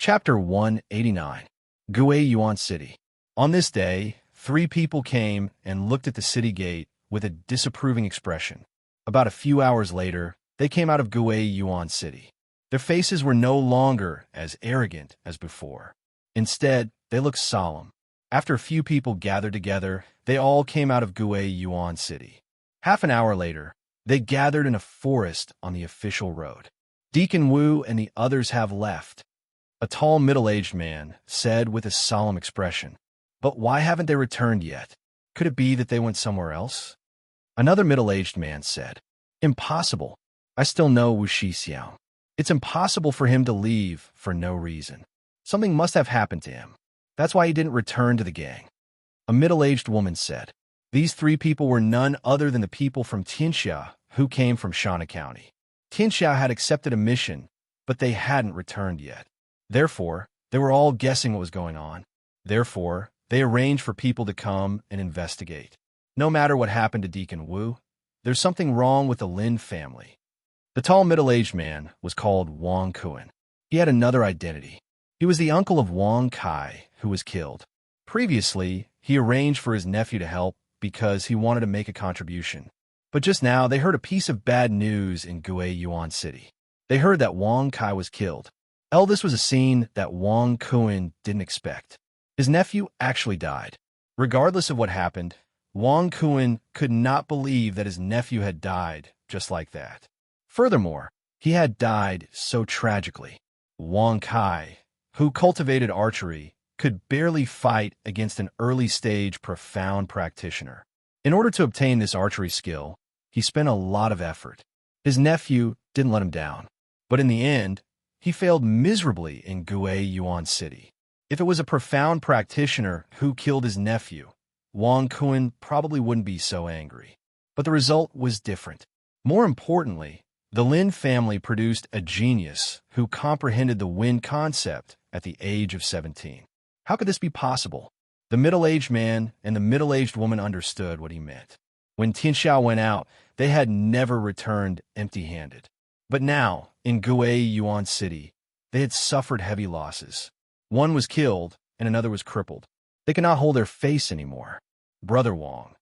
Chapter 189. Gui Yuan City. On this day, 3 people came and looked at the city gate with a disapproving expression. About a few hours later, they came out of Gui Yuan City. Their faces were no longer as arrogant as before. Instead, they looked solemn. After a few people gathered together, they all came out of Gui Yuan City. Half an hour later, they gathered in a forest on the official road. Deacon Wu and the others have left. A tall middle-aged man said with a solemn expression, "But why haven't they returned yet? Could it be that they went somewhere else?" Another middle-aged man said, "Impossible. I still know Wu Shixiao. It's impossible for him to leave for no reason. Something must have happened to him. That's why he didn't return to the gang." A middle-aged woman said, "These 3 people were none other than the people from Tianxia who came from Shana County. Tianxia had accepted a mission, but they hadn't returned yet. Therefore, they were all guessing what was going on. Therefore, they arranged for people to come and investigate. No matter what happened to Deacon Wu, there's something wrong with the Lin family." The tall middle-aged man was called Wang Kuan. He had another identity. He was the uncle of Wang Kai, who was killed. Previously, he arranged for his nephew to help because he wanted to make a contribution. But just now, they heard a piece of bad news in Gui Yuan City. They heard that Wang Kai was killed. This was a scene that Wang Kuan didn't expect. His nephew actually died. Regardless of what happened, Wang Kuan could not believe that his nephew had died just like that. Furthermore, he had died so tragically. Wang Kai, who cultivated archery, could barely fight against an early-stage profound practitioner. In order to obtain this archery skill, he spent a lot of effort. His nephew didn't let him down. But in the end, he failed miserably in Gui Yuan City. If it was a profound practitioner who killed his nephew, Wang Kuan probably wouldn't be so angry. But the result was different. More importantly, the Lin family produced a genius who comprehended the wind concept at the age of 17. How could this be possible? The middle-aged man and the middle-aged woman understood what he meant. When Tianxiao went out, they had never returned empty-handed. But now, in Gui Yuan City, they had suffered heavy losses. One was killed, and another was crippled. They could not hold their face anymore. "Brother Wang,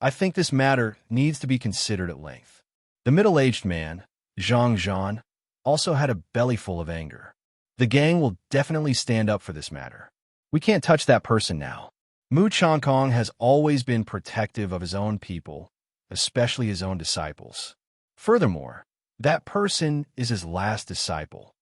I think this matter needs to be considered at length." The middle-aged man, Zhang Zhan, also had a bellyful of anger. "The gang will definitely stand up for this matter. We can't touch that person now. Mu Changkong has always been protective of his own people, especially his own disciples. Furthermore, that person is his last disciple."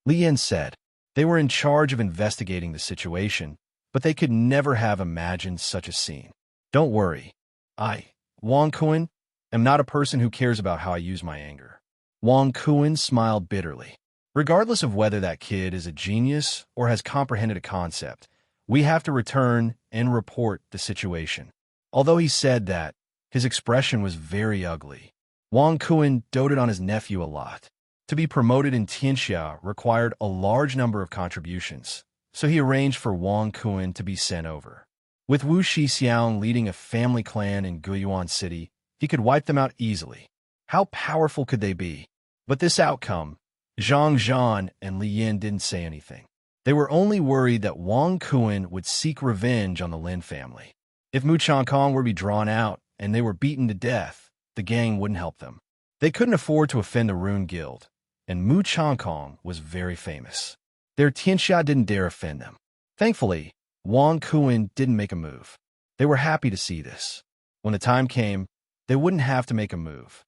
Li Yin said. They were in charge of investigating the situation, but they could never have imagined such a scene. "Don't worry. I, Wang Kuan, am not a person who cares about how I use my anger." Wang Kuan smiled bitterly. "Regardless of whether that kid is a genius or has comprehended a concept, we have to return and report the situation." Although he said that, his expression was very ugly. Wang Kuan doted on his nephew a lot. To be promoted in Tianxia required a large number of contributions, so he arranged for Wang Kuan to be sent over. With Wu Shixiao leading a family clan in Guyuan City, he could wipe them out easily. How powerful could they be? But this outcome, Zhang Zhan and Li Yin didn't say anything. They were only worried that Wang Kuan would seek revenge on the Lin family. If Mu Changkong were to be drawn out and they were beaten to death, the gang wouldn't help them. They couldn't afford to offend the Rune Guild, and Mu Changkong was very famous. Their Tianxia didn't dare offend them. Thankfully, Wang Kuan didn't make a move. They were happy to see this. When the time came, they wouldn't have to make a move.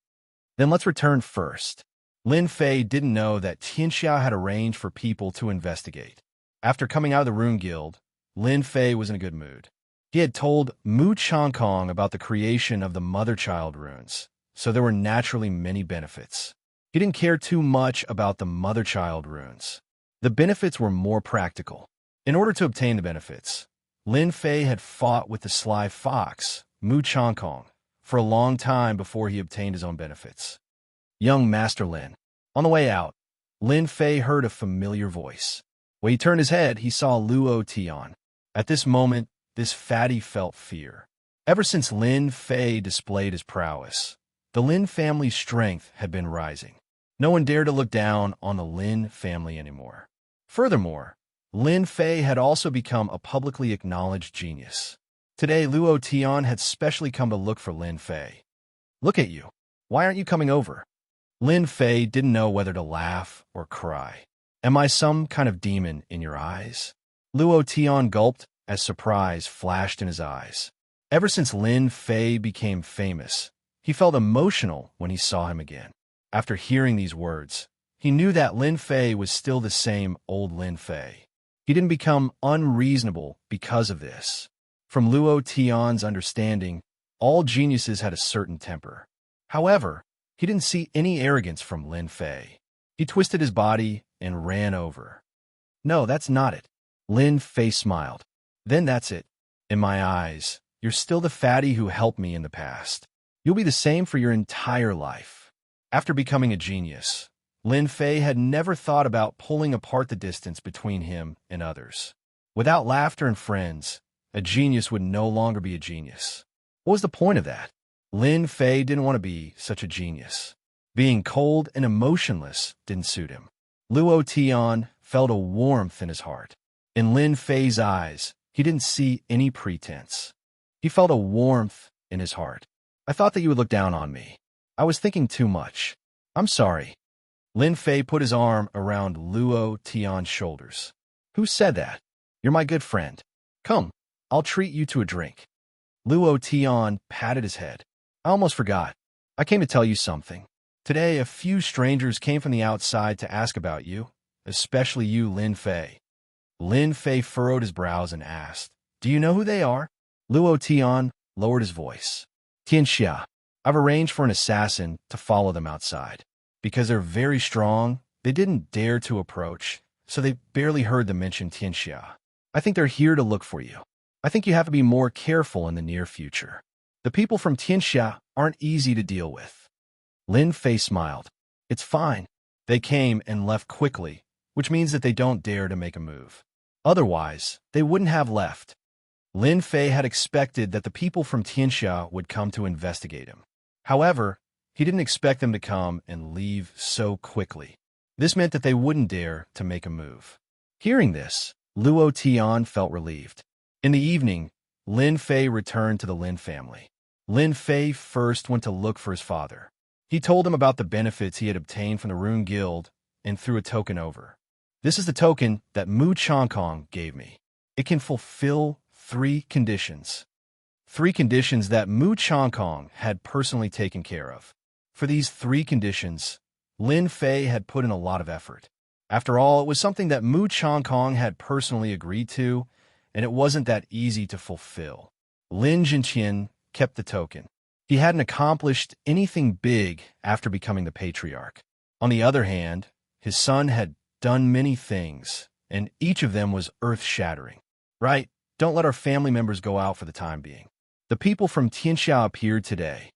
Then let's return first. Lin Fei didn't know that Tianxia had arranged for people to investigate. After coming out of the Rune Guild, Lin Fei was in a good mood. He had told Mu Changkong about the creation of the mother-child runes, so there were naturally many benefits. He didn't care too much about the mother-child runes. The benefits were more practical. In order to obtain the benefits, Lin Fei had fought with the sly fox, Mu Changkong, for a long time before he obtained his own benefits. "Young Master Lin." On the way out, Lin Fei heard a familiar voice. When he turned his head, he saw Luo Tian. At this moment, this fatty felt fear. Ever since Lin Fei displayed his prowess, the Lin family's strength had been rising. No one dared to look down on the Lin family anymore. Furthermore, Lin Fei had also become a publicly acknowledged genius. Today, Luo Tian had specially come to look for Lin Fei. "Look at you. Why aren't you coming over?" Lin Fei didn't know whether to laugh or cry. "Am I some kind of demon in your eyes?" Luo Tian gulped as surprise flashed in his eyes. Ever since Lin Fei became famous, he felt emotional when he saw him again. After hearing these words, he knew that Lin Fei was still the same old Lin Fei. He didn't become unreasonable because of this. From Luo Tian's understanding, all geniuses had a certain temper. However, he didn't see any arrogance from Lin Fei. He twisted his body and ran over. "No, that's not it." Lin Fei smiled. "Then that's it. In my eyes, you're still the fatty who helped me in the past. You'll be the same for your entire life." After becoming a genius, Lin Fei had never thought about pulling apart the distance between him and others. Without laughter and friends, a genius would no longer be a genius. What was the point of that? Lin Fei didn't want to be such a genius. Being cold and emotionless didn't suit him. Luo Tian felt a warmth in his heart. In Lin Fei's eyes, he didn't see any pretense. He felt a warmth in his heart. "I thought that you would look down on me. I was thinking too much. I'm sorry." Lin Fei put his arm around Luo Tian's shoulders. "Who said that? You're my good friend. Come, I'll treat you to a drink." Luo Tian patted his head. "I almost forgot. I came to tell you something. Today, a few strangers came from the outside to ask about you, especially you, Lin Fei." Lin Fei furrowed his brows and asked, "Do you know who they are?" Luo Tian lowered his voice. "Tianxia, I've arranged for an assassin to follow them outside. Because they're very strong, they didn't dare to approach, so they barely heard them mention Tianxia. I think they're here to look for you. I think you have to be more careful in the near future. The people from Tianxia aren't easy to deal with." Lin Fei smiled. "It's fine. They came and left quickly, which means that they don't dare to make a move. Otherwise, they wouldn't have left." Lin Fei had expected that the people from Tianxia would come to investigate him. However, he didn't expect them to come and leave so quickly. This meant that they wouldn't dare to make a move. Hearing this, Luo Tian felt relieved. In the evening, Lin Fei returned to the Lin family. Lin Fei first went to look for his father. He told him about the benefits he had obtained from the Rune Guild and threw a token over. "This is the token that Mu Changkong gave me. It can fulfill 3 conditions. 3 conditions that Mu Changkong had personally taken care of. For these 3 conditions, Lin Fei had put in a lot of effort. After all, it was something that Mu Changkong had personally agreed to, and it wasn't that easy to fulfill. Lin Jinqian kept the token. He hadn't accomplished anything big after becoming the patriarch. On the other hand, his son had done many things, and each of them was earth-shattering. Right, don't let our family members go out for the time being. The people from Tianxia appeared today,"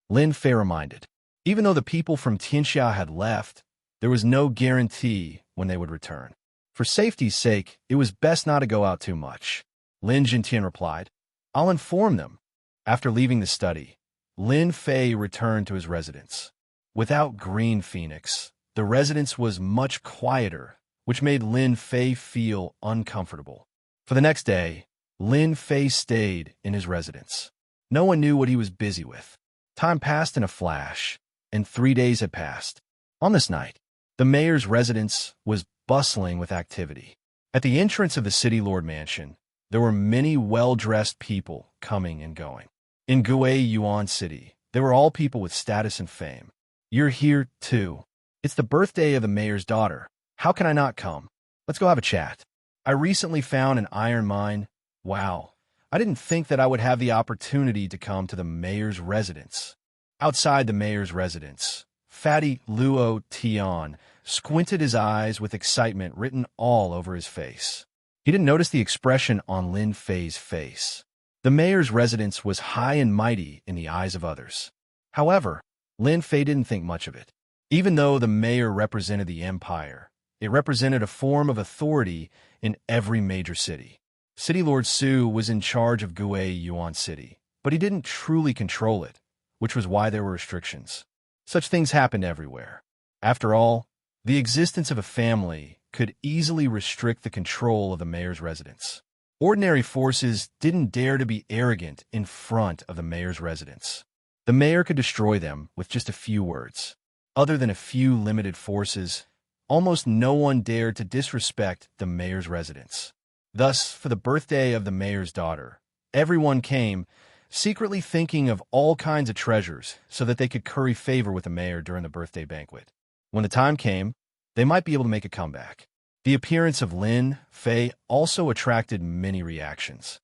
Lin Fei reminded. Even though the people from Tianxia had left, there was no guarantee when they would return. For safety's sake, it was best not to go out too much. Lin Jintian replied, "I'll inform them." After leaving the study, Lin Fei returned to his residence. Without Green Phoenix, the residence was much quieter, which made Lin Fei feel uncomfortable. For the next day, Lin Fei stayed in his residence. No one knew what he was busy with. Time passed in a flash, and 3 days had passed. On this night, the mayor's residence was bustling with activity. At the entrance of the city lord mansion, there were many well-dressed people coming and going. In Gui Yuan City, they were all people with status and fame. "You're here, too. It's the birthday of the mayor's daughter. How can I not come? Let's go have a chat. I recently found an iron mine. Wow, I didn't think that I would have the opportunity to come to the mayor's residence." Outside the mayor's residence, fatty Luo Tian squinted his eyes with excitement written all over his face. He didn't notice the expression on Lin Fei's face. The mayor's residence was high and mighty in the eyes of others. However, Lin Fei didn't think much of it. Even though the mayor represented the empire, it represented a form of authority in every major city. City Lord Su was in charge of Gui Yuan City, but he didn't truly control it, which was why there were restrictions. Such things happened everywhere. After all, the existence of a family could easily restrict the control of the mayor's residence. Ordinary forces didn't dare to be arrogant in front of the mayor's residence. The mayor could destroy them with just a few words. Other than a few limited forces, almost no one dared to disrespect the mayor's residence. Thus, for the birthday of the mayor's daughter, everyone came, secretly thinking of all kinds of treasures so that they could curry favor with the mayor during the birthday banquet. When the time came, they might be able to make a comeback. The appearance of Lin Fei also attracted many reactions.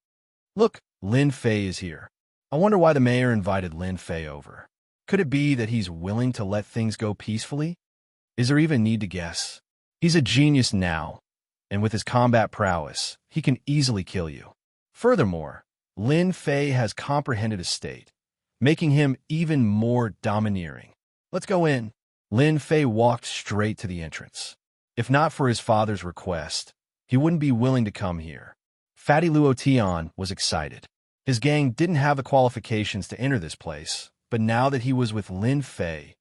Look, Lin Fei is here. I wonder why the mayor invited Lin Fei over. Could it be that he's willing to let things go peacefully? Is there even need to guess? He's a genius now, and with his combat prowess, he can easily kill you. Furthermore, Lin Fei has comprehended his state, making him even more domineering. Let's go in. Lin Fei walked straight to the entrance. If not for his father's request, he wouldn't be willing to come here. Fatty Luo Tian was excited. His gang didn't have the qualifications to enter this place, but now that he was with Lin Fei,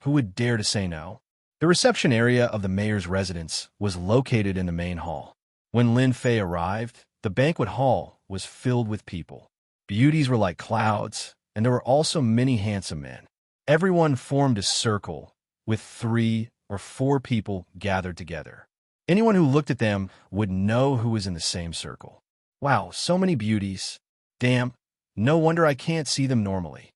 who would dare to say no? The reception area of the mayor's residence was located in the main hall. When Lin Fei arrived, the banquet hall was filled with people. Beauties were like clouds, and there were also many handsome men. Everyone formed a circle, with 3 or 4 people gathered together. Anyone who looked at them would know who was in the same circle. Wow, so many beauties. Damn, no wonder I can't see them normally.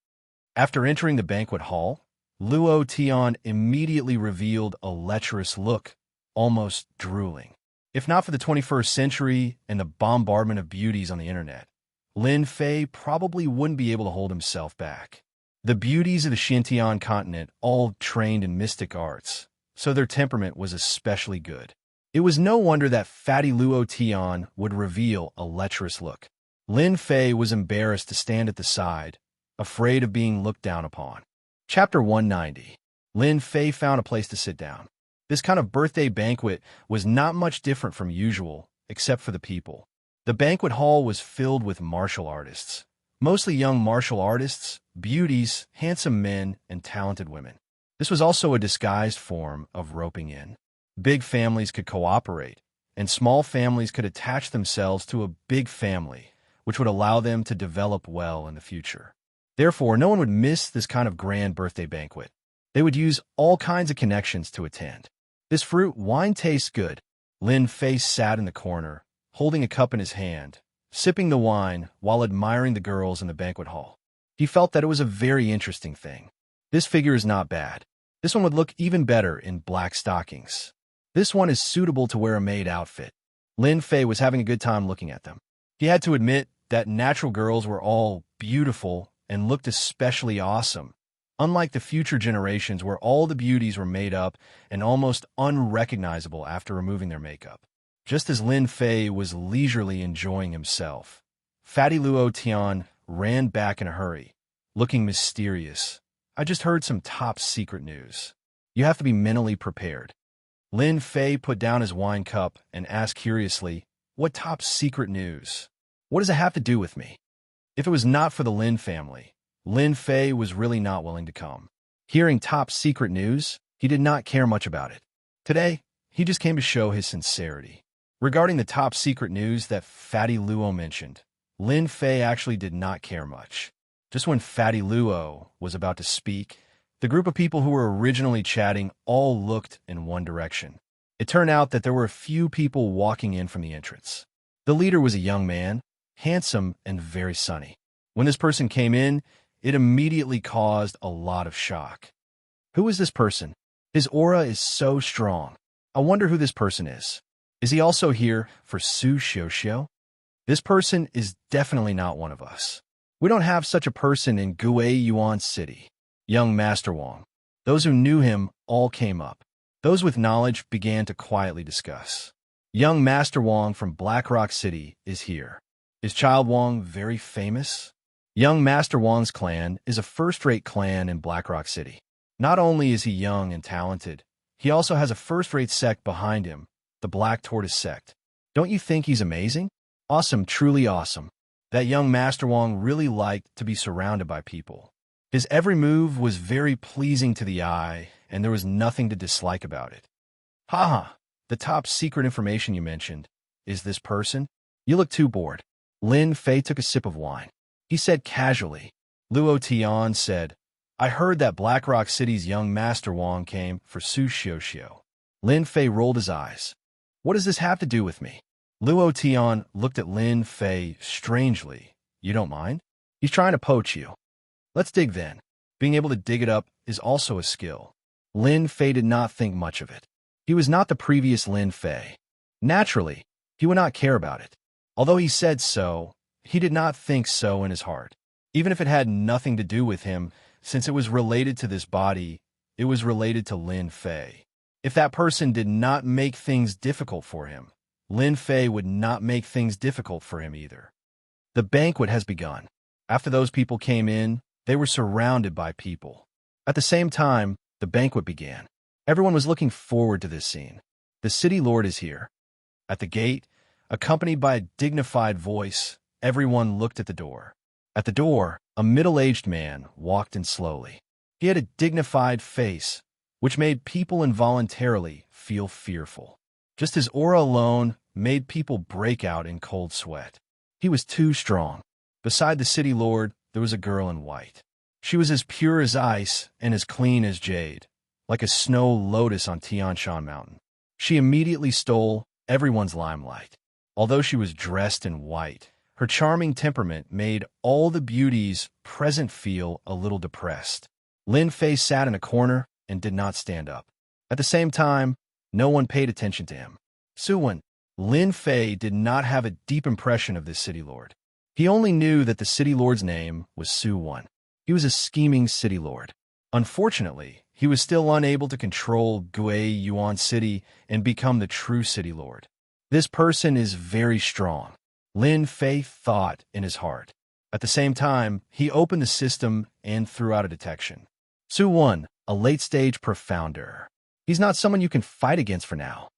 After entering the banquet hall, Luo Tian immediately revealed a lecherous look, almost drooling. If not for the 21st century and the bombardment of beauties on the internet, Lin Fei probably wouldn't be able to hold himself back. The beauties of the Xintian continent all trained in mystic arts, so their temperament was especially good. It was no wonder that Fatty Luo Tian would reveal a lecherous look. Lin Fei was embarrassed to stand at the side, afraid of being looked down upon. Chapter 190. Lin Fei found a place to sit down. This kind of birthday banquet was not much different from usual, except for the people. The banquet hall was filled with martial artists, mostly young martial artists, beauties, handsome men, and talented women. This was also a disguised form of roping in. Big families could cooperate, and small families could attach themselves to a big family, which would allow them to develop well in the future. Therefore, no one would miss this kind of grand birthday banquet. They would use all kinds of connections to attend. This fruit wine tastes good. Lin Fei sat in the corner, holding a cup in his hand, sipping the wine while admiring the girls in the banquet hall. He felt that it was a very interesting thing. This figure is not bad. This one would look even better in black stockings. This one is suitable to wear a maid outfit. Lin Fei was having a good time looking at them. He had to admit that natural girls were all beautiful and looked especially awesome, unlike the future generations where all the beauties were made up and almost unrecognizable after removing their makeup. Just as Lin Fei was leisurely enjoying himself, Fatty Luo Tian ran back in a hurry, looking mysterious. I just heard some top secret news. You have to be mentally prepared. Lin Fei put down his wine cup and asked curiously, what top secret news? What does it have to do with me? If it was not for the Lin family, Lin Fei was really not willing to come. Hearing top secret news, he did not care much about it. Today, he just came to show his sincerity. Regarding the top secret news that Fatty Luo mentioned, Lin Fei actually did not care much. Just when Fatty Luo was about to speak, the group of people who were originally chatting all looked in one direction. It turned out that there were a few people walking in from the entrance. The leader was a young man, handsome and very sunny. When this person came in, it immediately caused a lot of shock. Who is this person? His aura is so strong. I wonder who this person is. Is he also here for Su Xiuxiu? This person is definitely not one of us. We don't have such a person in Gui Yuan City. Young Master Wang. Those who knew him all came up. Those with knowledge began to quietly discuss. Young Master Wang from Black Rock City is here. Is Child Wang very famous? Young Master Wang's clan is a first-rate clan in Black Rock City. Not only is he young and talented, he also has a first-rate sect behind him, the Black Tortoise sect. Don't you think he's amazing? Awesome, truly awesome. That young Master Wang really liked to be surrounded by people. His every move was very pleasing to the eye, and there was nothing to dislike about it. Haha, The top secret information you mentioned is this person? You look too bored. Lin Fei took a sip of wine. He said casually. Luo Tian said, I heard that Blackrock City's young Master Wang came for Su Xiuxiu. Lin Fei rolled his eyes. What does this have to do with me? Luo Tian looked at Lin Fei strangely. You don't mind? He's trying to poach you. Let's dig then. Being able to dig it up is also a skill. Lin Fei did not think much of it. He was not the previous Lin Fei. Naturally, he would not care about it. Although he said so, he did not think so in his heart. Even if it had nothing to do with him, since it was related to this body, it was related to Lin Fei. If that person did not make things difficult for him, Lin Fei would not make things difficult for him either. The banquet has begun. After those people came in, they were surrounded by people. At the same time, the banquet began. Everyone was looking forward to this scene. The city lord is here. At the gate, accompanied by a dignified voice, everyone looked at the door. At the door, a middle-aged man walked in slowly. He had a dignified face, which made people involuntarily feel fearful. Just his aura alone made people break out in cold sweat. He was too strong. Beside the city lord, there was a girl in white. She was as pure as ice and as clean as jade, like a snow lotus on Tian Shan Mountain. She immediately stole everyone's limelight. Although she was dressed in white, her charming temperament made all the beauties present feel a little depressed. Lin Fei sat in a corner and did not stand up. At the same time, no one paid attention to him. Suwen, Lin Fei did not have a deep impression of this city lord. He only knew that the city lord's name was Suwen. He was a scheming city lord. Unfortunately, he was still unable to control Gui Yuan City and become the true city lord. This person is very strong, Lin Fei thought in his heart. At the same time, he opened the system and threw out a detection. Suwen, a late-stage profounder. He's not someone you can fight against for now.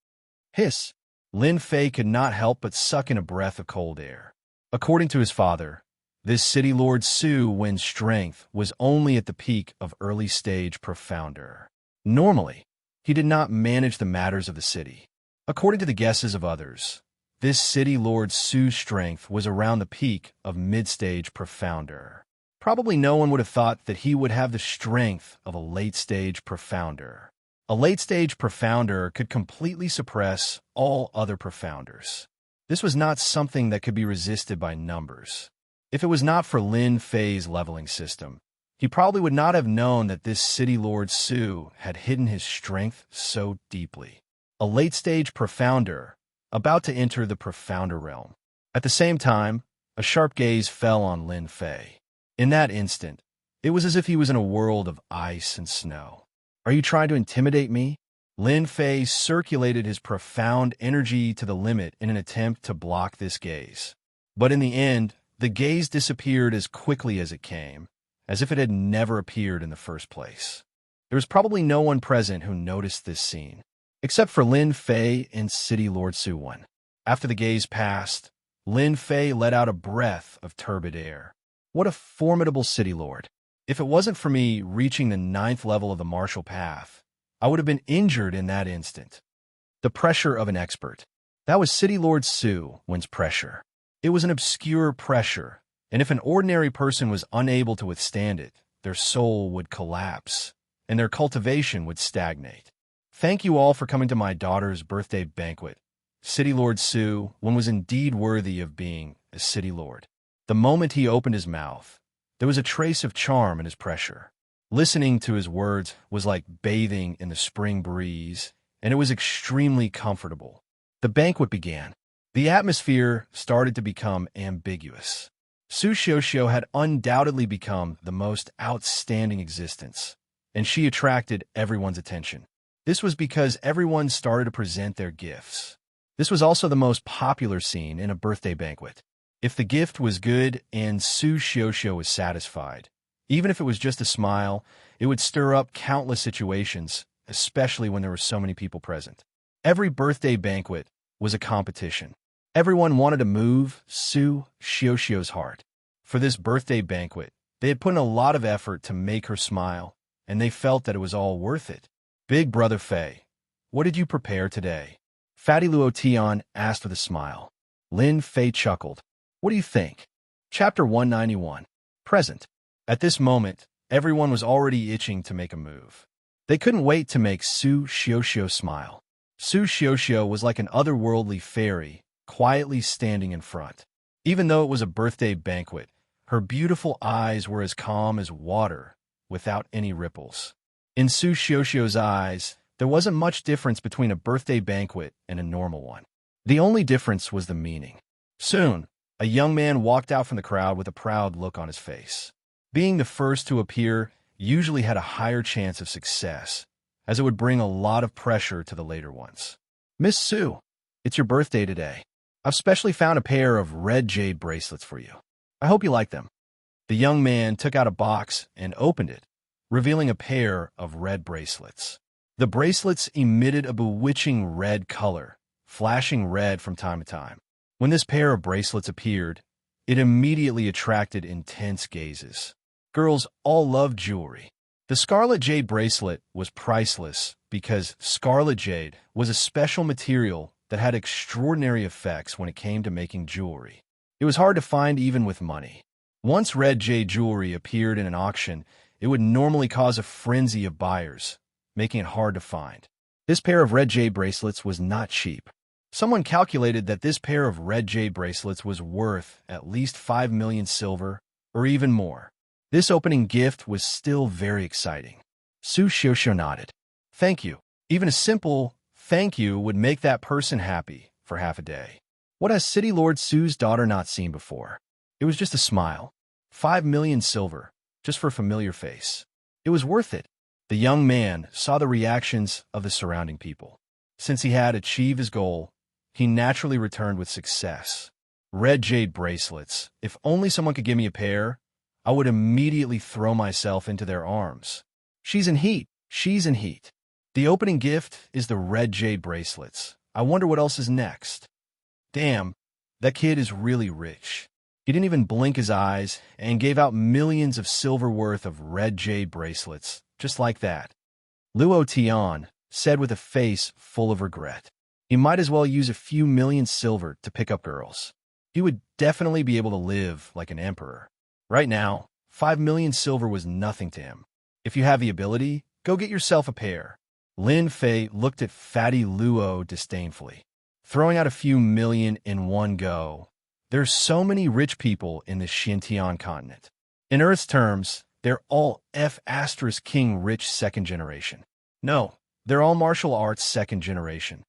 Hiss. Lin Fei could not help but suck in a breath of cold air. According to his father, this city lord Su Wen's strength was only at the peak of early-stage profounder. Normally, he did not manage the matters of the city. According to the guesses of others, this city lord Su's strength was around the peak of mid-stage profounder. Probably no one would have thought that he would have the strength of a late-stage profounder. A late-stage profounder could completely suppress all other profounders. This was not something that could be resisted by numbers. If it was not for Lin Fei's leveling system, he probably would not have known that this city lord Su had hidden his strength so deeply. A late-stage profounder, about to enter the profounder realm. At the same time, a sharp gaze fell on Lin Fei. In that instant, it was as if he was in a world of ice and snow. Are you trying to intimidate me? Lin Fei circulated his profound energy to the limit in an attempt to block this gaze. But in the end, the gaze disappeared as quickly as it came, as if it had never appeared in the first place. There was probably no one present who noticed this scene, except for Lin Fei and City Lord Suwen. After the gaze passed, Lin Fei let out a breath of turbid air. What a formidable city lord. If it wasn't for me reaching the 9th level of the martial path, I would have been injured in that instant. The pressure of an expert. That was City Lord Su Wen's pressure. It was an obscure pressure, and if an ordinary person was unable to withstand it, their soul would collapse, and their cultivation would stagnate. Thank you all for coming to my daughter's birthday banquet. City Lord Su Wen was indeed worthy of being a city lord. The moment he opened his mouth, there was a trace of charm in his pressure. Listening to his words was like bathing in the spring breeze, and it was extremely comfortable. The banquet began. The atmosphere started to become ambiguous. Su Xiuxiu had undoubtedly become the most outstanding existence, and she attracted everyone's attention. This was because everyone started to present their gifts. This was also the most popular scene in a birthday banquet. If the gift was good and Su Xiuxiu was satisfied, even if it was just a smile, it would stir up countless situations, especially when there were so many people present. Every birthday banquet was a competition. Everyone wanted to move Su Xiuxiu's heart. For this birthday banquet, they had put in a lot of effort to make her smile, and they felt that it was all worth it. Big Brother Fei, what did you prepare today? Fatty Luo Tian asked with a smile. Lin Fei chuckled. What do you think? Chapter 191. Present. At this moment, everyone was already itching to make a move. They couldn't wait to make Su Xiuxiu smile. Su Xiuxiu was like an otherworldly fairy, quietly standing in front. Even though it was a birthday banquet, her beautiful eyes were as calm as water, without any ripples. In Su Xiuxiu's eyes, there wasn't much difference between a birthday banquet and a normal one. The only difference was the meaning. Soon, a young man walked out from the crowd with a proud look on his face. Being the first to appear usually had a higher chance of success, as it would bring a lot of pressure to the later ones. Miss Su, it's your birthday today. I've specially found a pair of red jade bracelets for you. I hope you like them. The young man took out a box and opened it, revealing a pair of red bracelets. The bracelets emitted a bewitching red color, flashing red from time to time. When this pair of bracelets appeared, it immediately attracted intense gazes. Girls all loved jewelry. The scarlet jade bracelet was priceless because scarlet jade was a special material that had extraordinary effects when it came to making jewelry. It was hard to find even with money. Once red jade jewelry appeared in an auction, it would normally cause a frenzy of buyers, making it hard to find. This pair of red jade bracelets was not cheap. Someone calculated that this pair of red jade bracelets was worth at least 5 million silver, or even more. This opening gift was still very exciting. Su Xiuxiu nodded. Thank you. Even a simple thank you would make that person happy for half a day. What has City Lord Su's daughter not seen before? It was just a smile. 5 million silver, just for a familiar face. It was worth it. The young man saw the reactions of the surrounding people. Since he had achieved his goal, he naturally returned with success. Red jade bracelets. If only someone could give me a pair, I would immediately throw myself into their arms. She's in heat. She's in heat. The opening gift is the red jade bracelets. I wonder what else is next. Damn, that kid is really rich. He didn't even blink his eyes and gave out millions of silver worth of red jade bracelets, just like that. Luo Tian said with a face full of regret. He might as well use a few million silver to pick up girls. He would definitely be able to live like an emperor. Right now, 5 million silver was nothing to him. If you have the ability, go get yourself a pair. Lin Fei looked at Fatty Luo disdainfully. Throwing out a few million in one go. There's so many rich people in the Xintian continent. In Earth's terms, they're all F*King rich second generation. No, they're all martial arts second generation.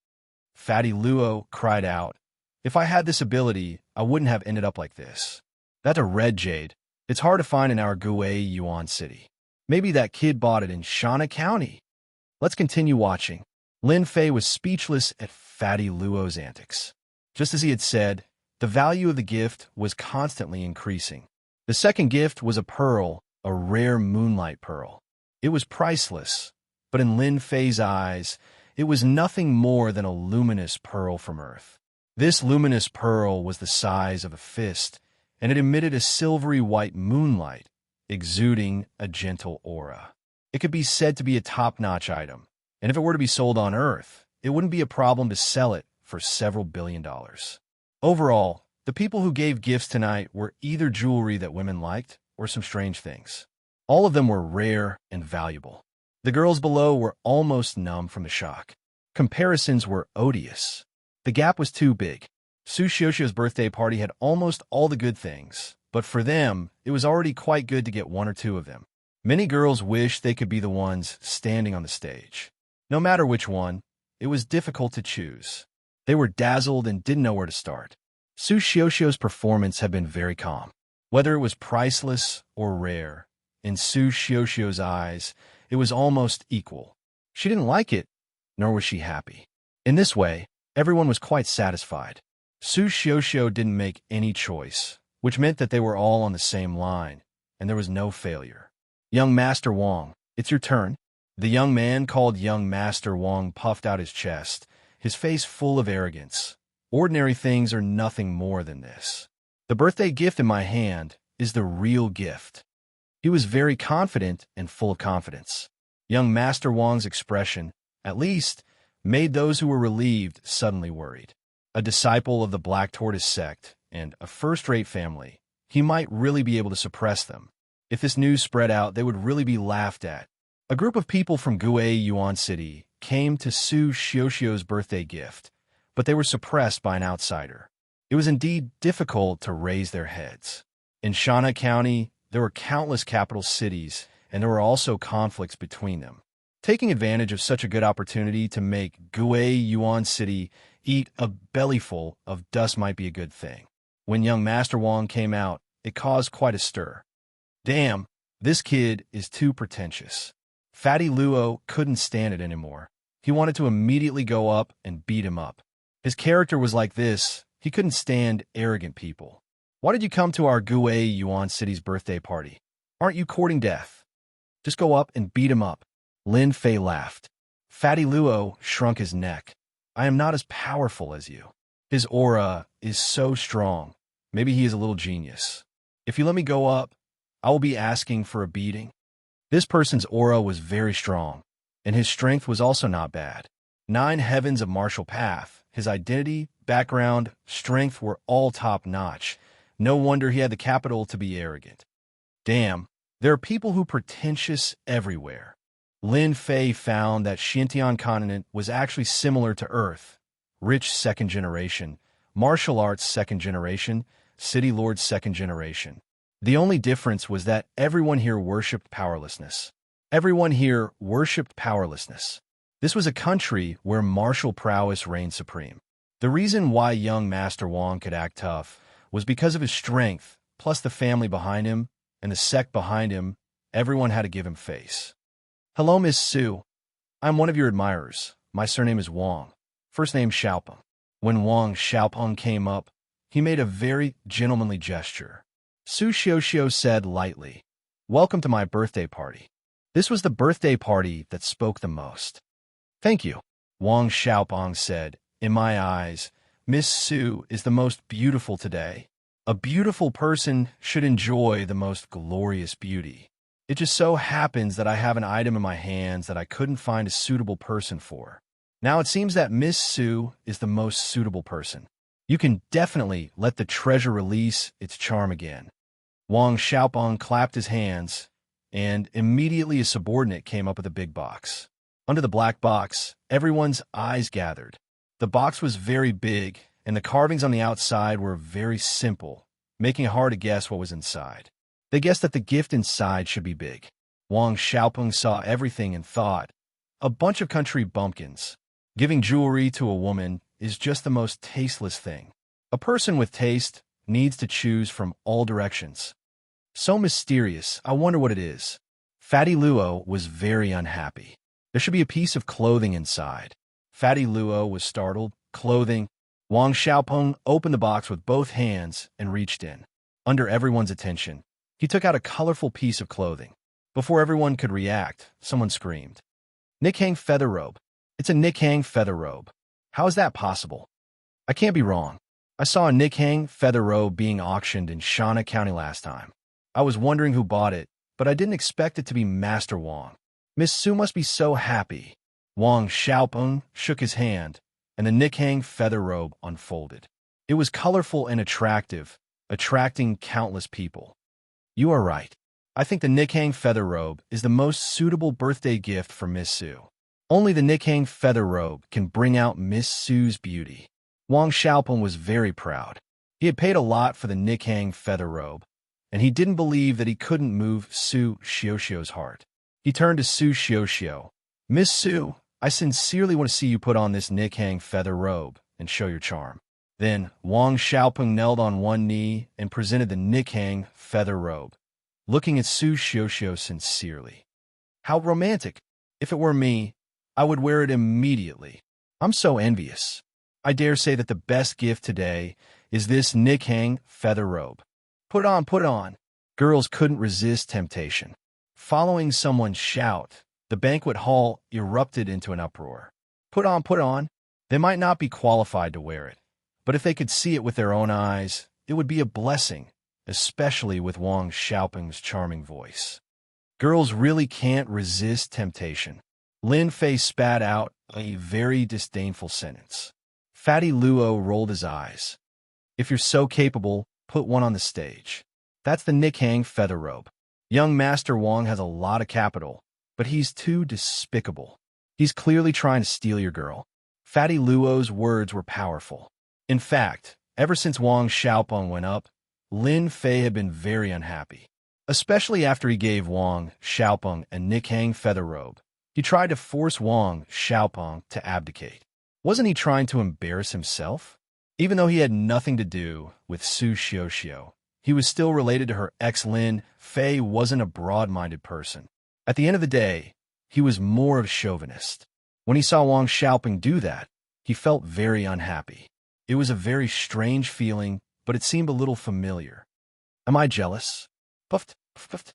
Fatty Luo cried out, if I had this ability, I wouldn't have ended up like this. That's a red jade. It's hard to find in our Gui Yuan city. Maybe that kid bought it in Shana County. Let's continue watching. Lin Fei was speechless at Fatty Luo's antics. Just as he had said, the value of the gift was constantly increasing. The second gift was a pearl, a rare moonlight pearl. It was priceless, but in Lin Fei's eyes, it was nothing more than a luminous pearl from Earth. This luminous pearl was the size of a fist, and it emitted a silvery white moonlight, exuding a gentle aura. It could be said to be a top-notch item, and if it were to be sold on Earth, it wouldn't be a problem to sell it for several $billion. Overall, the people who gave gifts tonight were either jewelry that women liked or some strange things. All of them were rare and valuable. The girls below were almost numb from the shock. Comparisons were odious. The gap was too big. Su Xiuxiu's birthday party had almost all the good things, but for them, it was already quite good to get one or two of them. Many girls wished they could be the ones standing on the stage. No matter which one, it was difficult to choose. They were dazzled and didn't know where to start. Su Xiuxiu's performance had been very calm. Whether it was priceless or rare, in Su Xiuxiu's eyes, it was almost equal. She didn't like it, nor was she happy. In this way, everyone was quite satisfied. Su Xiuxiu didn't make any choice, which meant that they were all on the same line, and there was no failure. Young Master Wang, it's your turn. The young man called Young Master Wang puffed out his chest, his face full of arrogance. Ordinary things are nothing more than this. The birthday gift in my hand is the real gift. He was very confident and full of confidence. Young Master Wang's expression, at least, made those who were relieved suddenly worried. A disciple of the Black Tortoise sect and a first-rate family, he might really be able to suppress them. If this news spread out, they would really be laughed at. A group of people from Guay Yuan City came to Su Xiuxiu's birthday gift, but they were suppressed by an outsider. It was indeed difficult to raise their heads. In Shanna County, there were countless capital cities, and there were also conflicts between them. Taking advantage of such a good opportunity to make Guay Yuan City eat a bellyful of dust might be a good thing. When young Master Wang came out, it caused quite a stir. Damn, this kid is too pretentious. Fatty Luo couldn't stand it anymore. He wanted to immediately go up and beat him up. His character was like this. He couldn't stand arrogant people. Why did you come to our Guay Yuan City's birthday party? Aren't you courting death? Just go up and beat him up. Lin Fei laughed. Fatty Luo shrunk his neck. I am not as powerful as you. His aura is so strong. Maybe he is a little genius. If you let me go up, I will be asking for a beating. This person's aura was very strong, and his strength was also not bad. 9 heavens of martial path, his identity, background, strength were all top-notch. No wonder he had the capital to be arrogant. Damn, there are people who pretentious everywhere. Lin Fei found that Xintian continent was actually similar to Earth. Rich second generation, martial arts second generation, city lord second generation. The only difference was that everyone here worshipped powerlessness. Everyone here worshipped powerlessness. This was a country where martial prowess reigned supreme. The reason why young Master Wang could act tough was because of his strength, plus the family behind him and the sect behind him. Everyone had to give him face. Hello, Miss Su. I'm one of your admirers. My surname is Wang. First name Xiaopeng. When Wang Xiaopeng came up, he made a very gentlemanly gesture. Su Xiuxiu said lightly, Welcome to my birthday party. This was the birthday party that spoke the most. Thank you, Wang Xiaopeng said. In my eyes, Miss Su is the most beautiful today. A beautiful person should enjoy the most glorious beauty. It just so happens that I have an item in my hands that I couldn't find a suitable person for. Now it seems that Miss Su is the most suitable person. You can definitely let the treasure release its charm again. Wang Xiaopeng clapped his hands, and immediately a subordinate came up with a big box. Under the black box, everyone's eyes gathered. The box was very big, and the carvings on the outside were very simple, making it hard to guess what was inside. They guessed that the gift inside should be big. Wang Xiaopeng saw everything and thought, a bunch of country bumpkins. Giving jewelry to a woman is just the most tasteless thing. A person with taste needs to choose from all directions. So mysterious, I wonder what it is. Fatty Luo was very unhappy. There should be a piece of clothing inside. Fatty Luo was startled. Clothing. Wang Xiaopeng opened the box with both hands and reached in. Under everyone's attention, he took out a colorful piece of clothing. Before everyone could react, someone screamed. Nikhang feather robe. It's a Nikhang feather robe. How is that possible? I can't be wrong. I saw a Nikhang feather robe being auctioned in Shanna County last time. I was wondering who bought it, but I didn't expect it to be Master Wang. Miss Su must be so happy. Wang Xiaopeng shook his hand, and the Nikhang feather robe unfolded. It was colorful and attractive, attracting countless people. You are right. I think the Nikhang feather robe is the most suitable birthday gift for Miss Su. Only the Nikhang feather robe can bring out Miss Su's beauty. Wang Xiaopeng was very proud. He had paid a lot for the Nikhang feather robe, and he didn't believe that he couldn't move Su Xiuxiu's heart. He turned to Su Xiuxiu. Miss Su, I sincerely want to see you put on this Nikhang feather robe and show your charm. Then Wang Xiaopeng knelt on one knee and presented the Nikhang feather robe, looking at Su Xiuxiu sincerely. How romantic! If it were me, I would wear it immediately. I'm so envious. I dare say that the best gift today is this Nikhang feather robe. Put it on, put it on. Girls couldn't resist temptation. Following someone's shout, the banquet hall erupted into an uproar. Put on, put on. They might not be qualified to wear it, but if they could see it with their own eyes, it would be a blessing, especially with Wang Xiaopeng's charming voice. Girls really can't resist temptation. Lin Fei spat out a very disdainful sentence. Fatty Luo rolled his eyes. If you're so capable, put one on the stage. That's the Nikhang feather robe. Young Master Wang has a lot of capital, but he's too despicable. He's clearly trying to steal your girl. Fatty Luo's words were powerful. In fact, ever since Wang Xiaopeng went up, Lin Fei had been very unhappy. Especially after he gave Wang Xiaopeng a Nikhang feather robe. He tried to force Wang Xiaopeng to abdicate. Wasn't he trying to embarrass himself? Even though he had nothing to do with Su Xiuxiu, he was still related to her ex. Lin Fei wasn't a broad-minded person. At the end of the day, he was more of a chauvinist. When he saw Wang Xiaopeng do that, he felt very unhappy. It was a very strange feeling, but it seemed a little familiar. Am I jealous? Puffed, puffed.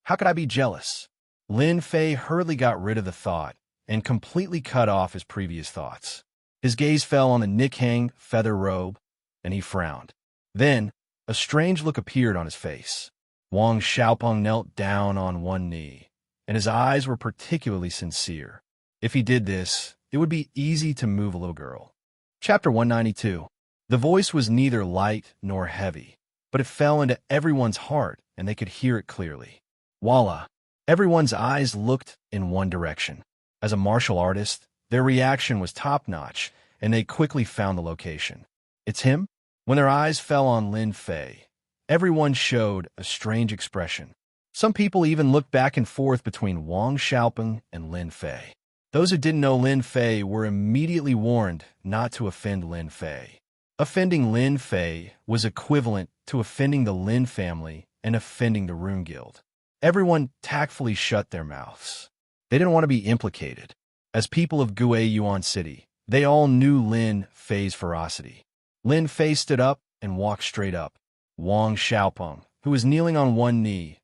How could I be jealous? Lin Fei hurriedly got rid of the thought and completely cut off his previous thoughts. His gaze fell on the Nikhang feather robe, and he frowned. Then, a strange look appeared on his face. Wang Xiaopeng knelt down on one knee, and his eyes were particularly sincere. If he did this, it would be easy to move a little girl. Chapter 192. The voice was neither light nor heavy, but it fell into everyone's heart, and they could hear it clearly. Voila! Everyone's eyes looked in one direction. As a martial artist, their reaction was top-notch, and they quickly found the location. It's him? When their eyes fell on Lin Fei, everyone showed a strange expression. Some people even looked back and forth between Wang Xiaopeng and Lin Fei. Those who didn't know Lin Fei were immediately warned not to offend Lin Fei. Offending Lin Fei was equivalent to offending the Lin family and offending the Rune Guild. Everyone tactfully shut their mouths. They didn't want to be implicated. As people of Guiyuan Yuan City, they all knew Lin Fei's ferocity. Lin Fei stood up and walked straight up. Wang Xiaopeng, who was kneeling on one knee,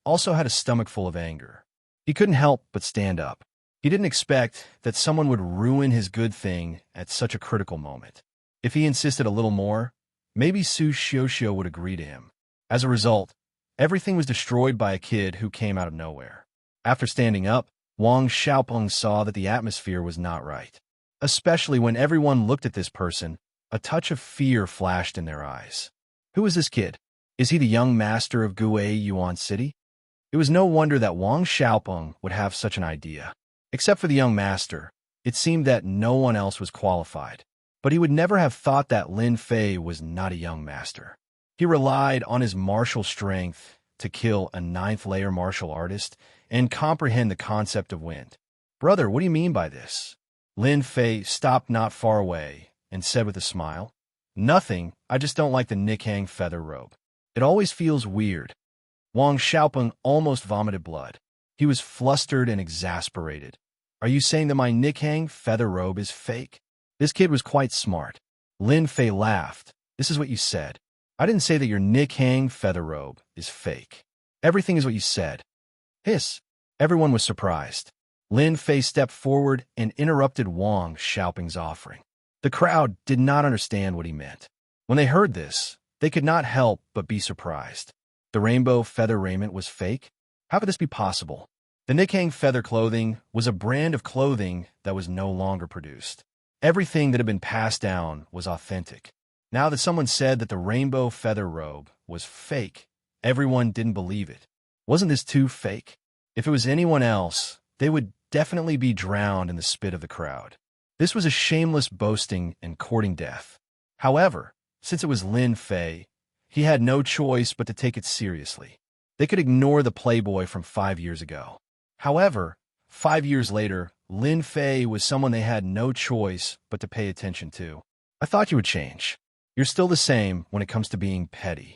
also had a stomach full of anger. He couldn't help but stand up. He didn't expect that someone would ruin his good thing at such a critical moment. If he insisted a little more, maybe Su Xiuxiu would agree to him. As a result, everything was destroyed by a kid who came out of nowhere. After standing up, Wang Xiaopeng saw that the atmosphere was not right. Especially when everyone looked at this person, a touch of fear flashed in their eyes. Who is this kid? Is he the young master of Guiyuan Yuan City? It was no wonder that Wang Xiaopeng would have such an idea. Except for the young master, it seemed that no one else was qualified. But he would never have thought that Lin Fei was not a young master. He relied on his martial strength to kill a 9th-layer martial artist and comprehend the concept of wind. Brother, what do you mean by this? Lin Fei stopped not far away and said with a smile, Nothing, I just don't like the Nikhang feather robe. It always feels weird. Wang Xiaopeng almost vomited blood. He was flustered and exasperated. Are you saying that my Nikhang feather robe is fake? This kid was quite smart. Lin Fei laughed. This is what you said. I didn't say that your Nikhang feather robe is fake. Everything is what you said. Hiss. Everyone was surprised. Lin Fei stepped forward and interrupted Wang Xiaopeng's offering. The crowd did not understand what he meant. When they heard this, they could not help but be surprised. The rainbow feather raiment was fake? How could this be possible? The Nikhang feather clothing was a brand of clothing that was no longer produced. Everything that had been passed down was authentic. Now that someone said that the rainbow feather robe was fake, everyone didn't believe it. Wasn't this too fake? If it was anyone else, they would definitely be drowned in the spit of the crowd. This was a shameless boasting and courting death. However, since it was Lin Fei, he had no choice but to take it seriously. They could ignore the playboy from 5 years ago. However, 5 years later, Lin Fei was someone they had no choice but to pay attention to. I thought you would change. You're still the same when it comes to being petty.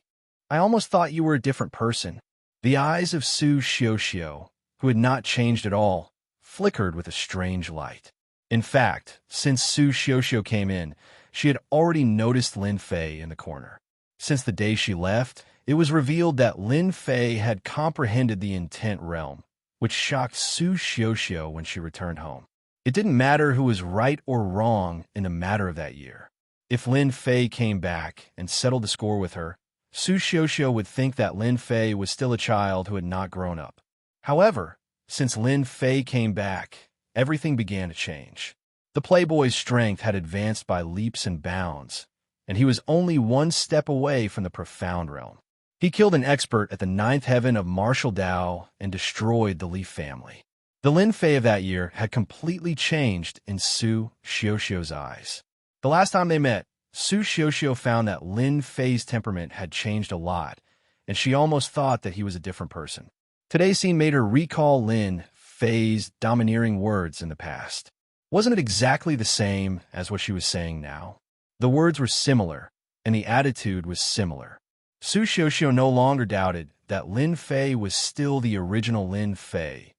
I almost thought you were a different person. The eyes of Su Xiuxiu, who had not changed at all, flickered with a strange light. In fact, since Su Xiuxiu came in, she had already noticed Lin Fei in the corner. Since the day she left, it was revealed that Lin Fei had comprehended the intent realm, which shocked Su Xiuxiu when she returned home. It didn't matter who was right or wrong in the matter of that year. If Lin Fei came back and settled the score with her, Su Xiuxiu would think that Lin Fei was still a child who had not grown up. However, since Lin Fei came back, everything began to change. The playboy's strength had advanced by leaps and bounds, and he was only one step away from the profound realm. He killed an expert at the ninth heaven of martial Dao and destroyed the Leaf family. The Lin Fei of that year had completely changed in Su Xiuxiu's eyes. The last time they met, Su Xiuxiu found that Lin Fei's temperament had changed a lot, and she almost thought that he was a different person. Today's scene made her recall Lin Fei's domineering words in the past. Wasn't it exactly the same as what she was saying now? The words were similar, and the attitude was similar. Su Xiuxiu no longer doubted that Lin Fei was still the original Lin Fei,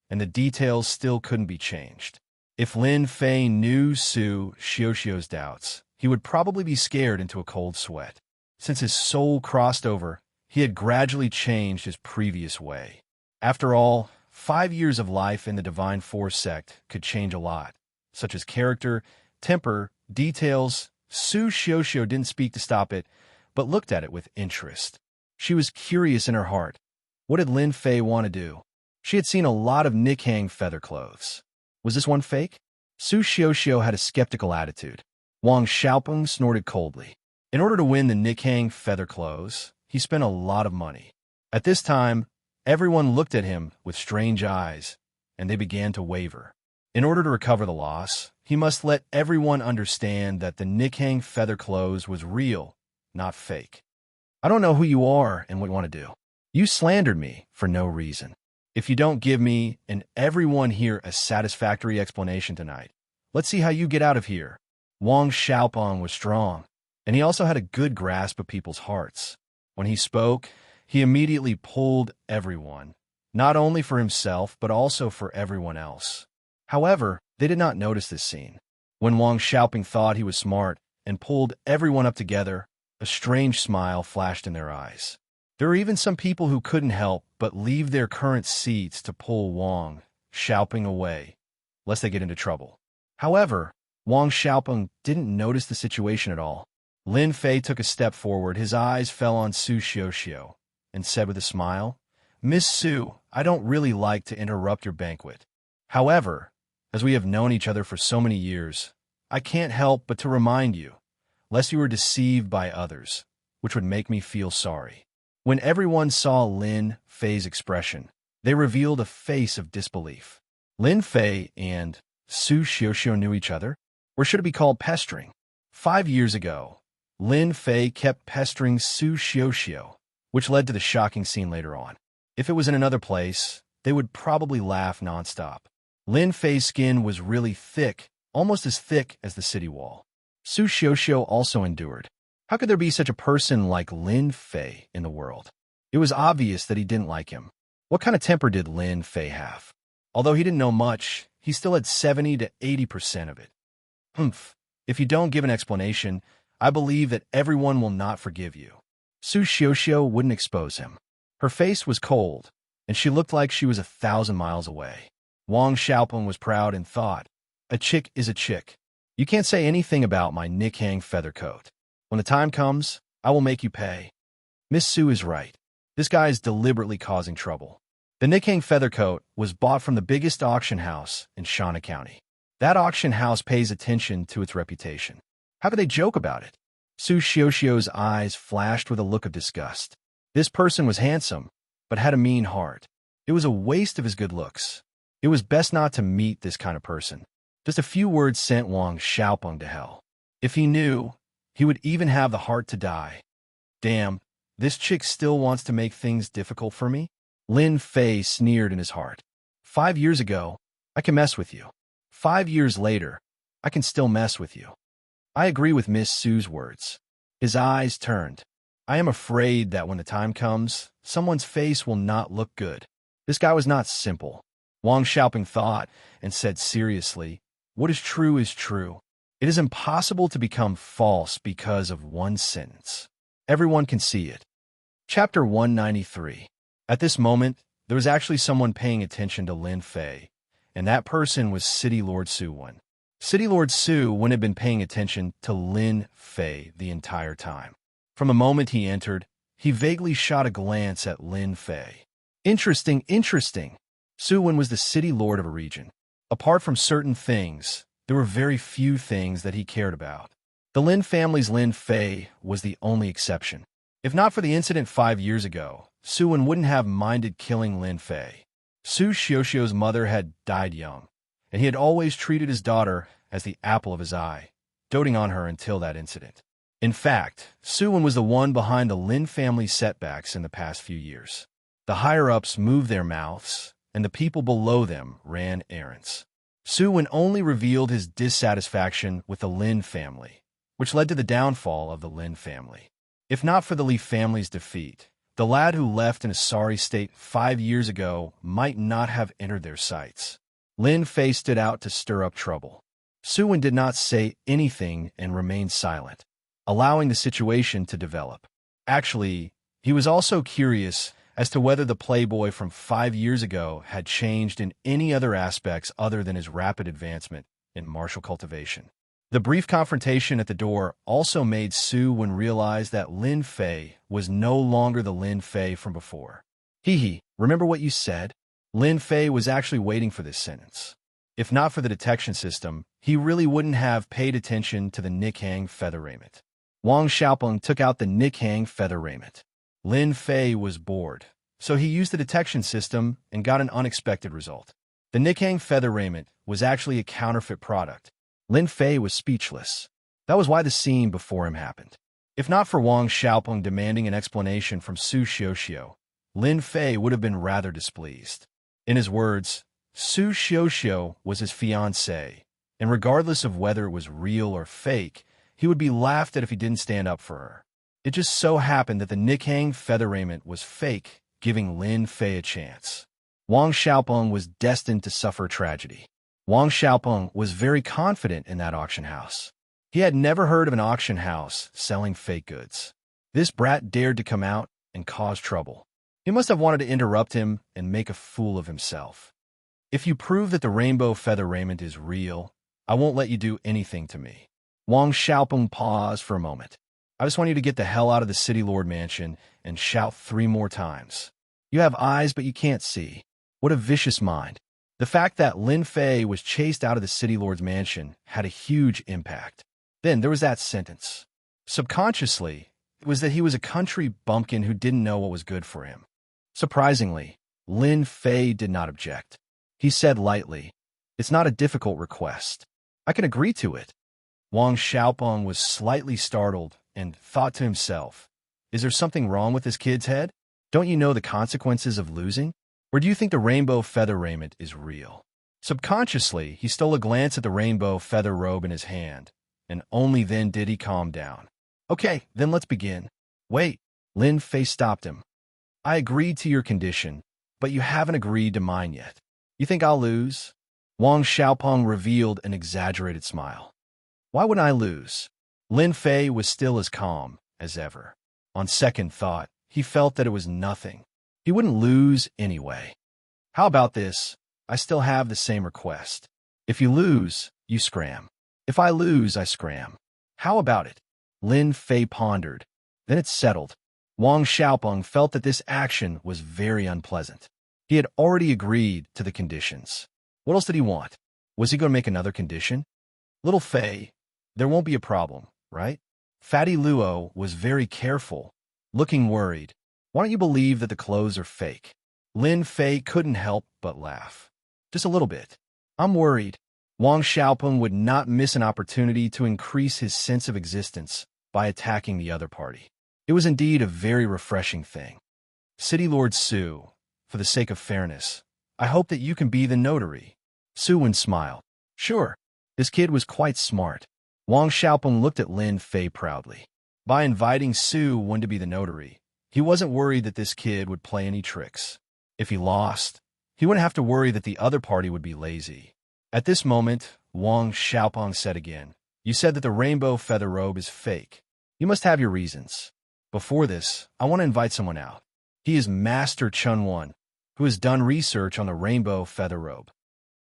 and the details still couldn't be changed. If Lin Fei knew Su Xiuxiu's doubts, he would probably be scared into a cold sweat. Since his soul crossed over, he had gradually changed his previous way. After all, 5 years of life in the Divine Force sect could change a lot, such as character, temper, details. Su Xiuxiu didn't speak to stop it, but looked at it with interest. She was curious in her heart. What did Lin Fei want to do? She had seen a lot of Nikhang feather clothes. Was this one fake? Su Xiuxiu had a skeptical attitude. Wang Xiaopeng snorted coldly. In order to win the Nikhang feather clothes, he spent a lot of money. At this time, everyone looked at him with strange eyes, and they began to waver. In order to recover the loss, he must let everyone understand that the Nikhang feather clothes was real, not fake. I don't know who you are and what you want to do. You slandered me for no reason. If you don't give me and everyone here a satisfactory explanation tonight, let's see how you get out of here. Wang Xiaopeng was strong, and he also had a good grasp of people's hearts. When he spoke, he immediately pulled everyone, not only for himself but also for everyone else. However, they did not notice this scene. When Wang Xiaopeng thought he was smart and pulled everyone up together, a strange smile flashed in their eyes. There were even some people who couldn't help but leave their current seats to pull Wang Xiaopeng away, lest they get into trouble. However, Wang Xiaopeng didn't notice the situation at all. Lin Fei took a step forward. His eyes fell on Su Xiuxiu and said with a smile, "Miss Su, I don't really like to interrupt your banquet. However, as we have known each other for so many years, I can't help but to remind you, lest you were deceived by others, which would make me feel sorry." When everyone saw Lin Fei's expression, they revealed a face of disbelief. Lin Fei and Su Xiuxiu knew each other, or should it be called pestering? 5 years ago, Lin Fei kept pestering Su Xiuxiu, which led to the shocking scene later on. If it was in another place, they would probably laugh nonstop. Lin Fei's skin was really thick, almost as thick as the city wall. Su Xiuxiu also endured. How could there be such a person like Lin Fei in the world? It was obvious that he didn't like him. What kind of temper did Lin Fei have? Although he didn't know much, he still had 70 to 80% of it. Humph. If you don't give an explanation, I believe that everyone will not forgive you. Su Xiuxiu wouldn't expose him. Her face was cold, and she looked like she was 1,000 miles away. Wang Xiaopeng was proud and thought, "A chick is a chick. You can't say anything about my Nikhang feather coat. When the time comes, I will make you pay." Miss Su is right. This guy is deliberately causing trouble. The Nikhang feather coat was bought from the biggest auction house in Shawnee County. That auction house pays attention to its reputation. How could they joke about it? Su Xiuxiu's eyes flashed with a look of disgust. This person was handsome, but had a mean heart. It was a waste of his good looks. It was best not to meet this kind of person. Just a few words sent Wang Xiaopeng to hell. If he knew, he would even have the heart to die. Damn, this chick still wants to make things difficult for me? Lin Fei sneered in his heart. 5 years ago, I can mess with you. 5 years later, I can still mess with you. I agree with Miss Su's words. His eyes turned. I am afraid that when the time comes, someone's face will not look good. This guy was not simple. Wang Xiaopeng thought and said seriously, "What is true is true. It is impossible to become false because of one sentence. Everyone can see it." Chapter 193. At this moment, there was actually someone paying attention to Lin Fei, and that person was City Lord Su Wen. City Lord Su Wen had been paying attention to Lin Fei the entire time. From the moment he entered, he vaguely shot a glance at Lin Fei. Interesting. Su Wen was the city lord of a region. Apart from certain things, there were very few things that he cared about. The Lin family's Lin Fei was the only exception. If not for the incident 5 years ago, Suwen wouldn't have minded killing Lin Fei. Su Xiuxiu's mother had died young, and he had always treated his daughter as the apple of his eye, doting on her until that incident. In fact, Suwen was the one behind the Lin family's setbacks in the past few years. The higher-ups moved their mouths, and the people below them ran errands. Suwen only revealed his dissatisfaction with the Lin family, which led to the downfall of the Lin family. If not for the Li family's defeat, the lad who left in a sorry state 5 years ago might not have entered their sights. Lin Fei stood out to stir up trouble. Suwen did not say anything and remained silent, allowing the situation to develop. Actually, he was also curious as to whether the playboy from 5 years ago had changed in any other aspects other than his rapid advancement in martial cultivation. The brief confrontation at the door also made Suwen realize that Lin Fei was no longer the Lin Fei from before. Hee, remember what you said? Lin Fei was actually waiting for this sentence. If not for the detection system, he really wouldn't have paid attention to the Nikhang feather raiment. Wang Xiaopeng took out the Nikhang feather raiment. Lin Fei was bored, so he used the detection system and got an unexpected result. The Nikhang feather raiment was actually a counterfeit product. Lin Fei was speechless. That was why the scene before him happened. If not for Wang Xiaopeng demanding an explanation from Su Xiuxiu, Lin Fei would have been rather displeased. In his words, Su Xiuxiu was his fiancée, and regardless of whether it was real or fake, he would be laughed at if he didn't stand up for her. It just so happened that the Nikhang feather raiment was fake, giving Lin Fei a chance. Wang Xiaopeng was destined to suffer tragedy. Wang Xiaopeng was very confident in that auction house. He had never heard of an auction house selling fake goods. This brat dared to come out and cause trouble. He must have wanted to interrupt him and make a fool of himself. If you prove that the rainbow feather raiment is real, I won't let you do anything to me. Wang Xiaopeng paused for a moment. I just want you to get the hell out of the City Lord Mansion and shout 3 more times. You have eyes, but you can't see. What a vicious mind. The fact that Lin Fei was chased out of the City Lord's mansion had a huge impact. Then there was that sentence. Subconsciously, it was that he was a country bumpkin who didn't know what was good for him. Surprisingly, Lin Fei did not object. He said lightly, "It's not a difficult request. I can agree to it." Wang Xiaopeng was slightly startled and thought to himself, "Is there something wrong with this kid's head? Don't you know the consequences of losing? Or do you think the rainbow feather raiment is real?" Subconsciously, he stole a glance at the rainbow feather robe in his hand, and only then did he calm down. "Okay, then let's begin." "Wait," Lin Fei stopped him. "I agreed to your condition, but you haven't agreed to mine yet. You think I'll lose?" Wang Xiaopeng revealed an exaggerated smile. "Why would I lose?" Lin Fei was still as calm as ever. On second thought, he felt that it was nothing. He wouldn't lose anyway. "How about this? I still have the same request. If you lose, you scram. If I lose, I scram. How about it?" Lin Fei pondered. Then it settled. Wang Xiaopeng felt that this action was very unpleasant. He had already agreed to the conditions. What else did he want? Was he going to make another condition? "Little Fei, there won't be a problem, right?" Fatty Luo was very careful, looking worried. "Why don't you believe that the clothes are fake?" Lin Fei couldn't help but laugh. "Just a little bit. I'm worried." Wang Xiaopeng would not miss an opportunity to increase his sense of existence by attacking the other party. It was indeed a very refreshing thing. "City Lord Su, for the sake of fairness, I hope that you can be the notary." Suwen smiled. "Sure." This kid was quite smart. Wang Xiaopeng looked at Lin Fei proudly. By inviting Suwen to be the notary, he wasn't worried that this kid would play any tricks. If he lost, he wouldn't have to worry that the other party would be lazy. At this moment, Wang Xiaopeng said again, "You said that the rainbow feather robe is fake. You must have your reasons. Before this, I want to invite someone out. He is Master Chunwan, who has done research on the rainbow feather robe."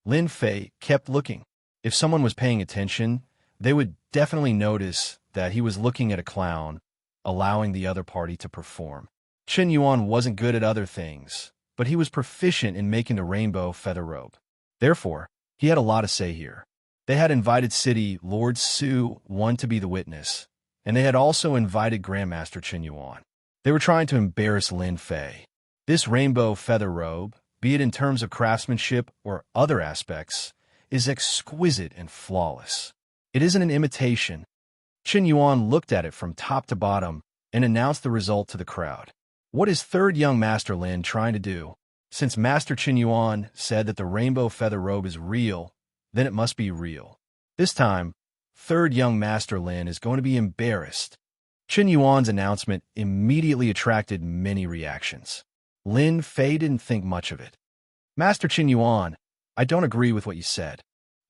Lin Fei kept looking. If someone was paying attention, they would definitely notice that he was looking at a clown, allowing the other party to perform. Chen Yuan wasn't good at other things, but he was proficient in making the rainbow feather robe. Therefore, He had a lot to say here. They had invited City Lord Su One to be the witness, and they had also invited Grandmaster Chen Yuan. They were trying to embarrass Lin Fei. This rainbow feather robe, be it in terms of craftsmanship or other aspects, is exquisite and flawless. It isn't an imitation. Chen Yuan looked at it from top to bottom and announced the result to the crowd. What is third young Master Lin trying to do? Since Master Chen Yuan said that the rainbow feather robe is real, then it must be real. This time, third young Master Lin is going to be embarrassed. Chen Yuan's announcement immediately attracted many reactions. Lin Fei didn't think much of it. Master Chen Yuan, I don't agree with what you said.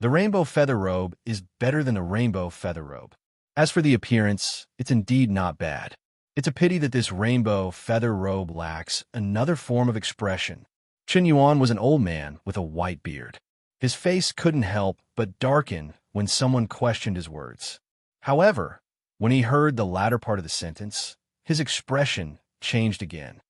The rainbow feather robe is better than the rainbow feather robe. As for the appearance, it's indeed not bad. It's a pity that this rainbow feather robe lacks another form of expression. Chen Yuan was an old man with a white beard. His face couldn't help but darken when someone questioned his words. However, when he heard the latter part of the sentence, his expression changed again.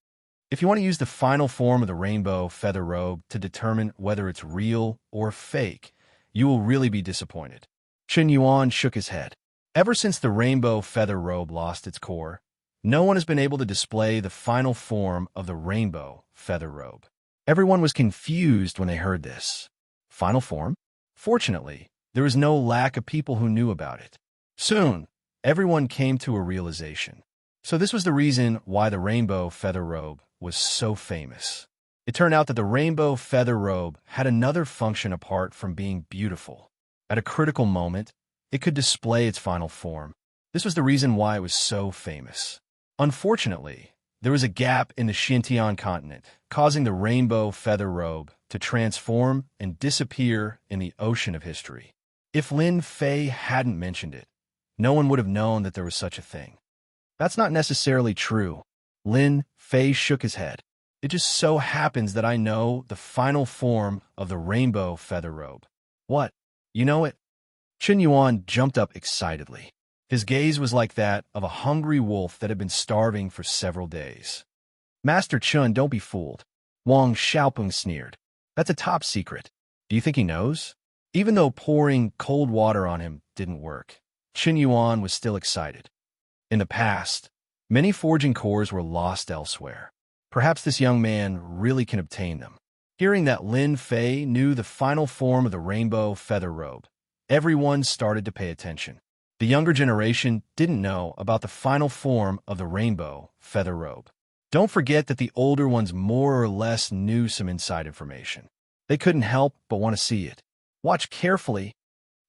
If you want to use the final form of the rainbow feather robe to determine whether it's real or fake, you will really be disappointed. Chen Yuan shook his head. Ever since the rainbow feather robe lost its core, no one has been able to display the final form of the rainbow feather robe. Everyone was confused when they heard this. Final form? Fortunately, there was no lack of people who knew about it. Soon, everyone came to a realization. So this was the reason why the rainbow feather robe was so famous. It turned out that the rainbow feather robe had another function apart from being beautiful. At a critical moment, it could display its final form. This was the reason why it was so famous. Unfortunately, there was a gap in the Xintian continent, causing the rainbow feather robe to transform and disappear in the ocean of history. If Lin Fei hadn't mentioned it, no one would have known that there was such a thing. That's not necessarily true. Lin Fei shook his head. It just so happens that I know the final form of the rainbow feather robe. What? You know it? Chen Yuan jumped up excitedly. His gaze was like that of a hungry wolf that had been starving for several days. Master Chen, don't be fooled. Wang Xiaopeng sneered. That's a top secret. Do you think he knows? Even though pouring cold water on him didn't work, Chen Yuan was still excited. In the past, many forging cores were lost elsewhere. Perhaps this young man really can obtain them. Hearing that Lin Fei knew the final form of the rainbow feather robe, everyone started to pay attention. The younger generation didn't know about the final form of the rainbow feather robe. Don't forget that the older ones more or less knew some inside information. They couldn't help but want to see it. Watch carefully.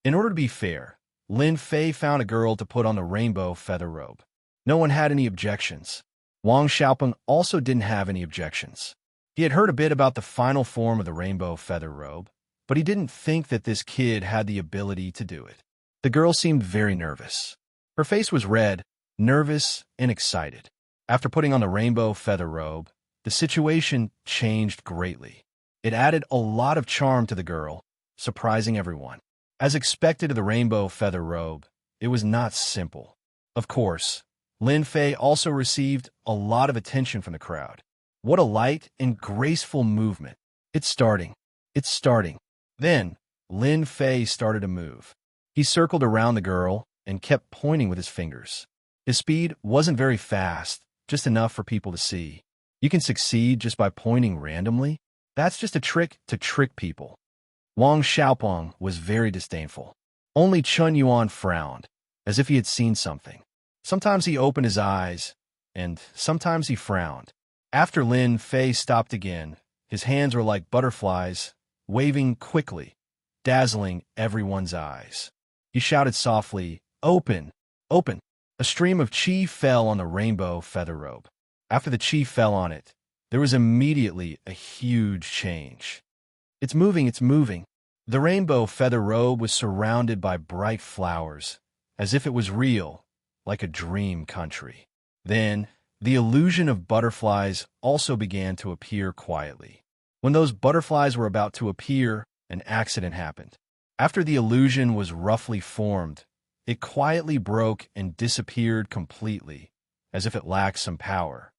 In order to be fair, Lin Fei found a girl to put on the rainbow feather robe. No one had any objections. Wang Xiaopeng also didn't have any objections. He had heard a bit about the final form of the rainbow feather robe, but he didn't think that this kid had the ability to do it. The girl seemed very nervous. Her face was red, nervous, and excited. After putting on the rainbow feather robe, the situation changed greatly. It added a lot of charm to the girl, surprising everyone. As expected of the rainbow feather robe, it was not simple. Of course, Lin Fei also received a lot of attention from the crowd. What a light and graceful movement. It's starting. It's starting. Then, Lin Fei started to move. He circled around the girl and kept pointing with his fingers. His speed wasn't very fast, just enough for people to see. You can succeed just by pointing randomly? That's just a trick to trick people. Wang Xiaopeng was very disdainful. Only Chen Yuan frowned, as if he had seen something. Sometimes he opened his eyes, and sometimes he frowned. After Lin Fei stopped again, his hands were like butterflies, waving quickly, dazzling everyone's eyes. He shouted softly, "Open! Open!" A stream of qi fell on the rainbow feather robe. After the qi fell on it, there was immediately a huge change. It's moving, it's moving. The rainbow feather robe was surrounded by bright flowers, as if it was real, like a dream country. Then, the illusion of butterflies also began to appear quietly. When those butterflies were about to appear, an accident happened. After the illusion was roughly formed, it quietly broke and disappeared completely, as if it lacked some power.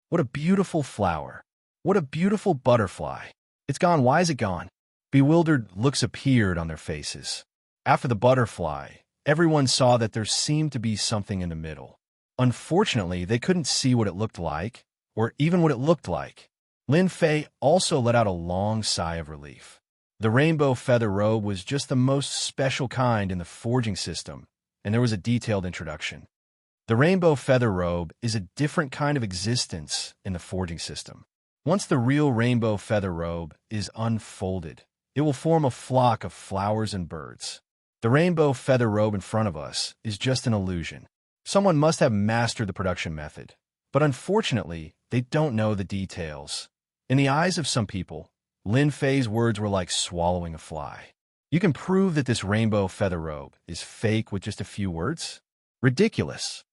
What a beautiful flower. What a beautiful butterfly. It's gone. Why is it gone? Bewildered looks appeared on their faces. After the butterfly, everyone saw that there seemed to be something in the middle. Unfortunately, they couldn't see what it looked like, or even what it looked like. Lin Fei also let out a long sigh of relief. The rainbow feather robe was just the most special kind in the forging system, and there was a detailed introduction. The rainbow feather robe is a different kind of existence in the forging system. Once the real rainbow feather robe is unfolded, it will form a flock of flowers and birds. The rainbow feather robe in front of us is just an illusion. Someone must have mastered the production method, but unfortunately, they don't know the details. In the eyes of some people, Lin Fei's words were like swallowing a fly. You can prove that this rainbow feather robe is fake with just a few words? Ridiculous.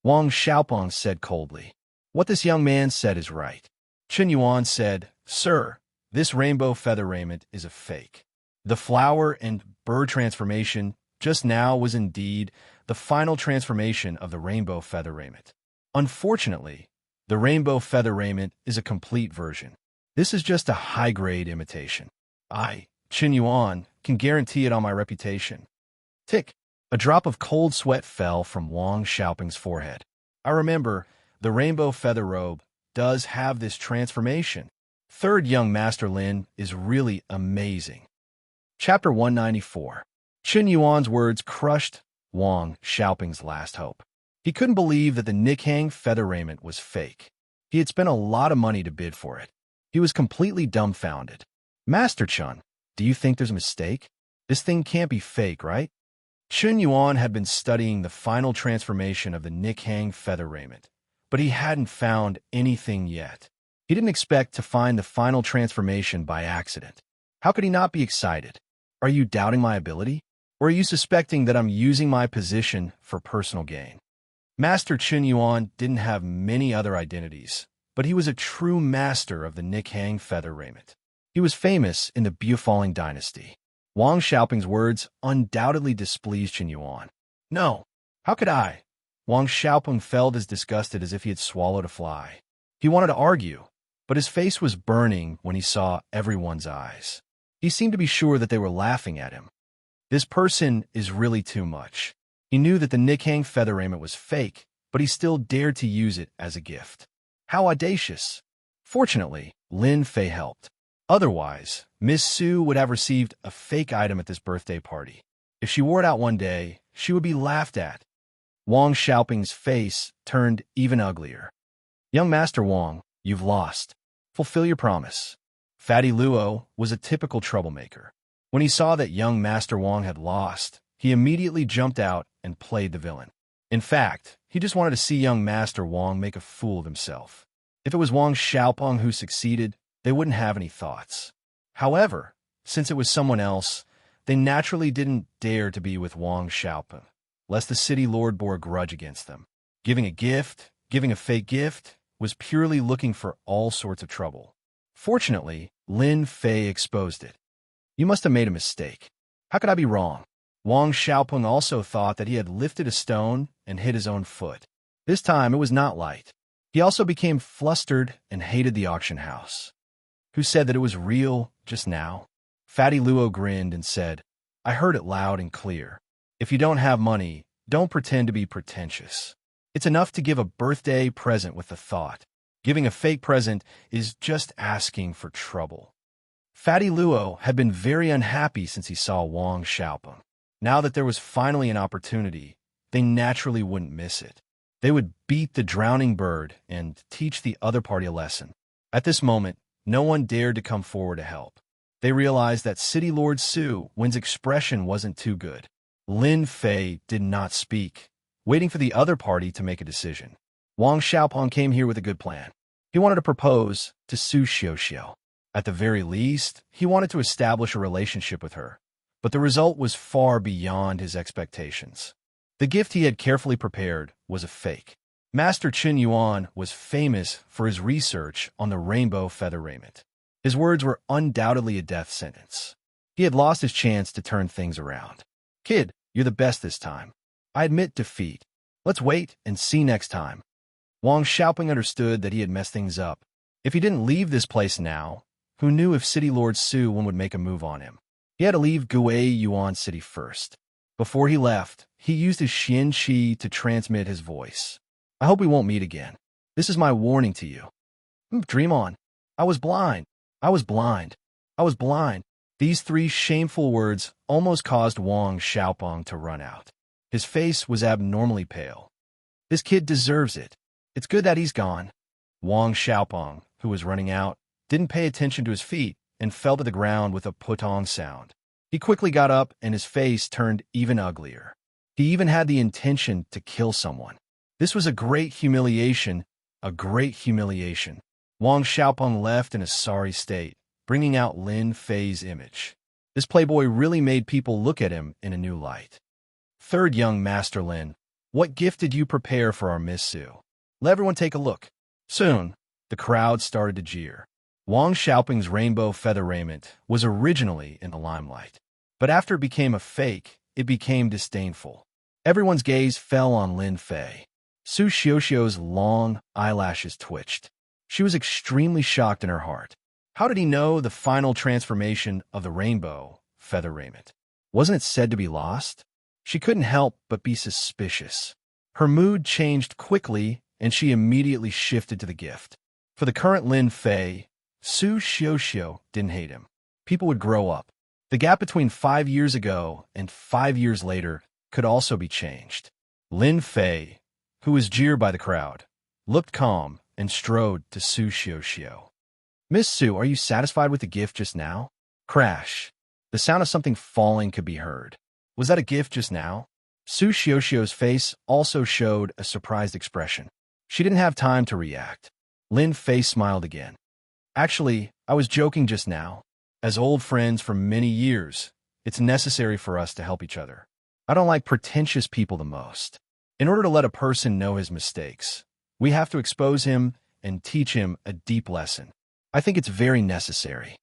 Wang Xiaopeng said coldly. What this young man said is right. Chen Yuan said, Sir, this rainbow feather raiment is a fake. The flower and bird transformation just now was indeed the final transformation of the rainbow feather raiment. Unfortunately, the rainbow feather raiment is a complete version. This is just a high-grade imitation. I, Chen Yuan, can guarantee it on my reputation. Tick. A drop of cold sweat fell from Wang Xiaoping's forehead. I remember, the rainbow feather robe does have this transformation. Third young Master Lin is really amazing. Chapter 194. Chen Yuan's words crushed Wang Xiaoping's last hope. He couldn't believe that the Nikhang feather raiment was fake. He had spent a lot of money to bid for it. He was completely dumbfounded. Master Chen, do you think there's a mistake? This thing can't be fake, right? Chen Yuan had been studying the final transformation of the Nikhang feather raiment, but he hadn't found anything yet. He didn't expect to find the final transformation by accident. How could he not be excited? Are you doubting my ability? Or are you suspecting that I'm using my position for personal gain? Master Chen Yuan didn't have many other identities, but he was a true master of the Nikhang feather raiment. He was famous in the Bufalling dynasty. Wang Xiaoping's words undoubtedly displeased Chen Yuan. No, how could I? Wang Xiaoping felt as disgusted as if he had swallowed a fly. He wanted to argue, but his face was burning when he saw everyone's eyes. He seemed to be sure that they were laughing at him. This person is really too much. He knew that the Nikhang feather raiment was fake, but he still dared to use it as a gift. How audacious! Fortunately, Lin Fei helped. Otherwise, Miss Su would have received a fake item at this birthday party. If she wore it out one day, she would be laughed at. Wang Xiaoping's face turned even uglier. Young Master Wang, you've lost. Fulfill your promise. Fatty Luo was a typical troublemaker. When he saw that young Master Wang had lost, he immediately jumped out and played the villain. In fact, he just wanted to see young Master Wang make a fool of himself. If it was Wang Xiaopeng who succeeded, they wouldn't have any thoughts. However, since it was someone else, they naturally didn't dare to be with Wang Xiaopeng, lest the city lord bore a grudge against them. Giving a fake gift, was purely looking for all sorts of trouble. Fortunately, Lin Fei exposed it. You must have made a mistake. How could I be wrong? Wang Xiaopeng also thought that he had lifted a stone and hit his own foot. This time it was not light. He also became flustered and hated the auction house. Who said that it was real just now? Fatty Luo grinned and said, I heard it loud and clear. If you don't have money, don't pretend to be pretentious. It's enough to give a birthday present with the thought. Giving a fake present is just asking for trouble. Fatty Luo had been very unhappy since he saw Wang Xiaopeng. Now that there was finally an opportunity, they naturally wouldn't miss it. They would beat the drowning bird and teach the other party a lesson. At this moment, no one dared to come forward to help. They realized that City Lord Su Wen's expression wasn't too good. Lin Fei did not speak, waiting for the other party to make a decision. Wang Xiaopeng came here with a good plan. He wanted to propose to Su Xiuxiu. At the very least, he wanted to establish a relationship with her, but the result was far beyond his expectations. The gift he had carefully prepared was a fake. Master Chen Yuan was famous for his research on the rainbow feather raiment. His words were undoubtedly a death sentence. He had lost his chance to turn things around. Kid, you're the best this time. I admit defeat. Let's wait and see next time. Wang Xiaoping understood that he had messed things up. If he didn't leave this place now, who knew if City Lord Su would make a move on him. He had to leave Gui Yuan City first. Before he left, he used his Xian Qi to transmit his voice. I hope we won't meet again. This is my warning to you. Dream on. I was blind. I was blind. I was blind. These three shameful words almost caused Wang Xiaopeng to run out. His face was abnormally pale. This kid deserves it. It's good that he's gone. Wang Xiaopeng, who was running out, didn't pay attention to his feet and fell to the ground with a putong sound. He quickly got up and his face turned even uglier. He even had the intention to kill someone. This was a great humiliation, a great humiliation. Wang Xiaopeng left in a sorry state, bringing out Lin Fei's image. This playboy really made people look at him in a new light. Third young Master Lin, what gift did you prepare for our Miss Su? Let everyone take a look. Soon, the crowd started to jeer. Wang Xiaopeng's rainbow feather raiment was originally in the limelight. But after it became a fake, it became disdainful. Everyone's gaze fell on Lin Fei. Su Xiuxiu's long eyelashes twitched. She was extremely shocked in her heart. How did he know the final transformation of the rainbow feather raiment? Wasn't it said to be lost? She couldn't help but be suspicious. Her mood changed quickly, and she immediately shifted to the gift. For the current Lin Fei, Su Xiuxiu didn't hate him. People would grow up. The gap between 5 years ago and 5 years later could also be changed. Lin Fei, who was jeered by the crowd, looked calm and strode to Su Xiuxiu. Miss Su, are you satisfied with the gift just now? Crash. The sound of something falling could be heard. Was that a gift just now? Su Xiuxiu's face also showed a surprised expression. She didn't have time to react. Lin Fei smiled again. Actually, I was joking just now. As old friends for many years, it's necessary for us to help each other. I don't like pretentious people the most. In order to let a person know his mistakes, we have to expose him and teach him a deep lesson. I think it's very necessary.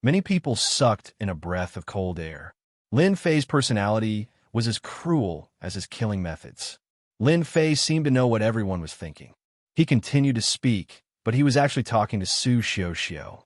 Many people sucked in a breath of cold air. Lin Fei's personality was as cruel as his killing methods. Lin Fei seemed to know what everyone was thinking. He continued to speak, but he was actually talking to Su Xiuxiu.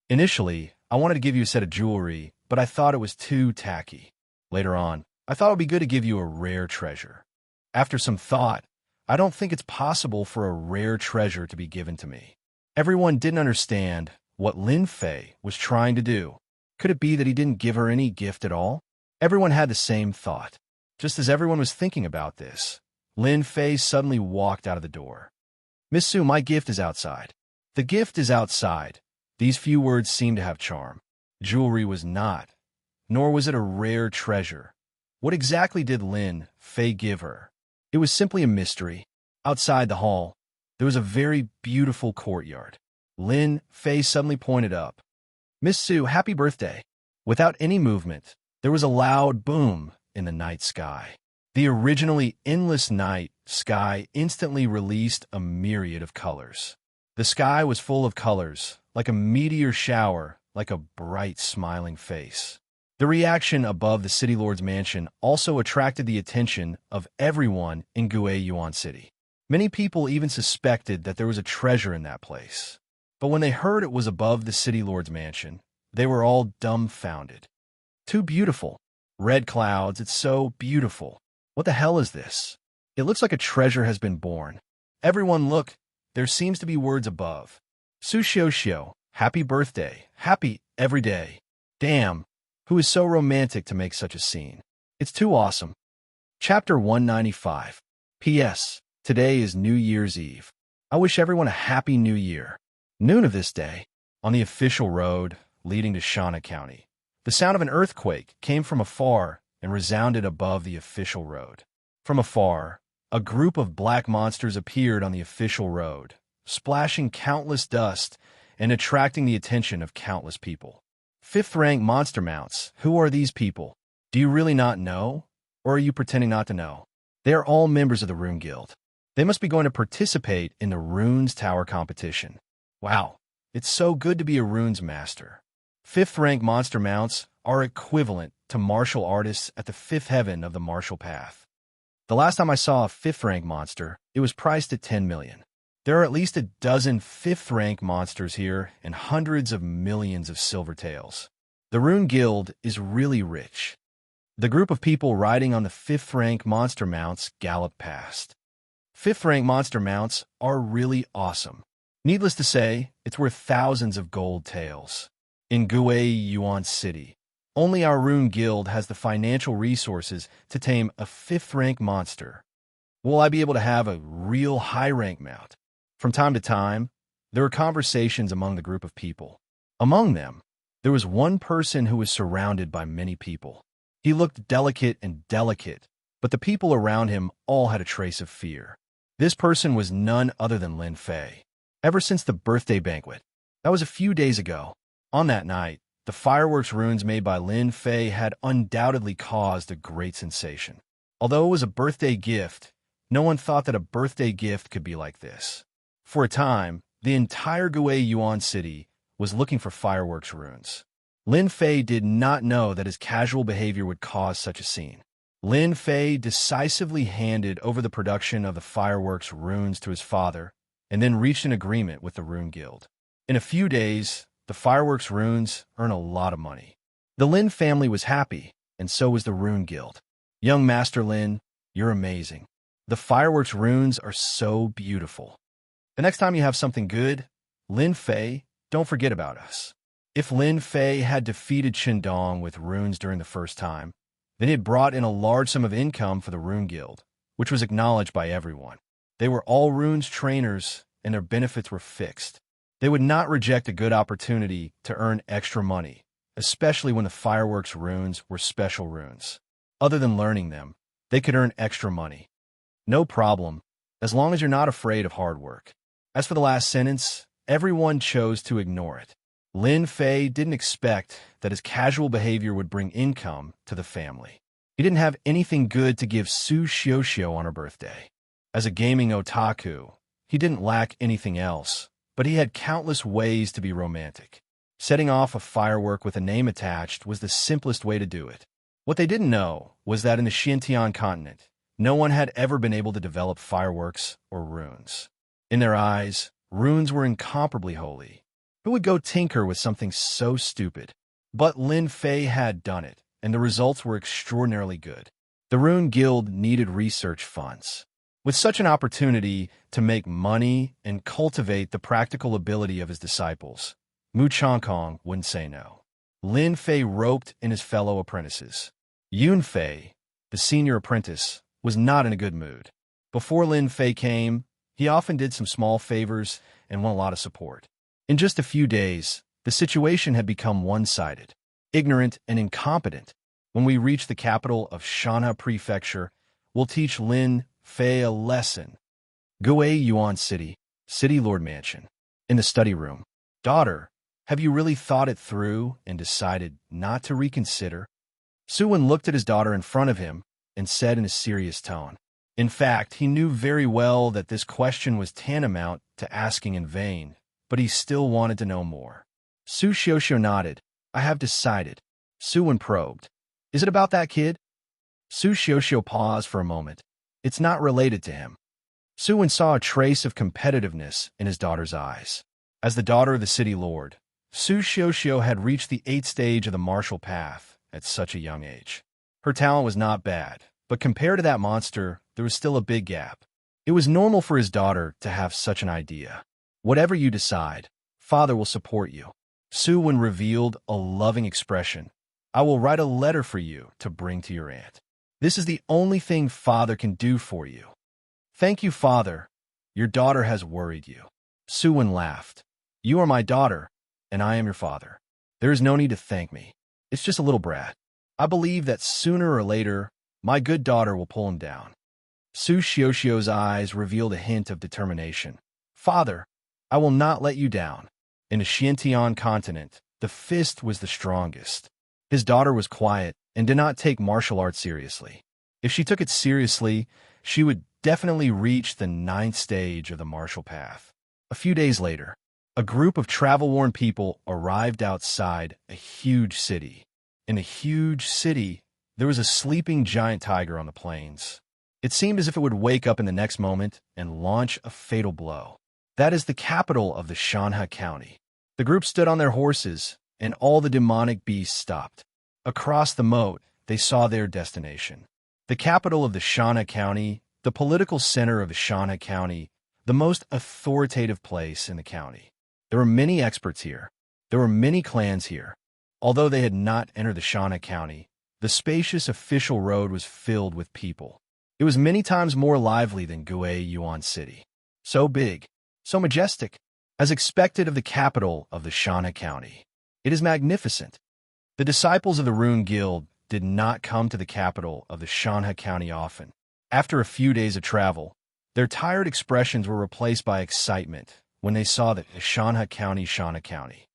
Initially, I wanted to give you a set of jewelry, but I thought it was too tacky. Later on, I thought it would be good to give you a rare treasure. After some thought, I don't think it's possible for a rare treasure to be given to me. Everyone didn't understand what Lin Fei was trying to do. Could it be that he didn't give her any gift at all? Everyone had the same thought. Just as everyone was thinking about this, Lin Fei suddenly walked out of the door. Miss Su, my gift is outside. The gift is outside. These few words seemed to have charm. Jewelry was not, nor was it a rare treasure. What exactly did Lin Fei give her? It was simply a mystery. Outside the hall, there was a very beautiful courtyard. Lin Fei suddenly pointed up. Miss Su, happy birthday. Without any movement, there was a loud boom in the night sky. The originally endless night sky instantly released a myriad of colors. The sky was full of colors, like a meteor shower, like a bright smiling face. The reaction above the City Lord's mansion also attracted the attention of everyone in Gui Yuan City. Many people even suspected that there was a treasure in that place. But when they heard it was above the City Lord's mansion, they were all dumbfounded. Too beautiful. Red clouds, it's so beautiful. What the hell is this? It looks like a treasure has been born. Everyone look, there seems to be words above. Su Xiuxiu, happy birthday, happy every day. Damn, who is so romantic to make such a scene? It's too awesome. Chapter 195. P.S. Today is New Year's Eve. I wish everyone a happy new year. Noon of this day, on the official road leading to Shana County, the sound of an earthquake came from afar and resounded above the official road. From afar, a group of black monsters appeared on the official road, splashing countless dust and attracting the attention of countless people. Fifth-rank monster mounts, who are these people? Do you really not know? Or are you pretending not to know? They are all members of the Rune Guild. They must be going to participate in the Runes Tower competition. Wow, it's so good to be a Runes master. Fifth-rank monster mounts are equivalent to martial artists at the fifth heaven of the martial path. The last time I saw a fifth-rank monster, it was priced at 10 million. There are at least a dozen fifth-rank monsters here and hundreds of millions of silver tails. The Rune Guild is really rich. The group of people riding on the fifth-rank monster mounts gallop past. Fifth-rank monster mounts are really awesome. Needless to say, it's worth thousands of gold taels. In Yuan City, only our Rune Guild has the financial resources to tame a fifth-rank monster. Will I be able to have a real high-rank mount? From time to time, there were conversations among the group of people. Among them, there was one person who was surrounded by many people. He looked delicate, but the people around him all had a trace of fear. This person was none other than Lin Fei. Ever since the birthday banquet, that was a few days ago, on that night, the fireworks runes made by Lin Fei had undoubtedly caused a great sensation. Although it was a birthday gift, no one thought that a birthday gift could be like this. For a time, the entire Yuan City was looking for fireworks runes. Lin Fei did not know that his casual behavior would cause such a scene. Lin Fei decisively handed over the production of the fireworks runes to his father and then reached an agreement with the Rune Guild. In a few days, the fireworks runes earn a lot of money. The Lin family was happy, and so was the Rune Guild. Young Master Lin, you're amazing. The fireworks runes are so beautiful. The next time you have something good, Lin Fei, don't forget about us. If Lin Fei had defeated Qingdong with runes during the first time, then it brought in a large sum of income for the Rune Guild, which was acknowledged by everyone. They were all runes trainers, and their benefits were fixed. They would not reject a good opportunity to earn extra money, especially when the fireworks runes were special runes. Other than learning them, they could earn extra money. No problem, as long as you're not afraid of hard work. As for the last sentence, everyone chose to ignore it. Lin Fei didn't expect that his casual behavior would bring income to the family. He didn't have anything good to give Su Xiuxiu on her birthday. As a gaming otaku, he didn't lack anything else, but he had countless ways to be romantic. Setting off a firework with a name attached was the simplest way to do it. What they didn't know was that in the Xintian continent, no one had ever been able to develop fireworks or runes. In their eyes, runes were incomparably holy. Who would go tinker with something so stupid? But Lin Fei had done it, and the results were extraordinarily good. The Rune Guild needed research funds. With such an opportunity to make money and cultivate the practical ability of his disciples, Mu Changkong wouldn't say no. Lin Fei roped in his fellow apprentices. Yun Fei, the senior apprentice, was not in a good mood. Before Lin Fei came, he often did some small favors and won a lot of support. In just a few days, the situation had become one-sided, ignorant and incompetent. When we reach the capital of Shanha Prefecture, we'll teach Lin Fei a lesson. Yuan City, City Lord Mansion. In the study room. Daughter, have you really thought it through and decided not to reconsider? Suwon looked at his daughter in front of him and said in a serious tone. In fact, he knew very well that this question was tantamount to asking in vain, but he still wanted to know more. Su Xiuxiu nodded. I have decided. Suwon probed. Is it about that kid? Su Xiuxiu paused for a moment. It's not related to him. Suwon saw a trace of competitiveness in his daughter's eyes. As the daughter of the city lord, Su Xiuxiu had reached the 8th stage of the martial path at such a young age. Her talent was not bad, but compared to that monster, there was still a big gap. It was normal for his daughter to have such an idea. Whatever you decide, father will support you. Suwon revealed a loving expression. I will write a letter for you to bring to your aunt. This is the only thing father can do for you. Thank you, father. Your daughter has worried you. Suwon laughed. You are my daughter, and I am your father. There is no need to thank me. It's just a little brat. I believe that sooner or later, my good daughter will pull him down. Su Xiuxiu's eyes revealed a hint of determination. Father, I will not let you down. In the Xintian continent, the fist was the strongest. His daughter was quiet and did not take martial arts seriously. If she took it seriously, she would definitely reach the 9th stage of the martial path. A few days later, a group of travel-worn people arrived outside a huge city. In a huge city, there was a sleeping giant tiger on the plains. It seemed as if it would wake up in the next moment and launch a fatal blow. That is the capital of the Shanha County. The group stood on their horses, and all the demonic beasts stopped. Across the moat, they saw their destination. The capital of the Shanha County, the political center of the Shanha County, the most authoritative place in the county. There were many experts here. There were many clans here. Although they had not entered the Shanha County, the spacious official road was filled with people. It was many times more lively than Gui Yuan City. So big, so majestic, as expected of the capital of the Shanha County. It is magnificent. The disciples of the Rune Guild did not come to the capital of the Shanha County often. After a few days of travel, their tired expressions were replaced by excitement when they saw that the Shanha County.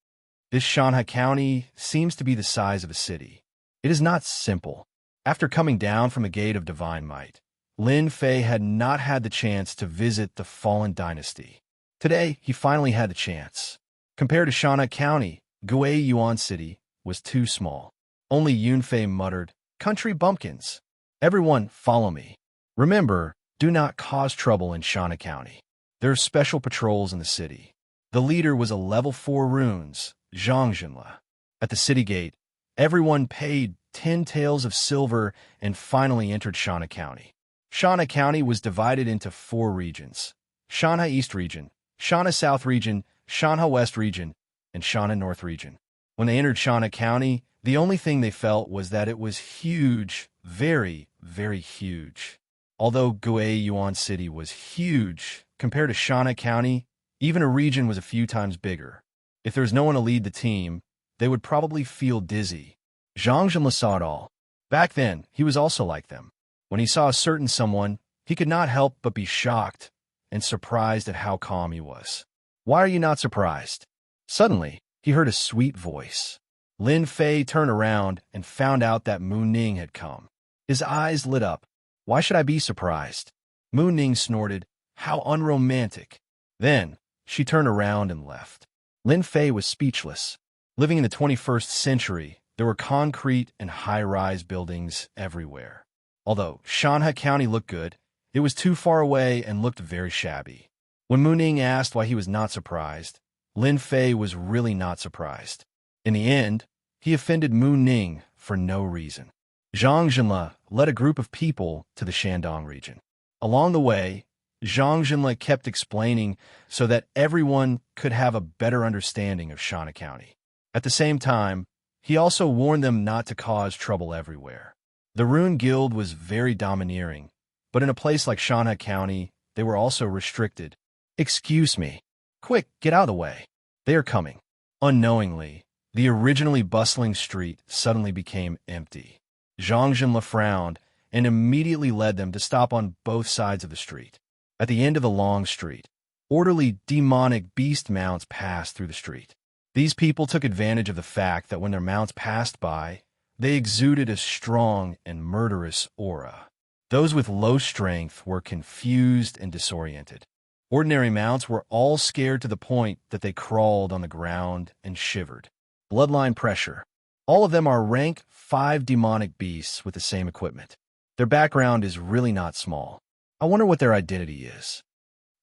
This Shanha County seems to be the size of a city. It is not simple. After coming down from a gate of divine might, Lin Fei had not had the chance to visit the fallen dynasty. Today, he finally had the chance. Compared to Shanha County, Gui Yuan City was too small. Only Yunfei muttered, "Country bumpkins. Everyone, follow me. Remember, do not cause trouble in Shanha County. There are special patrols in the city." The leader was a level 4 runes, Zhang Jinla. At the city gate, everyone paid 10 taels of silver and finally entered Shanha County. Shanha County was divided into 4 regions: Shanha East Region, Shanha South Region, Shanha West Region, and Shanha North Region. When they entered Shanha County, the only thing they felt was that it was huge, very, very huge. Although Gui Yuan City was huge, compared to Shanha County, even a region was a few times bigger. If there was no one to lead the team, they would probably feel dizzy. Zhang Jinla saw it all. Back then, he was also like them. When he saw a certain someone, he could not help but be shocked and surprised at how calm he was. "Why are you not surprised?" Suddenly, he heard a sweet voice. Lin Fei turned around and found out that Mu Ning had come. His eyes lit up. "Why should I be surprised?" Mu Ning snorted, "How unromantic." Then, she turned around and left. Lin Fei was speechless. Living in the 21st century, there were concrete and high-rise buildings everywhere. Although Shanha County looked good, it was too far away and looked very shabby. When Mu Ning asked why he was not surprised, Lin Fei was really not surprised. In the end, he offended Mu Ning for no reason. Zhang Jinla led a group of people to the Shandong region. Along the way, Zhang Jinla kept explaining so that everyone could have a better understanding of Shanha County. At the same time, he also warned them not to cause trouble everywhere. The Rune Guild was very domineering, but in a place like Shanha County, they were also restricted. "Excuse me. Quick, get out of the way. They are coming." Unknowingly, the originally bustling street suddenly became empty. Zhang Jinla frowned and immediately led them to stop on both sides of the street. At the end of the long street, orderly demonic beast mounts passed through the street. These people took advantage of the fact that when their mounts passed by, they exuded a strong and murderous aura. Those with low strength were confused and disoriented. Ordinary mounts were all scared to the point that they crawled on the ground and shivered. Bloodline pressure. All of them are rank 5 demonic beasts with the same equipment. Their background is really not small. I wonder what their identity is.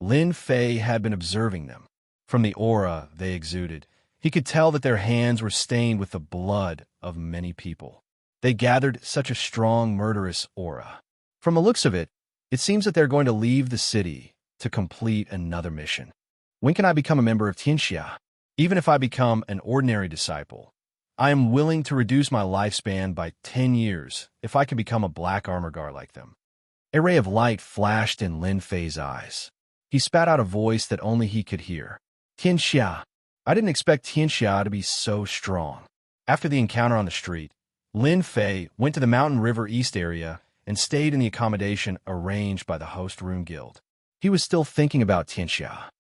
Lin Fei had been observing them. From the aura they exuded, he could tell that their hands were stained with the blood of many people. They gathered such a strong, murderous aura. From the looks of it, it seems that they're going to leave the city to complete another mission. When can I become a member of Tianxia? Even if I become an ordinary disciple, I am willing to reduce my lifespan by 10 years if I can become a black armor guard like them. A ray of light flashed in Lin Fei's eyes. He spat out a voice that only he could hear. "Tianxia." I didn't expect Tianxia to be so strong. After the encounter on the street, Lin Fei went to the Mountain River East area and stayed in the accommodation arranged by the host Rune Guild. He was still thinking about Tianxia.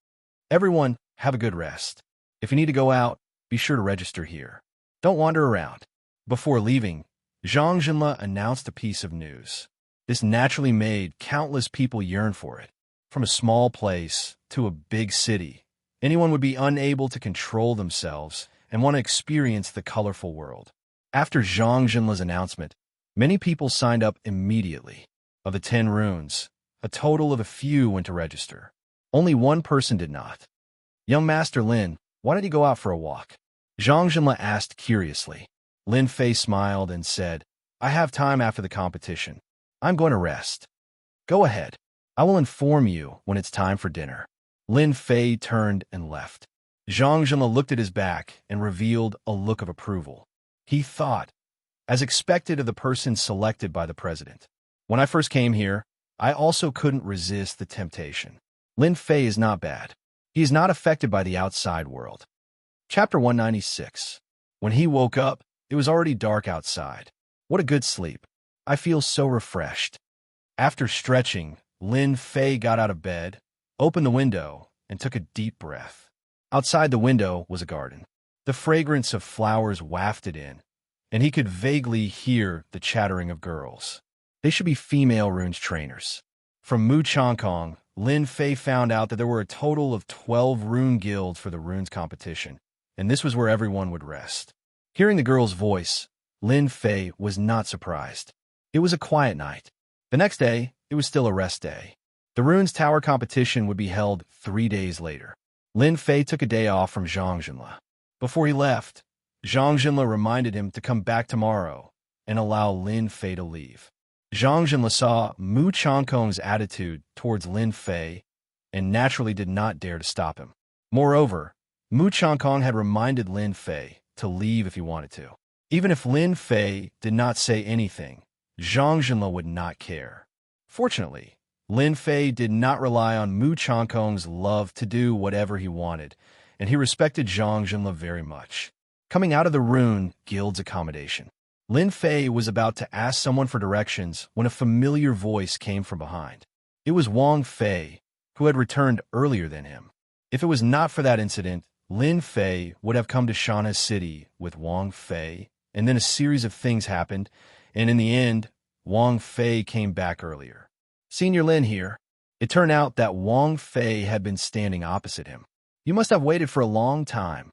"Everyone, have a good rest. If you need to go out, be sure to register here. Don't wander around." Before leaving, Zhang Jinla announced a piece of news. This naturally made countless people yearn for it. From a small place to a big city, anyone would be unable to control themselves and want to experience the colorful world. After Zhang Jinla's announcement, many people signed up immediately. Of the 10 runes, a total of a few went to register. Only one person did not. Young Master Lin, why don't you go out for a walk? Zhang Zhenle asked curiously. Lin Fei smiled and said, I have time after the competition. I'm going to rest. Go ahead. I will inform you when it's time for dinner. Lin Fei turned and left. Zhang Zhenle looked at his back and revealed a look of approval. He thought, as expected of the person selected by the president. When I first came here, I also couldn't resist the temptation. Lin Fei is not bad. He is not affected by the outside world. Chapter 196. When he woke up, it was already dark outside. What a good sleep. I feel so refreshed. After stretching, Lin Fei got out of bed, opened the window, and took a deep breath. Outside the window was a garden. The fragrance of flowers wafted in, and he could vaguely hear the chattering of girls. They should be female runes trainers. From Mu Changkong, Lin Fei found out that there were a total of 12 rune guilds for the runes competition, and this was where everyone would rest. Hearing the girl's voice, Lin Fei was not surprised. It was a quiet night. The next day, it was still a rest day. The runes tower competition would be held 3 days later. Lin Fei took a day off from Zhang Zhenle. Before he left, Zhang Zhenle reminded him to come back tomorrow and allow Lin Fei to leave. Zhang Zhenle saw Mu Changkong's attitude towards Lin Fei and naturally did not dare to stop him. Moreover, Mu Changkong had reminded Lin Fei to leave if he wanted to. Even if Lin Fei did not say anything, Zhang Zhenle would not care. Fortunately, Lin Fei did not rely on Mu Changkong's love to do whatever he wanted, and he respected Zhang Zhenle very much. Coming out of the Rune Guild's accommodation, Lin Fei was about to ask someone for directions when a familiar voice came from behind. It was Wang Fei, who had returned earlier than him. If it was not for that incident, Lin Fei would have come to Shana's city with Wang Fei, and then a series of things happened, and in the end, Wang Fei came back earlier. Senior Lin here. It turned out that Wang Fei had been standing opposite him. You must have waited for a long time.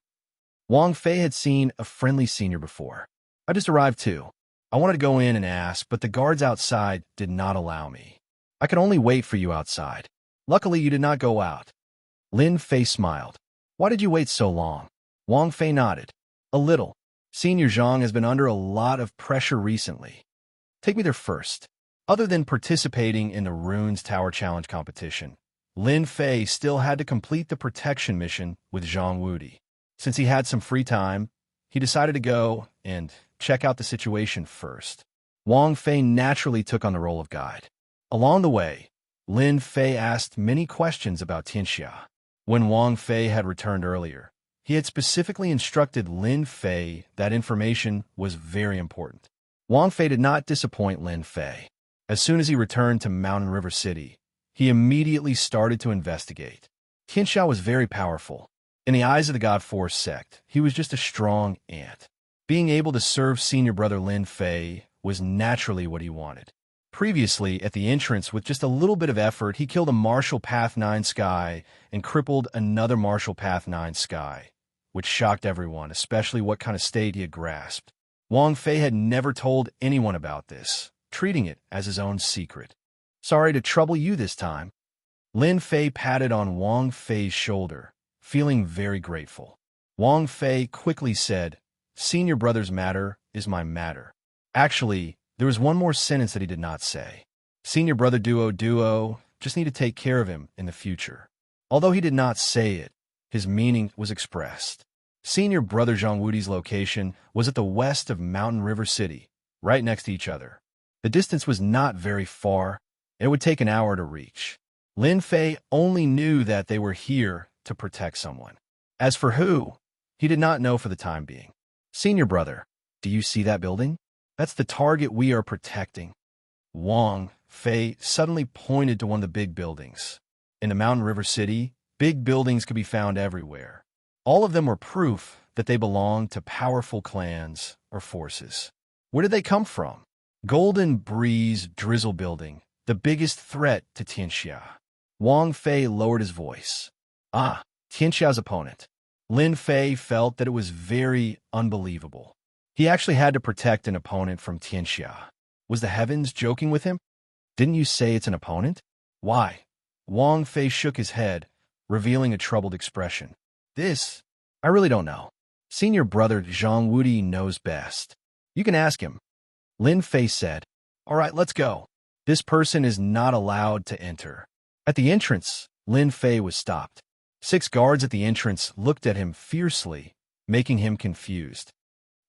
Wang Fei had seen a friendly senior before. I just arrived too. I wanted to go in and ask, but the guards outside did not allow me. I could only wait for you outside. Luckily, you did not go out. Lin Fei smiled. Why did you wait so long? Wang Fei nodded. A little. Senior Zhang has been under a lot of pressure recently. Take me there first. Other than participating in the Runes Tower Challenge competition, Lin Fei still had to complete the protection mission with Zhang Wudi. Since he had some free time, he decided to go and check out the situation first. Wang Fei naturally took on the role of guide. Along the way, Lin Fei asked many questions about Tianxia. When Wang Fei had returned earlier, he had specifically instructed Lin Fei that information was very important. Wang Fei did not disappoint Lin Fei. As soon as he returned to Mountain River City, he immediately started to investigate. Tianxia was very powerful. In the eyes of the God Force sect, he was just a strong ant. Being able to serve senior brother Lin Fei was naturally what he wanted. Previously, at the entrance, with just a little bit of effort, he killed a Martial Path 9 Sky and crippled another Martial Path 9 Sky, which shocked everyone, especially what kind of state he had grasped. Wang Fei had never told anyone about this, treating it as his own secret. Sorry to trouble you this time. Lin Fei patted on Wang Fei's shoulder, feeling very grateful. Wang Fei quickly said, Senior brother's matter is my matter. Actually, there was one more sentence that he did not say. Senior brother duo, just need to take care of him in the future. Although he did not say it, his meaning was expressed. Senior brother Zhang Wudi's location was at the west of Mountain River City, right next to each other. The distance was not very far, and it would take an hour to reach. Lin Fei only knew that they were here to protect someone. As for who, he did not know for the time being. Senior brother, do you see that building? That's the target we are protecting. Wang Fei suddenly pointed to one of the big buildings. In the Mountain River City, big buildings could be found everywhere. All of them were proof that they belonged to powerful clans or forces. Where did they come from? Golden Breeze Drizzle Building, the biggest threat to Tianxia. Wang Fei lowered his voice. Ah, Tianxia's opponent. Lin Fei felt that it was very unbelievable. He actually had to protect an opponent from Tianxia. Was the heavens joking with him? Didn't you say it's an opponent? Why? Wang Fei shook his head, revealing a troubled expression. This, I really don't know. Senior brother Zhang Wudi knows best. You can ask him. Lin Fei said. All right, let's go. This person is not allowed to enter. At the entrance, Lin Fei was stopped. 6 guards at the entrance looked at him fiercely, making him confused.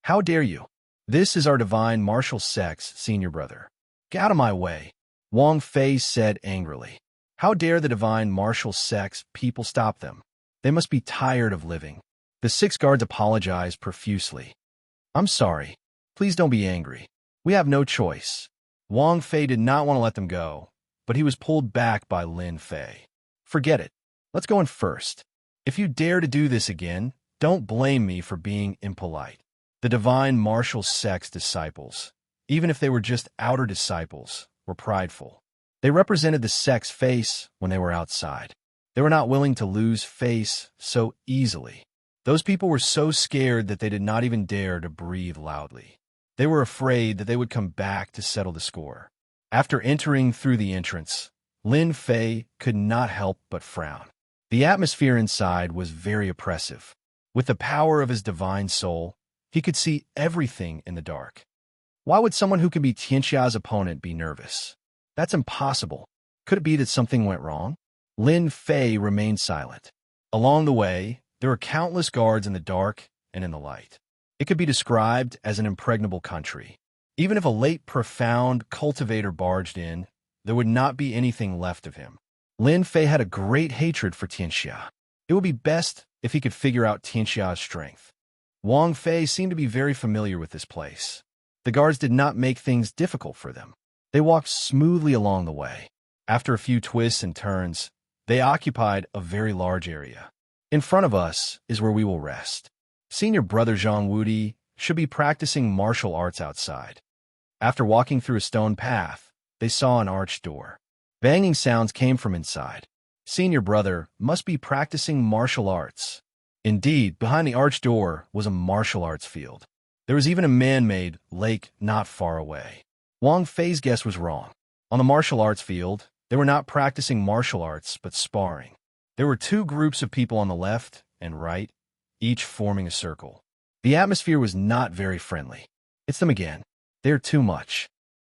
How dare you? This is our divine martial sect's senior brother. Get out of my way, Wang Fei said angrily. How dare the divine martial sect's people stop them? They must be tired of living. The 6 guards apologized profusely. I'm sorry. Please don't be angry. We have no choice. Wang Fei did not want to let them go, but he was pulled back by Lin Fei. Forget it. Let's go in first. If you dare to do this again, don't blame me for being impolite. The divine martial sect's disciples, even if they were just outer disciples, were prideful. They represented the sect's face when they were outside. They were not willing to lose face so easily. Those people were so scared that they did not even dare to breathe loudly. They were afraid that they would come back to settle the score. After entering through the entrance, Lin Fei could not help but frown. The atmosphere inside was very oppressive. With the power of his divine soul, he could see everything in the dark. Why would someone who could be Tianxia's opponent be nervous? That's impossible. Could it be that something went wrong? Lin Fei remained silent. Along the way, there were countless guards in the dark and in the light. It could be described as an impregnable country. Even if a late, profound cultivator barged in, there would not be anything left of him. Lin Fei had a great hatred for Tianxia. It would be best if he could figure out Tianxia's strength. Wang Fei seemed to be very familiar with this place. The guards did not make things difficult for them. They walked smoothly along the way. After a few twists and turns, they occupied a very large area. In front of us is where we will rest. Senior brother Zhang Wudi should be practicing martial arts outside. After walking through a stone path, they saw an arched door. Banging sounds came from inside. Senior brother must be practicing martial arts. Indeed, behind the arched door was a martial arts field. There was even a man-made lake not far away. Wang Fei's guess was wrong. On the martial arts field, they were not practicing martial arts, but sparring. There were 2 groups of people on the left and right, each forming a circle. The atmosphere was not very friendly. It's them again. They're too much.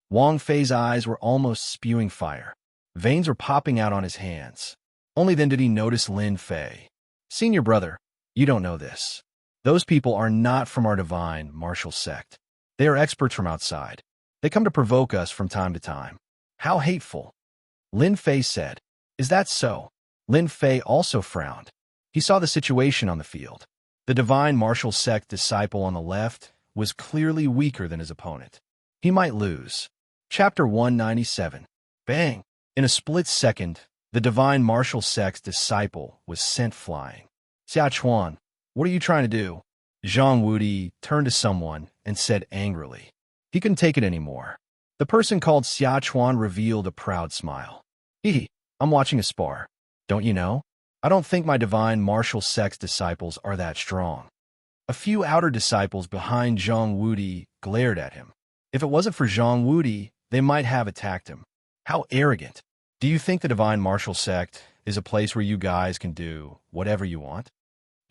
Wang Fei's eyes were almost spewing fire. Veins were popping out on his hands. Only then did he notice Lin Fei. Senior brother, you don't know this. Those people are not from our divine martial sect. They are experts from outside. They come to provoke us from time to time. How hateful. Lin Fei said. Is that so? Lin Fei also frowned. He saw the situation on the field. The divine martial sect disciple on the left was clearly weaker than his opponent. He might lose. Chapter 197. Bang! In a split second, the divine martial sect's disciple was sent flying. Xia Chuan, what are you trying to do? Zhang Wudi turned to someone and said angrily. He couldn't take it anymore. The person called Xia Chuan revealed a proud smile. I'm watching a spar. Don't you know? I don't think my divine martial sect's disciples are that strong. A few outer disciples behind Zhang Wudi glared at him. If it wasn't for Zhang Wudi, they might have attacked him. How arrogant. Do you think the divine martial sect is a place where you guys can do whatever you want?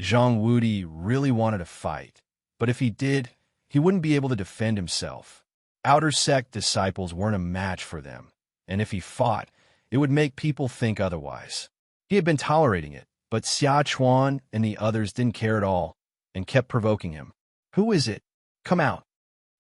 Zhang Wudi really wanted to fight, but if he did, he wouldn't be able to defend himself. Outer sect disciples weren't a match for them, and if he fought, it would make people think otherwise. He had been tolerating it, but Xia Chuan and the others didn't care at all and kept provoking him. Who is it? Come out.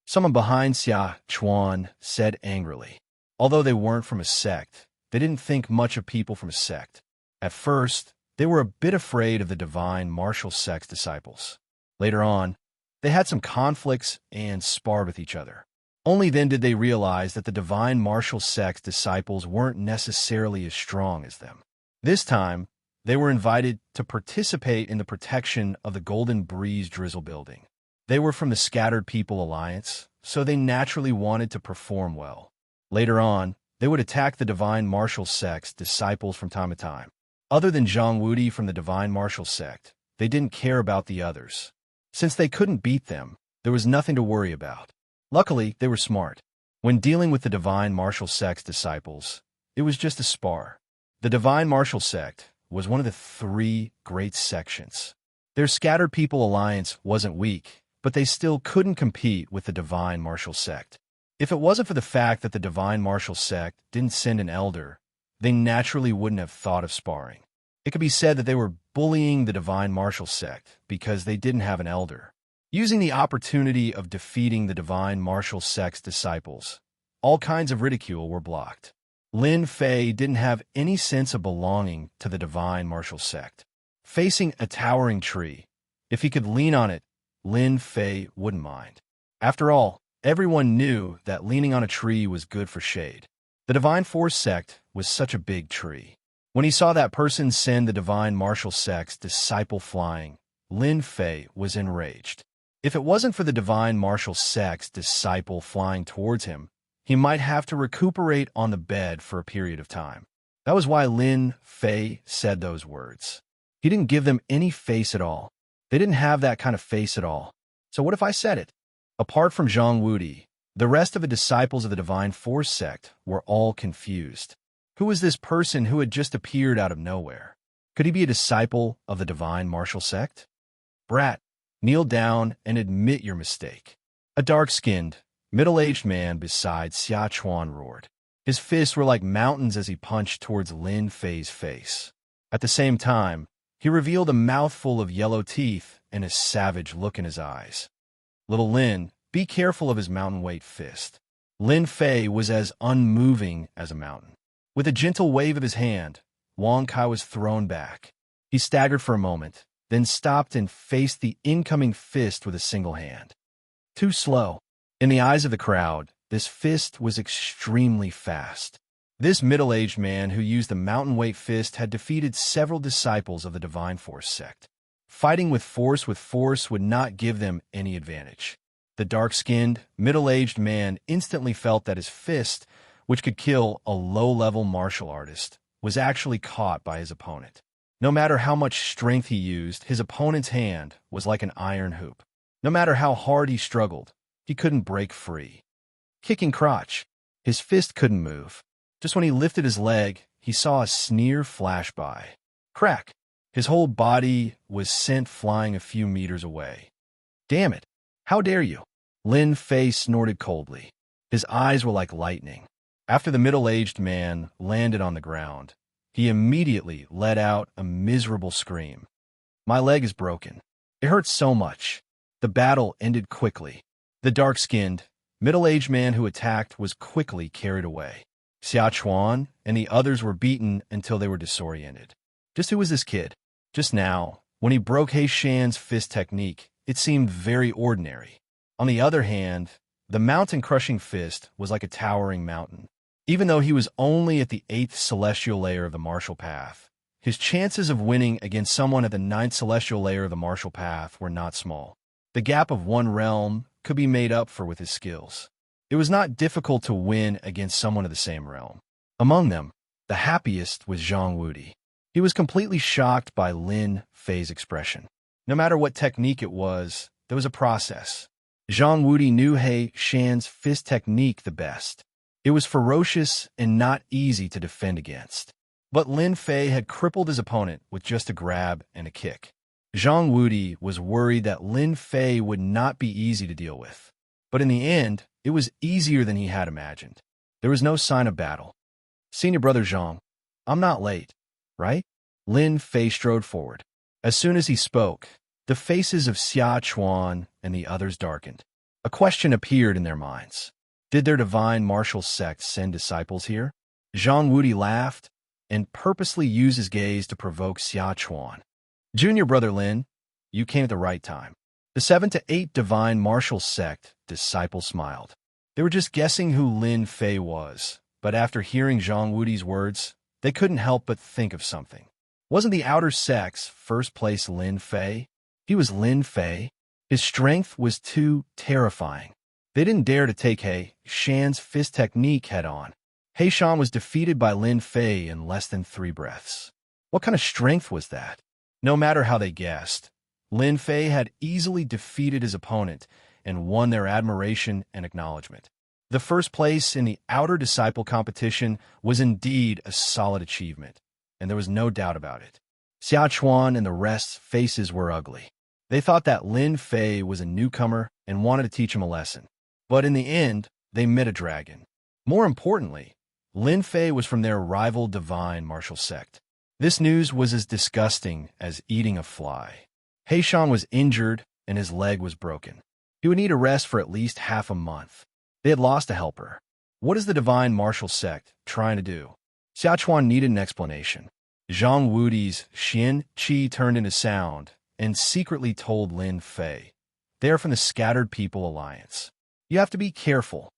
Someone behind Xia Chuan said angrily. Although they weren't from a sect, they didn't think much of people from a sect. At first, they were a bit afraid of the divine martial sect's disciples. Later on, they had some conflicts and sparred with each other. Only then did they realize that the divine martial sect's disciples weren't necessarily as strong as them. This time, they were invited to participate in the protection of the Golden Breeze Drizzle building. They were from the Scattered People Alliance, so they naturally wanted to perform well. Later on, they would attack the divine martial sect's disciples from time to time. Other than Zhang Wudi from the divine martial sect, they didn't care about the others. Since they couldn't beat them, there was nothing to worry about. Luckily, they were smart. When dealing with the divine martial sect's disciples, it was just a spar. The divine martial sect was one of the three great sections. Their scattered people alliance wasn't weak, but they still couldn't compete with the divine martial sect. If it wasn't for the fact that the divine martial sect didn't send an elder, they naturally wouldn't have thought of sparring. It could be said that they were bullying the divine martial sect because they didn't have an elder. Using the opportunity of defeating the divine martial sect's disciples, all kinds of ridicule were blocked. Lin Fei didn't have any sense of belonging to the divine martial sect. Facing a towering tree, if he could lean on it, Lin Fei wouldn't mind. After all, everyone knew that leaning on a tree was good for shade. The divine force sect was such a big tree. When he saw that person send the divine martial sect's disciple flying, Lin Fei was enraged. If it wasn't for the divine martial sect's disciple flying towards him, he might have to recuperate on the bed for a period of time. That was why Lin Fei said those words. He didn't give them any face at all. They didn't have that kind of face at all. So what if I said it? Apart from Zhang Wudi, the rest of the disciples of the divine force sect were all confused. Who was this person who had just appeared out of nowhere? Could he be a disciple of the divine martial sect? Brat, kneel down and admit your mistake. A dark-skinned, middle-aged man beside Xia Chuan roared. His fists were like mountains as he punched towards Lin Fei's face. At the same time, he revealed a mouthful of yellow teeth and a savage look in his eyes. Little Lin, be careful of his mountain-weight fist. Lin Fei was as unmoving as a mountain. With a gentle wave of his hand, Wang Kai was thrown back. He staggered for a moment, then stopped and faced the incoming fist with a single hand. Too slow. In the eyes of the crowd, this fist was extremely fast. This middle-aged man who used the mountain-weight fist had defeated several disciples of the divine force sect. Fighting with force would not give them any advantage. The dark-skinned, middle-aged man instantly felt that his fist, which could kill a low-level martial artist, was actually caught by his opponent. No matter how much strength he used, his opponent's hand was like an iron hoop. No matter how hard he struggled, he couldn't break free. Kicking crotch. His fist couldn't move. Just when he lifted his leg, he saw a sneer flash by. Crack! His whole body was sent flying a few meters away. Damn it! How dare you? Lin Fei snorted coldly. His eyes were like lightning. After the middle-aged man landed on the ground, he immediately let out a miserable scream. My leg is broken. It hurts so much. The battle ended quickly. The dark-skinned, middle-aged man who attacked was quickly carried away. Xia Chuan and the others were beaten until they were disoriented. Just who was this kid? Just now, when he broke He Shan's fist technique, it seemed very ordinary. On the other hand, the mountain-crushing fist was like a towering mountain. Even though he was only at the 8th celestial layer of the martial path, his chances of winning against someone at the 9th celestial layer of the martial path were not small. The gap of one realm could be made up for with his skills. It was not difficult to win against someone of the same realm. Among them, the happiest was Zhang Wudi. He was completely shocked by Lin Fei's expression. No matter what technique it was, there was a process. Zhang Wudi knew He Shan's fist technique the best. It was ferocious and not easy to defend against. But Lin Fei had crippled his opponent with just a grab and a kick. Zhang Wudi was worried that Lin Fei would not be easy to deal with. But in the end, it was easier than he had imagined. There was no sign of battle. Senior brother Zhang, I'm not late, right? Lin Fei strode forward. As soon as he spoke, the faces of Xia Chuan and the others darkened. A question appeared in their minds. Did their divine martial sect send disciples here? Zhang Wudi laughed and purposely used his gaze to provoke Xia Chuan. Junior brother Lin, you came at the right time. The 7 to 8 divine martial sect disciples smiled. They were just guessing who Lin Fei was, but after hearing Zhang Wudi's words, they couldn't help but think of something. Wasn't the outer sect's first place Lin Fei? He was Lin Fei. His strength was too terrifying. They didn't dare to take He Shan's fist technique head-on. He Shan was defeated by Lin Fei in less than 3 breaths. What kind of strength was that? No matter how they guessed, Lin Fei had easily defeated his opponent and won their admiration and acknowledgement. The first place in the outer disciple competition was indeed a solid achievement, and there was no doubt about it. Xiaochuan and the rest's faces were ugly. They thought that Lin Fei was a newcomer and wanted to teach him a lesson. But in the end, they met a dragon. More importantly, Lin Fei was from their rival divine martial sect. This news was as disgusting as eating a fly. Heishan was injured and his leg was broken. He would need a rest for at least half a month. They had lost a helper. What is the divine martial sect trying to do? Xiaochuan needed an explanation. Zhang Wudi's Xin Qi turned into sound and secretly told Lin Fei. They are from the Scattered People Alliance. You have to be careful.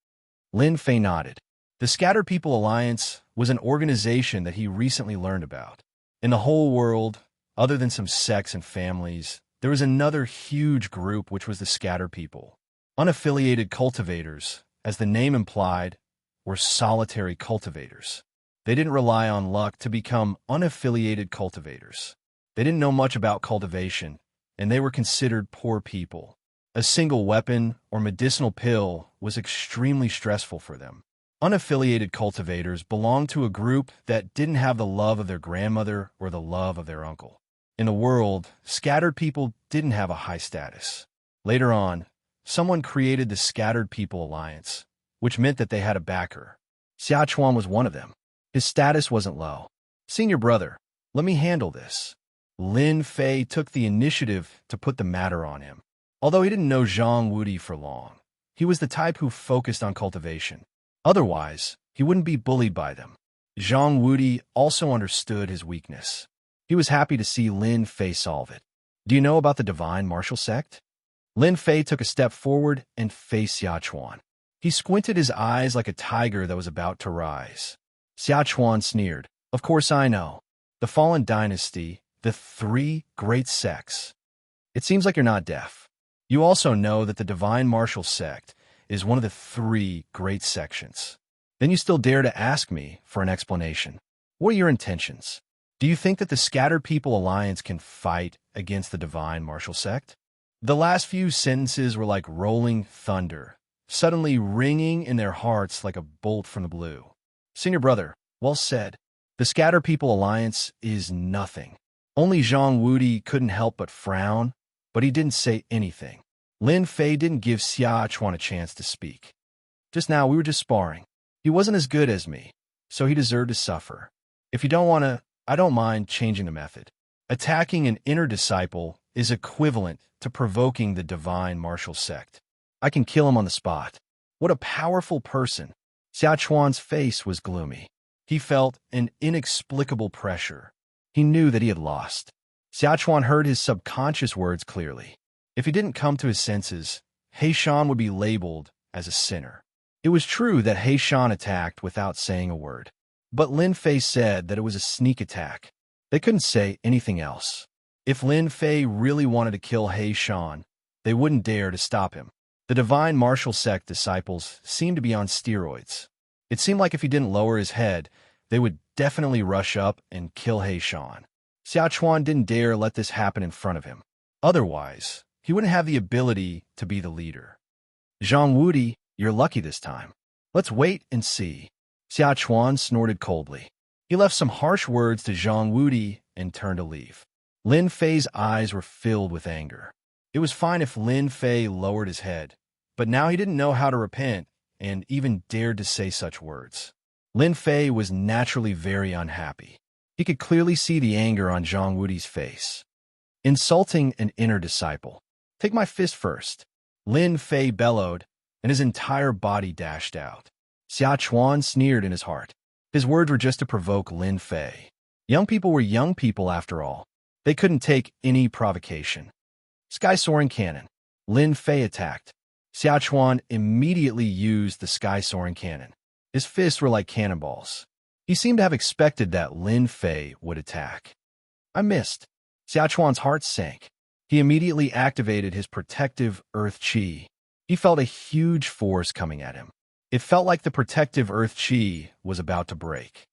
Lin Fei nodded. The Scattered People Alliance was an organization that he recently learned about. In the whole world, other than some sects and families, there was another huge group which was the Scattered People. Unaffiliated cultivators, as the name implied, were solitary cultivators. They didn't rely on luck to become unaffiliated cultivators. They didn't know much about cultivation, and they were considered poor people. A single weapon or medicinal pill was extremely stressful for them. Unaffiliated cultivators belonged to a group that didn't have the love of their grandmother or the love of their uncle. In the world, scattered people didn't have a high status. Later on, someone created the Scattered People Alliance, which meant that they had a backer. Xiaochuan was one of them. His status wasn't low. Senior brother, let me handle this. Lin Fei took the initiative to put the matter on him. Although he didn't know Zhang Wudi for long, he was the type who focused on cultivation. Otherwise, he wouldn't be bullied by them. Zhang Wudi also understood his weakness. He was happy to see Lin Fei solve it. Do you know about the divine martial sect? Lin Fei took a step forward and faced Xiaochuan. He squinted his eyes like a tiger that was about to rise. Xiaochuan sneered. Of course I know. The fallen dynasty, the three great sects. It seems like you're not deaf. You also know that the divine martial sect is one of the three great sections. Then you still dare to ask me for an explanation. What are your intentions? Do you think that the Scattered People Alliance can fight against the divine martial sect? The last few sentences were like rolling thunder, suddenly ringing in their hearts like a bolt from the blue. Senior brother, well said. The Scattered People Alliance is nothing. Only Zhang Wudi couldn't help but frown, but he didn't say anything. Lin Fei didn't give Xiaochuan a chance to speak. Just now, we were just sparring. He wasn't as good as me, so he deserved to suffer. If you don't want to, I don't mind changing the method. Attacking an inner disciple is equivalent to provoking the divine martial sect. I can kill him on the spot. What a powerful person. Xiaochuan's face was gloomy. He felt an inexplicable pressure. He knew that he had lost. Xiaochuan heard his subconscious words clearly. If he didn't come to his senses, Heishan would be labeled as a sinner. It was true that Heishan attacked without saying a word. But Lin Fei said that it was a sneak attack. They couldn't say anything else. If Lin Fei really wanted to kill Heishan, they wouldn't dare to stop him. The divine martial sect disciples seemed to be on steroids. It seemed like if he didn't lower his head, they would definitely rush up and kill Heishan. Xiaochuan didn't dare let this happen in front of him. Otherwise, he wouldn't have the ability to be the leader. Zhang Wudi, you're lucky this time. Let's wait and see. Xiaochuan snorted coldly. He left some harsh words to Zhang Wudi and turned to leave. Lin Fei's eyes were filled with anger. It was fine if Lin Fei lowered his head, but now he didn't know how to repent and even dared to say such words. Lin Fei was naturally very unhappy. He could clearly see the anger on Zhang Wudi's face. Insulting an inner disciple. Take my fist first. Lin Fei bellowed, and his entire body dashed out. Xiaochuan sneered in his heart. His words were just to provoke Lin Fei. Young people were young people after all. They couldn't take any provocation. Sky-soaring cannon. Lin Fei attacked. Xiaochuan immediately used the sky-soaring cannon. His fists were like cannonballs. He seemed to have expected that Lin Fei would attack. I missed. Xiaochuan's heart sank. He immediately activated his protective earth chi. He felt a huge force coming at him. It felt like the protective earth chi was about to break.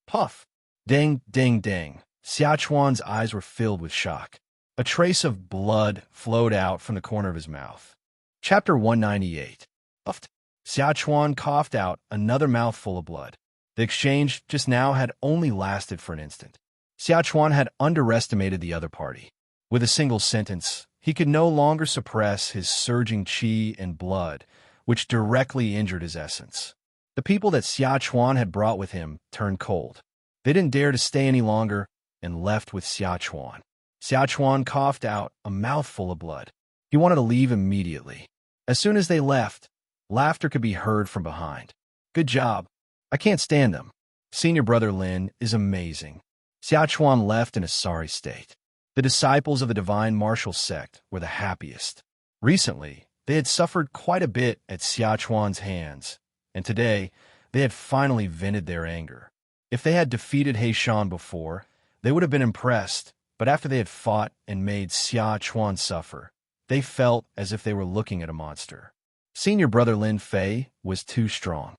Puff! Ding, ding, ding. Xiaochuan's eyes were filled with shock. A trace of blood flowed out from the corner of his mouth. Chapter 198. Puffed. Xiaochuan coughed out another mouthful of blood. The exchange just now had only lasted for an instant. Xiachuan had underestimated the other party. With a single sentence, he could no longer suppress his surging qi and blood, which directly injured his essence. The people that Xiachuan had brought with him turned cold. They didn't dare to stay any longer and left with Xiachuan. Xiachuan coughed out a mouthful of blood. He wanted to leave immediately. As soon as they left, laughter could be heard from behind. Good job. I can't stand them. Senior brother Lin is amazing. Xiachuan left in a sorry state. The disciples of the divine martial sect were the happiest. Recently, they had suffered quite a bit at Xiachuan's hands, and today they had finally vented their anger. If they had defeated Heishan before, they would have been impressed, but after they had fought and made Xiachuan suffer, they felt as if they were looking at a monster. Senior brother Lin Fei was too strong.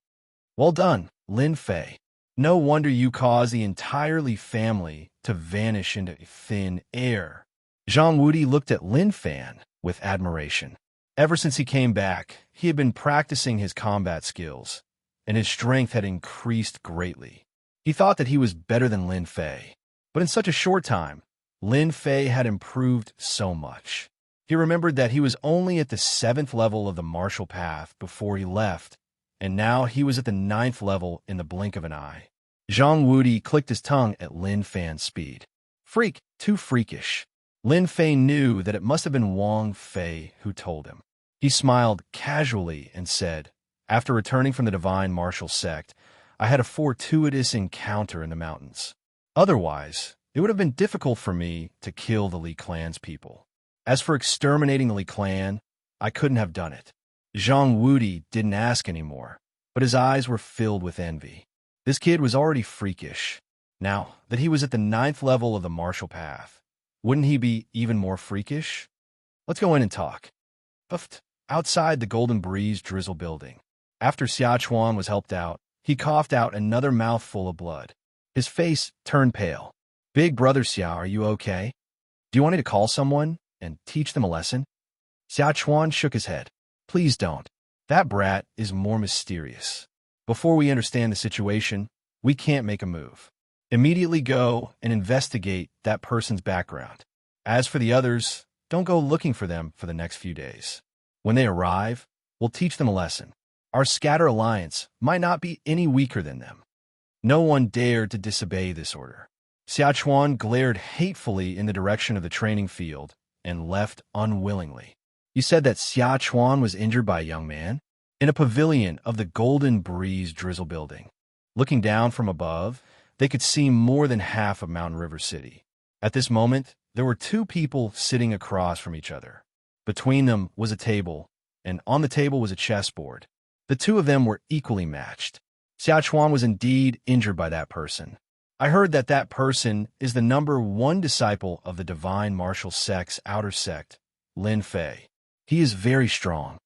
Well done, Lin Fei. No wonder you caused the entirely family to vanish into thin air. Zhang Wudi looked at Lin Fan with admiration. Ever since he came back, he had been practicing his combat skills, and his strength had increased greatly. He thought that he was better than Lin Fei, but in such a short time, Lin Fei had improved so much. He remembered that he was only at the 7th level of the martial path before he left, and now he was at the 9th level in the blink of an eye. Zhang Wudi clicked his tongue at Lin Fan's speed. Freak, too freakish. Lin Fei knew that it must have been Wang Fei who told him. He smiled casually and said, after returning from the divine martial sect, I had a fortuitous encounter in the mountains. Otherwise, it would have been difficult for me to kill the Li clan's people. As for exterminating the Li clan, I couldn't have done it. Zhang Wudi didn't ask anymore, but his eyes were filled with envy. This kid was already freakish. Now that he was at the 9th level of the martial path, wouldn't he be even more freakish? Let's go in and talk. Puffed. Outside the Golden Breeze drizzle building. After Xiachuan was helped out, he coughed out another mouthful of blood. His face turned pale. Big brother Xia, are you okay? Do you want me to call someone and teach them a lesson? Xiachuan shook his head. Please don't. That brat is more mysterious. Before we understand the situation, we can't make a move. Immediately go and investigate that person's background. As for the others, don't go looking for them for the next few days. When they arrive, we'll teach them a lesson. Our Scatter Alliance might not be any weaker than them. No one dared to disobey this order. Xiachuan glared hatefully in the direction of the training field and left unwillingly. You said that Xiachuan was injured by a young man? In a pavilion of the Golden Breeze drizzle building. Looking down from above, they could see more than half of Mountain River City. At this moment, there were 2 people sitting across from each other. Between them was a table, and on the table was a chessboard. The 2 of them were equally matched. Xiachuan was indeed injured by that person. I heard that that person is the #1 disciple of the divine martial sect's outer sect, Lin Fei. He is very strong.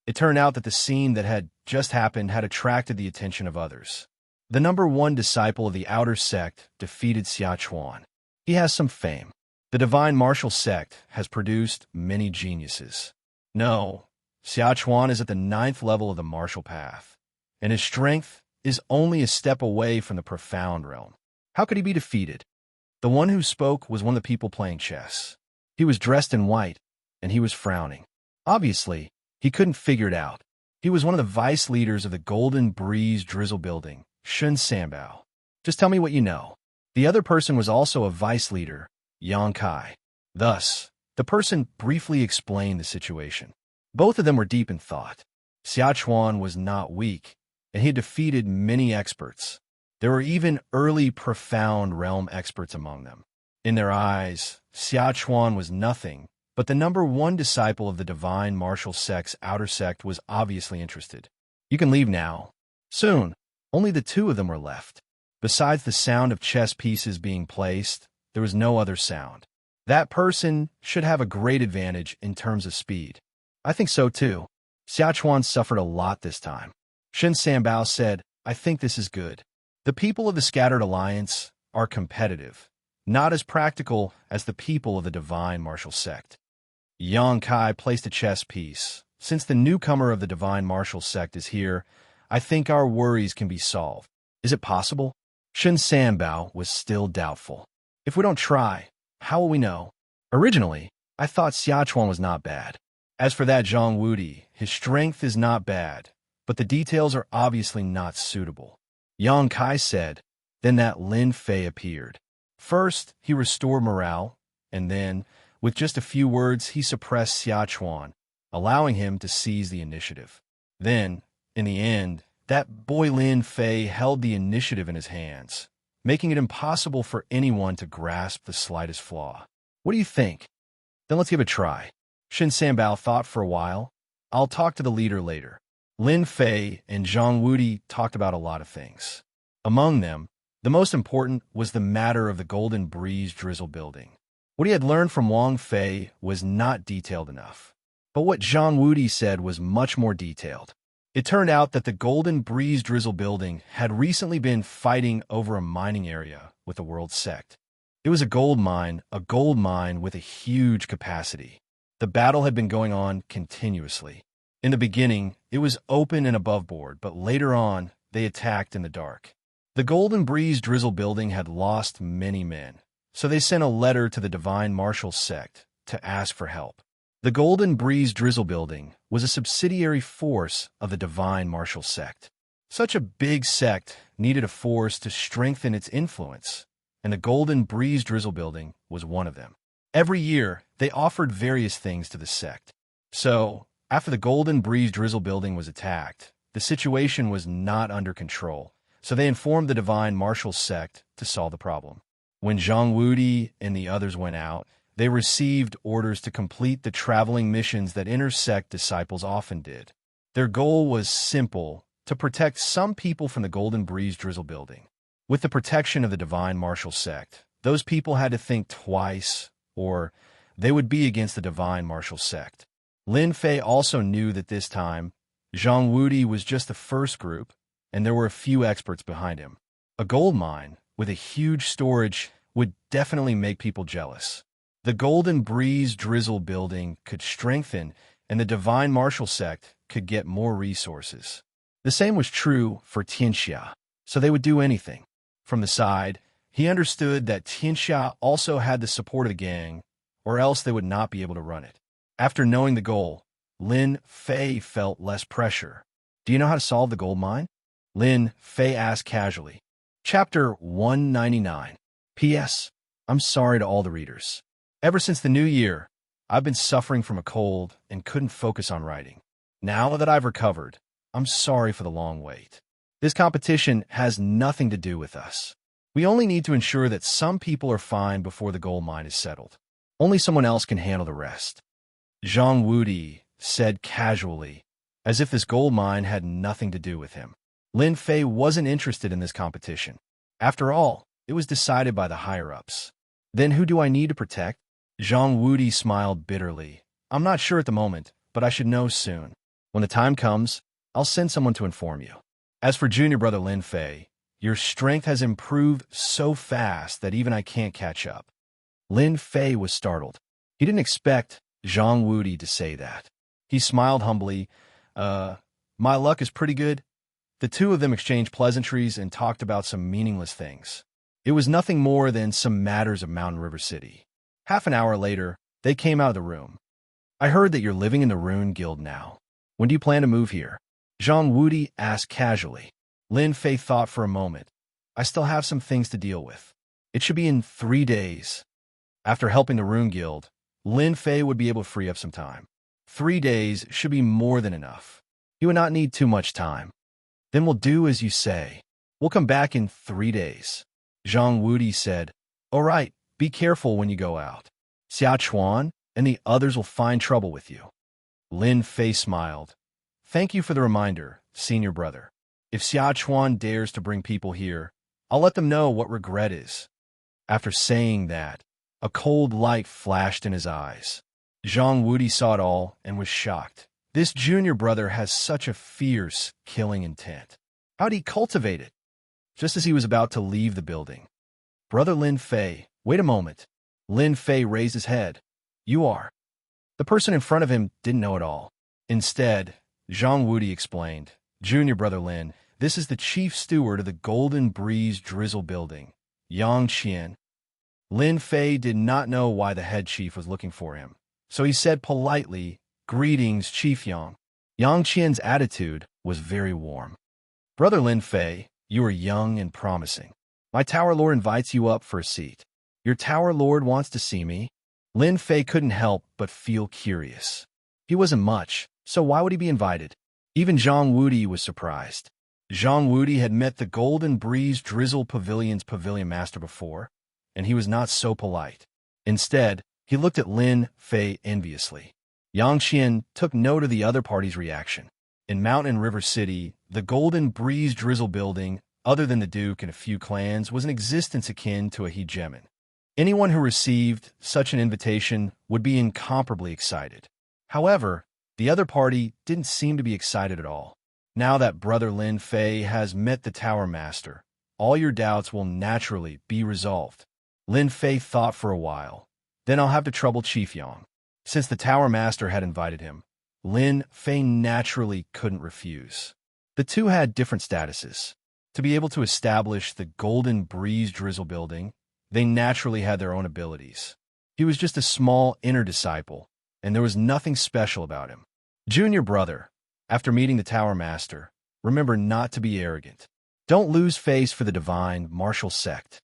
It turned out that the scene that had just happened had attracted the attention of others. The #1 disciple of the outer sect defeated Xiachuan. He has some fame. The divine martial sect has produced many geniuses. No, Xiachuan is at the 9th level of the martial path, and his strength is only a step away from the profound realm. How could he be defeated? The one who spoke was one of the people playing chess. He was dressed in white, and he was frowning. Obviously, he couldn't figure it out. He was one of the vice leaders of the Golden Breeze drizzle building, Shun Sanbao. Just tell me what you know. The other person was also a vice leader, Yang Kai. Thus, the person briefly explained the situation. Both of them were deep in thought. Xiachuan was not weak, and he had defeated many experts. There were even early profound realm experts among them. In their eyes, Xiachuan was nothing, but the #1 disciple of the divine martial sect's outer sect was obviously interested. You can leave now. Soon, only the 2 of them were left. Besides the sound of chess pieces being placed, there was no other sound. That person should have a great advantage in terms of speed. I think so too. Xiachuan suffered a lot this time. Shin Sanbao said, I think this is good. The people of the Scattered Alliance are competitive, not as practical as the people of the divine martial sect. Yang Kai placed a chess piece. Since the newcomer of the divine martial sect is here, I think our worries can be solved. Is it possible? Shin Sanbao was still doubtful. If we don't try, how will we know? Originally, I thought Xiachuan was not bad. As for that Zhang Wudi, his strength is not bad, but the details are obviously not suitable. Yang Kai said. Then that Lin Fei appeared. First, he restored morale, and then, with just a few words, he suppressed Xiachuan, allowing him to seize the initiative. Then, in the end, that boy Lin Fei held the initiative in his hands, making it impossible for anyone to grasp the slightest flaw. What do you think? Then let's give it a try. Shin Sanbao thought for a while. I'll talk to the leader later. Lin Fei and Zhang Wudi talked about a lot of things. Among them, the most important was the matter of the Golden Breeze drizzle building. What he had learned from Wang Fei was not detailed enough. But what Zhang Wudi said was much more detailed. It turned out that the Golden Breeze drizzle building had recently been fighting over a mining area with a world sect. It was a gold mine with a huge capacity. The battle had been going on continuously. In the beginning, it was open and above board, but later on, they attacked in the dark. The Golden Breeze drizzle building had lost many men, so they sent a letter to the Divine Martial sect to ask for help. The Golden Breeze drizzle building was a subsidiary force of the Divine Martial sect. Such a big sect needed a force to strengthen its influence, and the Golden Breeze drizzle building was one of them. Every year, they offered various things to the sect. So, after the Golden Breeze drizzle building was attacked, the situation was not under control. So they informed the Divine Martial sect to solve the problem. When Zhang Wudi and the others went out, they received orders to complete the traveling missions that intersect disciples often did. Their goal was simple, to protect some people from the Golden Breeze drizzle building. With the protection of the Divine Martial sect, those people had to think twice, or they would be against the Divine Martial sect. Lin Fei also knew that this time, Zhang Wudi was just the first group, and there were a few experts behind him. A gold mine with a huge storage would definitely make people jealous. The Golden Breeze drizzle building could strengthen, and the Divine Martial sect could get more resources. The same was true for Tianxia, so they would do anything. From the side, he understood that Tianxia also had the support of the gang, or else they would not be able to run it. After knowing the goal, Lin Fei felt less pressure. Do you know how to solve the gold mine? Lin Fei asked casually. Chapter 199. P.S. I'm sorry to all the readers. Ever since the new year, I've been suffering from a cold and couldn't focus on writing. Now that I've recovered, I'm sorry for the long wait. This competition has nothing to do with us. We only need to ensure that some people are fine before the gold mine is settled. Only someone else can handle the rest. Zhang Wudi said casually, as if this gold mine had nothing to do with him. Lin Fei wasn't interested in this competition. After all, it was decided by the higher-ups. Then who do I need to protect? Zhang Wudi smiled bitterly. I'm not sure at the moment, but I should know soon. When the time comes, I'll send someone to inform you. As for junior brother Lin Fei, your strength has improved so fast that even I can't catch up. Lin Fei was startled. He didn't expect Zhang Wudi to say that. He smiled humbly. My luck is pretty good. The two of them exchanged pleasantries and talked about some meaningless things. It was nothing more than some matters of Mountain River City. Half an hour later, they came out of the room. I heard that you're living in the Rune Guild now. When do you plan to move here? Zhang Wudi asked casually. Lin Fei thought for a moment. I still have some things to deal with. It should be in 3 days. After helping the Rune Guild, Lin Fei would be able to free up some time. 3 days should be more than enough. He would not need too much time. Then we'll do as you say. We'll come back in 3 days. Zhang Wudi said, All right, be careful when you go out. Xiachuan and the others will find trouble with you. Lin Fei smiled. Thank you for the reminder, senior brother. If Xiachuan dares to bring people here, I'll let them know what regret is. After saying that, a cold light flashed in his eyes. Zhang Wudi saw it all and was shocked. This junior brother has such a fierce, killing intent. How'd he cultivate it? Just as he was about to leave the building. Brother Lin Fei, wait a moment. Lin Fei raised his head. You are. The person in front of him didn't know it all. Instead, Zhang Wudi explained, Junior brother Lin, this is the chief steward of the Golden Breeze drizzle building, Yang Qian. Lin Fei did not know why the head chief was looking for him, so he said politely, "Greetings, Chief Yang." Yang Qian's attitude was very warm. "Brother Lin Fei, you are young and promising. My tower lord invites you up for a seat." "Your tower lord wants to see me?" Lin Fei couldn't help but feel curious. He wasn't much, so why would he be invited? Even Zhang Wudi was surprised. Zhang Wudi had met the Golden Breeze Drizzle Pavilion's pavilion master before, and he was not so polite. Instead, he looked at Lin Fei enviously. Yang Qian took note of the other party's reaction. In Mountain River City, the Golden Breeze Drizzle building, other than the Duke and a few clans, was an existence akin to a hegemon. Anyone who received such an invitation would be incomparably excited. However, the other party didn't seem to be excited at all. Now that Brother Lin Fei has met the Tower Master, all your doubts will naturally be resolved. Lin Fei thought for a while. Then I'll have to trouble Chief Yang. Since the Tower Master had invited him, Lin Fei naturally couldn't refuse. The two had different statuses. To be able to establish the Golden Breeze Drizzle building, they naturally had their own abilities. He was just a small inner disciple, and there was nothing special about him. Junior brother, after meeting the Tower Master, remember not to be arrogant. Don't lose face for the divine martial sect.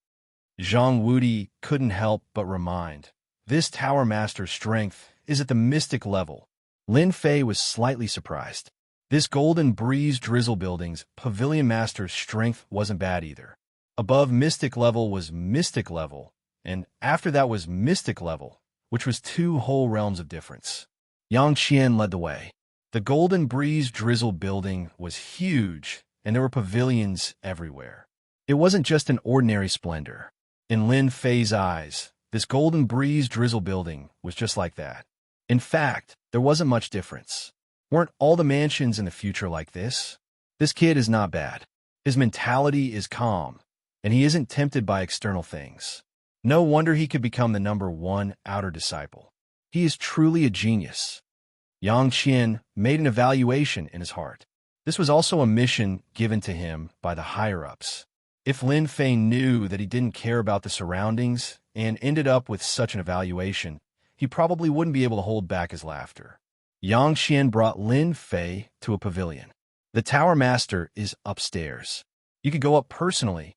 Zhang Wudi couldn't help but remind. This Tower Master's strength is at the mystic level. Lin Fei was slightly surprised. This Golden Breeze Drizzle building's pavilion master's strength wasn't bad either. Above mystic level was mystic level, and after that was mystic level, which was two whole realms of difference. Yang Qian led the way. The Golden Breeze Drizzle building was huge, and there were pavilions everywhere. It wasn't just an ordinary splendor. In Lin Fei's eyes, this Golden Breeze Drizzle building was just like that. In fact, there wasn't much difference. Weren't all the mansions in the future like this? This kid is not bad. His mentality is calm, and he isn't tempted by external things. No wonder he could become the #1 outer disciple. He is truly a genius. Yang Qian made an evaluation in his heart. This was also a mission given to him by the higher-ups. If Lin Fei knew that he didn't care about the surroundings and ended up with such an evaluation, he probably wouldn't be able to hold back his laughter. Yang Qian brought Lin Fei to a pavilion. The Tower Master is upstairs. You could go up personally.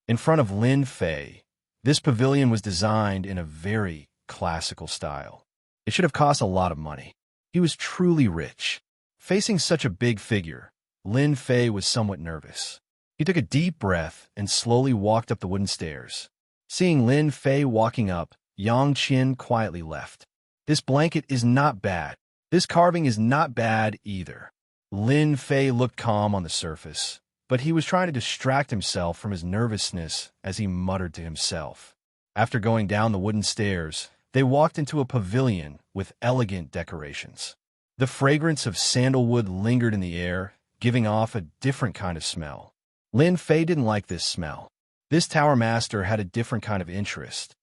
In front of Lin Fei, this pavilion was designed in a very classical style. It should have cost a lot of money. He was truly rich. Facing such a big figure, Lin Fei was somewhat nervous. He took a deep breath and slowly walked up the wooden stairs. Seeing Lin Fei walking up, Yang Qian quietly left. This blanket is not bad. This carving is not bad either. Lin Fei looked calm on the surface, but he was trying to distract himself from his nervousness as he muttered to himself. After going down the wooden stairs, they walked into a pavilion with elegant decorations. The fragrance of sandalwood lingered in the air, giving off a different kind of smell. Lin Fei didn't like this smell. This Tower Master had a different kind of interest.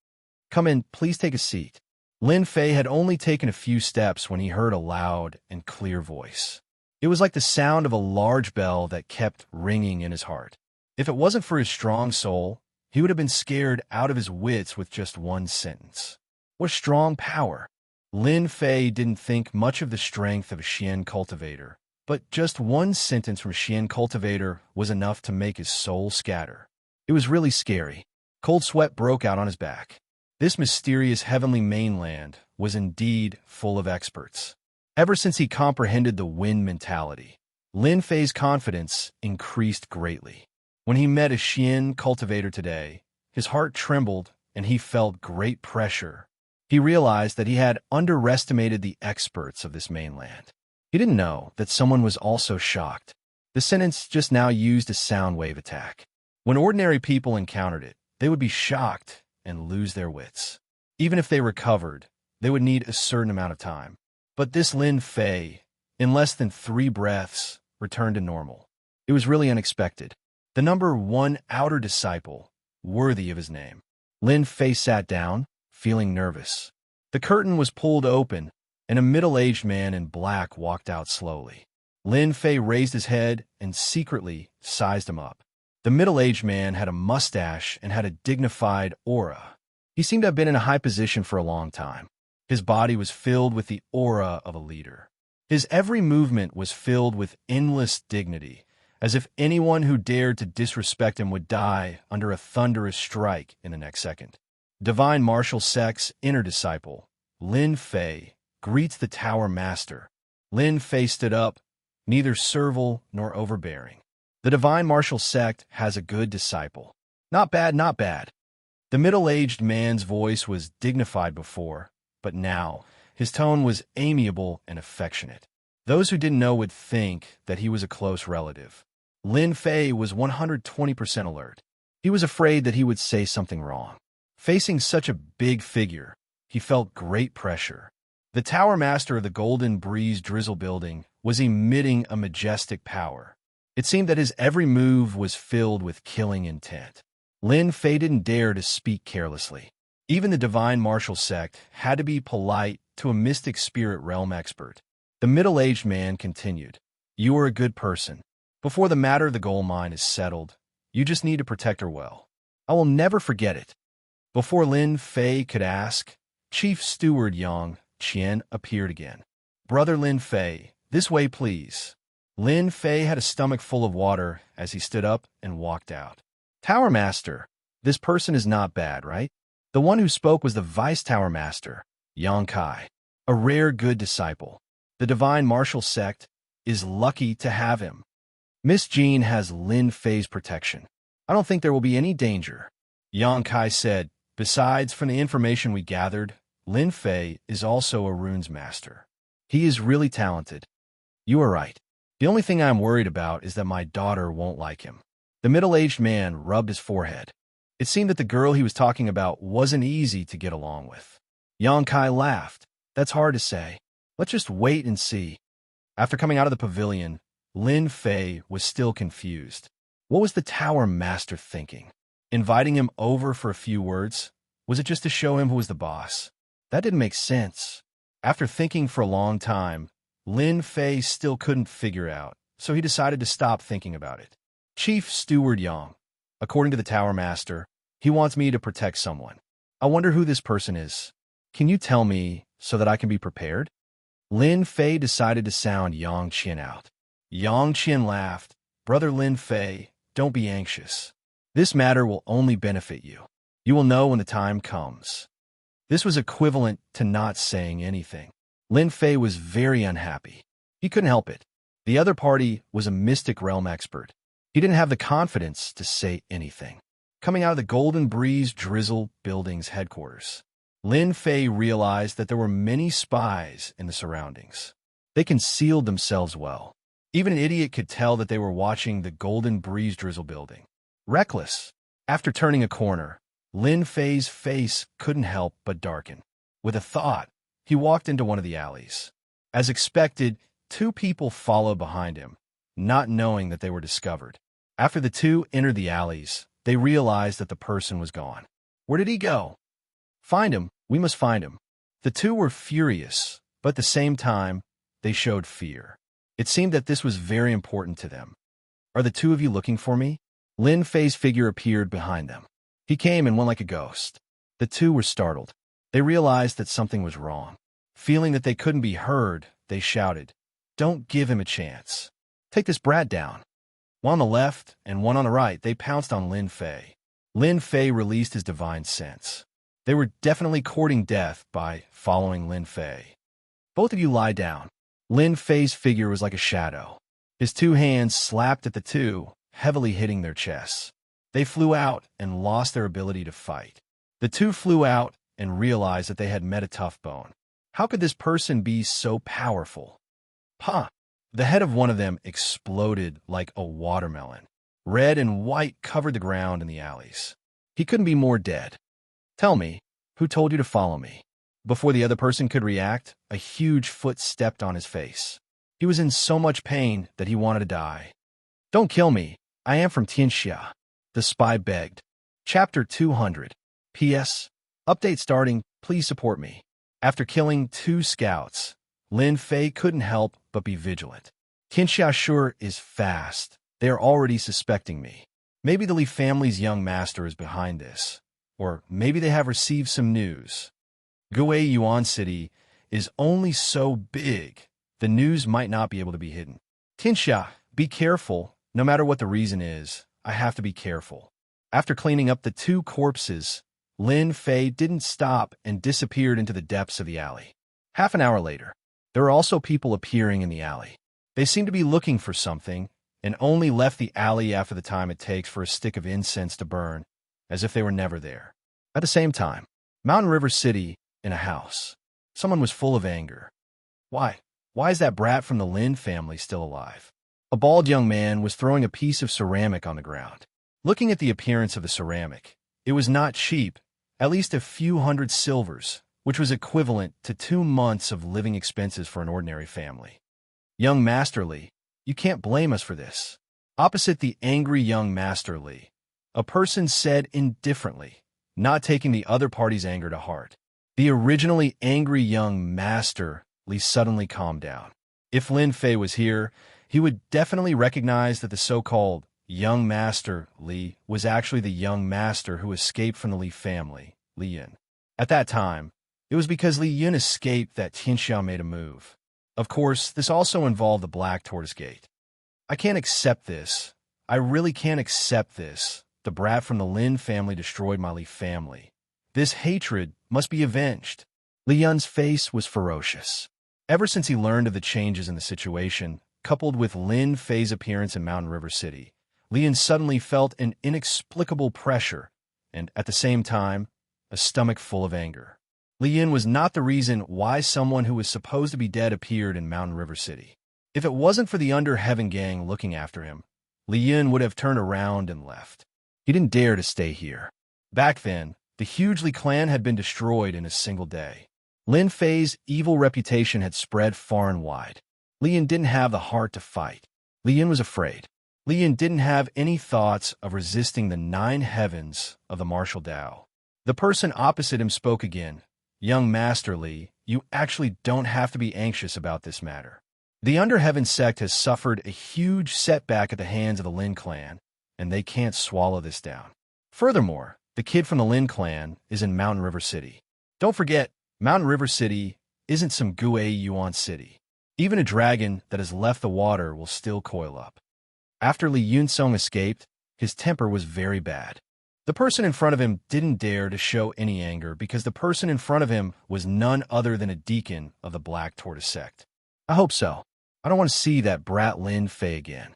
"Come in, please take a seat." Lin Fei had only taken a few steps when he heard a loud and clear voice. It was like the sound of a large bell that kept ringing in his heart. If it wasn't for his strong soul, he would have been scared out of his wits with just one sentence. What strong power! Lin Fei didn't think much of the strength of a Xian cultivator, but just one sentence from a Xian cultivator was enough to make his soul scatter. It was really scary. Cold sweat broke out on his back. This mysterious heavenly mainland was indeed full of experts. Ever since he comprehended the wind mentality, Lin Fei's confidence increased greatly. When he met a Xian cultivator today, his heart trembled and he felt great pressure. He realized that he had underestimated the experts of this mainland. He didn't know that someone was also shocked. The sentence just now used a sound wave attack. When ordinary people encountered it, they would be shocked and lose their wits. Even if they recovered, they would need a certain amount of time. But this Lin Fei, in less than 3 breaths, returned to normal. It was really unexpected. The #1 outer disciple, worthy of his name. Lin Fei sat down, feeling nervous. The curtain was pulled open, and a middle-aged man in black walked out slowly. Lin Fei raised his head and secretly sized him up. The middle-aged man had a mustache and had a dignified aura. He seemed to have been in a high position for a long time. His body was filled with the aura of a leader. His every movement was filled with endless dignity, as if anyone who dared to disrespect him would die under a thunderous strike in the next second. Divine Martial Sect's inner disciple, Lin Fei, greets the Tower Master. Lin Fei stood up, neither servile nor overbearing. The Divine Martial Sect has a good disciple. Not bad, not bad. The middle-aged man's voice was dignified before, but now his tone was amiable and affectionate. Those who didn't know would think that he was a close relative. Lin Fei was 120% alert. He was afraid that he would say something wrong. Facing such a big figure, he felt great pressure. The Tower Master of the Golden Breeze Drizzle Building was emitting a majestic power. It seemed that his every move was filled with killing intent. Lin Fei didn't dare to speak carelessly. Even the Divine Martial Sect had to be polite to a mystic spirit realm expert. The middle-aged man continued, "You are a good person. Before the matter of the gold mine is settled, you just need to protect her well. I will never forget it." Before Lin Fei could ask, Chief Steward Yang Qian appeared again. "Brother Lin Fei, this way please." Lin Fei had a stomach full of water as he stood up and walked out. "Tower Master, this person is not bad, right?" The one who spoke was the Vice Tower Master, Yang Kai, a rare good disciple. The Divine Martial Sect is lucky to have him. Miss Jean has Lin Fei's protection. I don't think there will be any danger, Yang Kai said. Besides, from the information we gathered, Lin Fei is also a runes master. He is really talented. You are right. The only thing I am worried about is that my daughter won't like him. The middle-aged man rubbed his forehead. It seemed that the girl he was talking about wasn't easy to get along with. Yang Kai laughed. "That's hard to say. Let's just wait and see." After coming out of the pavilion, Lin Fei was still confused. What was the Tower Master thinking? Inviting him over for a few words? Was it just to show him who was the boss? That didn't make sense. After thinking for a long time, Lin Fei still couldn't figure out, so he decided to stop thinking about it. "Chief Steward Yang, according to the Tower Master, he wants me to protect someone. I wonder who this person is. Can you tell me so that I can be prepared?" Lin Fei decided to sound Yang Qian out. Yang Qian laughed. "Brother Lin Fei, don't be anxious. This matter will only benefit you. You will know when the time comes." This was equivalent to not saying anything. Lin Fei was very unhappy. He couldn't help it. The other party was a mystic realm expert. He didn't have the confidence to say anything. Coming out of the Golden Breeze Drizzle Building's headquarters, Lin Fei realized that there were many spies in the surroundings. They concealed themselves well. Even an idiot could tell that they were watching the Golden Breeze Drizzle Building. Reckless. After turning a corner, Lin Fei's face couldn't help but darken. With a thought, he walked into one of the alleys. As expected, two people followed behind him, not knowing that they were discovered. After the two entered the alleys, they realized that the person was gone. Where did he go? "Find him. We must find him." The two were furious, but at the same time, they showed fear. It seemed that this was very important to them. "Are the two of you looking for me?" Lin Fei's figure appeared behind them. He came and went like a ghost. The two were startled. They realized that something was wrong. Feeling that they couldn't be heard, they shouted, "Don't give him a chance. Take this brat down." One on the left and one on the right, they pounced on Lin Fei. Lin Fei released his divine sense. They were definitely courting death by following Lin Fei. "Both of you lie down." Lin Fei's figure was like a shadow. His two hands slapped at the two, heavily hitting their chests. They flew out and lost their ability to fight. The two flew out and realized that they had met a tough bone. How could this person be so powerful? "Huh!" The head of one of them exploded like a watermelon. Red and white covered the ground in the alleys. He couldn't be more dead. "Tell me, who told you to follow me?" Before the other person could react, a huge foot stepped on his face. He was in so much pain that he wanted to die. "Don't kill me. I am from Tianxia," the spy begged. Chapter 200. P.S. Update starting. Please support me. After killing two scouts, Lin Fei couldn't help but be vigilant. Tianxia sure is fast. They are already suspecting me. Maybe the Li family's young master is behind this. or maybe they have received some news. Gui Yuan City is only so big, the news might not be able to be hidden. Tianxia, be careful. No matter what the reason is, I have to be careful. After cleaning up the two corpses, Lin Fei didn't stop and disappeared into the depths of the alley. Half an hour later, there were also people appearing in the alley. They seemed to be looking for something, and only left the alley after the time it takes for a stick of incense to burn, as if they were never there. At the same time, Mountain River City, in a house. Someone was full of anger. Why? Why is that brat from the Lin family still alive? A bald young man was throwing a piece of ceramic on the ground. Looking at the appearance of the ceramic, it was not cheap, at least a few hundred silvers, which was equivalent to 2 months of living expenses for an ordinary family. Young Master Li, you can't blame us for this. Opposite the angry young Master Li, a person said indifferently, not taking the other party's anger to heart. The originally angry young Master Li suddenly calmed down. If Lin Fei was here, he would definitely recognize that the so-called young Master Li was actually the young master who escaped from the Li family, Li Yin. At that time, it was because Li Yin escaped that Tianxia made a move. Of course, this also involved the Black Tortoise Gate. I can't accept this. I really can't accept this. The brat from the Lin family destroyed my Li family. This hatred must be avenged. Li Yun's face was ferocious. Ever since he learned of the changes in the situation, coupled with Lin Fei's appearance in Mountain River City, Li Yun suddenly felt an inexplicable pressure and, at the same time, a stomach full of anger. Li Yun was not the reason why someone who was supposed to be dead appeared in Mountain River City. If it wasn't for the Under Heaven gang looking after him, Li Yun would have turned around and left. He didn't dare to stay here. Back then, the huge Li clan had been destroyed in a single day. Lin Fei's evil reputation had spread far and wide. Li Yun didn't have the heart to fight. Li Yun was afraid. Li Yun didn't have any thoughts of resisting the 9 heavens of the martial Tao. The person opposite him spoke again. Young Master Li, you actually don't have to be anxious about this matter. The Under Heaven sect has suffered a huge setback at the hands of the Lin clan, and they can't swallow this down. Furthermore, the kid from the Lin clan is in Mountain River City. Don't forget, Mountain River City isn't some Gui Yuan City. Even a dragon that has left the water will still coil up. After Li Yunsong escaped, his temper was very bad. The person in front of him didn't dare to show any anger because the person in front of him was none other than a deacon of the Black Tortoise sect. I hope so. I don't want to see that brat Lin Fei again.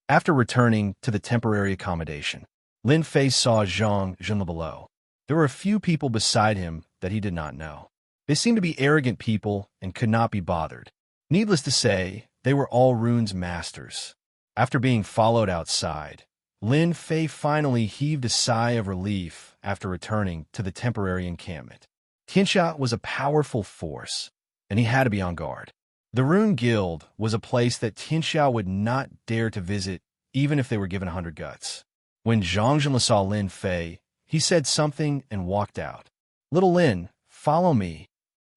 After returning to the temporary accommodation, Lin Fei saw Zhang Junle below. There were a few people beside him that he did not know. They seemed to be arrogant people and could not be bothered. Needless to say, they were all runes masters. After being followed outside, Lin Fei finally heaved a sigh of relief after returning to the temporary encampment. Tianxia was a powerful force, and he had to be on guard. The Rune Guild was a place that Tianxia would not dare to visit even if they were given 100 guts. When Zhang Zhenle saw Lin Fei, he said something and walked out. "Little Lin, follow me."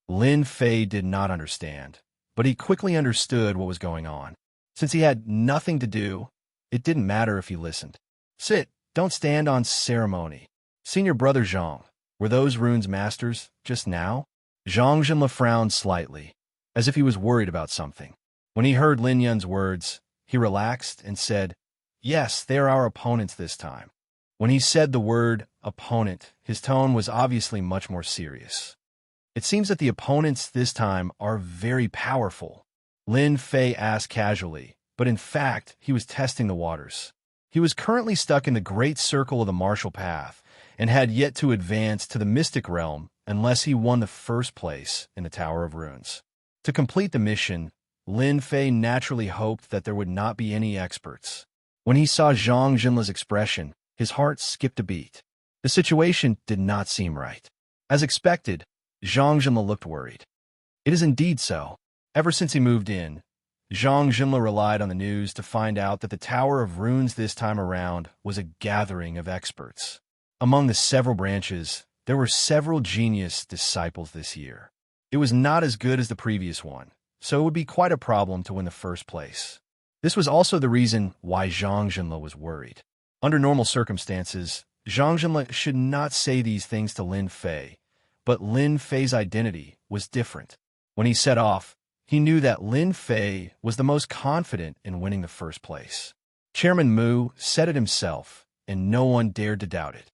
Lin Fei did not understand, but he quickly understood what was going on. Since he had nothing to do, it didn't matter if he listened. "Sit, don't stand on ceremony." "Senior brother Zhang, were those runes masters just now?" Zhang Zhenle frowned slightly, as if he was worried about something. When he heard Lin Yun's words, he relaxed and said, "Yes, they are our opponents this time." When he said the word opponent, his tone was obviously much more serious. "It seems that the opponents this time are very powerful," Lin Fei asked casually, but in fact, he was testing the waters. He was currently stuck in the great circle of the martial path and had yet to advance to the mystic realm unless he won the first place in the Tower of Runes. To complete the mission, Lin Fei naturally hoped that there would not be any experts. When he saw Zhang Zhenle's expression, his heart skipped a beat. The situation did not seem right. As expected, Zhang Zhenle looked worried. It is indeed so. Ever since he moved in, Zhang Zhenle relied on the news to find out that the Tower of Runes this time around was a gathering of experts. Among the several branches, there were several genius disciples this year. It was not as good as the previous one, so it would be quite a problem to win the first place. This was also the reason why Zhang Zhenle was worried. Under normal circumstances, Zhang Zhenle should not say these things to Lin Fei, but Lin Fei's identity was different. When he set off, he knew that Lin Fei was the most confident in winning the first place. Chairman Mu said it himself, and no one dared to doubt it.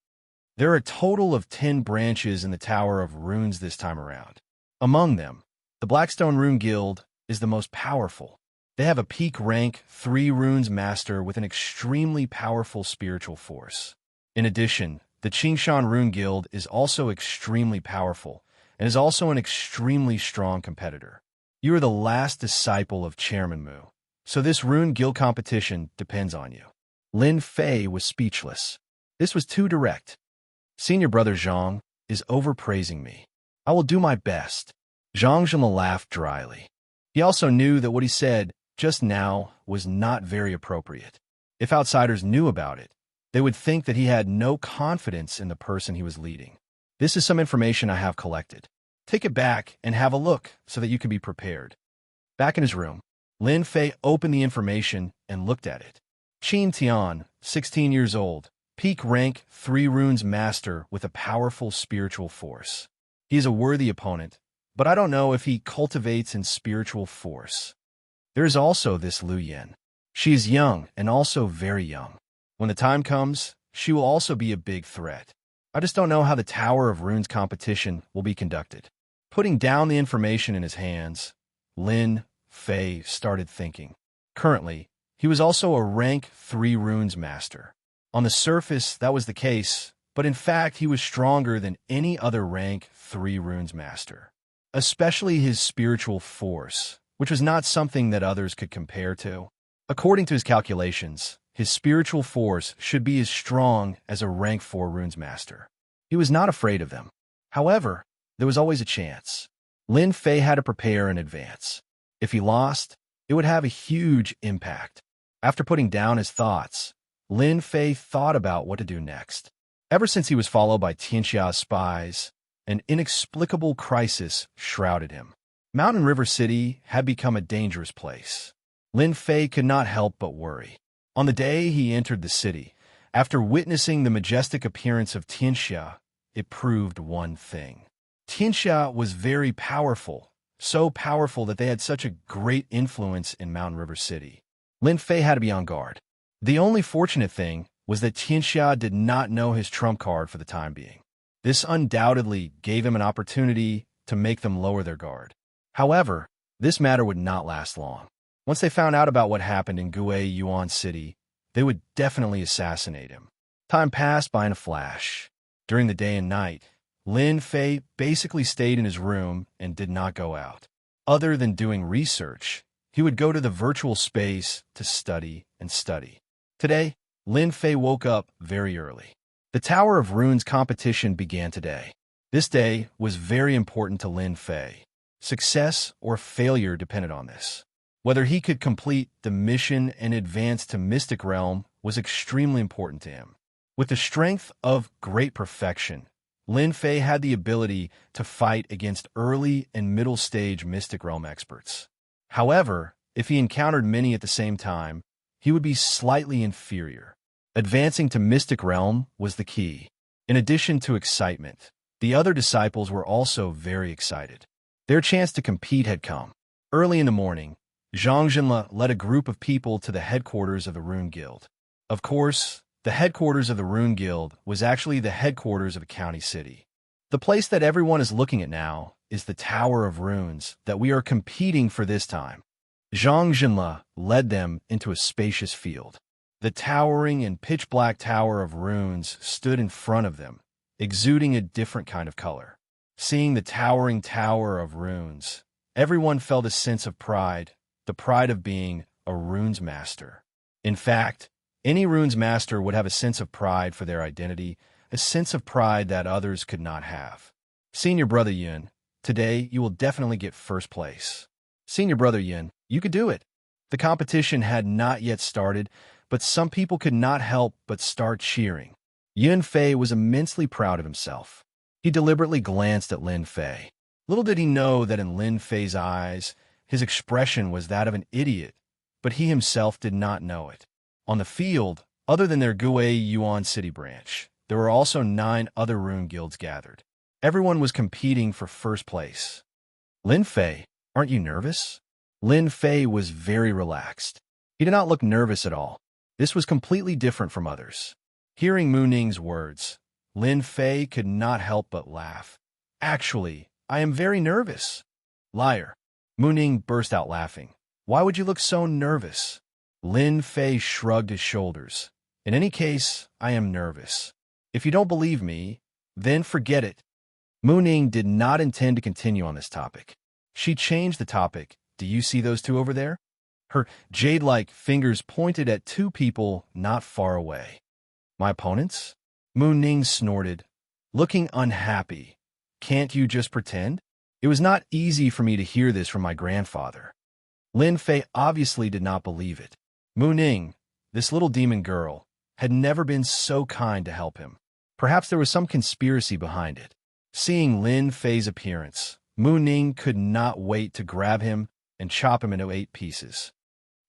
There are a total of 10 branches in the Tower of Runes this time around. Among them, the Blackstone Rune Guild is the most powerful. They have a peak rank 3 runes master with an extremely powerful spiritual force. In addition, the Qingshan Rune Guild is also extremely powerful and is also an extremely strong competitor. You are the last disciple of Chairman Mu, so this Rune Guild competition depends on you. Lin Fei was speechless. This was too direct. Senior brother Zhang is overpraising me. I will do my best. Zhang Zhenle laughed dryly. He also knew that what he said just now was not very appropriate. If outsiders knew about it, they would think that he had no confidence in the person he was leading. This is some information I have collected. Take it back and have a look so that you can be prepared. Back in his room, Lin Fei opened the information and looked at it. Qin Tian, 16 years old, peak rank 3 runes master with a powerful spiritual force. He is a worthy opponent, but I don't know if he cultivates in spiritual force. There is also this Lu Yan. She is young and also very young. When the time comes, she will also be a big threat. I just don't know how the Tower of Runes competition will be conducted. Putting down the information in his hands, Lin Fei started thinking. Currently, he was also a rank 3 runes master. On the surface, that was the case, but in fact, he was stronger than any other rank 3 runes master. Especially his spiritual force, which was not something that others could compare to. According to his calculations, his spiritual force should be as strong as a rank 4 runes master. He was not afraid of them. However, there was always a chance. Lin Fei had to prepare in advance. If he lost, it would have a huge impact. After putting down his thoughts, Lin Fei thought about what to do next. Ever since he was followed by Tianxia's spies, an inexplicable crisis shrouded him. Mountain River City had become a dangerous place. Lin Fei could not help but worry. On the day he entered the city, after witnessing the majestic appearance of Tianxia, it proved one thing. Tianxia was very powerful, so powerful that they had such a great influence in Mountain River City. Lin Fei had to be on guard. The only fortunate thing was that Tianxia did not know his trump card for the time being. This undoubtedly gave him an opportunity to make them lower their guard. However, this matter would not last long. Once they found out about what happened in Gui Yuan City, they would definitely assassinate him. Time passed by in a flash. During the day and night, Lin Fei basically stayed in his room and did not go out. Other than doing research, he would go to the virtual space to study and study. Today, Lin Fei woke up very early. The Tower of Runes competition began today. This day was very important to Lin Fei. Success or failure depended on this. Whether he could complete the mission and advance to Mystic Realm was extremely important to him. With the strength of great perfection, Lin Fei had the ability to fight against early and middle stage Mystic Realm experts. However, if he encountered many at the same time, he would be slightly inferior. Advancing to Mystic Realm was the key. In addition to excitement, the other disciples were also very excited. Their chance to compete had come. Early in the morning, Zhang Zhenle led a group of people to the headquarters of the Rune Guild. Of course, the headquarters of the Rune Guild was actually the headquarters of a county city. The place that everyone is looking at now is the Tower of Runes that we are competing for this time. Zhang Zhenle led them into a spacious field. The towering and pitch-black Tower of Runes stood in front of them, exuding a different kind of color. Seeing the towering Tower of Runes, everyone felt a sense of pride, the pride of being a runes master. In fact, any runes master would have a sense of pride for their identity, a sense of pride that others could not have. Senior Brother Yun, today you will definitely get first place. Senior Brother Yun, you could do it. The competition had not yet started, but some people could not help but start cheering. Yun Fei was immensely proud of himself. He deliberately glanced at Lin Fei. Little did he know that in Lin Fei's eyes, his expression was that of an idiot, but he himself did not know it. On the field, other than their Gui Yuan City branch, There were also 9 other rune guilds gathered. Everyone was competing for first place. Lin Fei, aren't you nervous? Lin Fei was very relaxed. He did not look nervous at all. This was completely different from others. Hearing Mu Ning's words, Lin Fei could not help but laugh. Actually, I am very nervous. Liar. Mu Ning burst out laughing. Why would you look so nervous? Lin Fei shrugged his shoulders. In any case, I am nervous. If you don't believe me, then forget it. Mu Ning did not intend to continue on this topic. She changed the topic. Do you see those 2 over there? Her jade-like fingers pointed at 2 people not far away. My opponents? Mu Ning snorted, looking unhappy. Can't you just pretend? It was not easy for me to hear this from my grandfather. Lin Fei obviously did not believe it. Mu Ning, this little demon girl, had never been so kind to help him. Perhaps there was some conspiracy behind it. Seeing Lin Fei's appearance, Mu Ning could not wait to grab him and chop him into 8 pieces.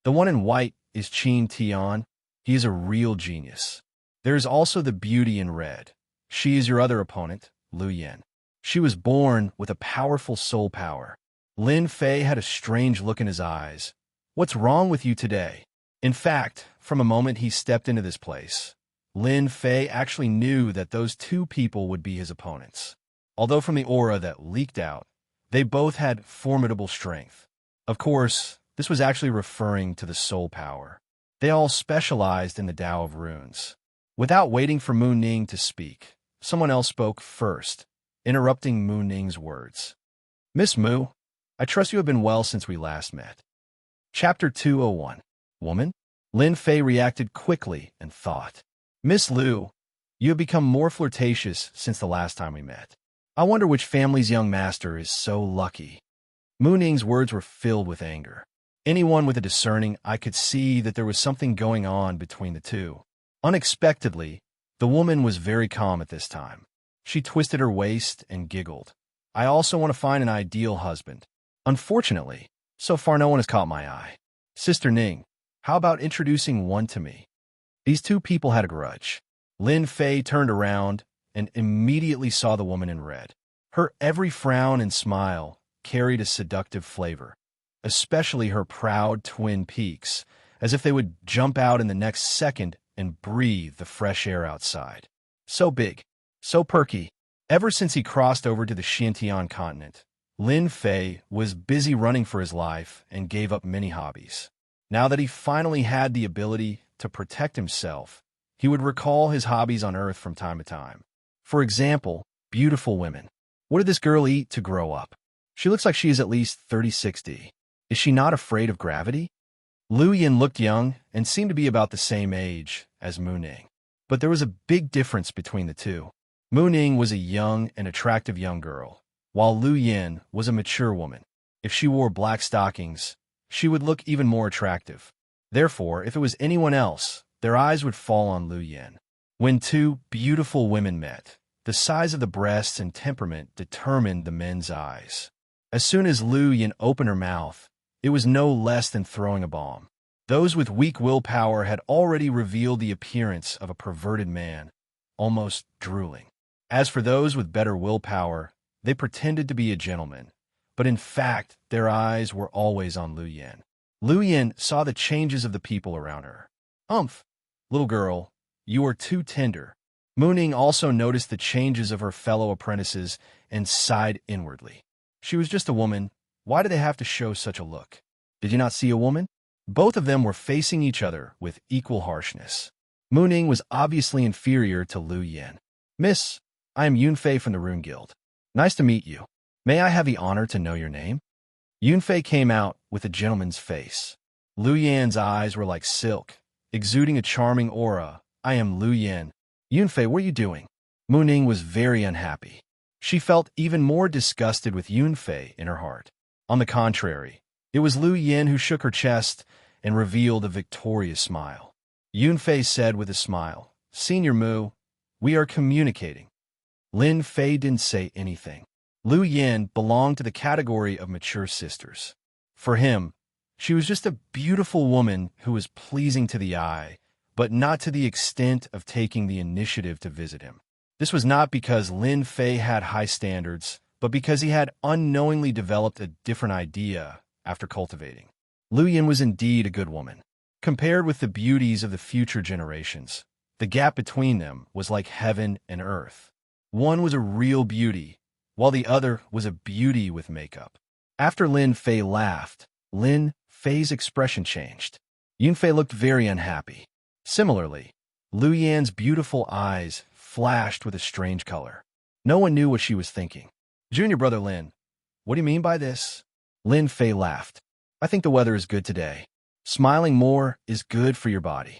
The one in white is Qin Tian. He is a real genius. There is also the beauty in red. She is your other opponent, Lu Yan. She was born with a powerful soul power. Lin Fei had a strange look in his eyes. What's wrong with you today? In fact, from a moment he stepped into this place, Lin Fei actually knew that those 2 people would be his opponents. Although from the aura that leaked out, they both had formidable strength. Of course, this was actually referring to the soul power. They all specialized in the Tao of Runes. Without waiting for Mu Ning to speak, someone else spoke first, interrupting Mu Ning's words. Miss Mu, I trust you have been well since we last met. Chapter 201. Woman? Lin Fei reacted quickly and thought. Miss Lu, you have become more flirtatious since the last time we met. I wonder which family's young master is so lucky. Mu Ning's words were filled with anger. Anyone with a discerning eye could see that there was something going on between the 2. Unexpectedly, the woman was very calm at this time. She twisted her waist and giggled. I also want to find an ideal husband. Unfortunately, so far no one has caught my eye. Sister Ning, how about introducing one to me? These 2 people had a grudge. Lin Fei turned around and immediately saw the woman in red. Her every frown and smile carried a seductive flavor, especially her proud twin peaks, as if they would jump out in the next second and breathe the fresh air outside. So big, so perky. Ever since he crossed over to the Xintian continent, Lin Fei was busy running for his life and gave up many hobbies. Now that he finally had the ability to protect himself, he would recall his hobbies on Earth from time to time. For example, beautiful women. What did this girl eat to grow up? She looks like she is at least 30-60. Is she not afraid of gravity? Lu Yan looked young and seemed to be about the same age as Mu Ning. But there was a big difference between the 2. Mu Ning was a young and attractive young girl, while Lu Yan was a mature woman. If she wore black stockings, she would look even more attractive. Therefore, if it was anyone else, their eyes would fall on Lu Yan. When 2 beautiful women met, the size of the breasts and temperament determined the men's eyes. As soon as Lu Yan opened her mouth, it was no less than throwing a bomb. Those with weak willpower had already revealed the appearance of a perverted man, almost drooling. As for those with better willpower, they pretended to be a gentleman, but in fact, their eyes were always on Lu Yan. Lu Yan saw the changes of the people around her. Umph, little girl, you are too tender. Mu Ning also noticed the changes of her fellow apprentices and sighed inwardly. She was just a woman. Why did they have to show such a look? Did you not see a woman? Both of them were facing each other with equal harshness. Mu Ning was obviously inferior to Lu Yan. Miss, I am Yunfei from the Rune Guild. Nice to meet you. May I have the honor to know your name? Yunfei came out with a gentleman's face. Lu Yan's eyes were like silk, exuding a charming aura. I am Lu Yan. Yunfei, what are you doing? Mu Ning was very unhappy. She felt even more disgusted with Yunfei in her heart. On the contrary, it was Lu Yan who shook her chest and revealed a victorious smile. Yunfei said with a smile, Senior Mu, we are communicating. Lin Fei didn't say anything. Lu Yan belonged to the category of mature sisters. For him, she was just a beautiful woman who was pleasing to the eye, but not to the extent of taking the initiative to visit him. This was not because Lin Fei had high standards, but because he had unknowingly developed a different idea after cultivating. Lu Yin was indeed a good woman. Compared with the beauties of the future generations, the gap between them was like heaven and earth. One was a real beauty, while the other was a beauty with makeup. After Lin Fei laughed, Lin Fei's expression changed. Yunfei looked very unhappy. Similarly, Lu Yan's beautiful eyes flashed with a strange color. No one knew what she was thinking. Junior brother Lin, what do you mean by this? Lin Fei laughed. I think the weather is good today. Smiling more is good for your body.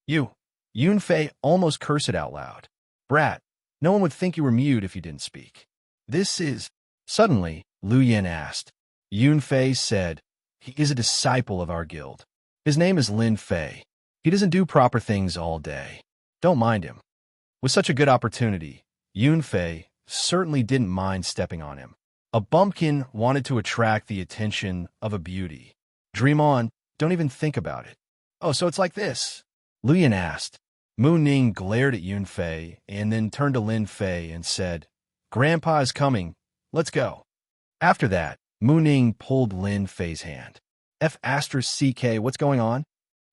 Yunfei almost cursed it out loud. Brat, no one would think you were mute if you didn't speak. This is... Suddenly, Lu Yan asked. Yunfei said, he is a disciple of our guild. His name is Lin Fei. He doesn't do proper things all day. Don't mind him. With such a good opportunity, Yunfei certainly didn't mind stepping on him. A bumpkin wanted to attract the attention of a beauty. Dream on, don't even think about it. Oh, so it's like this? Lu Yan asked. Mu Ning glared at Yunfei and then turned to Lin Fei and said, Grandpa is coming. Let's go. After that, Mu Ning pulled Lin Fei's hand. F***, what's going on?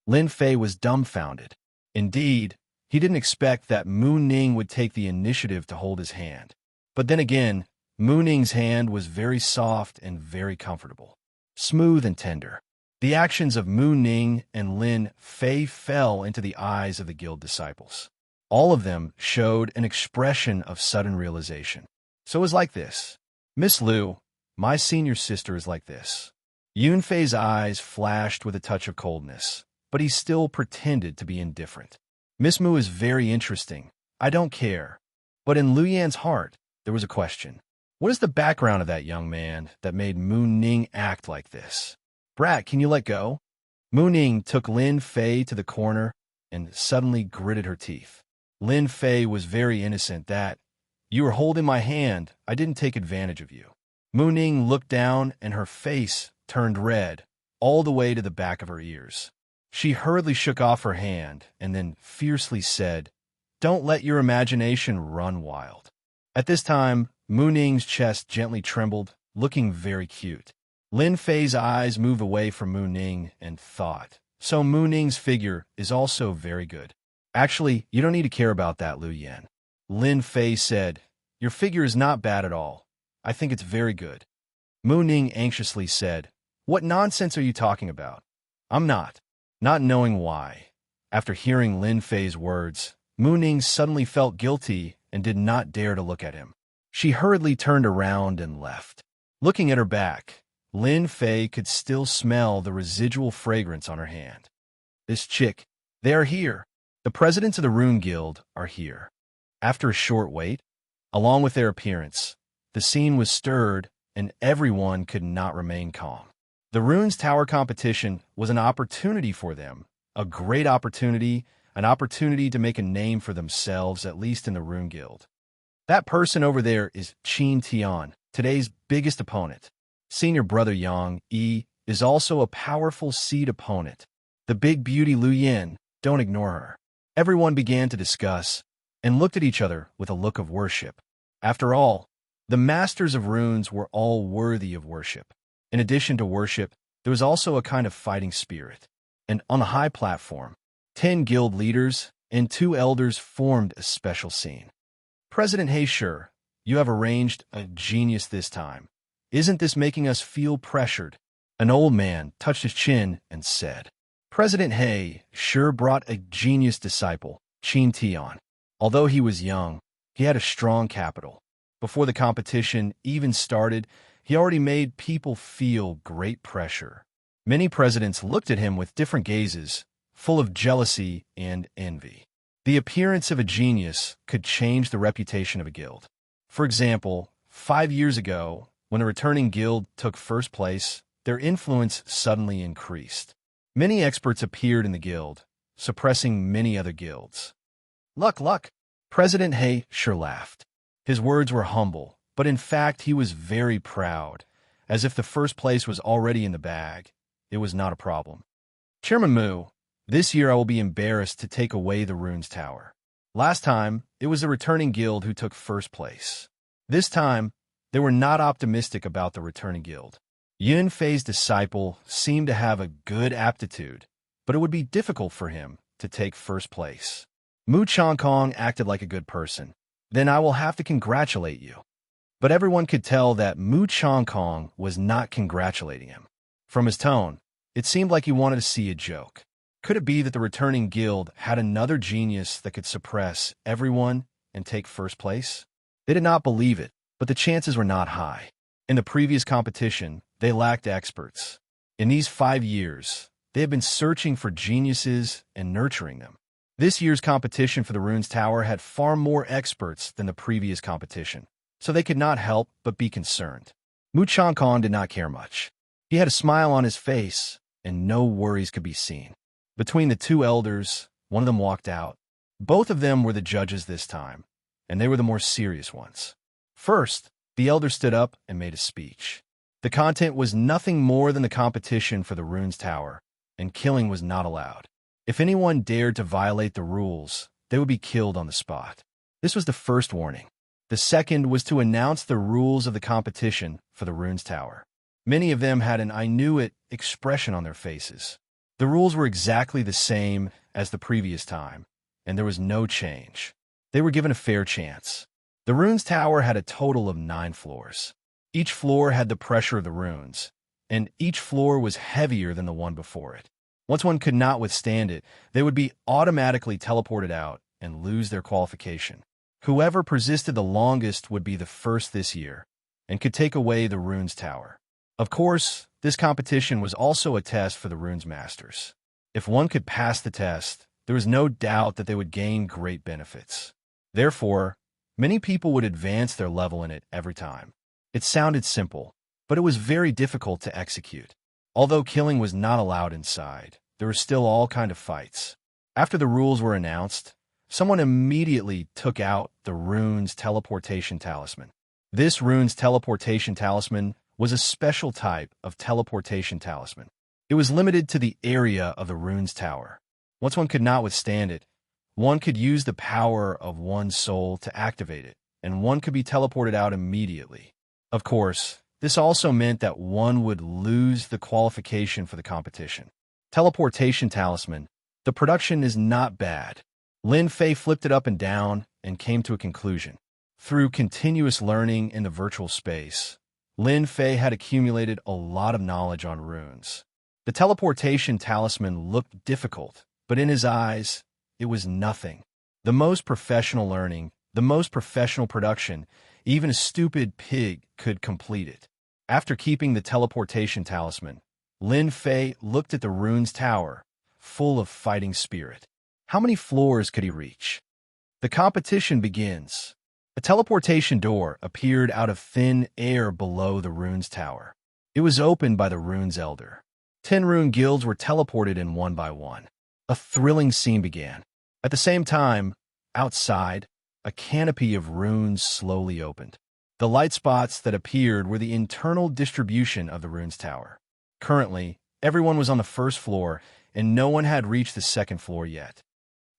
Lin Fei was dumbfounded. Indeed, he didn't expect that Mu Ning would take the initiative to hold his hand. But then again, Mu Ning's hand was very soft and very comfortable, smooth and tender. The actions of Mu Ning and Lin Fei fell into the eyes of the guild disciples. All of them showed an expression of sudden realization. So it was like this. Miss Lu, my senior sister is like this. Yunfei's eyes flashed with a touch of coldness, but he still pretended to be indifferent. Miss Mu is very interesting. I don't care. But in Lu Yan's heart, there was a question. What is the background of that young man that made Mu Ning act like this? Brat, can you let go? Mu Ning took Lin Fei to the corner and suddenly gritted her teeth. Lin Fei was very innocent that, you were holding my hand, I didn't take advantage of you. Mu Ning looked down and her face turned red, all the way to the back of her ears. She hurriedly shook off her hand and then fiercely said, Don't let your imagination run wild. At this time, Mu Ning's chest gently trembled, looking very cute. Lin Fei's eyes moved away from Mu Ning and thought, so Mu Ning's figure is also very good. Actually, you don't need to care about that, Lu Yan. Lin Fei said, Your figure is not bad at all. I think it's very good. Mu Ning anxiously said, What nonsense are you talking about? I'm not. Not knowing why. After hearing Lin Fei's words, Mu Ning suddenly felt guilty and did not dare to look at him. She hurriedly turned around and left. Looking at her back, Lin Fei could still smell the residual fragrance on her hand. This chick, they are here. The presidents of the Rune Guild are here. After a short wait, along with their appearance, the scene was stirred and everyone could not remain calm. The Runes Tower competition was an opportunity for them, a great opportunity, an opportunity to make a name for themselves, at least in the Rune Guild. That person over there is Qin Tian, today's biggest opponent. Senior brother Yang Yi is also a powerful seed opponent. The big beauty Lu Yin, don't ignore her. Everyone began to discuss and looked at each other with a look of worship. After all, the masters of runes were all worthy of worship. In addition to worship, there was also a kind of fighting spirit. And on the high platform, 10 guild leaders and 2 elders formed a special scene. President He, sure, you have arranged a genius this time. Isn't this making us feel pressured? An old man touched his chin and said, President He sure brought a genius disciple, Qin Tian. Although he was young, he had a strong capital. Before the competition even started, he already made people feel great pressure. Many presidents looked at him with different gazes, full of jealousy and envy. The appearance of a genius could change the reputation of a guild. For example, 5 years ago, when a returning guild took first place, their influence suddenly increased. Many experts appeared in the guild, suppressing many other guilds. Luck, President He sure laughed. His words were humble, but in fact he was very proud, as if the first place was already in the bag. It was not a problem. Chairman Mu, This year I will be embarrassed to take away the runes tower. Last time, it was the returning guild who took first place. This time, they were not optimistic about the returning guild. Yun Fei's disciple seemed to have a good aptitude, but it would be difficult for him to take first place. Mu Changkong acted like a good person. Then I will have to congratulate you. But everyone could tell that Mu Changkong was not congratulating him. From his tone, it seemed like he wanted to see a joke. Could it be that the returning guild had another genius that could suppress everyone and take first place? They did not believe it, but the chances were not high. In the previous competition, they lacked experts. In these 5 years, they have been searching for geniuses and nurturing them. This year's competition for the Runes Tower had far more experts than the previous competition, so they could not help but be concerned. Mu Changkong did not care much. He had a smile on his face, and no worries could be seen. Between the two elders, one of them walked out. Both of them were the judges this time, and they were the more serious ones. First, the elder stood up and made a speech. The content was nothing more than the competition for the Runes Tower, and killing was not allowed. If anyone dared to violate the rules, they would be killed on the spot. This was the first warning. The second was to announce the rules of the competition for the Runes Tower. Many of them had an "I knew it" expression on their faces. The rules were exactly the same as the previous time, and there was no change. They were given a fair chance. The Runes Tower had a total of 9 floors. Each floor had the pressure of the runes, and each floor was heavier than the one before it. Once one could not withstand it, they would be automatically teleported out and lose their qualification. Whoever persisted the longest would be the first this year, and could take away the Runes Tower. Of course, this competition was also a test for the Runes Masters. If one could pass the test, there was no doubt that they would gain great benefits. Therefore, many people would advance their level in it every time. It sounded simple, but it was very difficult to execute. Although killing was not allowed inside, there were still all kinds of fights. After the rules were announced, someone immediately took out the Runes Teleportation Talisman. This Runes Teleportation Talisman was a special type of teleportation talisman. It was limited to the area of the Runes Tower. Once one could not withstand it, one could use the power of one's soul to activate it, and one could be teleported out immediately. Of course, this also meant that one would lose the qualification for the competition. Teleportation talisman. The production is not bad. Lin Fei flipped it up and down and came to a conclusion. Through continuous learning in the virtual space, Lin Fei had accumulated a lot of knowledge on runes. The teleportation talisman looked difficult, but in his eyes, it was nothing. The most professional learning, the most professional production, even a stupid pig could complete it. After keeping the teleportation talisman, Lin Fei looked at the Runes Tower, full of fighting spirit. How many floors could he reach? The competition begins. A teleportation door appeared out of thin air below the Runes Tower. It was opened by the Runes Elder. 10 rune guilds were teleported in one by one. A thrilling scene began. At the same time, outside, a canopy of runes slowly opened. The light spots that appeared were the internal distribution of the Runes Tower. Currently, everyone was on the first floor, and no one had reached the second floor yet.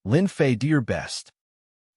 Lin Fei, do your best.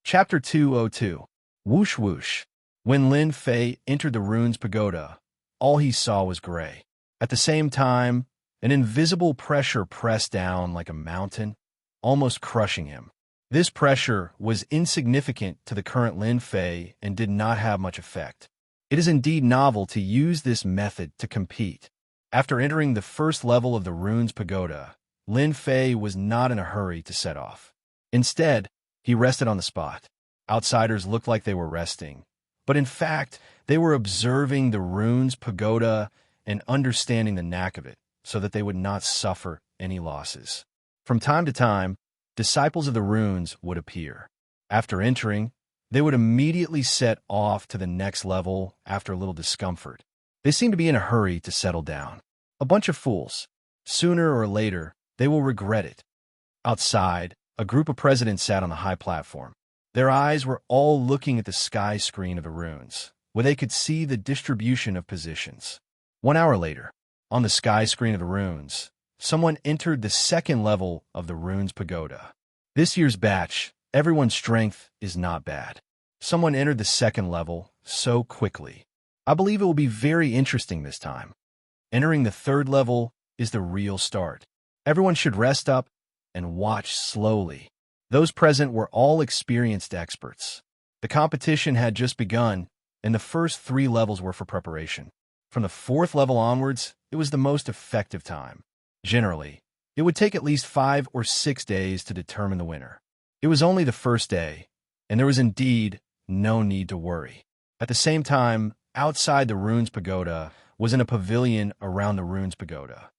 Chapter 202. Whoosh whoosh. When Lin Fei entered the Runes Pagoda, all he saw was gray. At the same time, an invisible pressure pressed down like a mountain, almost crushing him. This pressure was insignificant to the current Lin Fei and did not have much effect. It is indeed novel to use this method to compete. After entering the first level of the Runes Pagoda, Lin Fei was not in a hurry to set off. Instead, he rested on the spot. Outsiders looked like they were resting, but in fact, they were observing the Runes Pagoda and understanding the knack of it so that they would not suffer any losses. From time to time, disciples of the runes would appear. After entering, they would immediately set off to the next level after a little discomfort. They seemed to be in a hurry to settle down. A bunch of fools. Sooner or later, they will regret it. Outside, a group of presidents sat on the high platform. Their eyes were all looking at the sky screen of the runes, where they could see the distribution of positions. 1 hour later, on the sky screen of the runes, someone entered the second level of the Runes Pagoda. This year's batch, everyone's strength is not bad. Someone entered the second level so quickly. I believe it will be very interesting this time. Entering the third level is the real start. Everyone should rest up and watch slowly. Those present were all experienced experts. The competition had just begun, and the first 3 levels were for preparation. From the 4th level onwards, it was the most effective time. Generally, it would take at least 5 or 6 days to determine the winner. It was only the first day, and there was indeed no need to worry. At the same time, outside the Runes Pagoda was in a pavilion around the Runes Pagoda.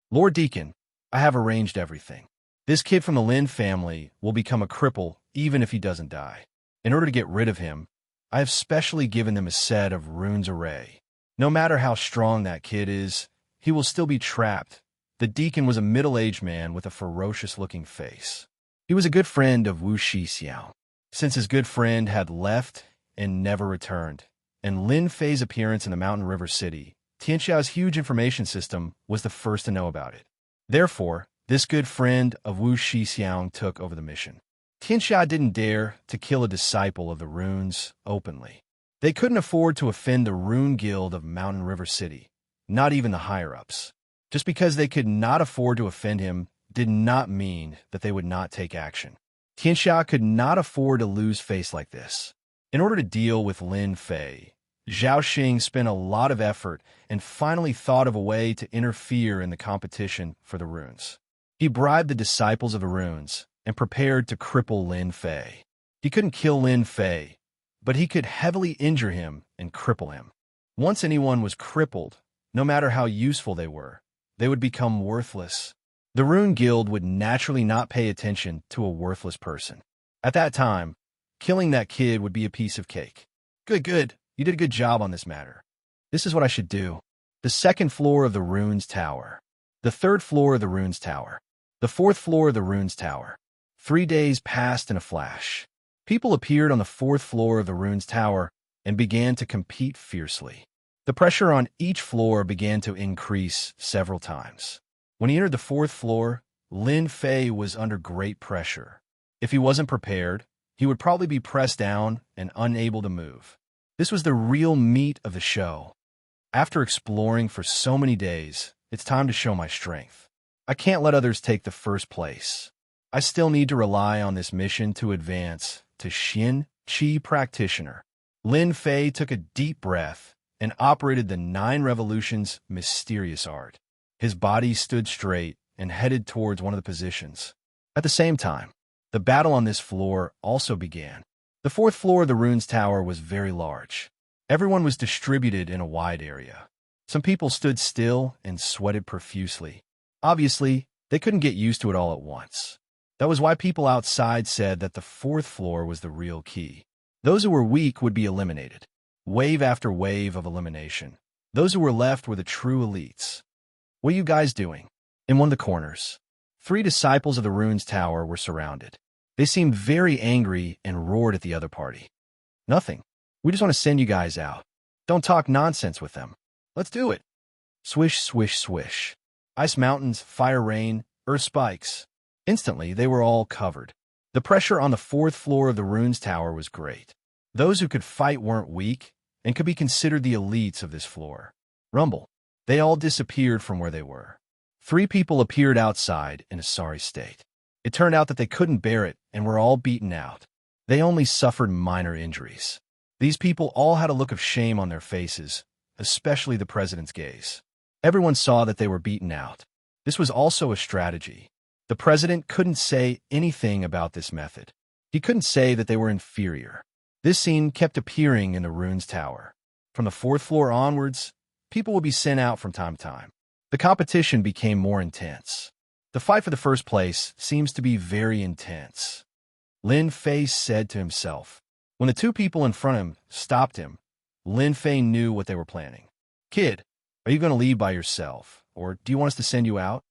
Lord Deacon, I have arranged everything. This kid from the Lin family will become a cripple even if he doesn't die. In order to get rid of him, I have specially given them a set of runes array. No matter how strong that kid is, he will still be trapped. The deacon was a middle-aged man with a ferocious-looking face. He was a good friend of Wu Shixiao. Since his good friend had left and never returned, and Lin Fei's appearance in the Mountain River City, Tianxiao's huge information system was the first to know about it. Therefore, this good friend of Wu Shixiao took over the mission. Tianxia didn't dare to kill a disciple of the runes openly. They couldn't afford to offend the Rune Guild of Mountain River City, not even the higher-ups. Just because they could not afford to offend him did not mean that they would not take action. Tianxia could not afford to lose face like this. In order to deal with Lin Fei, Zhao Xing spent a lot of effort and finally thought of a way to interfere in the competition for the runes. He bribed the disciples of the runes and prepared to cripple Lin Fei. He couldn't kill Lin Fei, but he could heavily injure him and cripple him. Once anyone was crippled, no matter how useful they were, they would become worthless. The Rune Guild would naturally not pay attention to a worthless person. At that time, killing that kid would be a piece of cake. Good. You did a good job on this matter. This is what I should do. The 2nd floor of the Runes Tower. The 3rd floor of the Runes Tower. The 4th floor of the Runes Tower. 3 days passed in a flash. People appeared on the 4th floor of the Runes Tower and began to compete fiercely. The pressure on each floor began to increase several times. When he entered the 4th floor, Lin Fei was under great pressure. If he wasn't prepared, he would probably be pressed down and unable to move. This was the real meat of the show. After exploring for so many days, it's time to show my strength. I can't let others take the first place. I still need to rely on this mission to advance to Xin Qi Practitioner. Lin Fei took a deep breath and operated the 9 Revolutions mysterious art. His body stood straight and headed towards one of the positions. At the same time, the battle on this floor also began. The 4th floor of the Runes Tower was very large. Everyone was distributed in a wide area. Some people stood still and sweated profusely. Obviously, they couldn't get used to it all at once. That was why people outside said that the 4th floor was the real key. Those who were weak would be eliminated. Wave after wave of elimination. Those who were left were the true elites. What are you guys doing? In one of the corners, 3 disciples of the Runes Tower were surrounded. They seemed very angry and roared at the other party. Nothing. We just want to send you guys out. Don't talk nonsense with them. Let's do it. Swish, swish, swish. Ice mountains, fire rain, earth spikes. Instantly, they were all covered. The pressure on the 4th floor of the Runes Tower was great. Those who could fight weren't weak and could be considered the elites of this floor. Rumble. They all disappeared from where they were. 3 people appeared outside in a sorry state. It turned out that they couldn't bear it and were all beaten out. They only suffered minor injuries. These people all had a look of shame on their faces, especially the president's gaze. Everyone saw that they were beaten out. This was also a strategy. The president couldn't say anything about this method. He couldn't say that they were inferior. This scene kept appearing in the Runes Tower. From the 4th floor onwards, people would be sent out from time to time. The competition became more intense. The fight for the first place seems to be very intense. Lin Fei said to himself. When the 2 people in front of him stopped him, Lin Fei knew what they were planning. Kid, are you going to leave by yourself, or do you want us to send you out?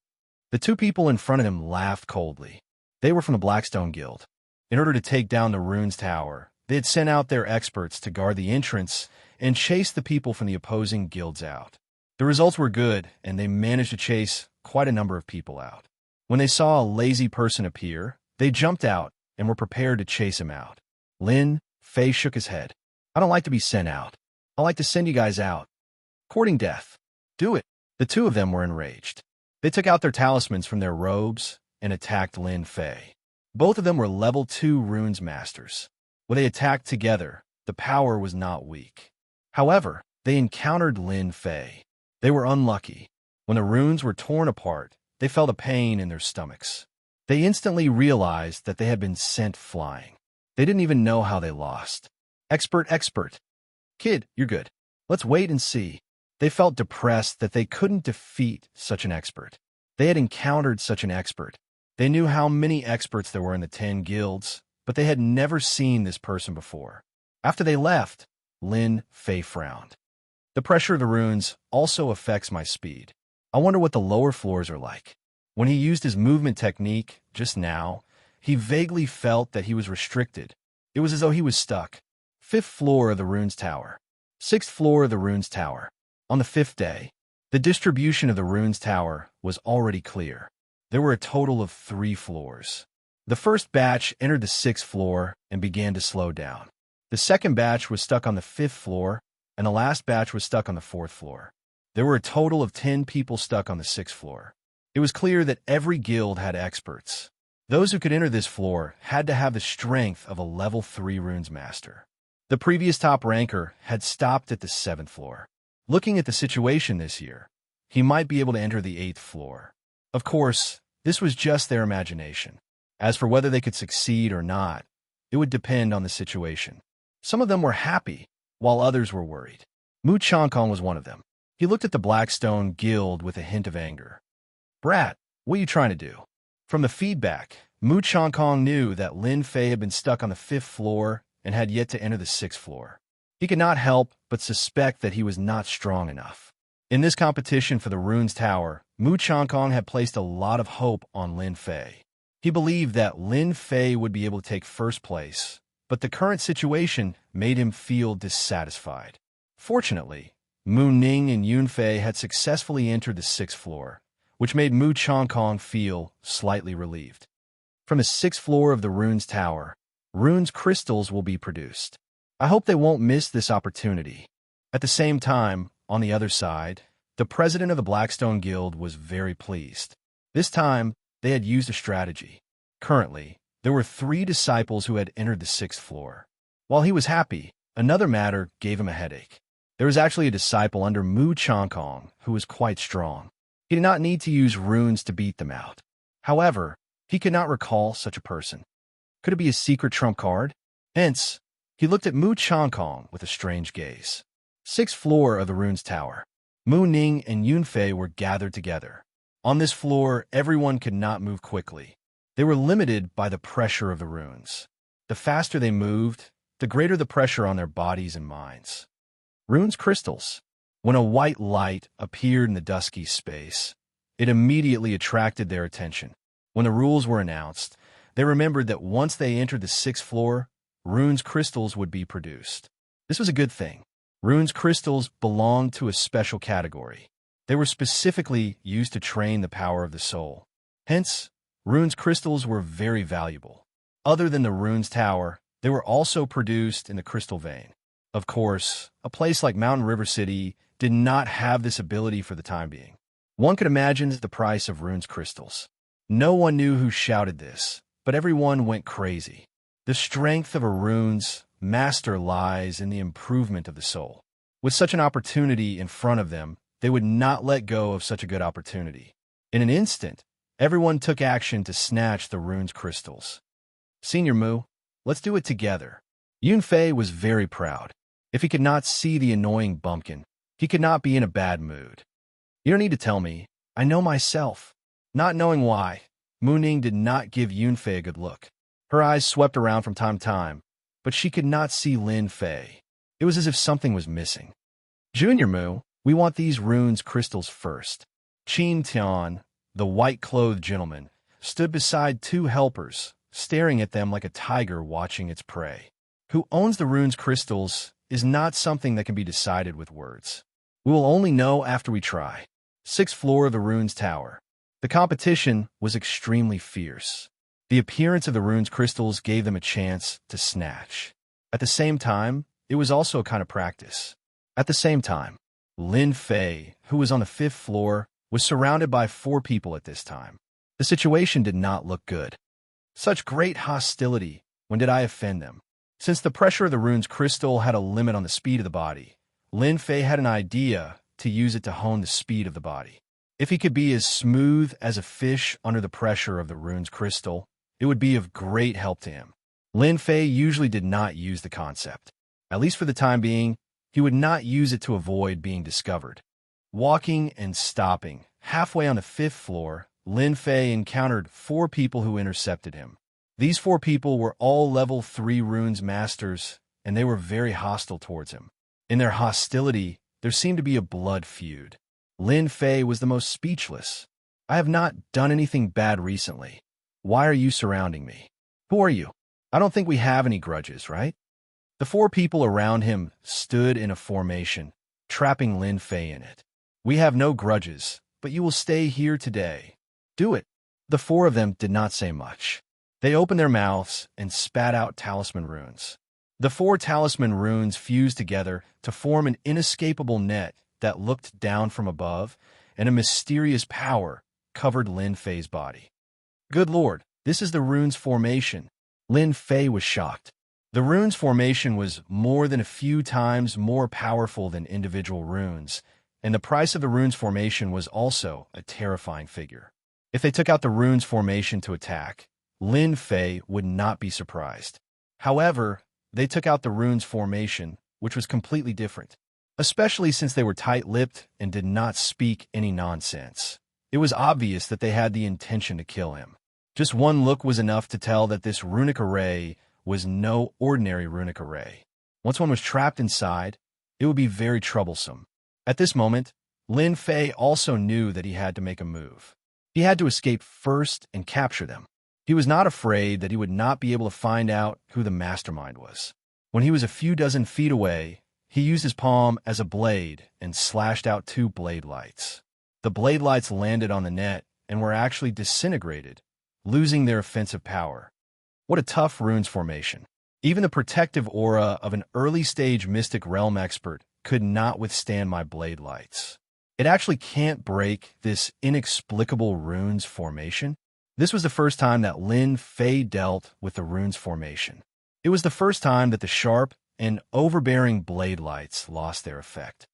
The 2 people in front of him laughed coldly. They were from the Blackstone Guild. In order to take down the Runes Tower, they had sent out their experts to guard the entrance and chase the people from the opposing guilds out. The results were good, and they managed to chase quite a number of people out. When they saw a lazy person appear, they jumped out and were prepared to chase him out. Lin Fei shook his head. I don't like to be sent out. I like to send you guys out. Courting death. Do it. The two of them were enraged. They took out their talismans from their robes and attacked Lin Fei. Both of them were level 2 runes masters. When they attacked together, the power was not weak. However, they encountered Lin Fei. They were unlucky. When the runes were torn apart, they felt a pain in their stomachs. They instantly realized that they had been sent flying. They didn't even know how they lost. Expert. Kid, you're good. Let's wait and see. They felt depressed that they couldn't defeat such an expert. They had encountered such an expert. They knew how many experts there were in the 10 guilds, but they had never seen this person before. After they left, Lin Fei frowned. The pressure of the runes also affects my speed. I wonder what the lower floors are like. When he used his movement technique just now, he vaguely felt that he was restricted. It was as though he was stuck. 5th floor of the runes tower. 6th floor of the runes tower. On the 5th day, the distribution of the runes tower was already clear. There were a total of 3 floors. The first batch entered the 6th floor and began to slow down. The second batch was stuck on the 5th floor, and the last batch was stuck on the 4th floor. There were a total of 10 people stuck on the 6th floor. It was clear that every guild had experts. Those who could enter this floor had to have the strength of a level 3 runes master. The previous top ranker had stopped at the 7th floor. Looking at the situation this year, he might be able to enter the 8th floor. Of course, this was just their imagination. As for whether they could succeed or not, it would depend on the situation. Some of them were happy, while others were worried. Mu Changkong was one of them. He looked at the Blackstone Guild with a hint of anger. Brat, what are you trying to do? From the feedback, Mu Changkong knew that Lin Fei had been stuck on the 5th floor and had yet to enter the 6th floor. He could not help but suspect that he was not strong enough. In this competition for the Runes Tower, Mu Changkong had placed a lot of hope on Lin Fei. He believed that Lin Fei would be able to take first place, but the current situation made him feel dissatisfied. Fortunately, Mu Ning and Yun Fei had successfully entered the 6th floor, which made Mu Changkong feel slightly relieved. From the 6th floor of the Runes Tower, runes crystals will be produced. I hope they won't miss this opportunity. At the same time, on the other side, the president of the Blackstone Guild was very pleased. This time, they had used a strategy. Currently, there were 3 disciples who had entered the 6th floor. While he was happy, another matter gave him a headache. There was actually a disciple under Mu Changkong who was quite strong. He did not need to use runes to beat them out. However, he could not recall such a person. Could it be a secret trump card? Hence, he looked at Mu Changkong with a strange gaze. 6th floor of the Runes Tower. Mu Ning and Yun Fei were gathered together. On this floor, everyone could not move quickly. They were limited by the pressure of the runes. The faster they moved, the greater the pressure on their bodies and minds. Runes crystals. When a white light appeared in the dusky space, it immediately attracted their attention. When the rules were announced, they remembered that once they entered the 6th floor, runes crystals would be produced. This was a good thing. Runes crystals belonged to a special category. They were specifically used to train the power of the soul. Hence, runes crystals were very valuable. Other than the Runes Tower, they were also produced in the Crystal Vein. Of course, a place like Mountain River City did not have this ability for the time being. One could imagine the price of runes crystals. No one knew who shouted this, but everyone went crazy. The strength of a runes master lies in the improvement of the soul. With such an opportunity in front of them, they would not let go of such a good opportunity. In an instant, everyone took action to snatch the runes crystals. Senior Mu, let's do it together. Yun Fei was very proud. If he could not see the annoying bumpkin, he could not be in a bad mood. You don't need to tell me. I know myself. Not knowing why, Mu Ning did not give Yun Fei a good look. Her eyes swept around from time to time, but she could not see Lin Fei. It was as if something was missing. Junior Mu, we want these runes crystals first. Qin Tian, the white-clothed gentleman, stood beside 2 helpers, staring at them like a tiger watching its prey. Who owns the runes crystals is not something that can be decided with words. We will only know after we try. 6th floor of the Runes Tower. The competition was extremely fierce. The appearance of the rune's crystals gave them a chance to snatch. At the same time, it was also a kind of practice. At the same time, Lin Fei, who was on the 5th floor, was surrounded by 4 people at this time. The situation did not look good. Such great hostility, when did I offend them? Since the pressure of the rune's crystal had a limit on the speed of the body, Lin Fei had an idea to use it to hone the speed of the body. If he could be as smooth as a fish under the pressure of the rune's crystal, it would be of great help to him. Lin Fei usually did not use the concept. At least for the time being, he would not use it to avoid being discovered. Walking and stopping, halfway on the 5th floor, Lin Fei encountered 4 people who intercepted him. These 4 people were all level 3 runes masters, and they were very hostile towards him. In their hostility, there seemed to be a blood feud. Lin Fei was the most speechless. I have not done anything bad recently. Why are you surrounding me? Who are you? I don't think we have any grudges, right? The 4 people around him stood in a formation, trapping Lin Fei in it. We have no grudges, but you will stay here today. Do it. The 4 of them did not say much. They opened their mouths and spat out talisman runes. The 4 talisman runes fused together to form an inescapable net that looked down from above, and a mysterious power covered Lin Fei's body. Good Lord, this is the rune's formation. Lin Fei was shocked. The rune's formation was more than a few times more powerful than individual runes, and the price of the rune's formation was also a terrifying figure. If they took out the rune's formation to attack, Lin Fei would not be surprised. However, they took out the rune's formation, which was completely different, especially since they were tight-lipped and did not speak any nonsense. It was obvious that they had the intention to kill him. Just one look was enough to tell that this runic array was no ordinary runic array. Once one was trapped inside, it would be very troublesome. At this moment, Lin Fei also knew that he had to make a move. He had to escape first and capture them. He was not afraid that he would not be able to find out who the mastermind was. When he was a few dozen feet away, he used his palm as a blade and slashed out 2 blade lights. The blade lights landed on the net and were actually disintegrated, losing their offensive power. What a tough runes formation. Even the protective aura of an early-stage Mystic Realm expert could not withstand my blade lights. It actually can't break this inexplicable runes formation. This was the first time that Lin Fei dealt with the runes formation. It was the first time that the sharp and overbearing blade lights lost their effect.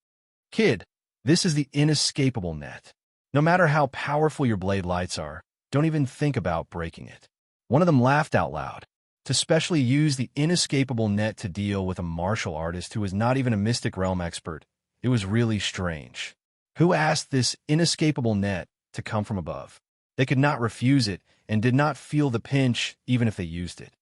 Kid, this is the inescapable net. No matter how powerful your blade lights are, don't even think about breaking it. One of them laughed out loud. To specially use the inescapable net to deal with a martial artist who was not even a Mystic Realm expert, it was really strange. Who asked this inescapable net to come from above? They could not refuse it and did not feel the pinch even if they used it.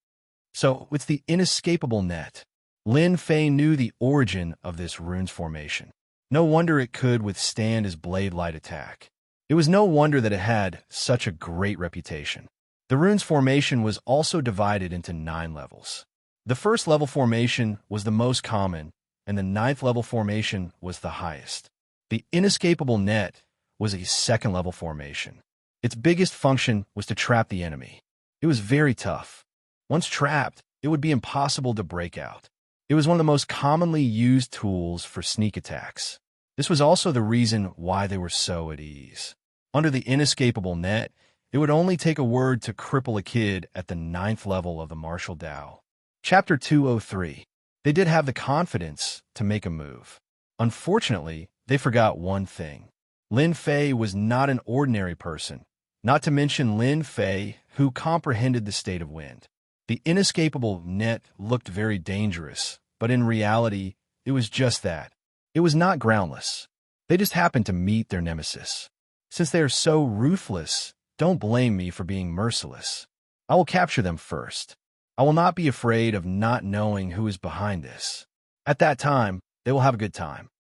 So, it's the inescapable net. Lin Fei knew the origin of this runes formation. No wonder it could withstand his blade light attack. It was no wonder that it had such a great reputation. The runes formation was also divided into 9 levels. The first level formation was the most common, and the 9th level formation was the highest. The inescapable net was a 2nd level formation. Its biggest function was to trap the enemy. It was very tough. Once trapped, it would be impossible to break out. It was one of the most commonly used tools for sneak attacks. This was also the reason why they were so at ease. Under the inescapable net, it would only take a word to cripple a kid at the 9th level of the martial Dao. Chapter 203. They did have the confidence to make a move. Unfortunately, they forgot one thing. Lin Fei was not an ordinary person, not to mention Lin Fei, who comprehended the state of wind. The inescapable net looked very dangerous, but in reality, it was just that. It was not groundless. They just happened to meet their nemesis. Since they are so ruthless, don't blame me for being merciless. I will capture them first. I will not be afraid of not knowing who is behind this. At that time, they will have a good time.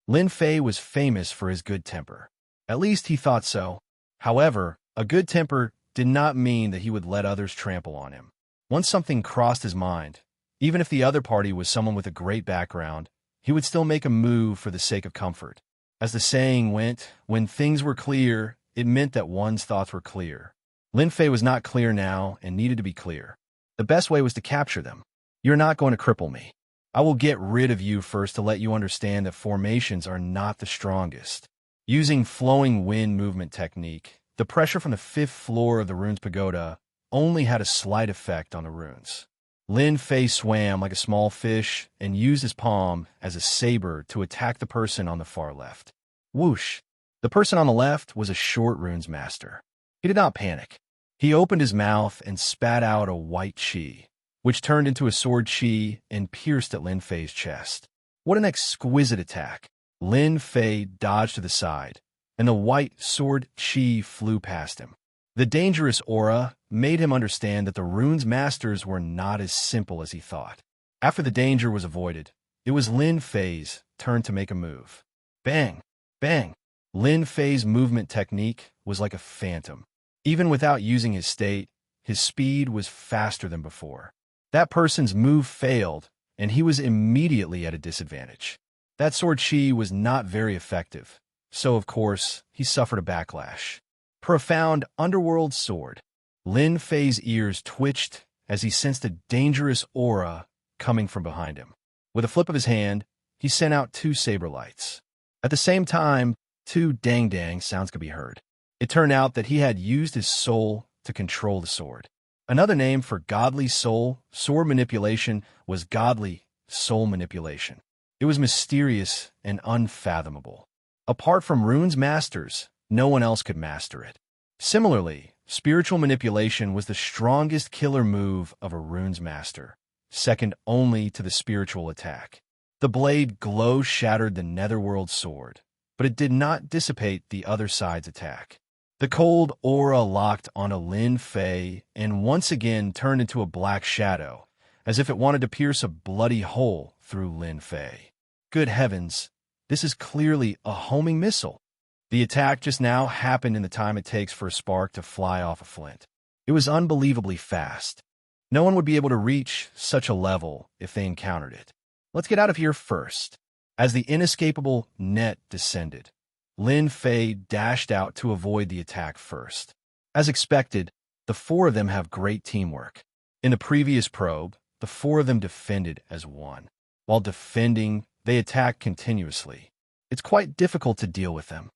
Lin Fei was famous for his good temper. At least he thought so. However, a good temper did not mean that he would let others trample on him. Once something crossed his mind, even if the other party was someone with a great background, he would still make a move for the sake of comfort. As the saying went, when things were clear, it meant that one's thoughts were clear. Lin Fei was not clear now and needed to be clear. The best way was to capture them. You're not going to cripple me. I will get rid of you first to let you understand that formations are not the strongest. Using flowing wind movement technique, the pressure from the 5th floor of the rune's pagoda only had a slight effect on the runes. Lin Fei swam like a small fish and used his palm as a saber to attack the person on the far left. Whoosh! The person on the left was a short runes master. He did not panic. He opened his mouth and spat out a white chi, which turned into a sword chi and pierced at Lin Fei's chest. What an exquisite attack! Lin Fei dodged to the side, and the white sword chi flew past him. The dangerous aura made him understand that the rune's masters were not as simple as he thought. After the danger was avoided, it was Lin Fei's turn to make a move. Bang! Bang! Lin Fei's movement technique was like a phantom. Even without using his state, his speed was faster than before. That person's move failed, and he was immediately at a disadvantage. That sword chi was not very effective, so of course, he suffered a backlash. Profound underworld sword. Lin Fei's ears twitched as he sensed a dangerous aura coming from behind him. With a flip of his hand, he sent out 2 saber lights. At the same time, 2 dang-dang sounds could be heard. It turned out that he had used his soul to control the sword. Another name for godly soul sword manipulation was godly soul manipulation. It was mysterious and unfathomable. Apart from runes masters, no one else could master it. Similarly, spiritual manipulation was the strongest killer move of a runes master, second only to the spiritual attack. The blade glow-shattered the netherworld sword, but it did not dissipate the other side's attack. The cold aura locked onto Lin Fei and once again turned into a black shadow, as if it wanted to pierce a bloody hole through Lin Fei. Good heavens, this is clearly a homing missile. The attack just now happened in the time it takes for a spark to fly off a flint. It was unbelievably fast. No one would be able to reach such a level if they encountered it. Let's get out of here first. As the inescapable net descended, Lin Fei dashed out to avoid the attack first. As expected, the 4 of them have great teamwork. In the previous probe, the 4 of them defended as one. While defending, they attacked continuously. It's quite difficult to deal with them.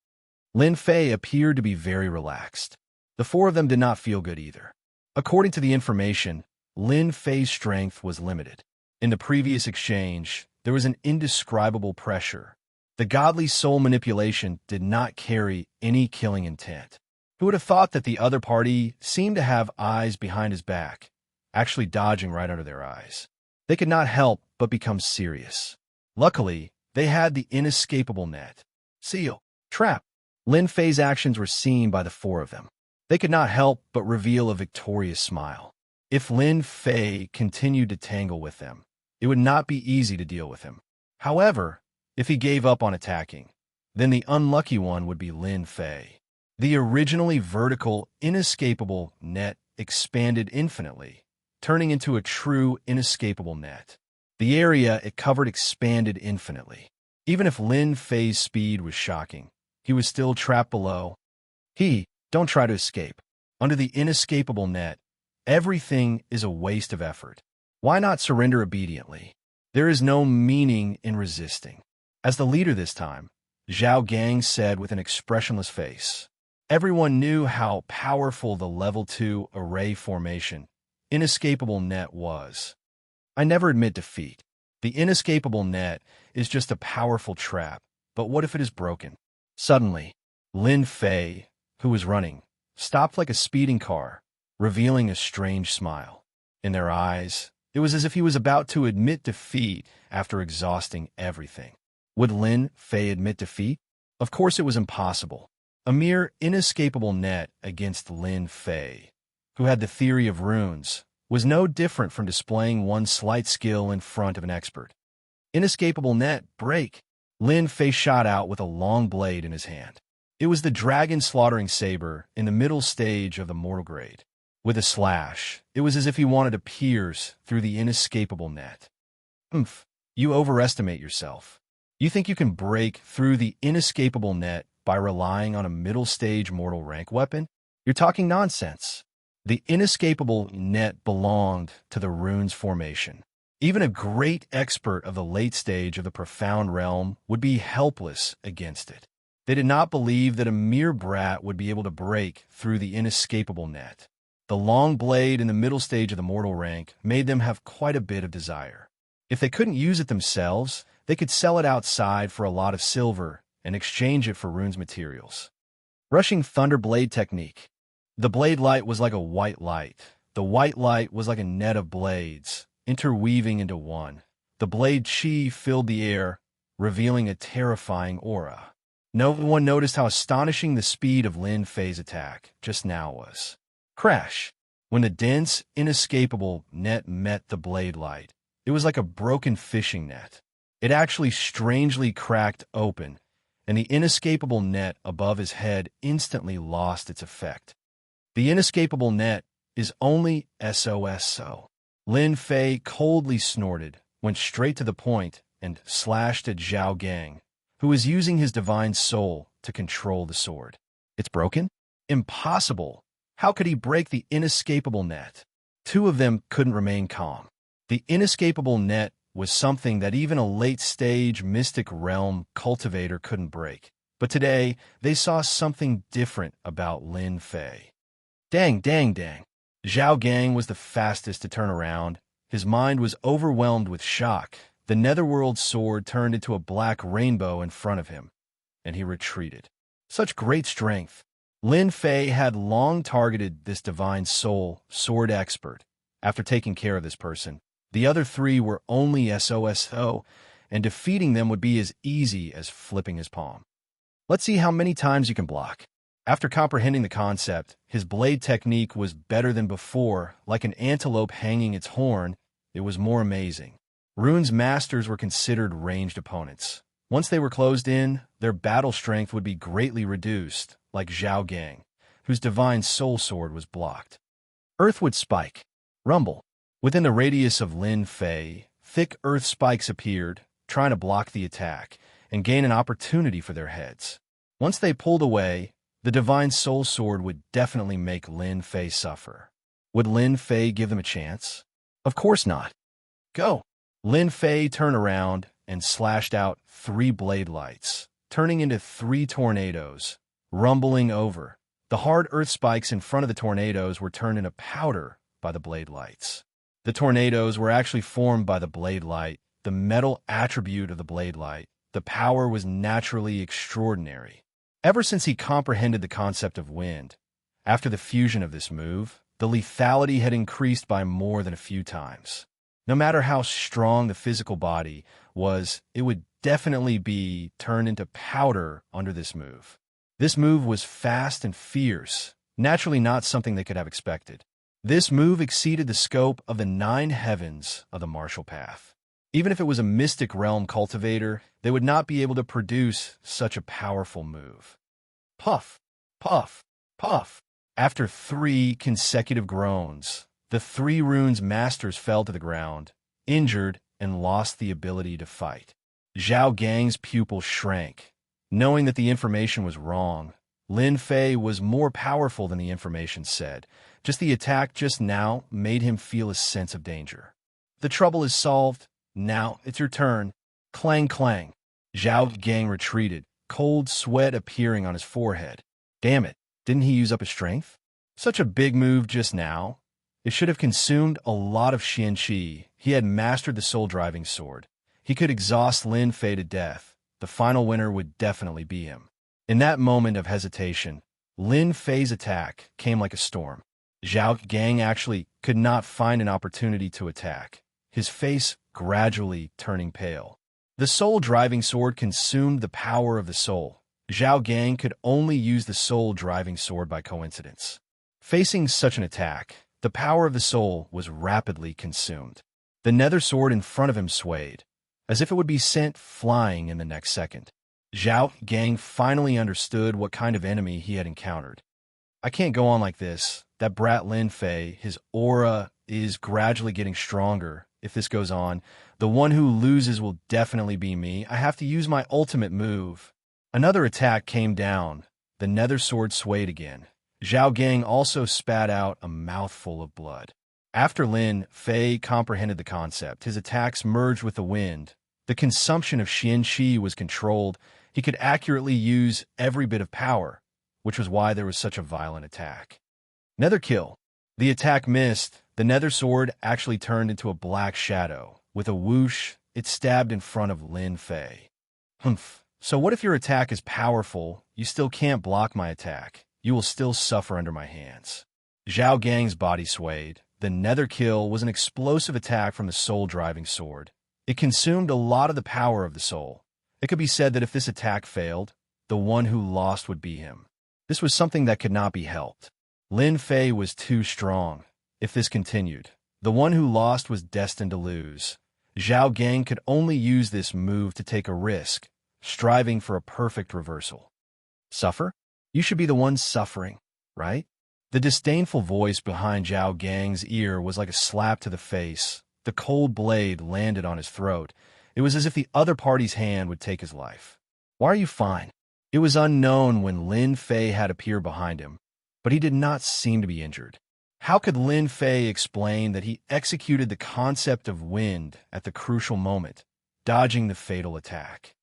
Lin Fei appeared to be very relaxed. The 4 of them did not feel good either. According to the information, Lin Fei's strength was limited. In the previous exchange, there was an indescribable pressure. The godly soul manipulation did not carry any killing intent. Who would have thought that the other party seemed to have eyes behind his back, actually dodging right under their eyes? They could not help but become serious. Luckily, they had the inescapable net. Seal. Trap. Lin Fei's actions were seen by the 4 of them. They could not help but reveal a victorious smile. If Lin Fei continued to tangle with them, it would not be easy to deal with him. However, if he gave up on attacking, then the unlucky one would be Lin Fei. The originally vertical, inescapable net expanded infinitely, turning into a true inescapable net. The area it covered expanded infinitely. Even if Lin Fei's speed was shocking, he was still trapped below. Don't try to escape. Under the inescapable net, everything is a waste of effort. Why not surrender obediently? There is no meaning in resisting. As the leader this time, Zhao Gang said with an expressionless face. Everyone knew how powerful the level 2 array formation, inescapable net was. I never admit defeat. The inescapable net is just a powerful trap, but what if it is broken? Suddenly, Lin Fei, who was running, stopped like a speeding car, revealing a strange smile. In their eyes, it was as if he was about to admit defeat after exhausting everything. Would Lin Fei admit defeat? Of course it was impossible. A mere inescapable net against Lin Fei, who had the theory of runes, was no different from displaying one slight skill in front of an expert. Inescapable net, break! Lin Fei shot out with a long blade in his hand. It was the dragon slaughtering saber in the middle stage of the mortal grade. With a slash, it was as if he wanted to pierce through the inescapable net. You overestimate yourself. You think you can break through the inescapable net by relying on a middle-stage mortal rank weapon? You're talking nonsense. The inescapable net belonged to the rune's formation. Even a great expert of the late stage of the profound realm would be helpless against it. They did not believe that a mere brat would be able to break through the inescapable net. The long blade in the middle stage of the mortal rank made them have quite a bit of desire. If they couldn't use it themselves, they could sell it outside for a lot of silver and exchange it for rune's materials. Rushing Thunder Blade Technique. The blade light was like a white light. The white light was like a net of blades, interweaving into one. The blade chi filled the air, revealing a terrifying aura. No one noticed how astonishing the speed of Lin Fei's attack just now was. Crash! When the dense, inescapable net met the blade light, it was like a broken fishing net. It actually strangely cracked open, and the inescapable net above his head instantly lost its effect. The inescapable net is only SOSO. Lin Fei coldly snorted, went straight to the point, and slashed at Zhao Gang, who was using his divine soul to control the sword. It's broken? Impossible! How could he break the inescapable net? Two of them couldn't remain calm. The inescapable net was something that even a late-stage mystic realm cultivator couldn't break. But today, they saw something different about Lin Fei. Dang. Zhao Gang was the fastest to turn around. His mind was overwhelmed with shock. The netherworld sword turned into a black rainbow in front of him, and he retreated. Such great strength. Lin Fei had long targeted this divine soul sword expert. After taking care of this person, the other three were only SOSO, and defeating them would be as easy as flipping his palm. Let's see how many times you can block. After comprehending the concept, his blade technique was better than before. Like an antelope hanging its horn, it was more amazing. Rune's masters were considered ranged opponents. Once they were closed in, their battle strength would be greatly reduced, like Zhao Gang, whose divine soul sword was blocked. Earthwood Spike. Rumble. Within the radius of Lin Fei, thick earth spikes appeared, trying to block the attack and gain an opportunity for their heads. Once they pulled away, the divine soul sword would definitely make Lin Fei suffer. Would Lin Fei give them a chance? Of course not. Go! Lin Fei turned around and slashed out 3 blade lights, turning into 3 tornadoes, rumbling over. The hard earth spikes in front of the tornadoes were turned into powder by the blade lights. The tornadoes were actually formed by the blade light, the metal attribute of the blade light. The power was naturally extraordinary. Ever since he comprehended the concept of wind, after the fusion of this move, the lethality had increased by more than a few times. No matter how strong the physical body was, it would definitely be turned into powder under this move. This move was fast and fierce, naturally not something they could have expected. This move exceeded the scope of the 9 heavens of the martial path. Even if it was a mystic realm cultivator, they would not be able to produce such a powerful move. Puff, puff, puff. After 3 consecutive groans, the 3 runes masters fell to the ground, injured and lost the ability to fight. Zhao Gang's pupil shrank. Knowing that the information was wrong, Lin Fei was more powerful than the information said. Just the attack just now made him feel a sense of danger. The trouble is solved. Now it's your turn. Clang, clang. Zhao Gang retreated, cold sweat appearing on his forehead. Damn it, didn't he use up his strength? Such a big move just now. It should have consumed a lot of Xian Qi. He had mastered the soul-driving sword. He could exhaust Lin Fei to death. The final winner would definitely be him. In that moment of hesitation, Lin Fei's attack came like a storm. Zhao Gang actually could not find an opportunity to attack, his face gradually turning pale. The soul-driving sword consumed the power of the soul. Zhao Gang could only use the soul-driving sword by coincidence. Facing such an attack, the power of the soul was rapidly consumed. The nether sword in front of him swayed, as if it would be sent flying in the next second. Zhao Gang finally understood what kind of enemy he had encountered. I can't go on like this. That brat Lin Fei, his aura is gradually getting stronger. If this goes on, the one who loses will definitely be me. I have to use my ultimate move. Another attack came down. The nether sword swayed again. Zhao Gang also spat out a mouthful of blood. After Lin Fei comprehended the concept, his attacks merged with the wind. The consumption of Xian Qi was controlled. He could accurately use every bit of power, which was why there was such a violent attack. Nether kill. The attack missed. The nether sword actually turned into a black shadow. With a whoosh, it stabbed in front of Lin Fei. Humph. So what if your attack is powerful? You still can't block my attack. You will still suffer under my hands. Zhao Gang's body swayed. The nether kill was an explosive attack from the soul-driving sword. It consumed a lot of the power of the soul. It could be said that if this attack failed, the one who lost would be him. This was something that could not be helped. Lin Fei was too strong. If this continued, the one who lost was destined to lose. Zhao Gang could only use this move to take a risk, striving for a perfect reversal. Suffer? You should be the one suffering, right? The disdainful voice behind Zhao Gang's ear was like a slap to the face. The cold blade landed on his throat. It was as if the other party's hand would take his life. Why are you fine? It was unknown when Lin Fei had appeared behind him, but he did not seem to be injured. How could Lin Fei explain that he executed the concept of wind at the crucial moment, dodging the fatal attack?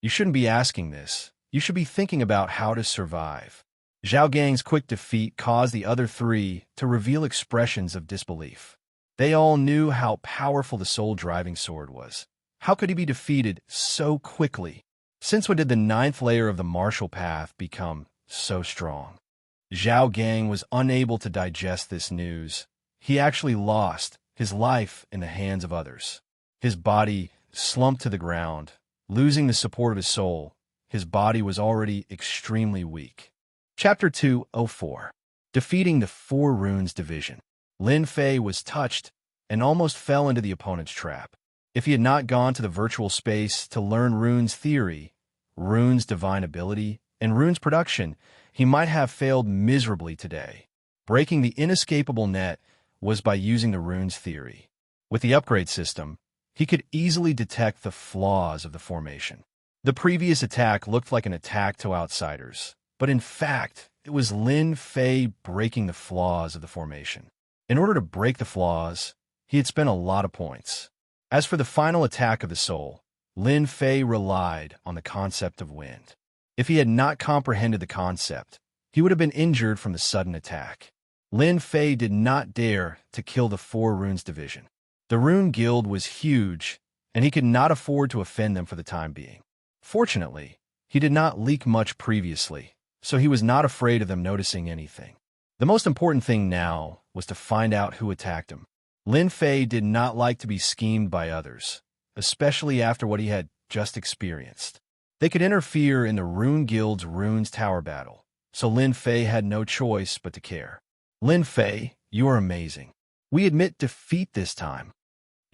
You shouldn't be asking this. You should be thinking about how to survive. Zhao Gang's quick defeat caused the other three to reveal expressions of disbelief. They all knew how powerful the soul-driving sword was. How could he be defeated so quickly? Since when did the 9th layer of the martial path become so strong? Zhao Gang was unable to digest this news. He actually lost his life in the hands of others. His body slumped to the ground, losing the support of his soul. His body was already extremely weak. Chapter 204. Defeating the Four Runes Division. Lin Fei was touched and almost fell into the opponent's trap. If he had not gone to the virtual space to learn runes theory, runes divine ability, and runes production, he might have failed miserably today. Breaking the inescapable net was by using the runes theory. With the upgrade system, he could easily detect the flaws of the formation. The previous attack looked like an attack to outsiders, but in fact, it was Lin Fei breaking the flaws of the formation. In order to break the flaws, he had spent a lot of points. As for the final attack of the soul, Lin Fei relied on the concept of wind. If he had not comprehended the concept, he would have been injured from the sudden attack. Lin Fei did not dare to kill the Four Runes Division. The Rune Guild was huge, and he could not afford to offend them for the time being. Fortunately, he did not leak much previously, so he was not afraid of them noticing anything. The most important thing now was to find out who attacked him. Lin Fei did not like to be schemed by others, especially after what he had just experienced. They could interfere in the Rune Guild's Runes Tower battle, so Lin Fei had no choice but to care. Lin Fei, you are amazing. We admit defeat this time.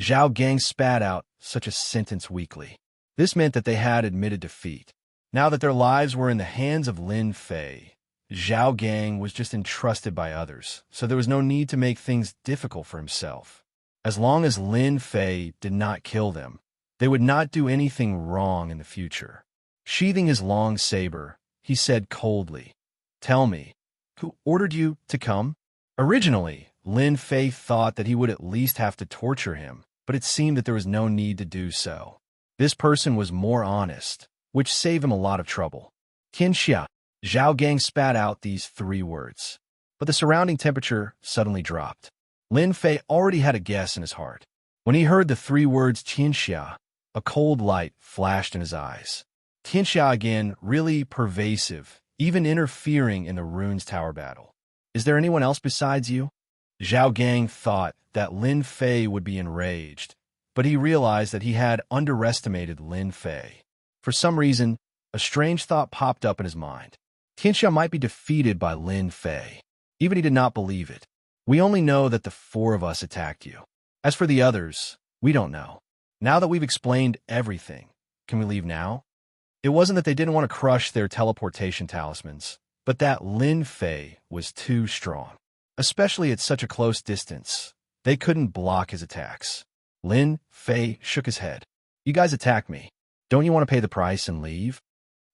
Zhao Gang spat out such a sentence weakly. This meant that they had admitted defeat. Now that their lives were in the hands of Lin Fei, Zhao Gang was just entrusted by others, so there was no need to make things difficult for himself. As long as Lin Fei did not kill them, they would not do anything wrong in the future. Sheathing his long saber, he said coldly, "Tell me, who ordered you to come?" Originally, Lin Fei thought that he would at least have to torture him, but it seemed that there was no need to do so. This person was more honest, which saved him a lot of trouble. Tianxia. Zhao Gang spat out these 3 words, but the surrounding temperature suddenly dropped. Lin Fei already had a guess in his heart. When he heard the 3 words Tianxia, a cold light flashed in his eyes. Tianxia again, really pervasive, even interfering in the Runes Tower battle. Is there anyone else besides you? Zhao Gang thought that Lin Fei would be enraged, but he realized that he had underestimated Lin Fei. For some reason, a strange thought popped up in his mind. Tianxia might be defeated by Lin Fei. Even he did not believe it. We only know that the 4 of us attacked you. As for the others, we don't know. Now that we've explained everything, can we leave now? It wasn't that they didn't want to crush their teleportation talismans, but that Lin Fei was too strong. Especially at such a close distance, they couldn't block his attacks. Lin Fei shook his head. You guys attacked me. Don't you want to pay the price and leave?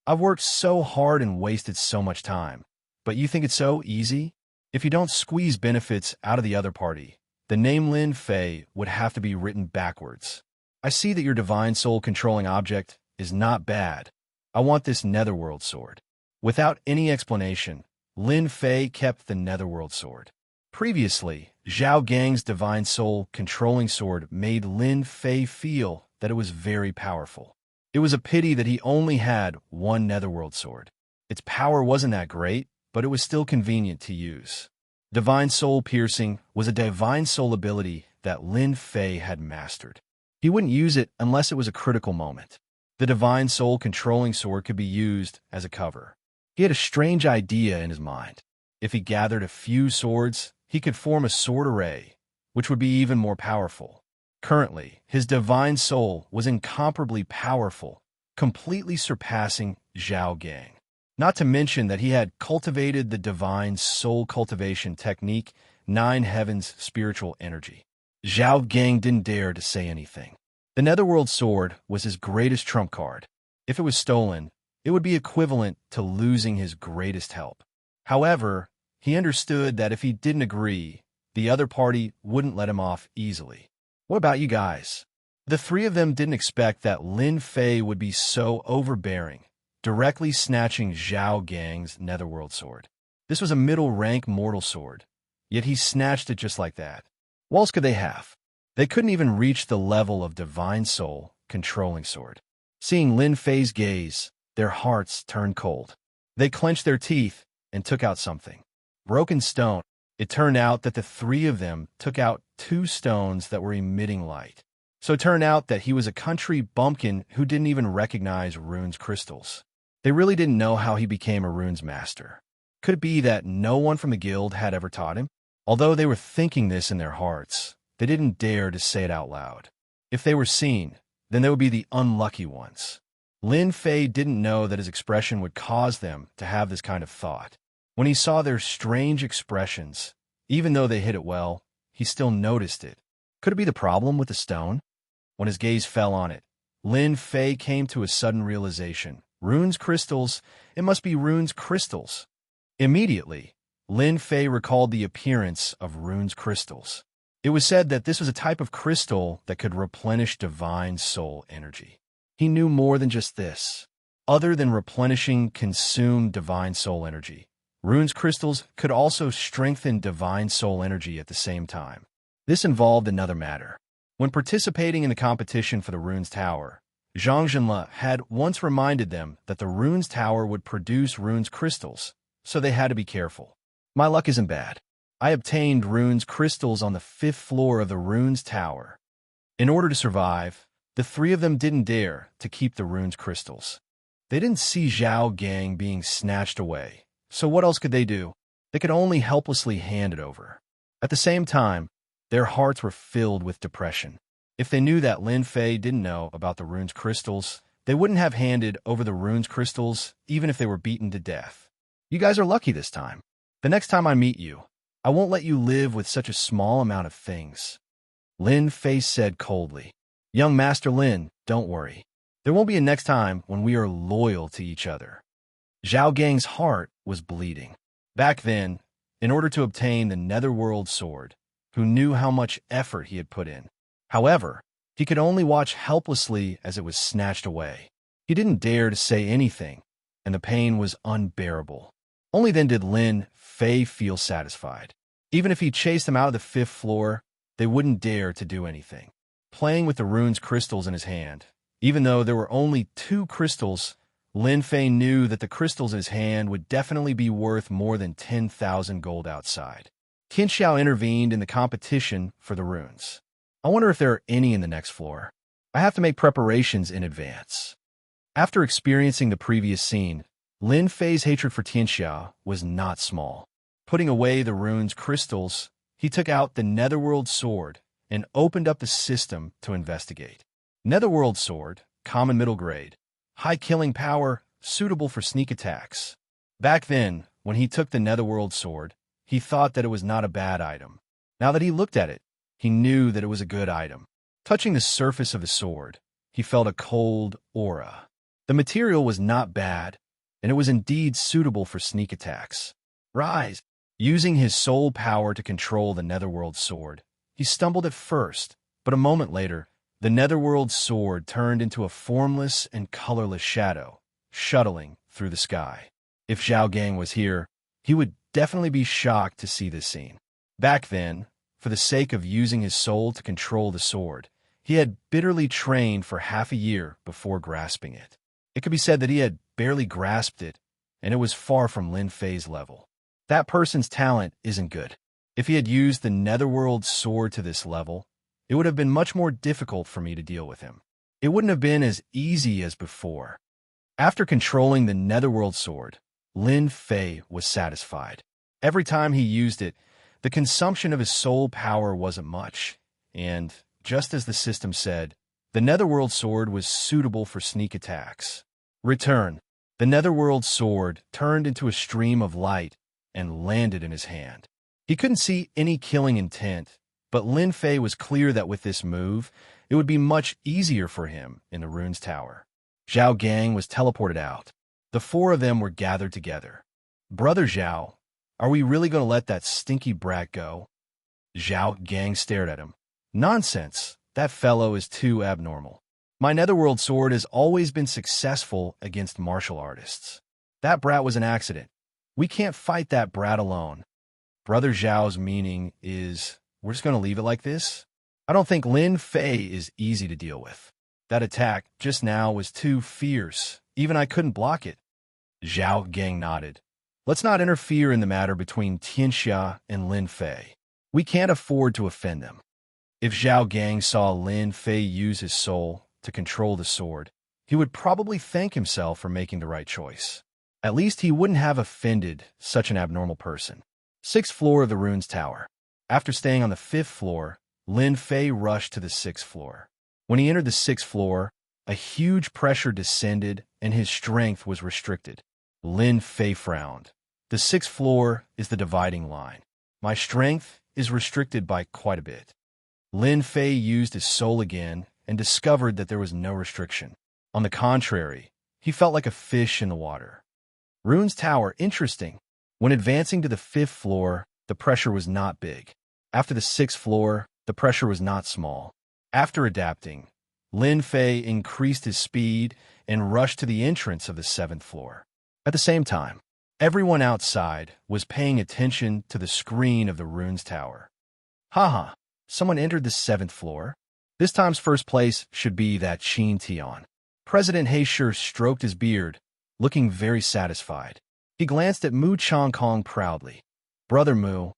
I've worked so hard and wasted so much time. But you think it's so easy? If you don't squeeze benefits out of the other party, the name Lin Fei would have to be written backwards. I see that your divine soul controlling object is not bad. I want this netherworld sword. Without any explanation, Lin Fei kept the netherworld sword. Previously, Zhao Gang's divine soul controlling sword made Lin Fei feel that it was very powerful. It was a pity that he only had one netherworld sword. Its power wasn't that great, but it was still convenient to use. Divine soul piercing was a divine soul ability that Lin Fei had mastered. He wouldn't use it unless it was a critical moment. The divine soul controlling sword could be used as a cover. He had a strange idea in his mind. If he gathered a few swords, he could form a sword array, which would be even more powerful. Currently, his divine soul was incomparably powerful, completely surpassing Zhao Gang. Not to mention that he had cultivated the divine soul cultivation technique, 9 heavens spiritual energy. Zhao Gang didn't dare to say anything. The netherworld sword was his greatest trump card. If it was stolen, it would be equivalent to losing his greatest help. However, he understood that if he didn't agree, the other party wouldn't let him off easily. What about you guys? The three of them didn't expect that Lin Fei would be so overbearing, directly snatching Zhao Gang's netherworld sword. This was a middle-rank mortal sword, yet he snatched it just like that. What else could they have? They couldn't even reach the level of divine soul controlling sword. Seeing Lin Fei's gaze, their hearts turned cold. They clenched their teeth and took out something. Broken stone. It turned out that the three of them took out 2 stones that were emitting light. So it turned out that he was a country bumpkin who didn't even recognize runes crystals. They really didn't know how he became a runes master. Could it be that no one from the guild had ever taught him? Although they were thinking this in their hearts, they didn't dare to say it out loud. If they were seen, then they would be the unlucky ones. Lin Fei didn't know that his expression would cause them to have this kind of thought. When he saw their strange expressions, even though they hid it well, he still noticed it. Could it be the problem with the stone? When his gaze fell on it, Lin Fei came to a sudden realization. Runes crystals, it must be runes crystals. Immediately, Lin Fei recalled the appearance of runes crystals. It was said that this was a type of crystal that could replenish divine soul energy. He knew more than just this. Other than replenishing consumed divine soul energy, runes crystals could also strengthen divine soul energy at the same time. This involved another matter. When participating in the competition for the Runes Tower, Zhang Zhenle had once reminded them that the Runes Tower would produce runes crystals, so they had to be careful. My luck isn't bad. I obtained runes crystals on the 5th floor of the Runes Tower. In order to survive, the three of them didn't dare to keep the runes crystals. They didn't see Zhao Gang being snatched away, so what else could they do? They could only helplessly hand it over. At the same time, their hearts were filled with depression. If they knew that Lin Fei didn't know about the runes crystals, they wouldn't have handed over the runes crystals even if they were beaten to death. You guys are lucky this time. The next time I meet you, I won't let you live with such a small amount of things. Lin Fei said coldly. Young Master Lin, don't worry. There won't be a next time when we are loyal to each other. Zhao Gang's heart was bleeding. Back then, in order to obtain the netherworld sword, who knew how much effort he had put in. However, he could only watch helplessly as it was snatched away. He didn't dare to say anything, and the pain was unbearable. Only then did Lin Fei feel satisfied. Even if he chased them out of the 5th floor, they wouldn't dare to do anything. Playing with the runes crystals in his hand, even though there were only 2 crystals, Lin Fei knew that the crystals in his hand would definitely be worth more than 10,000 gold outside. Tian Xiao intervened in the competition for the runes. I wonder if there are any in the next floor. I have to make preparations in advance. After experiencing the previous scene, Lin Fei's hatred for Tian Xiao was not small. Putting away the runes crystals, he took out the netherworld sword and opened up the system to investigate. Netherworld sword, common middle grade, high killing power, suitable for sneak attacks. Back then, when he took the netherworld sword, he thought that it was not a bad item. Now that he looked at it, he knew that it was a good item. Touching the surface of the sword, he felt a cold aura. The material was not bad, and it was indeed suitable for sneak attacks. Rise! Using his soul power to control the Netherworld sword, he stumbled at first, but a moment later, the Netherworld sword turned into a formless and colorless shadow, shuttling through the sky. If Zhao Gang was here, he would definitely be shocked to see this scene. Back then, for the sake of using his soul to control the sword, he had bitterly trained for half a year before grasping it. It could be said that he had barely grasped it, and it was far from Lin Fei's level. That person's talent isn't good. If he had used the Netherworld sword to this level, it would have been much more difficult for me to deal with him. It wouldn't have been as easy as before. After controlling the Netherworld sword, Lin Fei was satisfied. Every time he used it, the consumption of his soul power wasn't much, and, just as the system said, the Netherworld sword was suitable for sneak attacks. Return. The Netherworld sword turned into a stream of light and landed in his hand. He couldn't see any killing intent, but Lin Fei was clear that with this move, it would be much easier for him in the rune's tower. Zhao Gang was teleported out. The four of them were gathered together. Brother Zhao, are we really going to let that stinky brat go? Zhao Gang stared at him. Nonsense. That fellow is too abnormal. My Netherworld sword has always been successful against martial artists. That brat was an accident. We can't fight that brat alone. Brother Zhao's meaning is, we're just going to leave it like this? I don't think Lin Fei is easy to deal with. That attack just now was too fierce. Even I couldn't block it. Zhao Gang nodded. Let's not interfere in the matter between Tianxia and Lin Fei. We can't afford to offend them. If Zhao Gang saw Lin Fei use his soul to control the sword, he would probably thank himself for making the right choice. At least he wouldn't have offended such an abnormal person. 6th floor of the rune's tower. After staying on the 5th floor, Lin Fei rushed to the 6th floor. When he entered the 6th floor, a huge pressure descended and his strength was restricted. Lin Fei frowned. The 6th floor is the dividing line. My strength is restricted by quite a bit. Lin Fei used his soul again and discovered that there was no restriction. On the contrary, he felt like a fish in the water. Rune's tower, interesting. When advancing to the 5th floor, the pressure was not big. After the 6th floor, the pressure was not small. After adapting, Lin Fei increased his speed and rushed to the entrance of the 7th floor. At the same time, everyone outside was paying attention to the screen of the rune's tower. Haha, someone entered the 7th floor. This time's first place should be that Qin Tian. President Heisher stroked his beard, looking very satisfied. He glanced at Mu Changkong proudly. Brother Mu,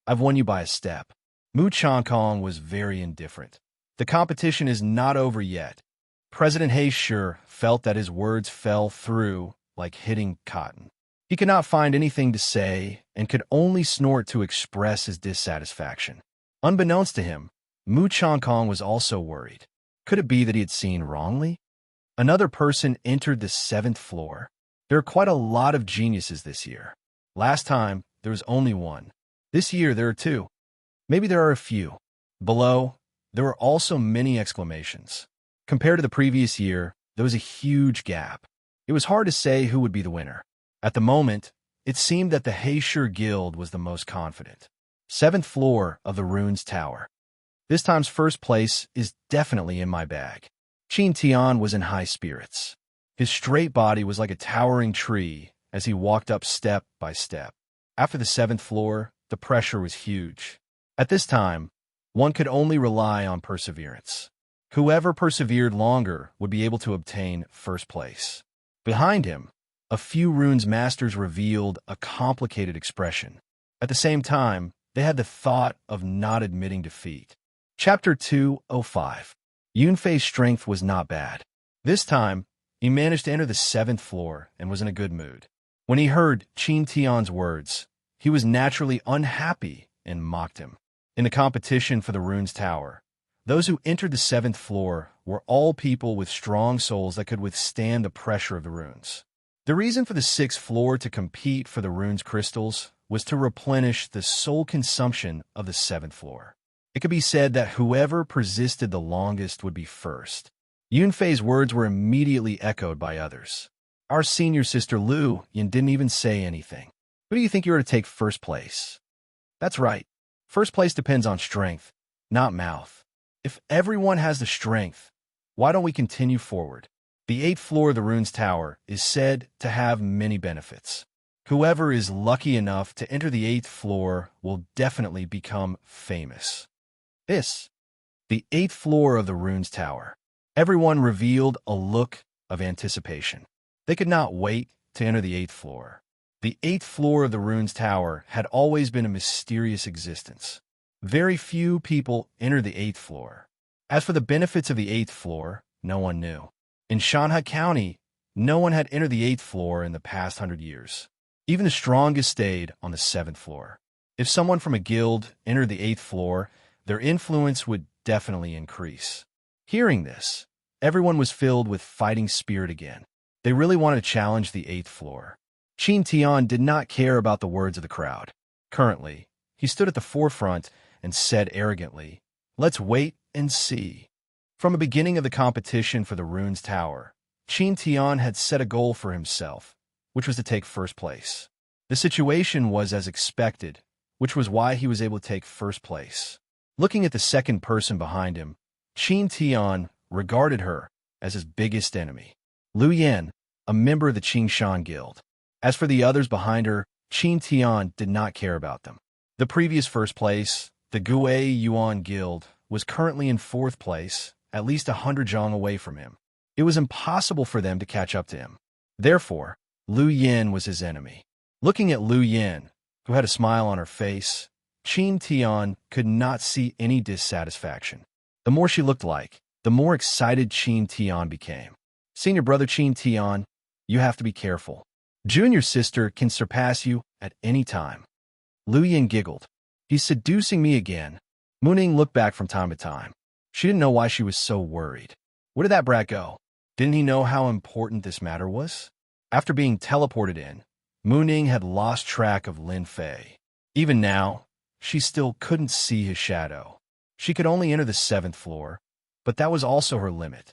I've won you by a step. Mu Changkong was very indifferent. The competition is not over yet. President Heisher felt that his words fell through like hitting cotton. He could not find anything to say and could only snort to express his dissatisfaction. Unbeknownst to him, Mu Changkong was also worried. Could it be that he had seen wrongly? Another person entered the 7th floor. There are quite a lot of geniuses this year. Last time, there was only one. This year, there are two. Maybe there are a few. Below, there were also many exclamations. Compared to the previous year, there was a huge gap. It was hard to say who would be the winner. At the moment, it seemed that the Heisher Guild was the most confident. 7th floor of the rune's tower. This time's first place is definitely in my bag. Qin Tian was in high spirits. His straight body was like a towering tree as he walked up step by step. After the 7th floor, the pressure was huge. At this time, one could only rely on perseverance. Whoever persevered longer would be able to obtain first place. Behind him, a few runes masters revealed a complicated expression. At the same time, they had the thought of not admitting defeat. Chapter 205. Yunfei's strength was not bad. This time, he managed to enter the 7th floor and was in a good mood. When he heard Qin Tian's words, he was naturally unhappy and mocked him. In the competition for the rune's tower, those who entered the 7th floor were all people with strong souls that could withstand the pressure of the runes. The reason for the 6th floor to compete for the rune's crystals was to replenish the soul consumption of the 7th floor. It could be said that whoever persisted the longest would be first. Yunfei's words were immediately echoed by others. Our senior sister Lu Yin didn't even say anything. Who do you think you are to take first place? That's right. First place depends on strength, not mouth. If everyone has the strength, why don't we continue forward? The 8th floor of the Runes Tower is said to have many benefits. Whoever is lucky enough to enter the 8th floor will definitely become famous. The 8th floor of the Runes Tower. Everyone revealed a look of anticipation. They could not wait to enter the 8th floor. The 8th floor of the Runes Tower had always been a mysterious existence. Very few people entered the 8th floor. As for the benefits of the 8th floor, no one knew. In Shanghai County, no one had entered the 8th floor in the past 100 years. Even the strongest stayed on the 7th floor. If someone from a guild entered the 8th floor, their influence would definitely increase. Hearing this, everyone was filled with fighting spirit again. They really wanted to challenge the 8th floor. Qin Tian did not care about the words of the crowd. Currently, he stood at the forefront and said arrogantly, "Let's wait and see." From the beginning of the competition for the Runes Tower, Qin Tian had set a goal for himself, which was to take first place. The situation was as expected, which was why he was able to take first place. Looking at the second person behind him, Qin Tian regarded her as his biggest enemy, Lu Yan, a member of the Qingshan Guild. As for the others behind her, Qin Tian did not care about them. The previous first place, the Gui Yuan Guild, was currently in 4th place, at least 100 zhang away from him. It was impossible for them to catch up to him. Therefore, Lu Yin was his enemy. Looking at Lu Yin, who had a smile on her face, Qin Tian could not see any dissatisfaction. The more she looked like, the more excited Qin Tian became. Senior brother Qin Tian, you have to be careful. Junior sister can surpass you at any time. Lu Yin giggled. He's seducing me again. Muning looked back from time to time. She didn't know why she was so worried. Where did that brat go? Didn't he know how important this matter was? After being teleported in, Muning had lost track of Lin Fei. Even now, she still couldn't see his shadow. She could only enter the 7th floor, but that was also her limit.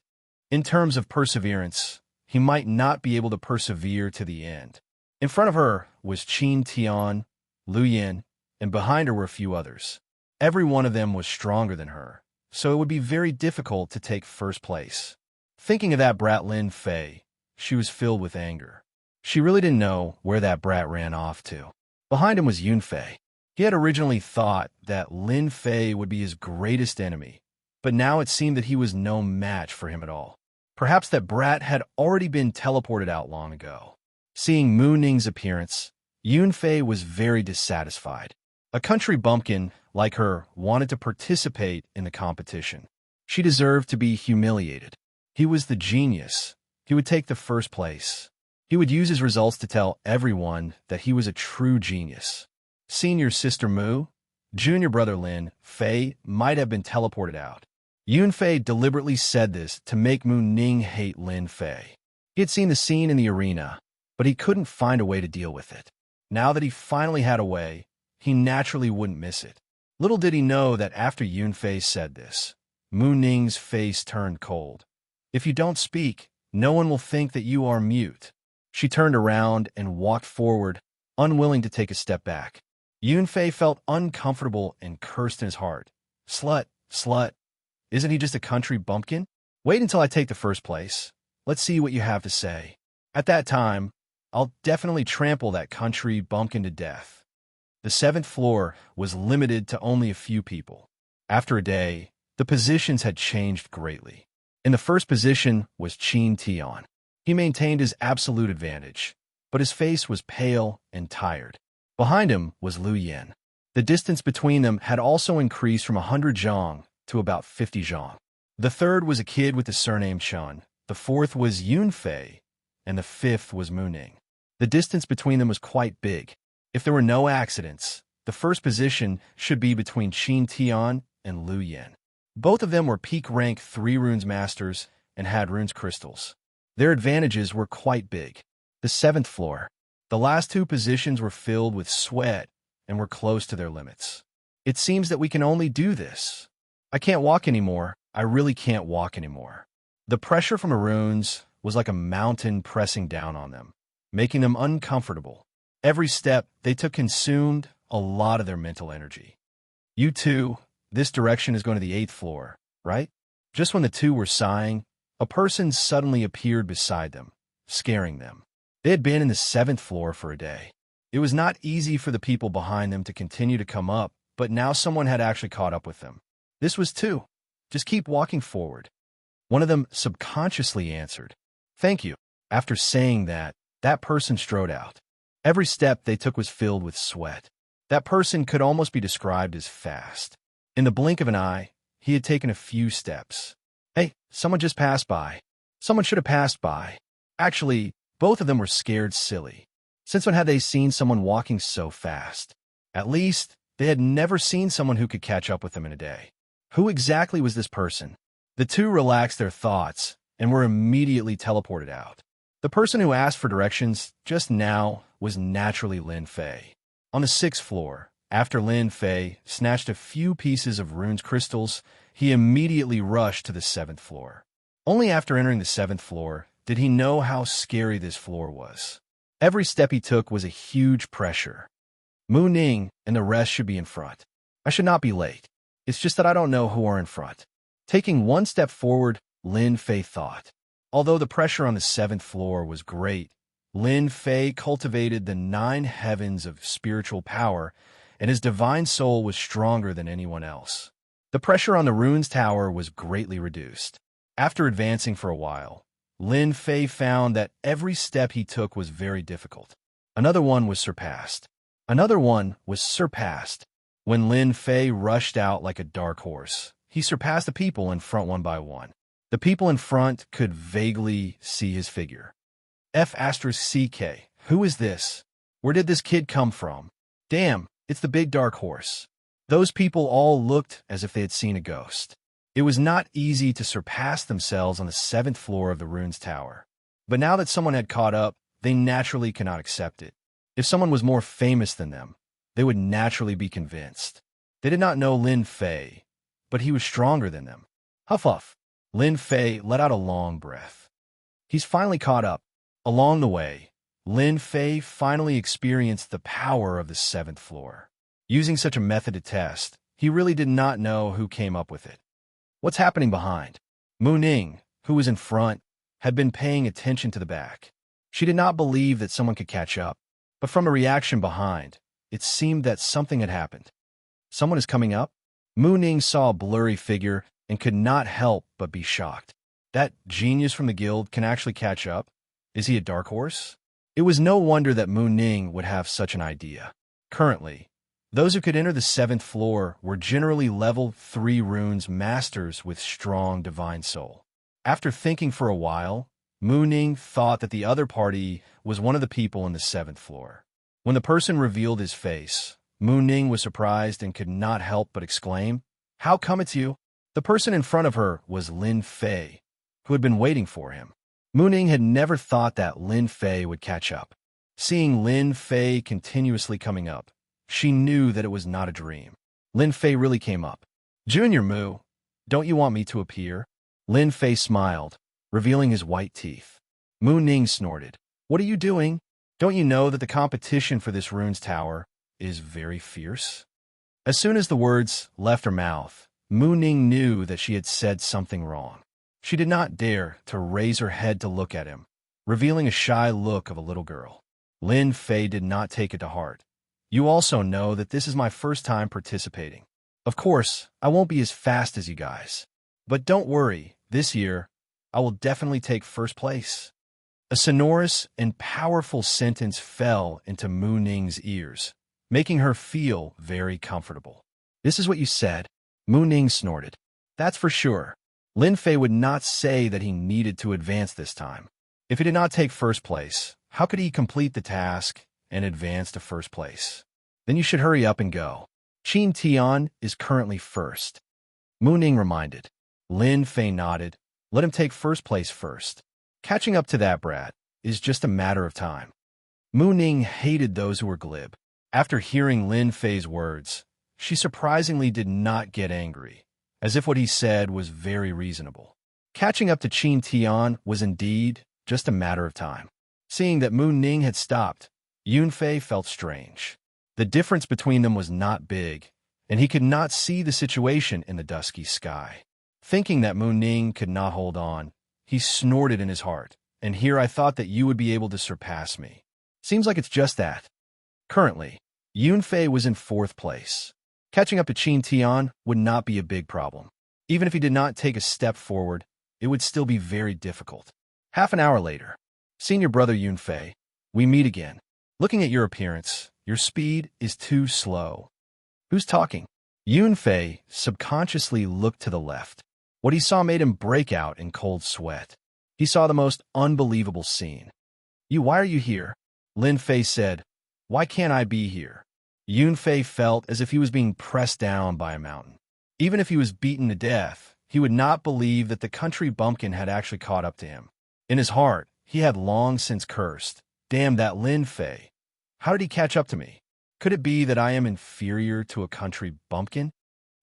In terms of perseverance, he might not be able to persevere to the end. In front of her was Qin Tian, Lu Yin, and behind her were a few others. Every one of them was stronger than her, so it would be very difficult to take first place. Thinking of that brat Lin Fei, she was filled with anger. She really didn't know where that brat ran off to. Behind him was Yunfei. He had originally thought that Lin Fei would be his greatest enemy, but now it seemed that he was no match for him at all. Perhaps that brat had already been teleported out long ago. Seeing Mu Ning's appearance, Yunfei was very dissatisfied. A country bumpkin like her wanted to participate in the competition. She deserved to be humiliated. He was the genius. He would take the first place. He would use his results to tell everyone that he was a true genius. Senior sister Mu, junior brother Lin Fei might have been teleported out. Yunfei deliberately said this to make Mu Ning hate Lin Fei. He had seen the scene in the arena, but he couldn't find a way to deal with it. Now that he finally had a way, he naturally wouldn't miss it. Little did he know that after Yunfei said this, Mu Ning's face turned cold. If you don't speak, no one will think that you are mute. She turned around and walked forward, unwilling to take a step back. Yunfei felt uncomfortable and cursed in his heart. Slut, slut. Isn't he just a country bumpkin? Wait until I take the first place. Let's see what you have to say. At that time, I'll definitely trample that country bumpkin to death. The 7th floor was limited to only a few people. After a day, the positions had changed greatly. In the first position was Qin Tian. He maintained his absolute advantage, but his face was pale and tired. Behind him was Lu Yin. The distance between them had also increased from 100 zhang to about 50 zhang. The third was a kid with the surname Chun. The fourth was Yunfei, and the fifth was Mu Ning. The distance between them was quite big. If there were no accidents, the first position should be between Qin Tian and Lu Yin. Both of them were peak rank 3 runes masters and had runes crystals. Their advantages were quite big. The 7th floor. The last 2 positions were filled with sweat and were close to their limits. It seems that we can only do this. I can't walk anymore. I really can't walk anymore. The pressure from the runes was like a mountain pressing down on them, making them uncomfortable. Every step they took consumed a lot of their mental energy. You two, this direction is going to the 8th floor, right? Just when the two were sighing, a person suddenly appeared beside them, scaring them. They had been in the 7th floor for a day. It was not easy for the people behind them to continue to come up, but now someone had actually caught up with them. This was two. Just keep walking forward. One of them subconsciously answered, "Thank you." After saying that, that person strode out. Every step they took was filled with sweat. That person could almost be described as fast. In the blink of an eye, he had taken a few steps. Hey, someone just passed by. Someone should have passed by. Actually, both of them were scared silly. Since when had they seen someone walking so fast? At least, they had never seen someone who could catch up with them in a day. Who exactly was this person? The two relaxed their thoughts and were immediately teleported out. The person who asked for directions just now was naturally Lin Fei. On the 6th floor, after Lin Fei snatched a few pieces of runes crystals, he immediately rushed to the 7th floor. Only after entering the 7th floor did he know how scary this floor was. Every step he took was a huge pressure. Mu Ning and the rest should be in front. I should not be late. It's just that I don't know who are in front. Taking one step forward, Lin Fei thought. Although the pressure on the 7th floor was great, Lin Fei cultivated the 9 heavens of spiritual power, and his divine soul was stronger than anyone else. The pressure on the runes tower was greatly reduced. After advancing for a while, Lin Fei found that every step he took was very difficult. Another one was surpassed. Another one was surpassed. When Lin Fei rushed out like a dark horse, he surpassed the people in front one by one. The people in front could vaguely see his figure. F*CK. Who is this? Where did this kid come from? Damn, it's the big dark horse. Those people all looked as if they had seen a ghost. It was not easy to surpass themselves on the 7th floor of the runes tower. But now that someone had caught up, they naturally cannot accept it. If someone was more famous than them, they would naturally be convinced. They did not know Lin Fei, but he was stronger than them. Huff huff. Lin Fei let out a long breath. He's finally caught up. Along the way, Lin Fei finally experienced the power of the 7th floor. Using such a method to test, he really did not know who came up with it. What's happening behind? Mu Ning, who was in front, had been paying attention to the back. She did not believe that someone could catch up, but from a reaction behind, it seemed that something had happened. Someone is coming up? Mu Ning saw a blurry figure and could not help but be shocked. That genius from the guild can actually catch up? Is he a dark horse? It was no wonder that Mu Ning would have such an idea. Currently, those who could enter the 7th floor were generally level 3 runes masters with strong divine soul. After thinking for a while, Mu Ning thought that the other party was one of the people in the 7th floor. When the person revealed his face, Mu Ning was surprised and could not help but exclaim, "How come it's you?" The person in front of her was Lin Fei, who had been waiting for him. Mu Ning had never thought that Lin Fei would catch up. Seeing Lin Fei continuously coming up, she knew that it was not a dream. Lin Fei really came up. "Junior Mu, don't you want me to appear?" Lin Fei smiled, revealing his white teeth. Mu Ning snorted. "What are you doing? Don't you know that the competition for this runes tower is very fierce?" As soon as the words left her mouth, Mu Ning knew that she had said something wrong. She did not dare to raise her head to look at him, revealing a shy look of a little girl. Lin Fei did not take it to heart. "You also know that this is my first time participating. Of course, I won't be as fast as you guys. But don't worry, this year, I will definitely take first place." A sonorous and powerful sentence fell into Mu Ning's ears, making her feel very comfortable. "This is what you said?" Mu Ning snorted. "That's for sure." Lin Fei would not say that he needed to advance this time. If he did not take first place, how could he complete the task and advance to first place? Then you should hurry up and go. Qin Tian is currently first. Mu Ning reminded. Lin Fei nodded. Let him take first place first. Catching up to that brat is just a matter of time. Mu Ning hated those who were glib. After hearing Lin Fei's words, she surprisingly did not get angry, as if what he said was very reasonable. Catching up to Qin Tian was indeed just a matter of time. Seeing that Mu Ning had stopped, Yunfei felt strange. The difference between them was not big, and he could not see the situation in the dusky sky. Thinking that Mu Ning could not hold on, he snorted in his heart, "And here I thought that you would be able to surpass me. Seems like it's just that." Currently, Yunfei was in 4th place. Catching up to Qin Tian would not be a big problem. Even if he did not take a step forward, it would still be very difficult. Half an hour later, "Senior brother Yunfei, we meet again. Looking at your appearance, your speed is too slow." "Who's talking?" Yunfei subconsciously looked to the left. What he saw made him break out in cold sweat. He saw the most unbelievable scene. Why are you here?" Lin Fei said. "Why can't I be here?" Yunfei felt as if he was being pressed down by a mountain. Even if he was beaten to death, he would not believe that the country bumpkin had actually caught up to him. In his heart, he had long since cursed, "Damn that Lin Fei. How did he catch up to me? Could it be that I am inferior to a country bumpkin?"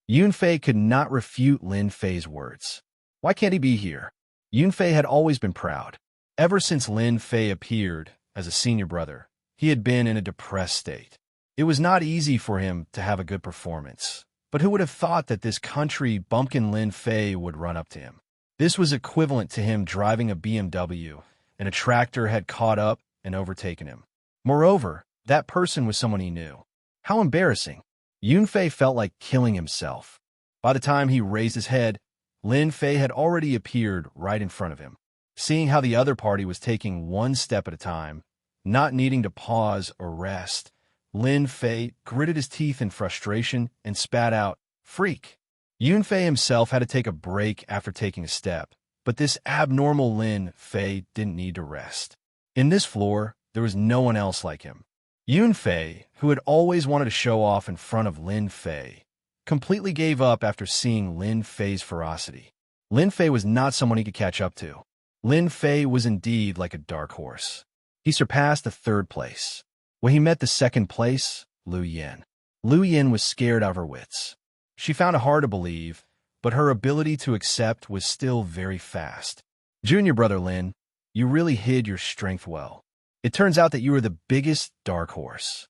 Yunfei could not refute Lin Fei's words. Why can't he be here? Yunfei had always been proud. Ever since Lin Fei appeared as a senior brother, he had been in a depressed state. It was not easy for him to have a good performance. But who would have thought that this country bumpkin Lin Fei would run up to him? This was equivalent to him driving a BMW, and a tractor had caught up and overtaken him. Moreover, that person was someone he knew. How embarrassing. Yunfei felt like killing himself. By the time he raised his head, Lin Fei had already appeared right in front of him. Seeing how the other party was taking one step at a time, not needing to pause or rest, Lin Fei gritted his teeth in frustration and spat out, "Freak." Yunfei himself had to take a break after taking a step, but this abnormal Lin Fei didn't need to rest. In this floor, there was no one else like him. Yunfei, who had always wanted to show off in front of Lin Fei, completely gave up after seeing Lin Fei's ferocity. Lin Fei was not someone he could catch up to. Lin Fei was indeed like a dark horse. He surpassed the 3rd place. When he met the 2nd place, Lu Yin. Lu Yin was scared out of her wits. She found it hard to believe, but her ability to accept was still very fast. "Junior brother Lin, you really hid your strength well. It turns out that you are the biggest dark horse."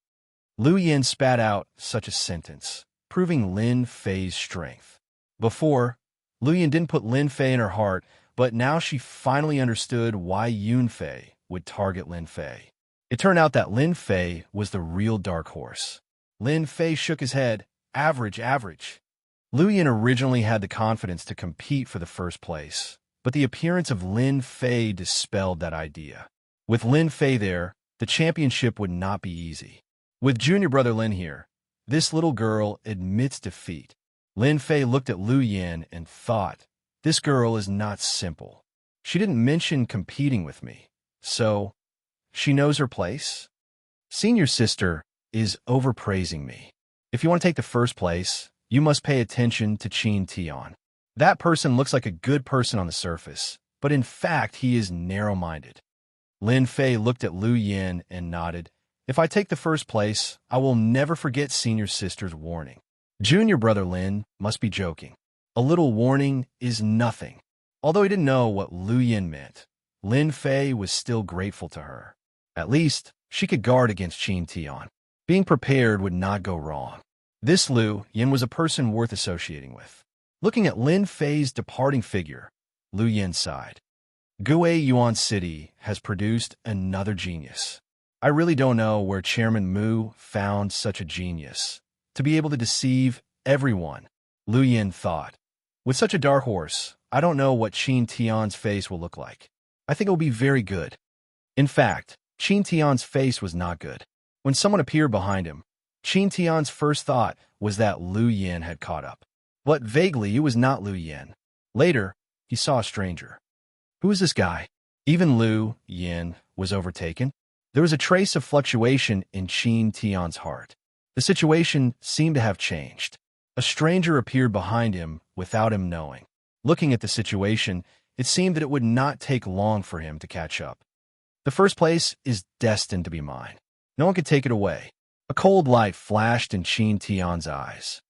Lu Yin spat out such a sentence, proving Lin Fei's strength. Before, Lu Yin didn't put Lin Fei in her heart, but now she finally understood why Yunfei would target Lin Fei. It turned out that Lin Fei was the real dark horse. Lin Fei shook his head. Average. Lu Yin originally had the confidence to compete for the 1st place, but the appearance of Lin Fei dispelled that idea. With Lin Fei there, the championship would not be easy. With junior brother Lin here, this little girl admits defeat. Lin Fei looked at Lu Yin and thought, "This girl is not simple. She didn't mention competing with me, so she knows her place? Senior sister is overpraising me. If you want to take the 1st place, you must pay attention to Qin Tian. That person looks like a good person on the surface, but in fact he is narrow-minded." Lin Fei looked at Lu Yin and nodded. "If I take the 1st place, I will never forget senior sister's warning." Junior brother Lin must be joking. A little warning is nothing. Although he didn't know what Lu Yin meant, Lin Fei was still grateful to her. At least, she could guard against Qin Tian. Being prepared would not go wrong. This Lu Yin was a person worth associating with. Looking at Lin Fei's departing figure, Lu Yin sighed. Gui Yuan City has produced another genius. I really don't know where Chairman Mu found such a genius. To be able to deceive everyone, Lu Yin thought. With such a dark horse, I don't know what Qin Tian's face will look like. I think it will be very good. In fact, Qin Tian's face was not good. When someone appeared behind him, Qin Tian's first thought was that Lu Yin had caught up. But vaguely, it was not Lu Yin. Later, he saw a stranger. Who is this guy? Even Lu Yin was overtaken. There was a trace of fluctuation in Qin Tian's heart. The situation seemed to have changed. A stranger appeared behind him without him knowing. Looking at the situation, it seemed that it would not take long for him to catch up. The 1st place is destined to be mine. No one could take it away. A cold light flashed in Qin Tian's eyes.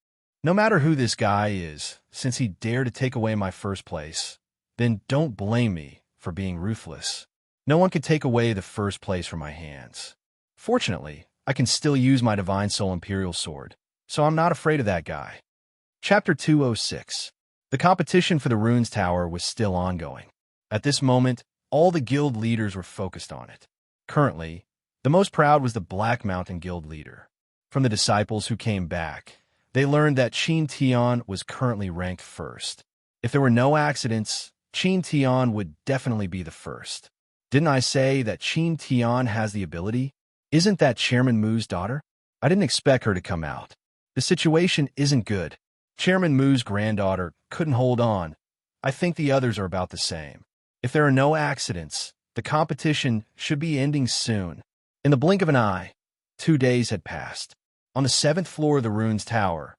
No matter who this guy is, since he dared to take away my 1st place, then don't blame me for being ruthless. No one can take away the first place from my hands. Fortunately, I can still use my Divine Soul Imperial Sword, so I'm not afraid of that guy. Chapter 206. The competition for the Runes Tower was still ongoing. At this moment, all the guild leaders were focused on it. Currently, the most proud was the Black Mountain Guild leader. From the disciples who came back, they learned that Qin Tian was currently ranked first. If there were no accidents, Qin Tian would definitely be the first. Didn't I say that Qin Tian has the ability? Isn't that Chairman Mu's daughter? I didn't expect her to come out. The situation isn't good. Chairman Mu's granddaughter couldn't hold on. I think the others are about the same. If there are no accidents, the competition should be ending soon. In the blink of an eye, 2 days had passed. On the 7th floor of the Runes Tower,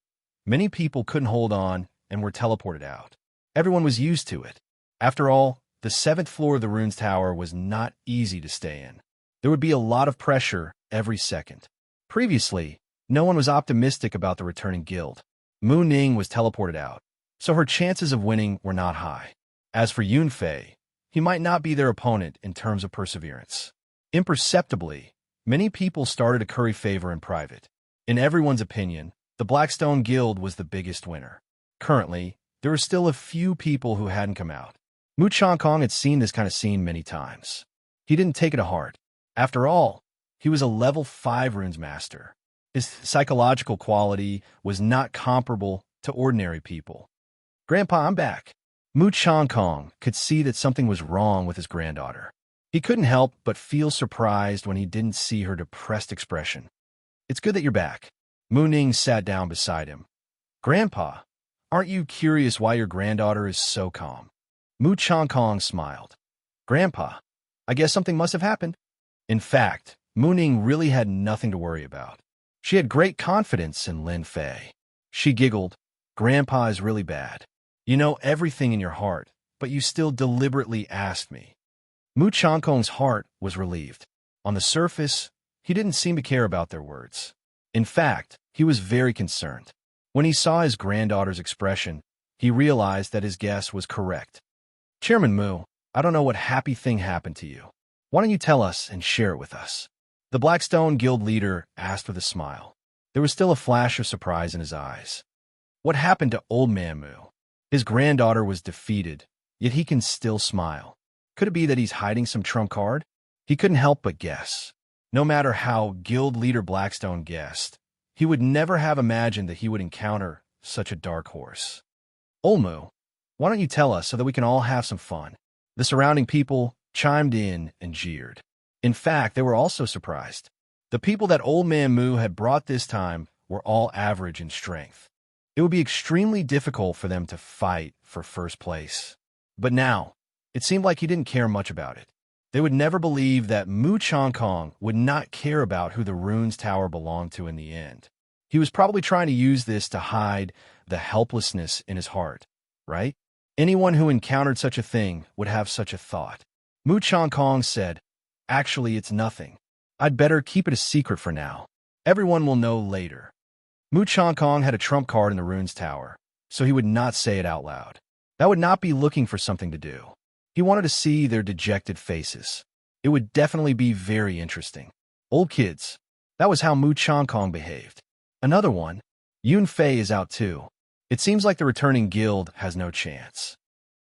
many people couldn't hold on and were teleported out. Everyone was used to it. After all, the 7th floor of the Runes Tower was not easy to stay in. There would be a lot of pressure every second. Previously, no one was optimistic about the returning guild. Mu Ning was teleported out, so her chances of winning were not high. As for Yunfei, he might not be their opponent in terms of perseverance. Imperceptibly, many people started to curry favor in private. In everyone's opinion, the Blackstone Guild was the biggest winner. Currently, there were still a few people who hadn't come out. Mu Changkong had seen this kind of scene many times. He didn't take it to heart. After all, he was a level 5 runes master. His psychological quality was not comparable to ordinary people. "Grandpa, I'm back." Mu Changkong could see that something was wrong with his granddaughter. He couldn't help but feel surprised when he didn't see her depressed expression. "It's good that you're back." Mu Ning sat down beside him. "Grandpa, aren't you curious why your granddaughter is so calm?" Mu Changkong smiled. "Grandpa, I guess something must have happened." In fact, Mu Ning really had nothing to worry about. She had great confidence in Lin Fei. She giggled. "Grandpa is really bad. You know everything in your heart, but you still deliberately asked me." Mu Changkong's heart was relieved. On the surface, he didn't seem to care about their words. In fact, he was very concerned. When he saw his granddaughter's expression, he realized that his guess was correct. "Chairman Mu, I don't know what happy thing happened to you. Why don't you tell us and share it with us?" The Blackstone Guild leader asked with a smile. There was still a flash of surprise in his eyes. What happened to Old Man Mu? His granddaughter was defeated, yet he can still smile. Could it be that he's hiding some trump card? He couldn't help but guess. No matter how Guild leader Blackstone guessed, he would never have imagined that he would encounter such a dark horse. "Old Mu, why don't you tell us so that we can all have some fun?" The surrounding people chimed in and jeered. In fact, they were also surprised. The people that Old Man Mu had brought this time were all average in strength. It would be extremely difficult for them to fight for first place. But now, it seemed like he didn't care much about it. They would never believe that Mu Changkong would not care about who the Runes Tower belonged to in the end. He was probably trying to use this to hide the helplessness in his heart, right? Anyone who encountered such a thing would have such a thought. Mu Changkong said, "Actually, it's nothing. I'd better keep it a secret for now. Everyone will know later." Mu Changkong had a trump card in the Runes Tower, so he would not say it out loud. That would not be looking for something to do. He wanted to see their dejected faces. It would definitely be very interesting. Old kids. That was how Mu Changkong behaved. Another one. Yunfei is out too. It seems like the returning guild has no chance.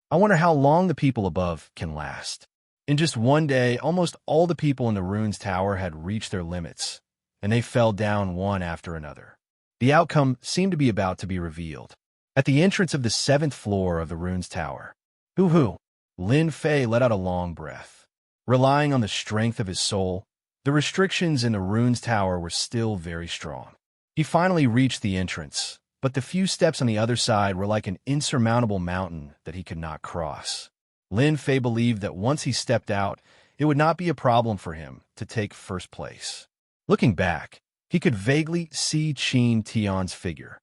I wonder how long the people above can last. In just one day, almost all the people in the Runes Tower had reached their limits, and they fell down one after another. The outcome seemed to be about to be revealed. At the entrance of the 7th floor of the Runes Tower, hoo-hoo, Lin Fei let out a long breath. Relying on the strength of his soul, the restrictions in the Runes Tower were still very strong. He finally reached the entrance, but the few steps on the other side were like an insurmountable mountain that he could not cross. Lin Fei believed that once he stepped out, it would not be a problem for him to take first place. Looking back, he could vaguely see Qin Tian's figure.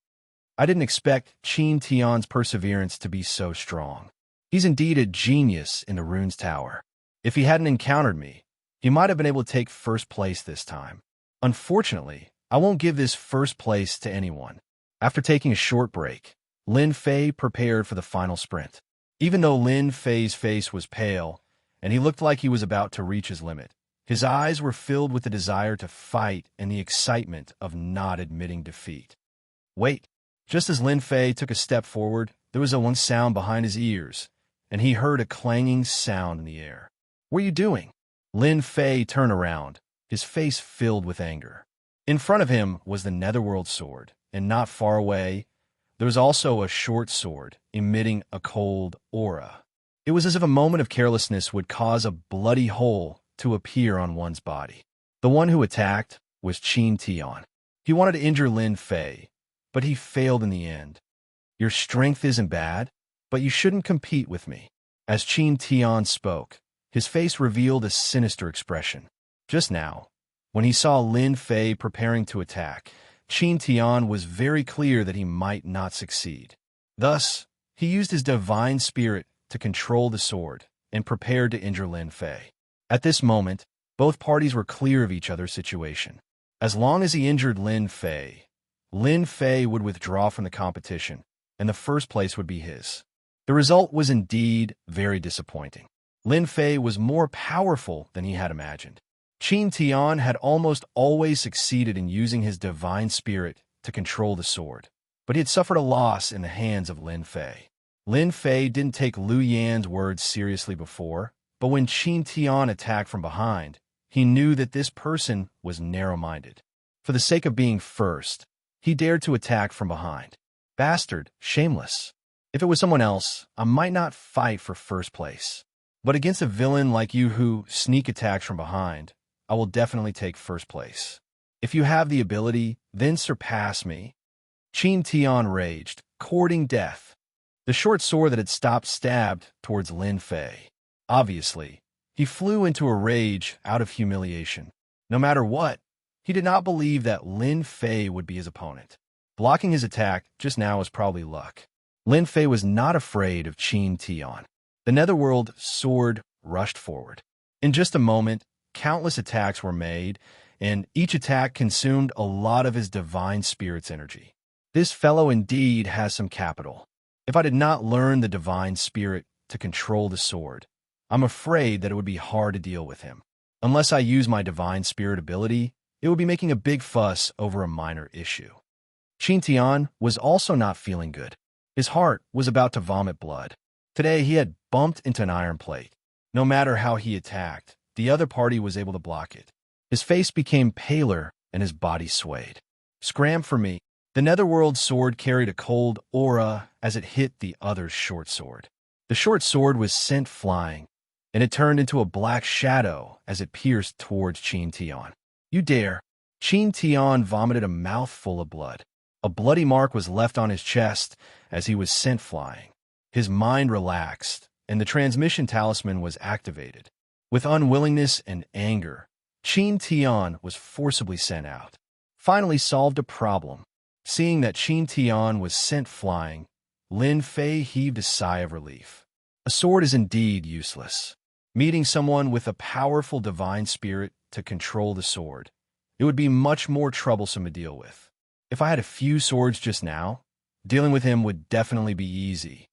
I didn't expect Qin Tian's perseverance to be so strong. He's indeed a genius in the Runes Tower. If he hadn't encountered me, he might have been able to take first place this time. Unfortunately, I won't give this first place to anyone. After taking a short break, Lin Fei prepared for the final sprint. Even though Lin Fei's face was pale, and he looked like he was about to reach his limit, his eyes were filled with the desire to fight and the excitement of not admitting defeat. Wait! Just as Lin Fei took a step forward, there was a one sound behind his ears, and he heard a clanging sound in the air. What are you doing? Lin Fei turned around, his face filled with anger. In front of him was the Netherworld sword, and not far away, there was also a short sword, emitting a cold aura. It was as if a moment of carelessness would cause a bloody hole to appear on one's body. The one who attacked was Qin Tian. He wanted to injure Lin Fei, but he failed in the end. Your strength isn't bad, but you shouldn't compete with me. As Qin Tian spoke, his face revealed a sinister expression. Just now, when he saw Lin Fei preparing to attack, Qin Tian was very clear that he might not succeed. Thus, he used his divine spirit to control the sword and prepared to injure Lin Fei. At this moment, both parties were clear of each other's situation. As long as he injured Lin Fei would withdraw from the competition, and the first place would be his. The result was indeed very disappointing. Lin Fei was more powerful than he had imagined. Qin Tian had almost always succeeded in using his divine spirit to control the sword, but he had suffered a loss in the hands of Lin Fei. Lin Fei didn't take Liu Yan's words seriously before, but when Qin Tian attacked from behind, he knew that this person was narrow-minded. For the sake of being first, he dared to attack from behind. Bastard, shameless. If it was someone else, I might not fight for first place. But against a villain like you who sneak attacks from behind, I will definitely take first place. If you have the ability, then surpass me. Qin Tian raged, courting death. The short sword that had stopped stabbed towards Lin Fei. Obviously, he flew into a rage out of humiliation. No matter what, he did not believe that Lin Fei would be his opponent. Blocking his attack just now was probably luck. Lin Fei was not afraid of Qin Tian. The Netherworld sword rushed forward. In just a moment, countless attacks were made, and each attack consumed a lot of his divine spirit's energy. This fellow indeed has some capital. If I did not learn the divine spirit to control the sword, I'm afraid that it would be hard to deal with him. Unless I use my divine spirit ability, it would be making a big fuss over a minor issue. Qin Tian was also not feeling good. His heart was about to vomit blood. Today he had bumped into an iron plate. No matter how he attacked, the other party was able to block it. His face became paler and his body swayed. Scram for me. The Netherworld sword carried a cold aura as it hit the other's short sword. The short sword was sent flying, and it turned into a black shadow as it pierced towards Qin Tian. You dare! Qin Tian vomited a mouthful of blood. A bloody mark was left on his chest as he was sent flying. His mind relaxed, and the transmission talisman was activated. With unwillingness and anger, Qin Tian was forcibly sent out. Finally solved a problem. Seeing that Qin Tian was sent flying, Lin Fei heaved a sigh of relief. A sword is indeed useless. Meeting someone with a powerful divine spirit to control the sword, it would be much more troublesome to deal with. If I had a few swords just now, dealing with him would definitely be easy.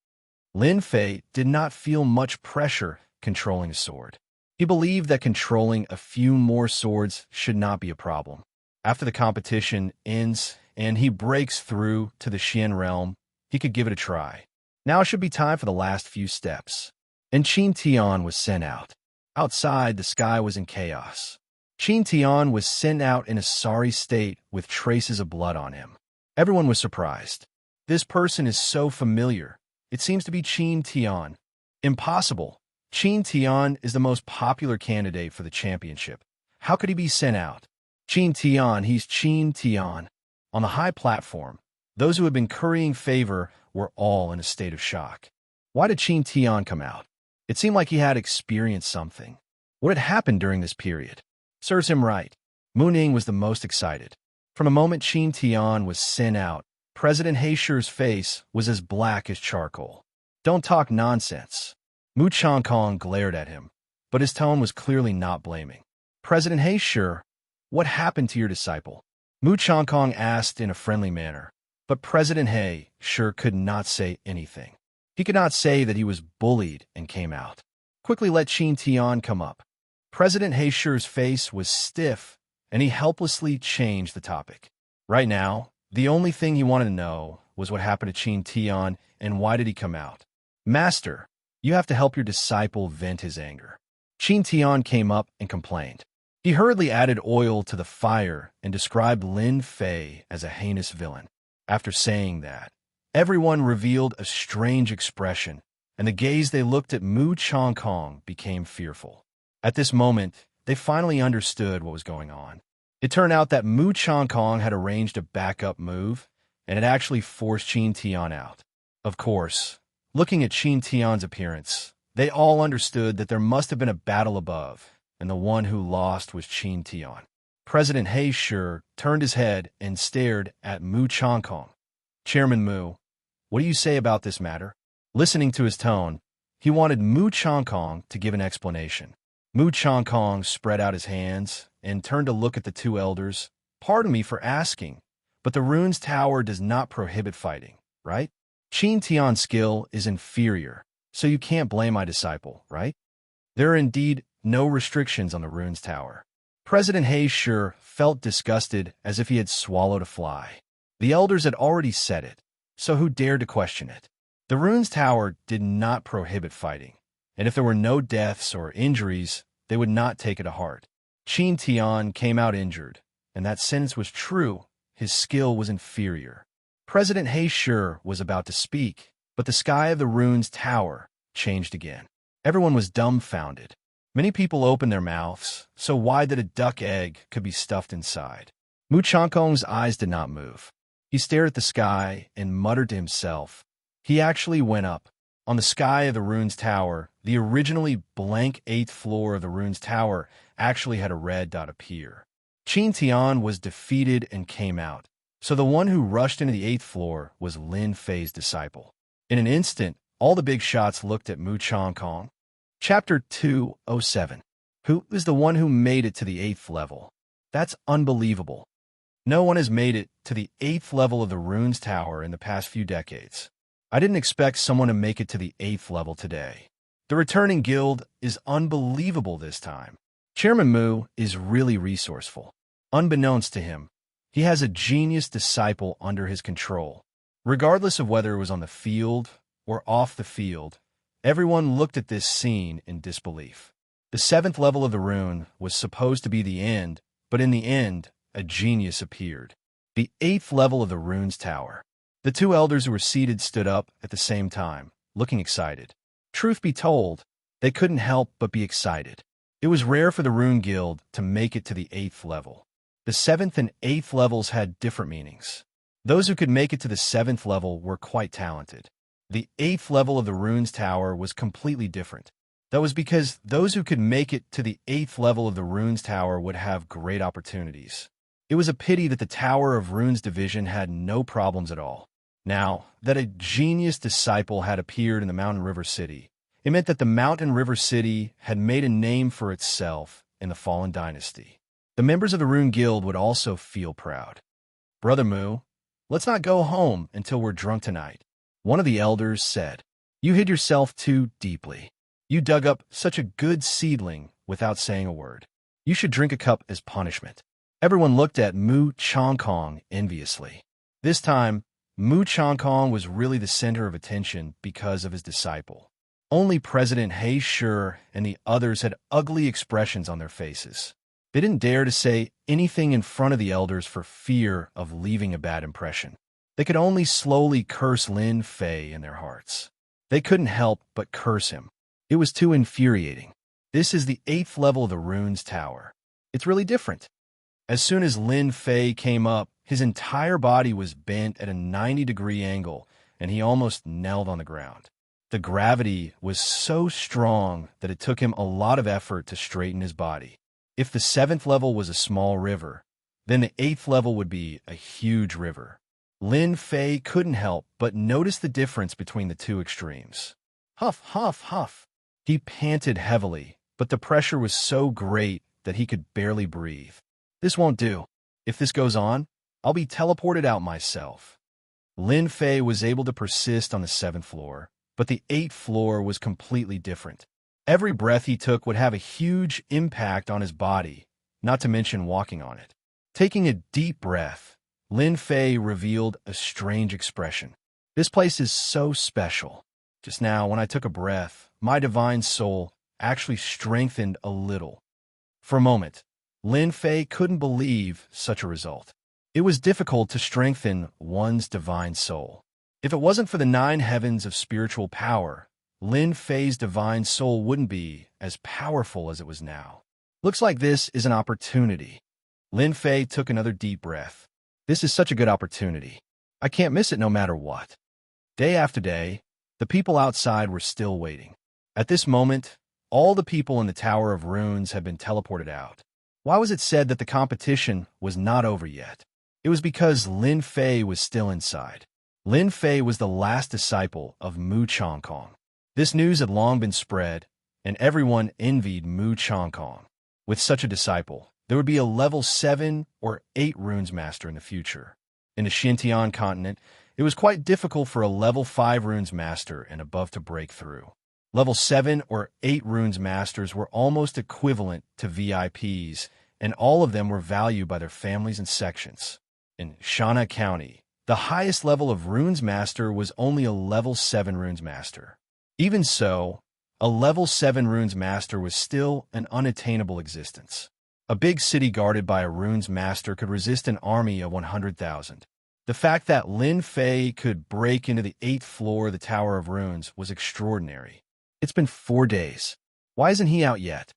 Lin Fei did not feel much pressure controlling a sword. He believed that controlling a few more swords should not be a problem. After the competition ends and he breaks through to the Xian realm, he could give it a try. Now it should be time for the last few steps. And Qin Tian was sent out. Outside, the sky was in chaos. Qin Tian was sent out in a sorry state with traces of blood on him. Everyone was surprised. This person is so familiar. It seems to be Qin Tian. Impossible. Qin Tian is the most popular candidate for the championship. How could he be sent out? Qin Tian, he's Qin Tian. On the high platform, those who had been currying favor were all in a state of shock. Why did Qin Tian come out? It seemed like he had experienced something. What had happened during this period? Serves him right. Mu Ning was the most excited. From the moment Qin Tian was sent out, President Heisher's face was as black as charcoal. Don't talk nonsense. Mu Changkong glared at him, but his tone was clearly not blaming. President Heisher, what happened to your disciple? Mu Changkong asked in a friendly manner, but President Heisher could not say anything. He could not say that he was bullied and came out. Quickly let Qin Tian come up. President Heishi's face was stiff, and he helplessly changed the topic. Right now, the only thing he wanted to know was what happened to Qin Tian and why did he come out. Master, you have to help your disciple vent his anger. Qin Tian came up and complained. He hurriedly added oil to the fire and described Lin Fei as a heinous villain. After saying that, everyone revealed a strange expression, and the gaze they looked at Mu Changkong became fearful. At this moment, they finally understood what was going on. It turned out that Mu Changkong had arranged a backup move, and it actually forced Qin Tian out. Of course, looking at Qin Tian's appearance, they all understood that there must have been a battle above, and the one who lost was Qin Tian. President Heishi turned his head and stared at Mu Changkong. Chairman Mu, what do you say about this matter? Listening to his tone, he wanted Mu Changkong to give an explanation. Mu Changkong spread out his hands and turned to look at the two elders. Pardon me for asking, but the rune's tower does not prohibit fighting, right? Qin Tian's skill is inferior, so you can't blame my disciple, right? There are indeed no restrictions on the rune's tower. President Heishi felt disgusted as if he had swallowed a fly. The elders had already said it, so who dared to question it? The rune's tower did not prohibit fighting, and if there were no deaths or injuries, they would not take it to heart. Qin Tian came out injured, and that sentence was true. His skill was inferior. President Heishi was about to speak, but the sky of the rune's tower changed again. Everyone was dumbfounded. Many people opened their mouths, so wide that a duck egg could be stuffed inside. Mu Changkong's eyes did not move. He stared at the sky and muttered to himself. He actually went up. On the sky of the rune's tower, the originally blank 8th floor of the rune's tower actually had a red dot appear. Qin Tian was defeated and came out, so the one who rushed into the 8th floor was Lin Fei's disciple. In an instant, all the big shots looked at Mu Changkong. Chapter 207. Who is the one who made it to the 8th level? That's unbelievable. No one has made it to the 8th level of the rune's tower in the past few decades. I didn't expect someone to make it to the 8th level today. The returning guild is unbelievable this time. Chairman Mu is really resourceful. Unbeknownst to him, he has a genius disciple under his control. Regardless of whether it was on the field or off the field, everyone looked at this scene in disbelief. The 7th level of the rune was supposed to be the end, but in the end, a genius appeared. The 8th level of the rune's tower. The two elders who were seated stood up at the same time, looking excited. Truth be told, they couldn't help but be excited. It was rare for the Rune Guild to make it to the 8th level. The 7th and 8th levels had different meanings. Those who could make it to the 7th level were quite talented. The 8th level of the rune's tower was completely different. That was because those who could make it to the 8th level of the rune's tower would have great opportunities. It was a pity that the Tower of Runes division had no problems at all. Now that a genius disciple had appeared in the Mountain River City, it meant that the Mountain River City had made a name for itself in the Fallen Dynasty. The members of the Rune Guild would also feel proud. Brother Mu, let's not go home until we're drunk tonight, one of the elders said. You hid yourself too deeply. You dug up such a good seedling without saying a word. You should drink a cup as punishment. Everyone looked at Mu Changkong enviously. This time, Mu Changkong was really the center of attention because of his disciple. Only President Heishi and the others had ugly expressions on their faces. They didn't dare to say anything in front of the elders for fear of leaving a bad impression. They could only slowly curse Lin Fei in their hearts. They couldn't help but curse him. It was too infuriating. This is the 8th level of the rune's tower. It's really different. As soon as Lin Fei came up, his entire body was bent at a 90-degree angle, and he almost knelt on the ground. The gravity was so strong that it took him a lot of effort to straighten his body. If the 7th level was a small river, then the 8th level would be a huge river. Lin Fei couldn't help but notice the difference between the two extremes. Huff, huff, huff. He panted heavily, but the pressure was so great that he could barely breathe. This won't do. If this goes on, I'll be teleported out myself. Lin Fei was able to persist on the 7th floor, But the 8th floor was completely different. Every breath he took would have a huge impact on his body, not to mention walking on it. Taking a deep breath, Lin Fei revealed a strange expression. This place is so special. Just now, when I took a breath, my divine soul actually strengthened a little. For a moment, Lin Fei couldn't believe such a result. It was difficult to strengthen one's divine soul. If it wasn't for the 9 heavens of spiritual power, Lin Fei's divine soul wouldn't be as powerful as it was now. Looks like this is an opportunity. Lin Fei took another deep breath. This is such a good opportunity. I can't miss it no matter what. Day after day, the people outside were still waiting. At this moment, all the people in the Tower of Runes had been teleported out. Why was it said that the competition was not over yet? It was because Lin Fei was still inside. Lin Fei was the last disciple of Mu Chongkong. This news had long been spread, and everyone envied Mu Chongkong. With such a disciple, there would be a level 7 or 8 runes master in the future. In the Xintian continent, it was quite difficult for a level 5 runes master and above to break through. Level 7 or 8 runes masters were almost equivalent to VIPs, and all of them were valued by their families and sections. In Shanna County, the highest level of runes master was only a level 7 runes master. Even so, a level 7 runes master was still an unattainable existence. A big city guarded by a runes master could resist an army of 100,000. The fact that Lin Fei could break into the 8th floor of the Tower of Runes was extraordinary. It's been 4 days. Why isn't he out yet?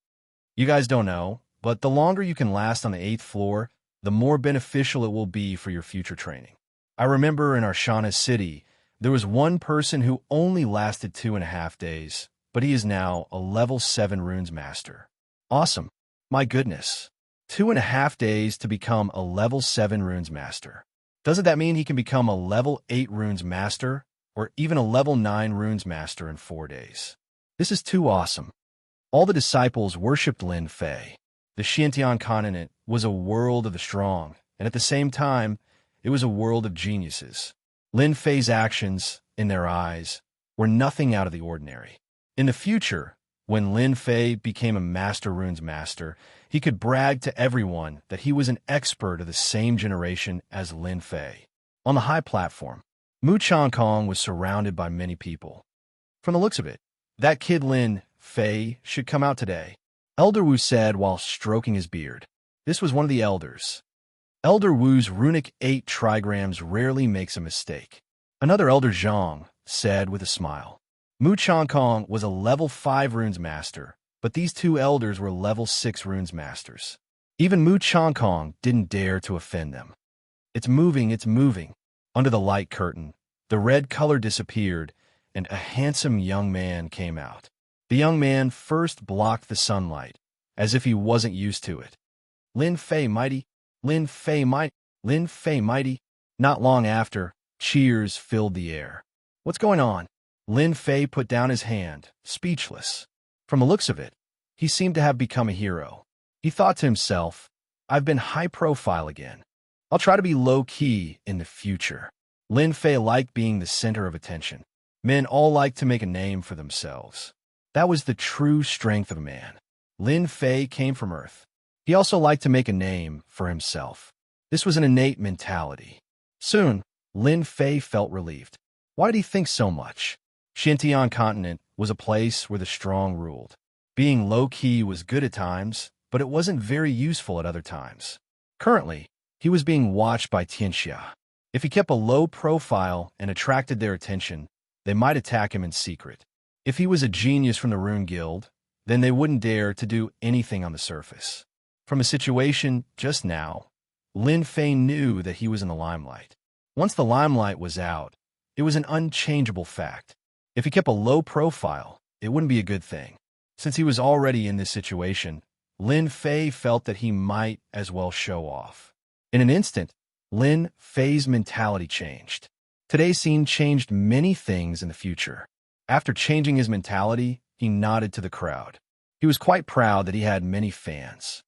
You guys don't know, but the longer you can last on the 8th floor, the more beneficial it will be for your future training. I remember in our Shana city, there was one person who only lasted 2.5 days, but he is now a level 7 runes master. Awesome. My goodness. 2.5 days to become a level 7 runes master. Doesn't that mean he can become a level 8 runes master, or even a level 9 runes master in 4 days? This is too awesome. All the disciples worshipped Lin Fei. The Xintian continent was a world of the strong, and at the same time, it was a world of geniuses. Lin Fei's actions, in their eyes, were nothing out of the ordinary. In the future, when Lin Fei became a master runes master, he could brag to everyone that he was an expert of the same generation as Lin Fei. On the high platform, Mu Chongkong was surrounded by many people. From the looks of it, that kid Lin Fei should come out today, Elder Wu said while stroking his beard. This was one of the elders. Elder Wu's runic 8 trigrams rarely makes a mistake. Another Elder Zhang said with a smile. Mu Chongkong was a level 5 runes master, but these 2 elders were level 6 runes masters. Even Mu Chongkong didn't dare to offend them. It's moving, it's moving. Under the light curtain, the red color disappeared, and a handsome young man came out. The young man first blocked the sunlight, as if he wasn't used to it. Lin Fei mighty, Lin Fei mighty, Lin Fei mighty. Not long after, cheers filled the air. What's going on? Lin Fei put down his hand, speechless. From the looks of it, he seemed to have become a hero. He thought to himself, I've been high profile again. I'll try to be low-key in the future. Lin Fei liked being the center of attention. Men all liked to make a name for themselves. That was the true strength of a man. Lin Fei came from Earth. He also liked to make a name for himself. This was an innate mentality. Soon, Lin Fei felt relieved. Why did he think so much? Xintian continent was a place where the strong ruled. Being low-key was good at times, but it wasn't very useful at other times. Currently, he was being watched by Tianxia. If he kept a low profile and attracted their attention, they might attack him in secret. If he was a genius from the Rune Guild, then they wouldn't dare to do anything on the surface. From a situation just now, Lin Fei knew that he was in the limelight. Once the limelight was out, it was an unchangeable fact. If he kept a low profile, it wouldn't be a good thing. Since he was already in this situation, Lin Fei felt that he might as well show off. In an instant, Lin Fei's mentality changed. Today's scene changed many things in the future. After changing his mentality, he nodded to the crowd. He was quite proud that he had many fans.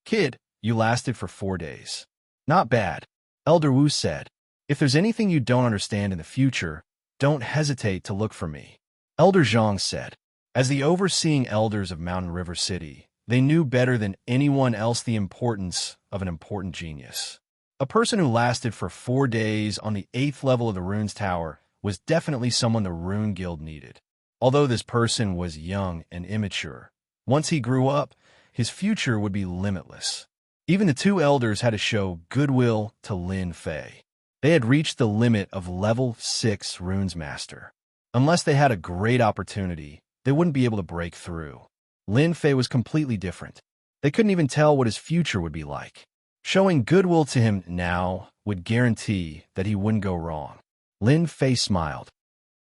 Kid, you lasted for 4 days. Not bad, Elder Wu said. If there's anything you don't understand in the future, don't hesitate to look for me. Elder Zhang said. As the overseeing elders of Mountain River City, they knew better than anyone else the importance of an important genius. A person who lasted for 4 days on the 8th level of the Runes Tower was definitely someone the Rune Guild needed. Although this person was young and immature, once he grew up, his future would be limitless. Even the 2 elders had to show goodwill to Lin Fei. They had reached the limit of level 6 Runes Master. Unless they had a great opportunity, they wouldn't be able to break through. Lin Fei was completely different. They couldn't even tell what his future would be like. Showing goodwill to him now would guarantee that he wouldn't go wrong. Lin Fei smiled.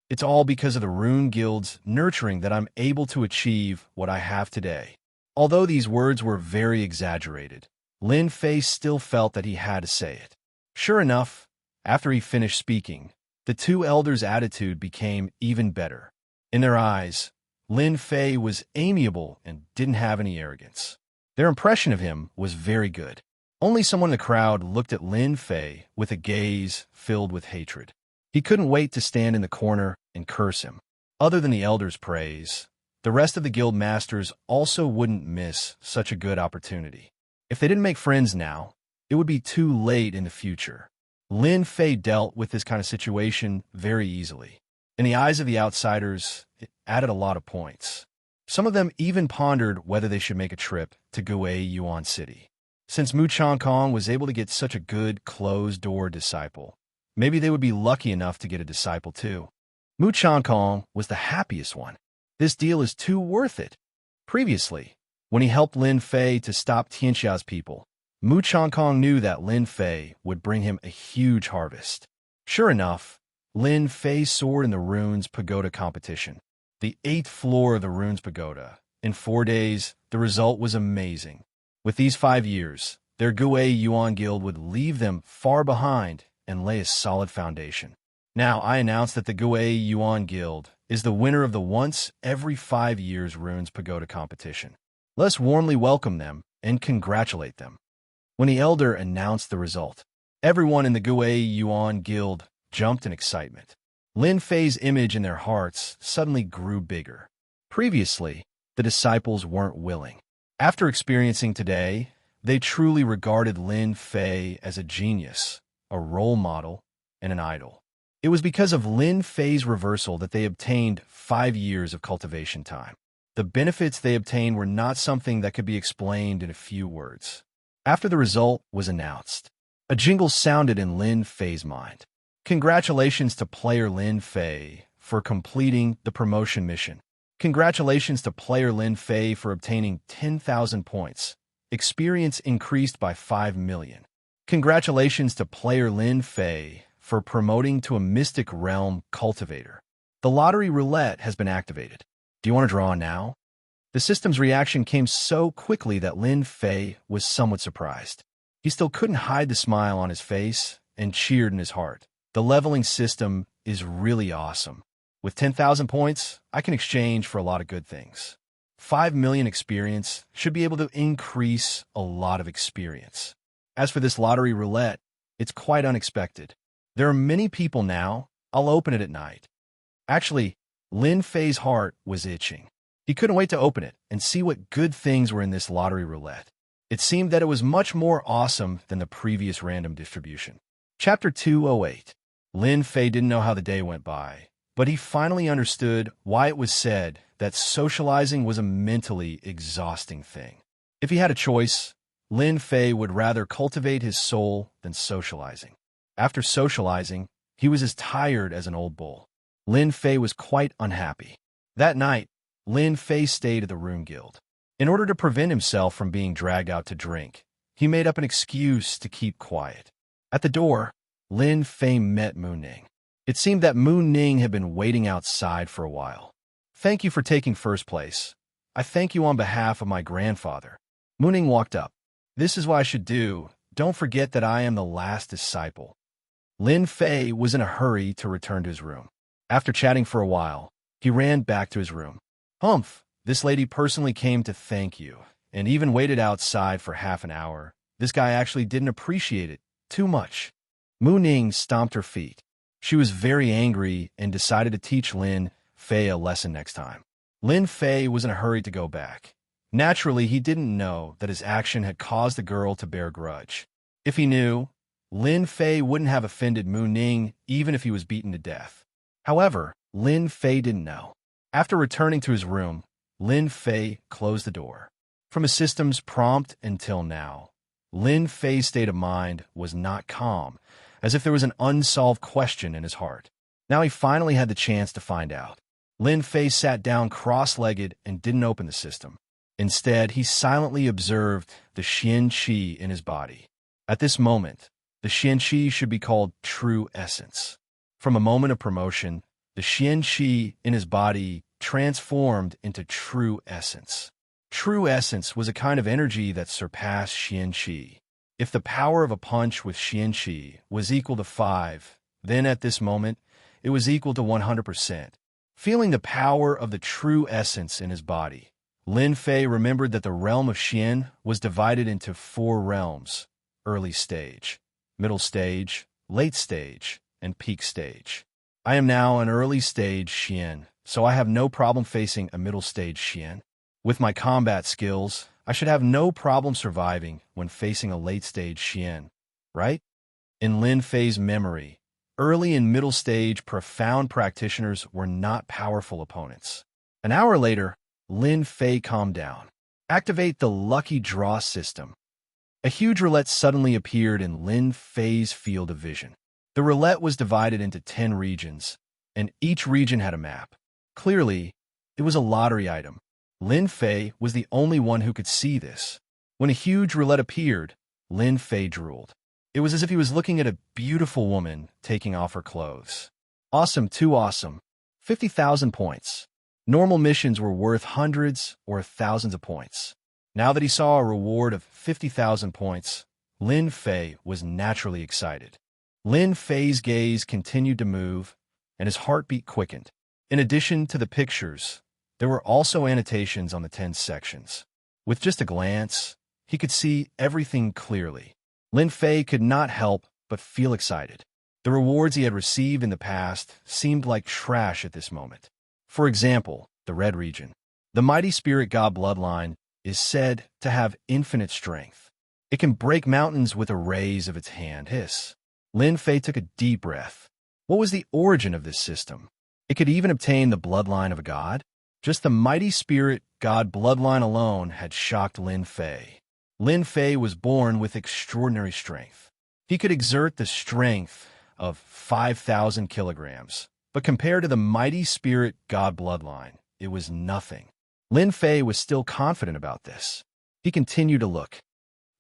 It's all because of the Rune Guild's nurturing that I'm able to achieve what I have today. Although these words were very exaggerated, Lin Fei still felt that he had to say it. Sure enough, after he finished speaking, the 2 elders' attitude became even better. In their eyes, Lin Fei was amiable and didn't have any arrogance. Their impression of him was very good. Only someone in the crowd looked at Lin Fei with a gaze filled with hatred. He couldn't wait to stand in the corner and curse him. Other than the elders' praise, the rest of the guild masters also wouldn't miss such a good opportunity. If they didn't make friends now, it would be too late in the future. Lin Fei dealt with this kind of situation very easily. In the eyes of the outsiders, it added a lot of points. Some of them even pondered whether they should make a trip to Gui Yuan City. Since Mu Changkong was able to get such a good closed-door disciple, maybe they would be lucky enough to get a disciple too. Mu Changkong was the happiest one. This deal is too worth it. Previously, when he helped Lin Fei to stop Tianxia's people, Mu Changkong knew that Lin Fei would bring him a huge harvest. Sure enough, Lin Fei soared in the Runes Pagoda competition. The 8th floor of the Runes Pagoda. In 4 days, the result was amazing. With these 5 years, their Gui Yuan Guild would leave them far behind and lay a solid foundation. Now, I announce that the Gui Yuan Guild is the winner of the once every 5 years Runes Pagoda competition. Let's warmly welcome them and congratulate them. When the elder announced the result, everyone in the Gui Yuan Guild jumped in excitement. Lin Fei's image in their hearts suddenly grew bigger. Previously, the disciples weren't willing. After experiencing today, they truly regarded Lin Fei as a genius, a role model, and an idol. It was because of Lin Fei's reversal that they obtained 5 years of cultivation time. The benefits they obtained were not something that could be explained in a few words. After the result was announced, a jingle sounded in Lin Fei's mind. Congratulations to player Lin Fei for completing the promotion mission. Congratulations to player Lin Fei for obtaining 10,000 points. Experience increased by 5 million. Congratulations to player Lin Fei for promoting to a Mystic Realm Cultivator. The lottery roulette has been activated. Do you want to draw now? The system's reaction came so quickly that Lin Fei was somewhat surprised. He still couldn't hide the smile on his face and cheered in his heart. The leveling system is really awesome. With 10,000 points, I can exchange for a lot of good things. 5 million experience should be able to increase a lot of experience. As for this lottery roulette, it's quite unexpected. There are many people now. I'll open it at night. Actually, Lin Fei's heart was itching. He couldn't wait to open it and see what good things were in this lottery roulette. It seemed that it was much more awesome than the previous random distribution. Chapter 208. Lin Fei didn't know how the day went by, but he finally understood why it was said that socializing was a mentally exhausting thing. If he had a choice, Lin Fei would rather cultivate his soul than socializing. After socializing, he was as tired as an old bull. Lin Fei was quite unhappy. That night, Lin Fei stayed at the Rune Guild. In order to prevent himself from being dragged out to drink, he made up an excuse to keep quiet. At the door, Lin Fei met Mu Ning. It seemed that Mu Ning had been waiting outside for a while. Thank you for taking first place. I thank you on behalf of my grandfather. Mu Ning walked up. This is what I should do. Don't forget that I am the last disciple. Lin Fei was in a hurry to return to his room. After chatting for a while, he ran back to his room. Humph, this lady personally came to thank you, and even waited outside for half an hour. This guy actually didn't appreciate it too much. Mu Ning stomped her feet. She was very angry and decided to teach Lin Fei a lesson next time. Lin Fei was in a hurry to go back. Naturally, he didn't know that his action had caused the girl to bear grudge. If he knew, Lin Fei wouldn't have offended Mu Ning even if he was beaten to death. However, Lin Fei didn't know. After returning to his room, Lin Fei closed the door. From his system's prompt until now, Lin Fei's state of mind was not calm, as if there was an unsolved question in his heart. Now he finally had the chance to find out. Lin Fei sat down cross-legged and didn't open the system. Instead, he silently observed the Xian Qi in his body. At this moment, the Xian Qi should be called true essence. From a moment of promotion, the Xian Qi in his body transformed into true essence. True essence was a kind of energy that surpassed Xian Qi. If the power of a punch with Xian Qi was equal to 5, then at this moment, it was equal to 100%. Feeling the power of the true essence in his body, Lin Fei remembered that the realm of Xian was divided into 4 realms: early stage, middle stage, late stage, and peak stage. I am now an early stage Xian, so I have no problem facing a middle stage Xian. With my combat skills, I should have no problem surviving when facing a late stage Xian, right? In Lin Fei's memory, early and middle stage profound practitioners were not powerful opponents. An hour later, Lin Fei calmed down. Activate the lucky draw system. A huge roulette suddenly appeared in Lin Fei's field of vision. The roulette was divided into 10 regions, and each region had a map. Clearly, it was a lottery item. Lin Fei was the only one who could see this. When a huge roulette appeared, Lin Fei drooled. It was as if he was looking at a beautiful woman taking off her clothes. Awesome, too awesome. 50,000 points. Normal missions were worth hundreds or thousands of points. Now that he saw a reward of 50,000 points, Lin Fei was naturally excited. Lin Fei's gaze continued to move, and his heartbeat quickened. In addition to the pictures, there were also annotations on the 10 sections. With just a glance, he could see everything clearly. Lin Fei could not help but feel excited. The rewards he had received in the past seemed like trash at this moment. For example, the red region. The mighty spirit god bloodline is said to have infinite strength. It can break mountains with a raise of its hand. Hiss. Lin Fei took a deep breath. What was the origin of this system? It could even obtain the bloodline of a god? Just the mighty spirit god bloodline alone had shocked Lin Fei. Lin Fei was born with extraordinary strength. He could exert the strength of 5,000 kilograms, but compared to the mighty spirit god bloodline, it was nothing. Lin Fei was still confident about this. He continued to look.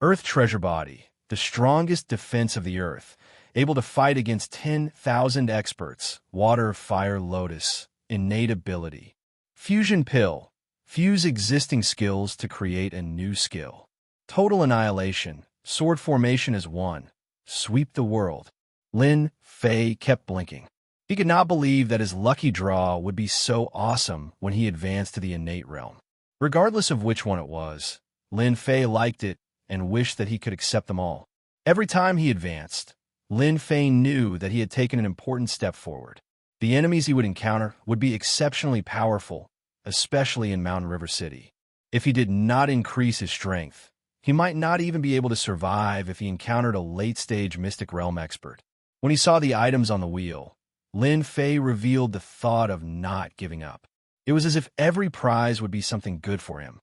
Earth treasure body, the strongest defense of the earth, able to fight against 10,000 experts. Water, fire, lotus, innate ability. Fusion pill, fuse existing skills to create a new skill. Total annihilation, sword formation as one. Sweep the world. Lin Fei kept blinking. He could not believe that his lucky draw would be so awesome when he advanced to the innate realm. Regardless of which one it was, Lin Fei liked it and wished that he could accept them all. Every time he advanced, Lin Fei knew that he had taken an important step forward. The enemies he would encounter would be exceptionally powerful, especially in Mountain River City. If he did not increase his strength, he might not even be able to survive if he encountered a late-stage Mystic Realm expert. When he saw the items on the wheel, Lin Fei revealed the thought of not giving up. It was as if every prize would be something good for him.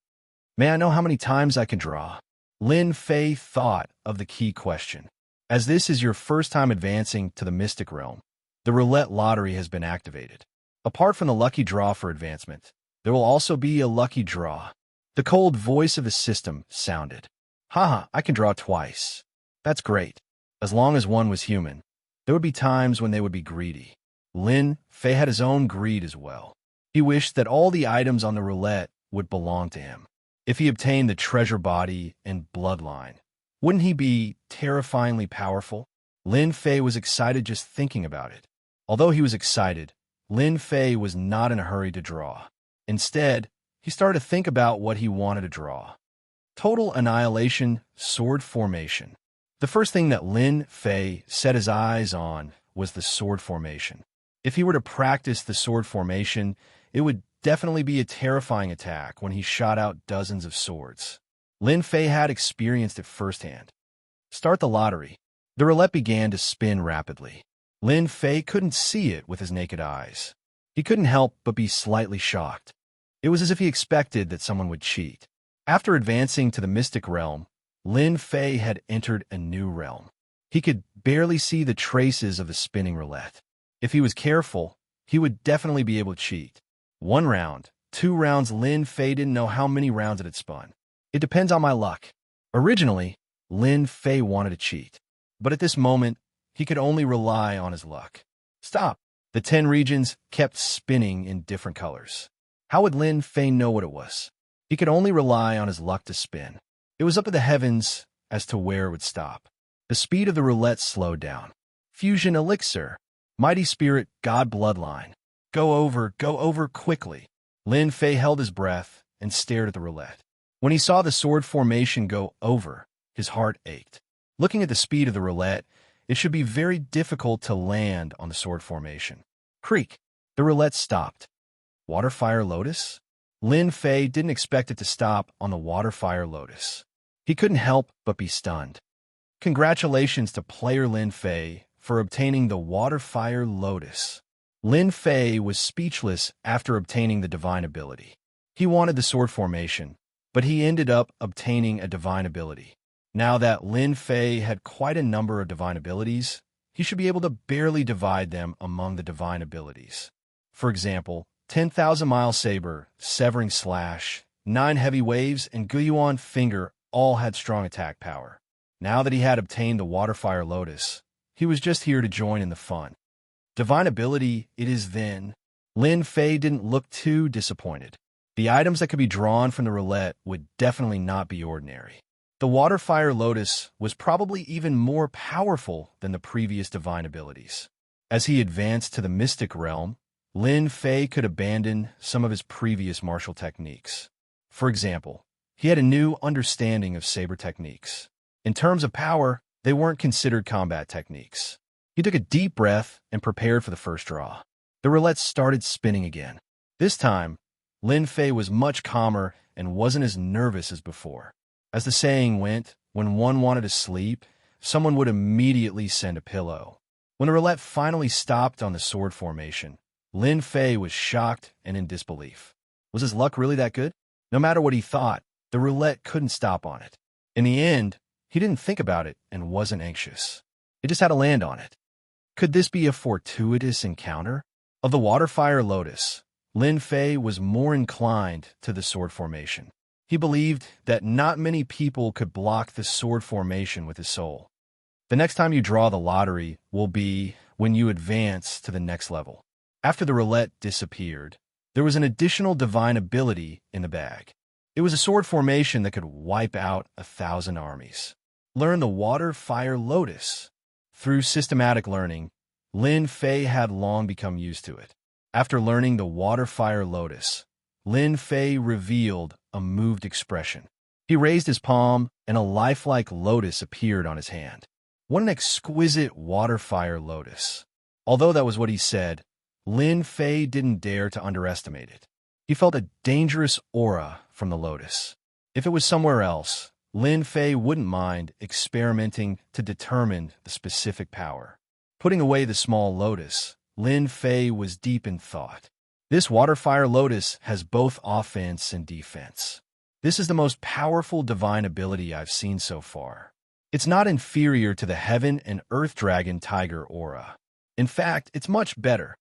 May I know how many times I can draw? Lin Fei thought of the key question. As this is your first time advancing to the Mystic Realm, the roulette lottery has been activated. Apart from the lucky draw for advancement, there will also be a lucky draw. The cold voice of the system sounded. Haha, I can draw twice. That's great. As long as one was human, there would be times when they would be greedy. Lin Fei had his own greed as well. He wished that all the items on the roulette would belong to him. If he obtained the treasure body and bloodline, wouldn't he be terrifyingly powerful? Lin Fei was excited just thinking about it. Although he was excited, Lin Fei was not in a hurry to draw. Instead, he started to think about what he wanted to draw. Total annihilation, sword formation. The first thing that Lin Fei set his eyes on was the sword formation. If he were to practice the sword formation, it would definitely be a terrifying attack when he shot out dozens of swords. Lin Fei had experienced it firsthand. Start the lottery. The roulette began to spin rapidly. Lin Fei couldn't see it with his naked eyes. He couldn't help but be slightly shocked. It was as if he expected that someone would cheat. After advancing to the mystic realm, Lin Fei had entered a new realm. He could barely see the traces of the spinning roulette. If he was careful, he would definitely be able to cheat. 1 round, 2 rounds, Lin Fei didn't know how many rounds it had spun. It depends on my luck. Originally, Lin Fei wanted to cheat. But at this moment, he could only rely on his luck. Stop! The 10 regions kept spinning in different colors. How would Lin Fei know what it was? He could only rely on his luck to spin. It was up to the heavens as to where it would stop. The speed of the roulette slowed down. Fusion elixir. Mighty spirit, God bloodline. Go over quickly. Lin Fei held his breath and stared at the roulette. When he saw the sword formation go over, his heart ached. Looking at the speed of the roulette, it should be very difficult to land on the sword formation. Creak. The roulette stopped. Water Fire Lotus? Lin Fei didn't expect it to stop on the Water Fire Lotus. He couldn't help but be stunned. Congratulations to player Lin Fei for obtaining the Water Fire Lotus. Lin Fei was speechless after obtaining the divine ability. He wanted the sword formation, but he ended up obtaining a divine ability. Now that Lin Fei had quite a number of divine abilities, he should be able to barely divide them among the divine abilities. For example, 10,000-mile saber, severing slash, 9 heavy waves, and Guyuan finger all had strong attack power. Now that he had obtained the Water Fire Lotus, he was just here to join in the fun. Divine ability it is then. Lin Fei didn't look too disappointed. The items that could be drawn from the roulette would definitely not be ordinary. The Water Fire Lotus was probably even more powerful than the previous divine abilities. As he advanced to the mystic realm, Lin Fei could abandon some of his previous martial techniques. For example, he had a new understanding of saber techniques. In terms of power, they weren't considered combat techniques. He took a deep breath and prepared for the first draw. The roulette started spinning again. This time, Lin Fei was much calmer and wasn't as nervous as before. As the saying went, when one wanted to sleep, someone would immediately send a pillow. When the roulette finally stopped on the sword formation, Lin Fei was shocked and in disbelief. Was his luck really that good? No matter what he thought, the roulette couldn't stop on it. In the end, he didn't think about it and wasn't anxious. It just had to land on it. Could this be a fortuitous encounter? Of the Water Fire Lotus, Lin Fei was more inclined to the sword formation. He believed that not many people could block the sword formation with his soul. The next time you draw the lottery will be when you advance to the next level. After the roulette disappeared, there was an additional divine ability in the bag. It was a sword formation that could wipe out 1,000 armies. Learn the Water Fire Lotus. Through systematic learning, Lin Fei had long become used to it. After learning the Water Fire Lotus, Lin Fei revealed a moved expression. He raised his palm, and a lifelike lotus appeared on his hand. What an exquisite Water Fire Lotus. Although that was what he said, Lin Fei didn't dare to underestimate it. He felt a dangerous aura from the lotus. If it was somewhere else, Lin Fei wouldn't mind experimenting to determine the specific power. Putting away the small lotus, Lin Fei was deep in thought. This Water Fire Lotus has both offense and defense. This is the most powerful divine ability I've seen so far. It's not inferior to the Heaven and Earth Dragon Tiger aura. In fact, it's much better.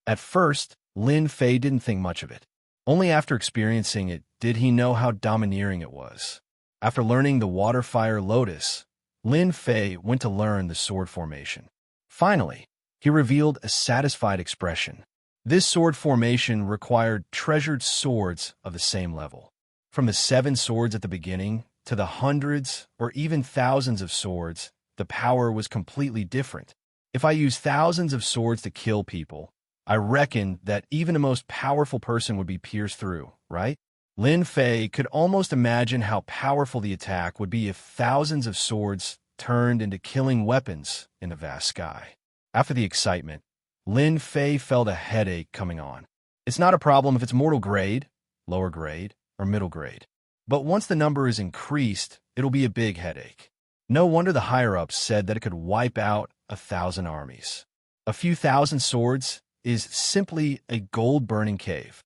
At first, Lin Fei didn't think much of it. Only after experiencing it did he know how domineering it was. After learning the Water Fire Lotus, Lin Fei went to learn the sword formation. Finally, he revealed a satisfied expression. This sword formation required treasured swords of the same level. From the 7 swords at the beginning to the hundreds or even thousands of swords, the power was completely different. If I use thousands of swords to kill people, I reckon that even the most powerful person would be pierced through, right? Lin Fei could almost imagine how powerful the attack would be if thousands of swords turned into killing weapons in the vast sky. After the excitement, Lin Fei felt a headache coming on. It's not a problem if it's mortal grade, lower grade, or middle grade. But once the number is increased, it'll be a big headache. No wonder the higher-ups said that it could wipe out 1,000 armies. A few thousand swords is simply a gold-burning cave.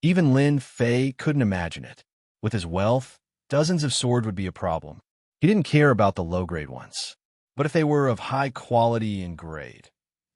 Even Lin Fei couldn't imagine it. With his wealth, dozens of swords would be a problem. He didn't care about the low-grade ones. But if they were of high quality and grade,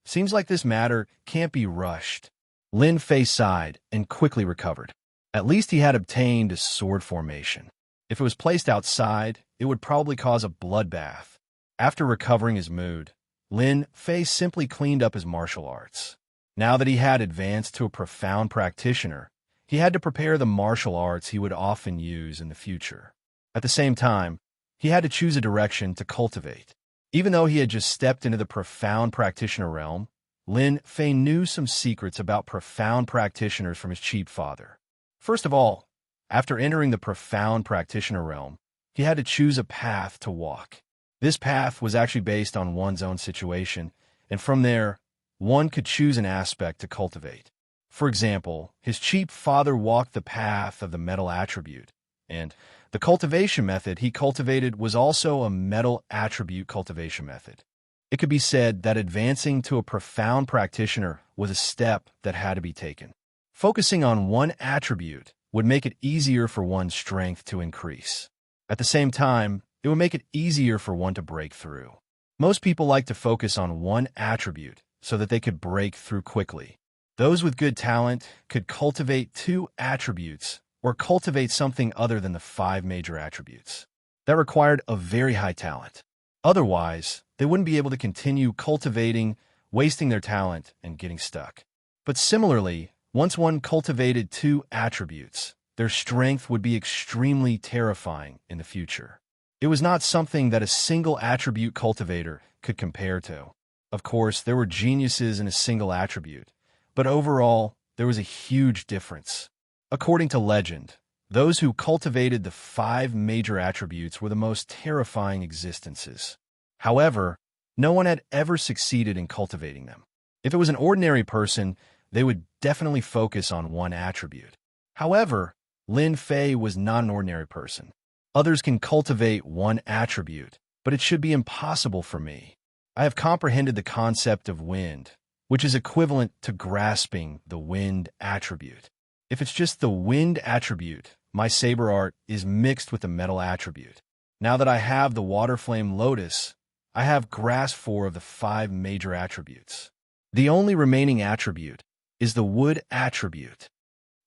seems like this matter can't be rushed. Lin Fei sighed and quickly recovered. At least he had obtained a sword formation. If it was placed outside, it would probably cause a bloodbath. After recovering his mood, Lin Fei simply cleaned up his martial arts. Now that he had advanced to a profound practitioner, he had to prepare the martial arts he would often use in the future. At the same time, he had to choose a direction to cultivate. Even though he had just stepped into the profound practitioner realm, Lin Fei knew some secrets about profound practitioners from his cheap father. First of all, after entering the profound practitioner realm, he had to choose a path to walk. This path was actually based on one's own situation, and from there, one could choose an aspect to cultivate. For example, his cheap father walked the path of the metal attribute, and the cultivation method he cultivated was also a metal attribute cultivation method. It could be said that advancing to a profound practitioner was a step that had to be taken. Focusing on one attribute would make it easier for one's strength to increase. At the same time, it would make it easier for one to break through. Most people like to focus on one attribute so that they could break through quickly. Those with good talent could cultivate 2 attributes or cultivate something other than the 5 major attributes. That required a very high talent. Otherwise, they wouldn't be able to continue cultivating, wasting their talent, and getting stuck. But similarly, once one cultivated 2 attributes, their strength would be extremely terrifying in the future. It was not something that a single attribute cultivator could compare to. Of course, there were geniuses in a single attribute, but overall, there was a huge difference. According to legend, those who cultivated the 5 major attributes were the most terrifying existences. However, no one had ever succeeded in cultivating them. If it was an ordinary person, they would definitely focus on one attribute. However, Lin Fei was not an ordinary person. Others can cultivate one attribute, but it should be impossible for me. I have comprehended the concept of wind, which is equivalent to grasping the wind attribute. If it's just the wind attribute, my saber art is mixed with the metal attribute. Now that I have the water flame lotus, I have grasped 4 of the 5 major attributes. The only remaining attribute is the wood attribute.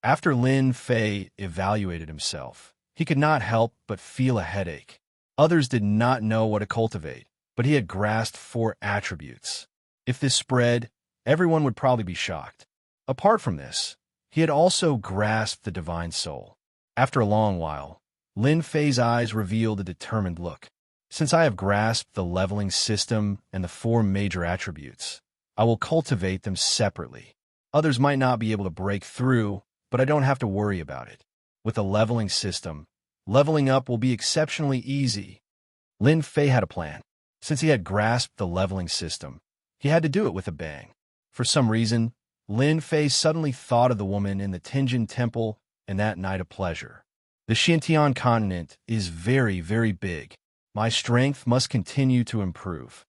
After Lin Fei evaluated himself, he could not help but feel a headache. Others did not know what to cultivate, but he had grasped 4 attributes. If this spread, everyone would probably be shocked. Apart from this, he had also grasped the divine soul. After a long while, Lin Fei's eyes revealed a determined look. Since I have grasped the leveling system and the 4 major attributes, I will cultivate them separately. Others might not be able to break through, but I don't have to worry about it. With the leveling system, leveling up will be exceptionally easy. Lin Fei had a plan. Since he had grasped the leveling system, he had to do it with a bang. For some reason, Lin Fei suddenly thought of the woman in the Tianjin Temple and that night of pleasure. The Xintian continent is very, very big. My strength must continue to improve.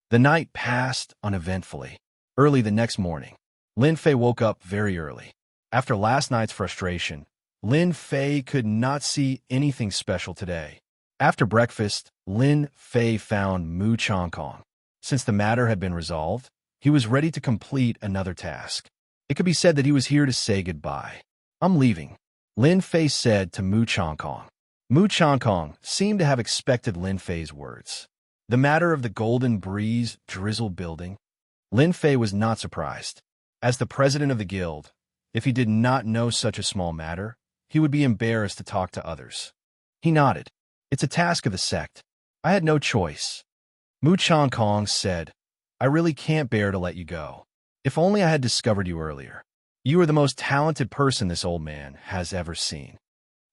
The night passed uneventfully. Early the next morning, Lin Fei woke up very early. After last night's frustration, Lin Fei could not see anything special today. After breakfast, Lin Fei found Mu Changkong. Since the matter had been resolved, he was ready to complete another task. It could be said that he was here to say goodbye. I'm leaving, Lin Fei said to Mu Changkong. Mu Changkong seemed to have expected Lin Fei's words. The matter of the Golden Breeze Drizzle building? Lin Fei was not surprised. As the president of the guild, if he did not know such a small matter, he would be embarrassed to talk to others. He nodded. It's a task of the sect. I had no choice. Mu Changkong said, I really can't bear to let you go. If only I had discovered you earlier. You are the most talented person this old man has ever seen.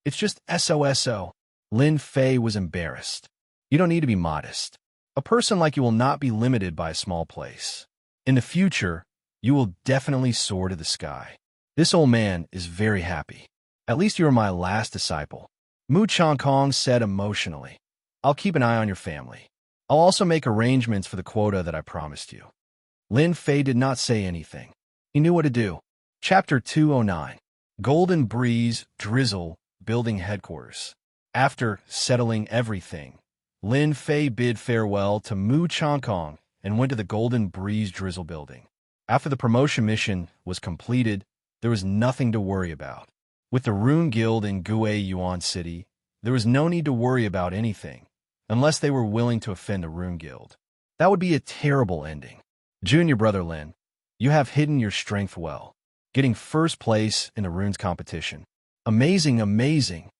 It's just SOSO. Lin Fei was embarrassed. You don't need to be modest. A person like you will not be limited by a small place. In the future, You will definitely soar to the sky. This old man is very happy. At least you are my last disciple. Mu Changkong said emotionally. I'll keep an eye on your family. I'll also make arrangements for the quota that I promised you. Lin Fei did not say anything. He knew what to do. Chapter 209. Golden Breeze, Drizzle, Building Headquarters. After settling everything, Lin Fei bid farewell to Mu Changkong and went to the Golden Breeze Drizzle building. After the promotion mission was completed, there was nothing to worry about. With the Rune Guild in Gue Yuan City, there was no need to worry about anything, unless they were willing to offend the Rune Guild. That would be a terrible ending. Junior brother Lin, you have hidden your strength well, getting first place in the Runes competition. Amazing, amazing.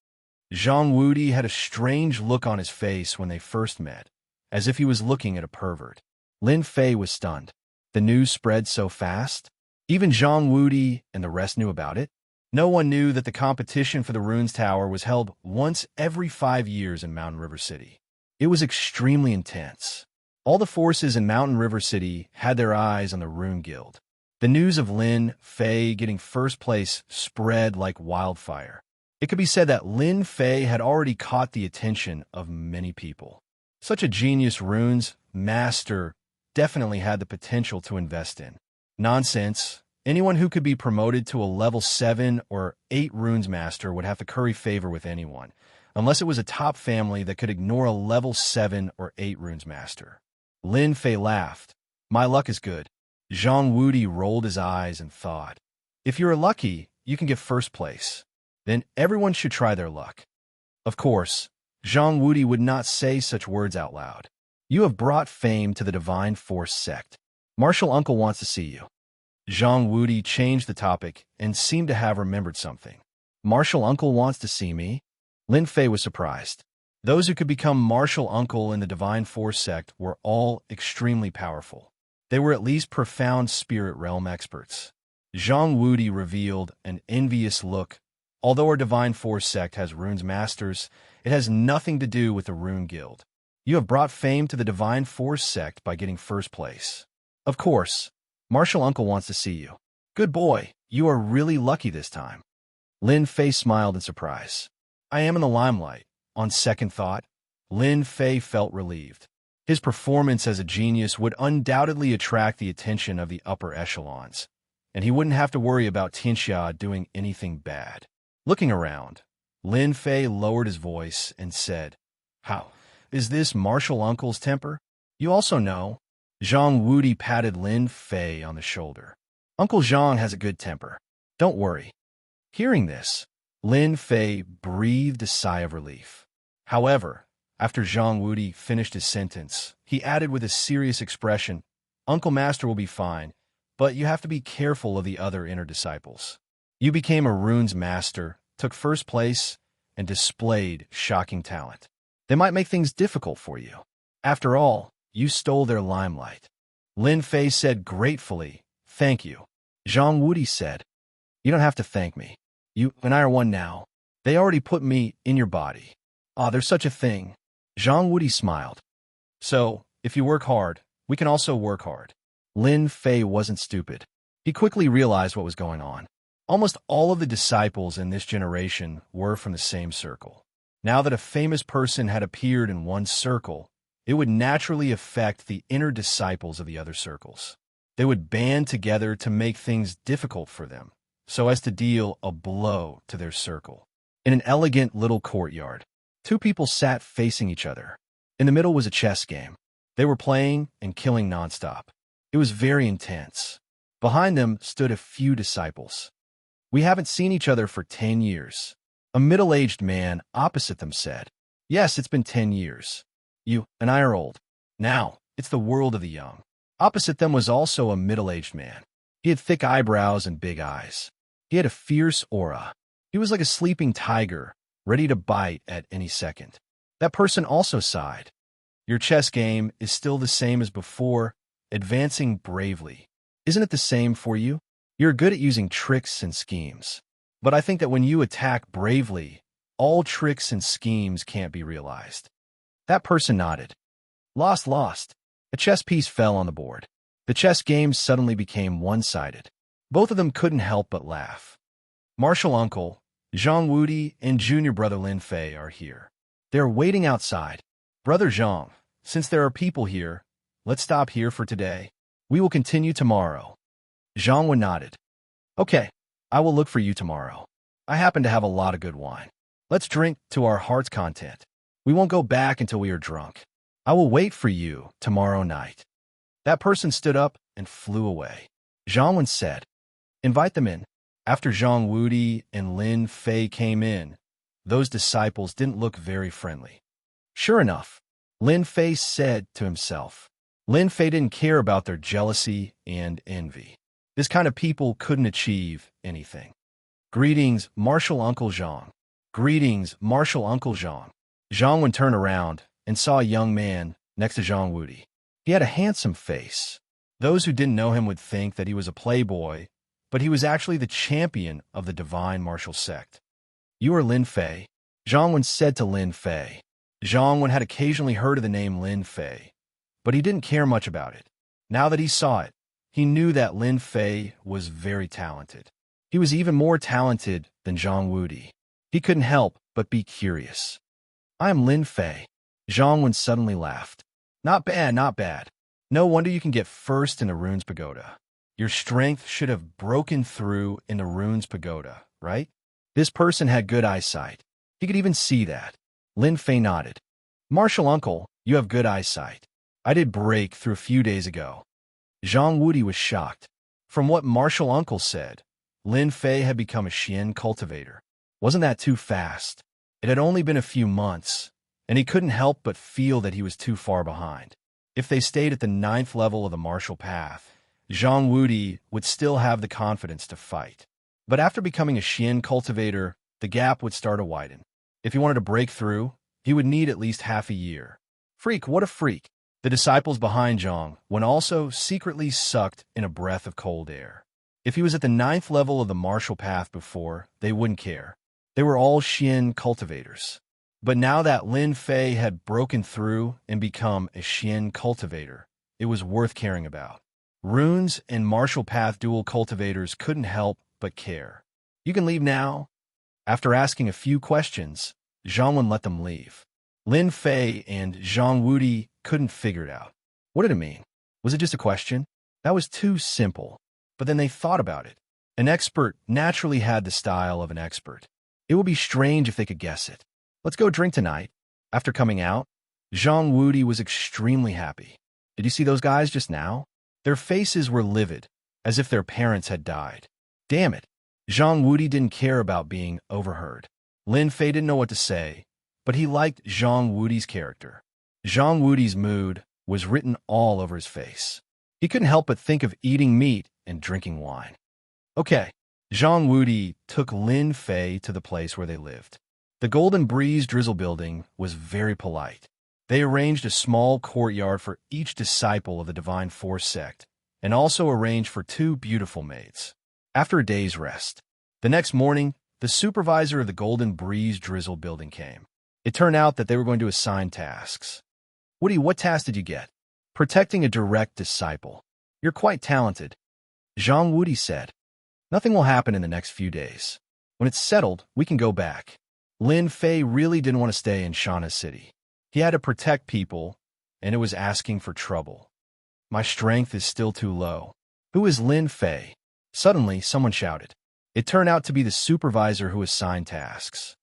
Zhang Wudi had a strange look on his face when they first met, as if he was looking at a pervert. Lin Fei was stunned. The news spread so fast? Even Zhang Wudi and the rest knew about it? No one knew that the competition for the Runes Tower was held once every 5 years in Mountain River City. It was extremely intense. All the forces in Mountain River City had their eyes on the Rune Guild. The news of Lin Fei getting first place spread like wildfire. It could be said that Lin Fei had already caught the attention of many people. Such a genius runes master definitely had the potential to invest in. Nonsense. Anyone who could be promoted to a level 7 or 8 runes master would have to curry favor with anyone, unless it was a top family that could ignore a level 7 or 8 runes master. Lin Fei laughed. My luck is good. Zhang Wudi rolled his eyes and thought, if you're lucky, you can get first place. Then everyone should try their luck. Of course, Zhang Wudi would not say such words out loud. You have brought fame to the Divine Force sect. Martial Uncle wants to see you. Zhang Wudi changed the topic and seemed to have remembered something. Martial Uncle wants to see me? Lin Fei was surprised. Those who could become Martial Uncle in the Divine Force sect were all extremely powerful. They were at least profound spirit realm experts. Zhang Wudi revealed an envious look. Although our Divine Force sect has runes masters, it has nothing to do with the Rune Guild. You have brought fame to the Divine Force sect by getting first place. Of course, Martial Uncle wants to see you. Good boy, you are really lucky this time. Lin Fei smiled in surprise. I am in the limelight. On second thought, Lin Fei felt relieved. His performance as a genius would undoubtedly attract the attention of the upper echelons, and he wouldn't have to worry about Tianxia doing anything bad. Looking around, Lin Fei lowered his voice and said, How? Is this Martial Uncle's temper? You also know. Zhang Wudi patted Lin Fei on the shoulder. Uncle Zhang has a good temper. Don't worry. Hearing this, Lin Fei breathed a sigh of relief. However, after Zhang Wudi finished his sentence, he added with a serious expression, Uncle Master will be fine, but you have to be careful of the other inner disciples. You became a runes master, took first place, and displayed shocking talent. They might make things difficult for you. After all, you stole their limelight. Lin Fei said gratefully, Thank you. Zhang Wudi said, You don't have to thank me. You and I are one now. They already put me in your body. Ah, there's such a thing. Zhang Wudi smiled. So, if you work hard, we can also work hard. Lin Fei wasn't stupid. He quickly realized what was going on. Almost all of the disciples in this generation were from the same circle. Now that a famous person had appeared in one circle, it would naturally affect the inner disciples of the other circles. They would band together to make things difficult for them, so as to deal a blow to their circle. In an elegant little courtyard, two people sat facing each other. In the middle was a chess game. They were playing and killing nonstop. It was very intense. Behind them stood a few disciples. We haven't seen each other for 10 years. A middle-aged man opposite them said, Yes, it's been 10 years. You and I are old. Now, it's the world of the young. Opposite them was also a middle-aged man. He had thick eyebrows and big eyes. He had a fierce aura. He was like a sleeping tiger, ready to bite at any second. That person also sighed. Your chess game is still the same as before, advancing bravely. Isn't it the same for you? You're good at using tricks and schemes. But I think that when you attack bravely, all tricks and schemes can't be realized. That person nodded. Lost. A chess piece fell on the board. The chess game suddenly became one-sided. Both of them couldn't help but laugh. Martial uncle, Zhang Wudi, and junior brother Lin Fei are here. They're waiting outside. Brother Zhang, since there are people here, let's stop here for today. We will continue tomorrow. Zhang Wen nodded. Okay, I will look for you tomorrow. I happen to have a lot of good wine. Let's drink to our heart's content. We won't go back until we are drunk. I will wait for you tomorrow night. That person stood up and flew away. Zhang Wen said, invite them in. After Zhang Wudi and Lin Fei came in, those disciples didn't look very friendly. Sure enough, Lin Fei said to himself. Lin Fei didn't care about their jealousy and envy. This kind of people couldn't achieve anything. Greetings, Martial Uncle Zhang. Greetings, Martial Uncle Zhang. Zhang Wen turned around and saw a young man next to Zhang Wudi. He had a handsome face. Those who didn't know him would think that he was a playboy, but he was actually the champion of the divine martial sect. You are Lin Fei? Zhang Wen said to Lin Fei. Zhang Wen had occasionally heard of the name Lin Fei, but he didn't care much about it. Now that he saw it, he knew that Lin Fei was very talented. He was even more talented than Zhang Wudi. He couldn't help but be curious. I am Lin Fei. Zhang Wen suddenly laughed. Not bad, not bad. No wonder you can get first in the Rune's Pagoda. Your strength should have broken through in the Rune's Pagoda, right? This person had good eyesight. He could even see that. Lin Fei nodded. Martial uncle, you have good eyesight. I did break through a few days ago. Zhang Wudi was shocked. From what martial uncle said, Lin Fei had become a Xian cultivator. Wasn't that too fast? It had only been a few months, and he couldn't help but feel that he was too far behind. If they stayed at the 9th level of the martial path, Zhang Wudi would still have the confidence to fight. But after becoming a Xian cultivator, the gap would start to widen. If he wanted to break through, he would need at least half a year. Freak, what a freak! The disciples behind Zhang Wen also secretly sucked in a breath of cold air. If he was at the 9th level of the martial path before, they wouldn't care. They were all Xian cultivators. But now that Lin Fei had broken through and become a Xian cultivator, it was worth caring about. Runes and martial path dual cultivators couldn't help but care. You can leave now. After asking a few questions, Zhang Wen let them leave. Lin Fei and Zhang Wudi couldn't figure it out. What did it mean? Was it just a question? That was too simple. But then they thought about it. An expert naturally had the style of an expert. It would be strange if they could guess it. Let's go drink tonight. After coming out, Zhang Wudi was extremely happy. Did you see those guys just now? Their faces were livid, as if their parents had died. Damn it. Zhang Wudi didn't care about being overheard. Lin Fei didn't know what to say, but he liked Zhang Wudi's character. Zhang Wudi's mood was written all over his face. He couldn't help but think of eating meat and drinking wine. Okay, Zhang Wudi took Lin Fei to the place where they lived. The Golden Breeze Drizzle building was very polite. They arranged a small courtyard for each disciple of the Divine Force sect, and also arranged for 2 beautiful maids. After a day's rest, the next morning, the supervisor of the Golden Breeze Drizzle building came. It turned out that they were going to assign tasks. Woody, what task did you get? Protecting a direct disciple. You're quite talented. Zhang Wudi said. Nothing will happen in the next few days. When it's settled, we can go back. Lin Fei really didn't want to stay in Shana City. He had to protect people, and it was asking for trouble. My strength is still too low. Who is Lin Fei? Suddenly, someone shouted. It turned out to be the supervisor who assigned tasks.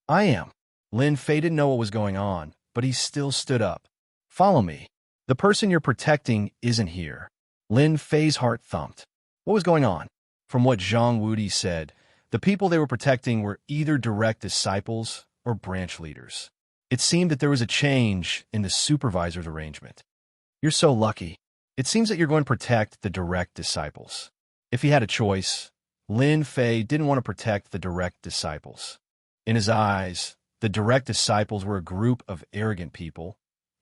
I am. Lin Fei didn't know what was going on, but he still stood up. Follow me. The person you're protecting isn't here. Lin Fei's heart thumped. What was going on? From what Zhang Wudi said, the people they were protecting were either direct disciples or branch leaders. It seemed that there was a change in the supervisor's arrangement. You're so lucky. It seems that you're going to protect the direct disciples. If he had a choice, Lin Fei didn't want to protect the direct disciples. In his eyes, the direct disciples were a group of arrogant people,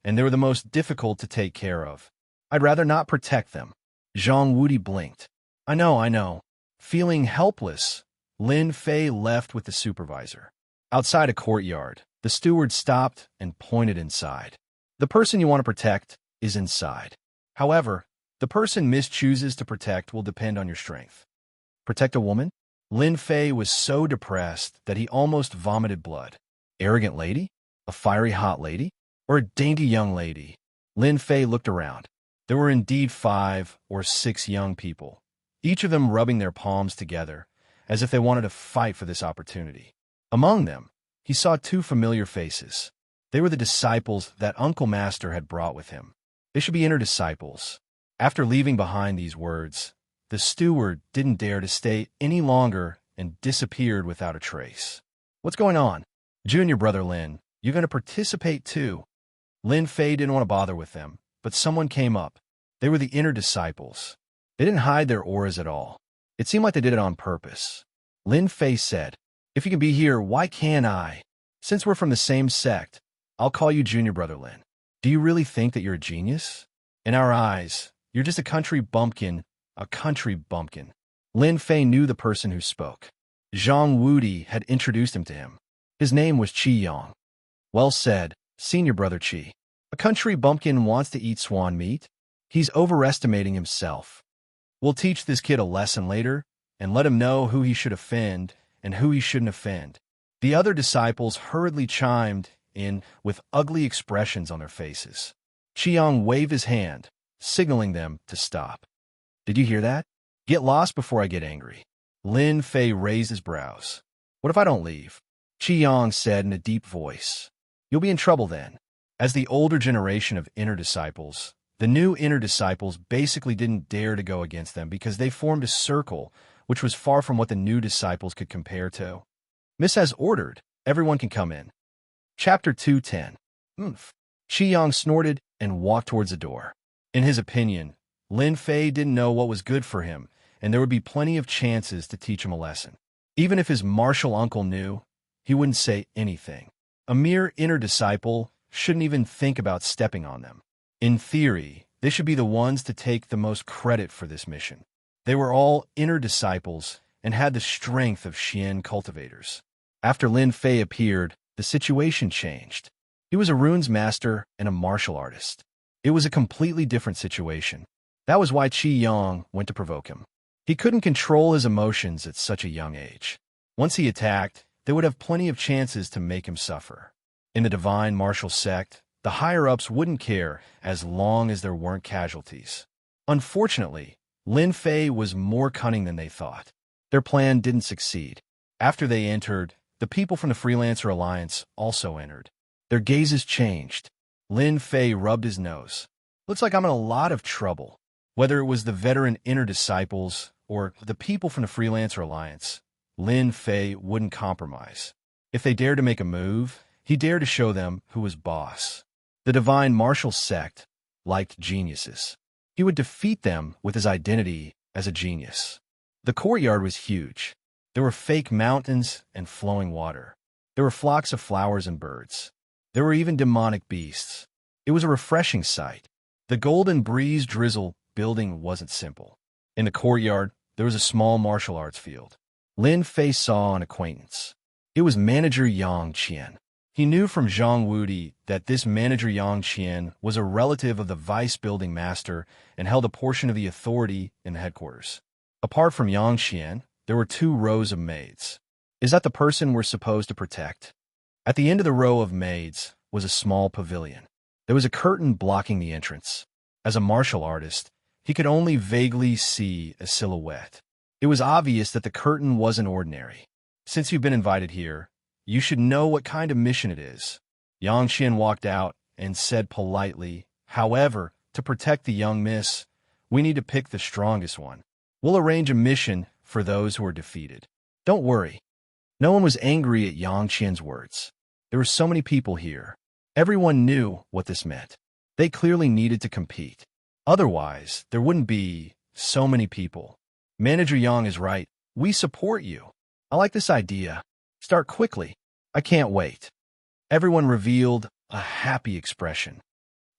and they were the most difficult to take care of. I'd rather not protect them. Zhang Wudi blinked. I know. Feeling helpless, Lin Fei left with the supervisor. Outside a courtyard, the steward stopped and pointed inside. The person you want to protect is inside. However, The person Miss chooses to protect will depend on your strength. Protect a woman? Lin Fei was so depressed that he almost vomited blood. Arrogant lady? A fiery hot lady? Or a dainty young lady? Lin Fei looked around. There were indeed 5 or 6 young people, each of them rubbing their palms together, as if they wanted to fight for this opportunity. Among them, he saw 2 familiar faces. They were the disciples that Uncle Master had brought with him. They should be inner disciples. After leaving behind these words, the steward didn't dare to stay any longer and disappeared without a trace. What's going on? Junior brother Lin, you're going to participate too. Lin Fei didn't want to bother with them, but someone came up. They were the inner disciples. They didn't hide their auras at all. It seemed like they did it on purpose. Lin Fei said, "If you can be here, why can't I? Since we're from the same sect, I'll call you Junior Brother Lin. Do you really think that you're a genius? In our eyes, you're just a country bumpkin, a country bumpkin." Lin Fei knew the person who spoke. Zhang Wudi had introduced him to him. His name was Qi Yang. Well said, Senior Brother Qi. A country bumpkin wants to eat swan meat? He's overestimating himself. We'll teach this kid a lesson later and let him know who he should offend and who he shouldn't offend. The other disciples hurriedly chimed in with ugly expressions on their faces. Qiang waved his hand, signaling them to stop. Did you hear that? Get lost before I get angry. Lin Fei raised his brows. What if I don't leave? Qiang said in a deep voice. You'll be in trouble then. As the older generation of inner disciples, the new inner disciples basically didn't dare to go against them because they formed a circle which was far from what the new disciples could compare to. Miss has ordered. Everyone can come in. Chapter 210. Oomph. Qiang snorted and walked towards the door. In his opinion, Lin Fei didn't know what was good for him, and there would be plenty of chances to teach him a lesson. Even if his martial uncle knew, he wouldn't say anything. A mere inner disciple shouldn't even think about stepping on them. In theory, they should be the ones to take the most credit for this mission. They were all inner disciples and had the strength of Xian cultivators. After Lin Fei appeared, the situation changed. He was a runes master and a martial artist. It was a completely different situation. That was why Qi Yang went to provoke him. He couldn't control his emotions at such a young age. Once he attacked, they would have plenty of chances to make him suffer. In the divine martial sect, the higher-ups wouldn't care as long as there weren't casualties. Unfortunately, Lin Fei was more cunning than they thought. Their plan didn't succeed. After they entered, the people from the Freelancer Alliance also entered. Their gazes changed. Lin Fei rubbed his nose. Looks like I'm in a lot of trouble. Whether it was the veteran inner disciples or the people from the Freelancer Alliance, Lin Fei wouldn't compromise. If they dared to make a move, he dared to show them who was boss. The divine martial sect liked geniuses. He would defeat them with his identity as a genius. The courtyard was huge. There were fake mountains and flowing water. There were flocks of flowers and birds. There were even demonic beasts. It was a refreshing sight. The golden breeze drizzle building wasn't simple. In the courtyard, there was a small martial arts field. Lin Fei saw an acquaintance. It was Manager Yang Qian. He knew from Zhang Wudi that this Manager Yang Qian was a relative of the vice building master and held a portion of the authority in the headquarters. Apart from Yang Qian, there were 2 rows of maids. Is that the person we're supposed to protect? At the end of the row of maids was a small pavilion. There was a curtain blocking the entrance. As a martial artist, he could only vaguely see a silhouette. It was obvious that the curtain wasn't ordinary. Since you've been invited here, you should know what kind of mission it is. Yang Qian walked out and said politely, however, to protect the young miss, we need to pick the strongest one. We'll arrange a mission for those who are defeated. Don't worry. No one was angry at Yang Qian's words. There were so many people here. Everyone knew what this meant. They clearly needed to compete. Otherwise, there wouldn't be so many people. Manager Yang is right. We support you. I like this idea. Start quickly. I can't wait. Everyone revealed a happy expression.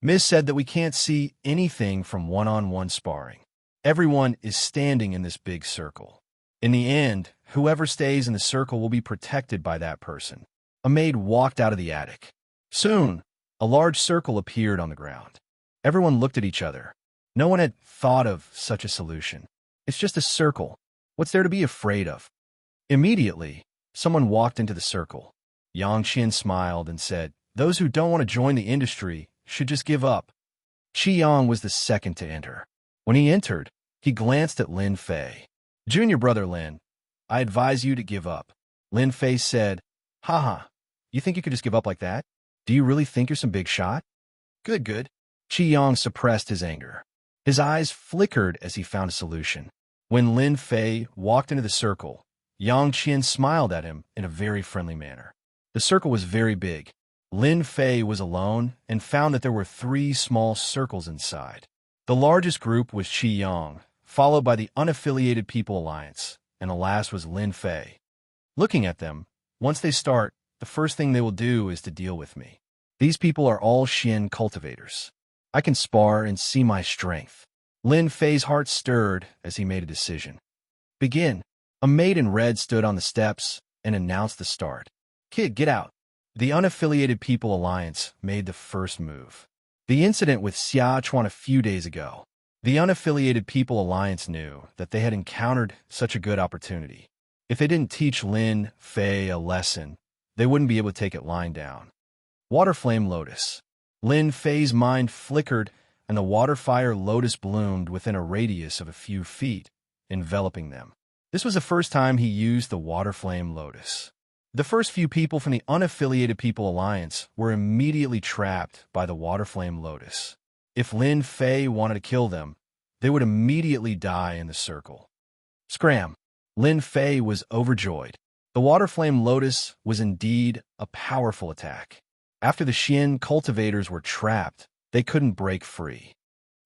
Miss said that we can't see anything from one-on-one sparring. Everyone is standing in this big circle. In the end, whoever stays in the circle will be protected by that person. A maid walked out of the attic. Soon, a large circle appeared on the ground. Everyone looked at each other. No one had thought of such a solution. It's just a circle. What's there to be afraid of? Immediately, someone walked into the circle. Yang Qian smiled and said, "Those who don't want to join the industry should just give up." Qi Yang was the second to enter. When he entered, he glanced at Lin Fei. "Junior brother Lin, I advise you to give up." Lin Fei said, "Haha, you think you could just give up like that? Do you really think you're some big shot?" Good, good. Qi Yang suppressed his anger. His eyes flickered as he found a solution. When Lin Fei walked into the circle, Yang Qian smiled at him in a very friendly manner. The circle was very big. Lin Fei was alone and found that there were 3 small circles inside. The largest group was Qi Yang, followed by the Unaffiliated People Alliance, and the last was Lin Fei. Looking at them, once they start, the first thing they will do is to deal with me. These people are all Xian cultivators. I can spar and see my strength. Lin Fei's heart stirred as he made a decision. Begin. A maid in red stood on the steps and announced the start. Kid, get out. The Unaffiliated People Alliance made the first move. The incident with Xia Chuan a few days ago. The Unaffiliated People Alliance knew that they had encountered such a good opportunity. If they didn't teach Lin Fei a lesson, they wouldn't be able to take it lying down. Waterflame Lotus. Lin Fei's mind flickered, and the water-fire lotus bloomed within a radius of a few feet, enveloping them. This was the first time he used the Waterflame Lotus. The first few people from the Unaffiliated People Alliance were immediately trapped by the Waterflame Lotus. If Lin Fei wanted to kill them, they would immediately die in the circle. Scram! Lin Fei was overjoyed. The Waterflame Lotus was indeed a powerful attack. After the Xian cultivators were trapped, they couldn't break free.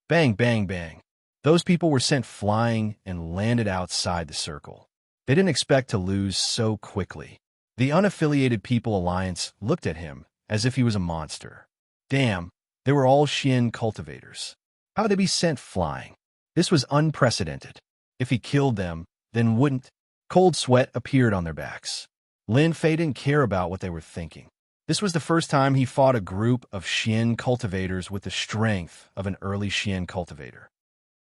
Bang, bang, bang. Those people were sent flying and landed outside the circle. They didn't expect to lose so quickly. The Unaffiliated People Alliance looked at him as if he was a monster. Damn, they were all Xian cultivators. How would they be sent flying? This was unprecedented. If he killed them, then wouldn't. Cold sweat appeared on their backs. Lin Fei didn't care about what they were thinking. This was the first time he fought a group of Xian cultivators with the strength of an early Xian cultivator.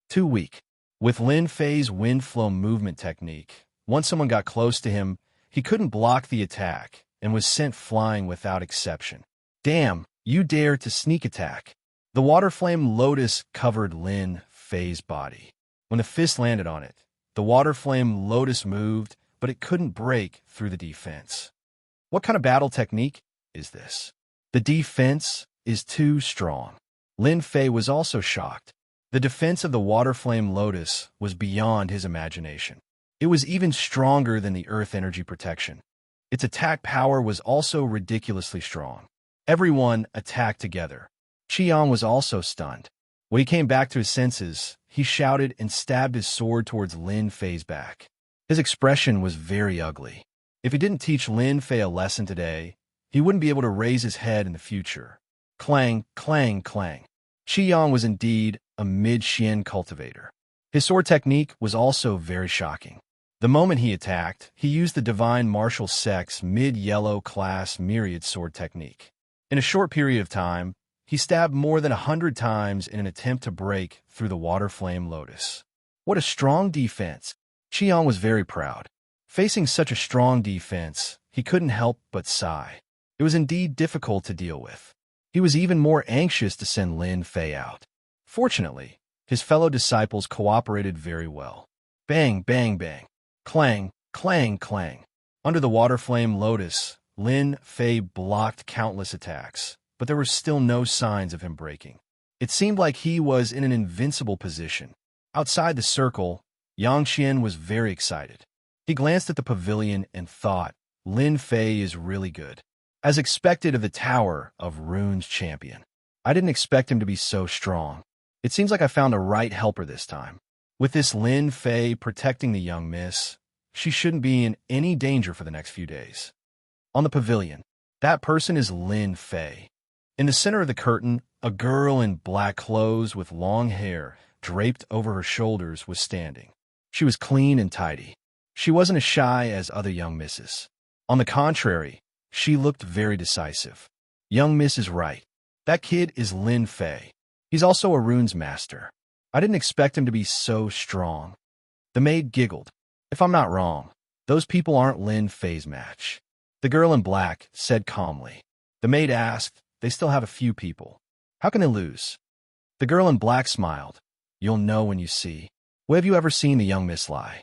Too weak. With Lin Fei's wind flow movement technique, once someone got close to him, he couldn't block the attack and was sent flying without exception. Damn, you dare to sneak attack. The Waterflame Lotus covered Lin Fei's body. When the fist landed on it, the Waterflame Lotus moved, but it couldn't break through the defense. What kind of battle technique is this? The defense is too strong. Lin Fei was also shocked. The defense of the Waterflame Lotus was beyond his imagination. It was even stronger than the Earth Energy Protection. Its attack power was also ridiculously strong. Everyone attacked together. Qi Yang was also stunned. When he came back to his senses, he shouted and stabbed his sword towards Lin Fei's back. His expression was very ugly. If he didn't teach Lin Fei a lesson today, he wouldn't be able to raise his head in the future. Clang, clang, clang. Qi Yang was indeed a mid-Xian cultivator. His sword technique was also very shocking. The moment he attacked, he used the Divine Martial Sex mid-yellow class myriad sword technique. In a short period of time, he stabbed more than 100 times in an attempt to break through the Waterflame Lotus. What a strong defense! Qi Yang was very proud. Facing such a strong defense, he couldn't help but sigh. It was indeed difficult to deal with. He was even more anxious to send Lin Fei out. Fortunately, his fellow disciples cooperated very well. Bang, bang, bang. Clang, clang, clang. Under the Waterflame Lotus, Lin Fei blocked countless attacks, but there were still no signs of him breaking. It seemed like he was in an invincible position. Outside the circle, Yang Qian was very excited. He glanced at the pavilion and thought, Lin Fei is really good. As expected of the Tower of Rune's champion. I didn't expect him to be so strong. It seems like I found the right helper this time. With this Lin Fei protecting the young miss, she shouldn't be in any danger for the next few days. On the pavilion, that person is Lin Fei. In the center of the curtain, a girl in black clothes with long hair draped over her shoulders was standing. She was clean and tidy. She wasn't as shy as other young misses. On the contrary, she looked very decisive. Young miss is right. That kid is Lin Fei. He's also a runes master. I didn't expect him to be so strong. The maid giggled. If I'm not wrong, those people aren't Lin Fei's match. The girl in black said calmly. The maid asked, they still have a few people. How can they lose? The girl in black smiled. You'll know when you see. Where have you ever seen the young Miss lie?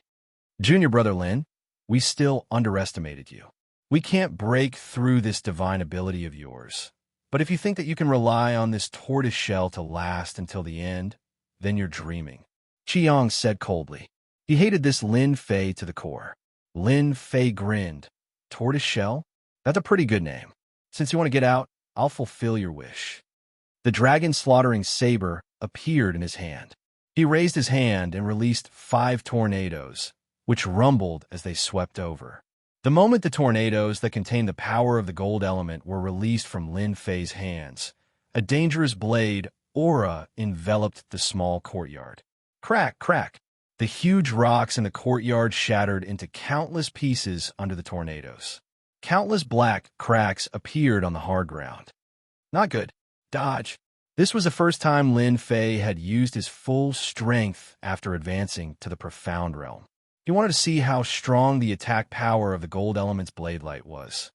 Junior brother Lin, we still underestimated you. We can't break through this divine ability of yours. But if you think that you can rely on this tortoise shell to last until the end, then you're dreaming. Qiyang said coldly. He hated this Lin Fei to the core. Lin Fei grinned. Tortoise shell? That's a pretty good name. Since you want to get out, I'll fulfill your wish. The dragon-slaughtering saber appeared in his hand. He raised his hand and released 5 tornadoes, which rumbled as they swept over. The moment the tornadoes that contained the power of the gold element were released from Lin Fei's hands, a dangerous blade aura enveloped the small courtyard. Crack, crack! The huge rocks in the courtyard shattered into countless pieces under the tornadoes. Countless black cracks appeared on the hard ground. Not good. Dodge. This was the first time Lin Fei had used his full strength after advancing to the profound realm. He wanted to see how strong the attack power of the gold element's blade light was.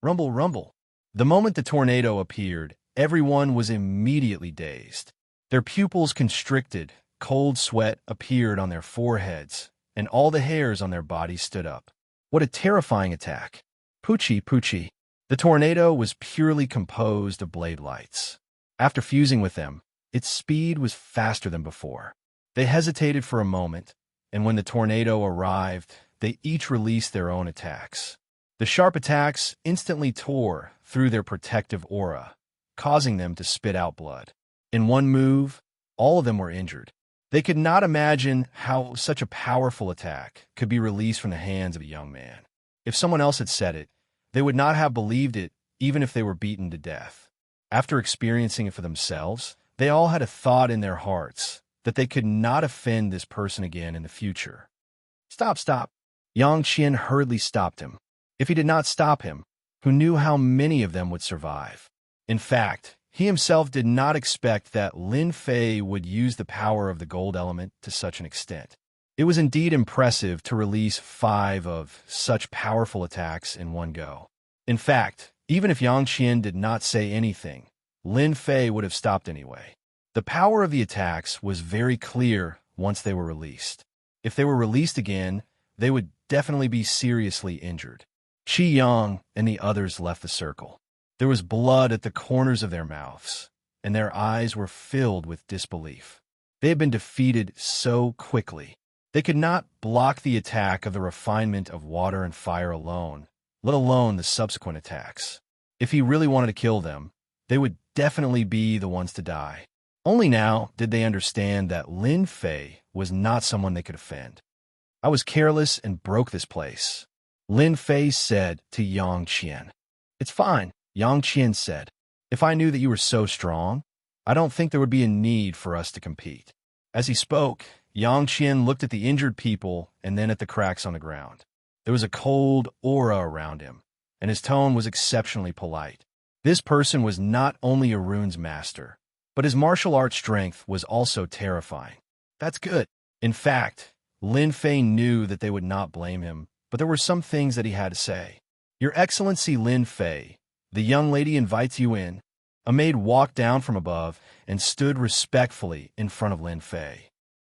Rumble, rumble. The moment the tornado appeared, everyone was immediately dazed. Their pupils constricted, cold sweat appeared on their foreheads, and all the hairs on their bodies stood up. What a terrifying attack. Poochie, poochie. The tornado was purely composed of blade lights. After fusing with them, its speed was faster than before. They hesitated for a moment, and when the tornado arrived, they each released their own attacks. The sharp attacks instantly tore through their protective aura, causing them to spit out blood. In one move, all of them were injured. They could not imagine how such a powerful attack could be released from the hands of a young man. If someone else had said it, they would not have believed it even if they were beaten to death. After experiencing it for themselves, they all had a thought in their hearts that they could not offend this person again in the future. Stop, stop. Yang Qian hurriedly stopped him. If he did not stop him, who knew how many of them would survive? In fact, he himself did not expect that Lin Fei would use the power of the gold element to such an extent. It was indeed impressive to release 5 of such powerful attacks in one go. In fact, even if Yang Qian did not say anything, Lin Fei would have stopped anyway. The power of the attacks was very clear once they were released. If they were released again, they would definitely be seriously injured. Qi Yang and the others left the circle. There was blood at the corners of their mouths, and their eyes were filled with disbelief. They had been defeated so quickly. They could not block the attack of the refinement of water and fire alone, let alone the subsequent attacks. If he really wanted to kill them, they would definitely be the ones to die. Only now did they understand that Lin Fei was not someone they could offend. I was careless and broke this place, Lin Fei said to Yang Qian. It's fine, Yang Qian said. If I knew that you were so strong, I don't think there would be a need for us to compete. As he spoke, Yang Qian looked at the injured people and then at the cracks on the ground. There was a cold aura around him, and his tone was exceptionally polite. This person was not only a runes master, but his martial arts strength was also terrifying. That's good. In fact, Lin Fei knew that they would not blame him, but there were some things that he had to say. Your Excellency Lin Fei, the young lady invites you in. A maid walked down from above and stood respectfully in front of Lin Fei.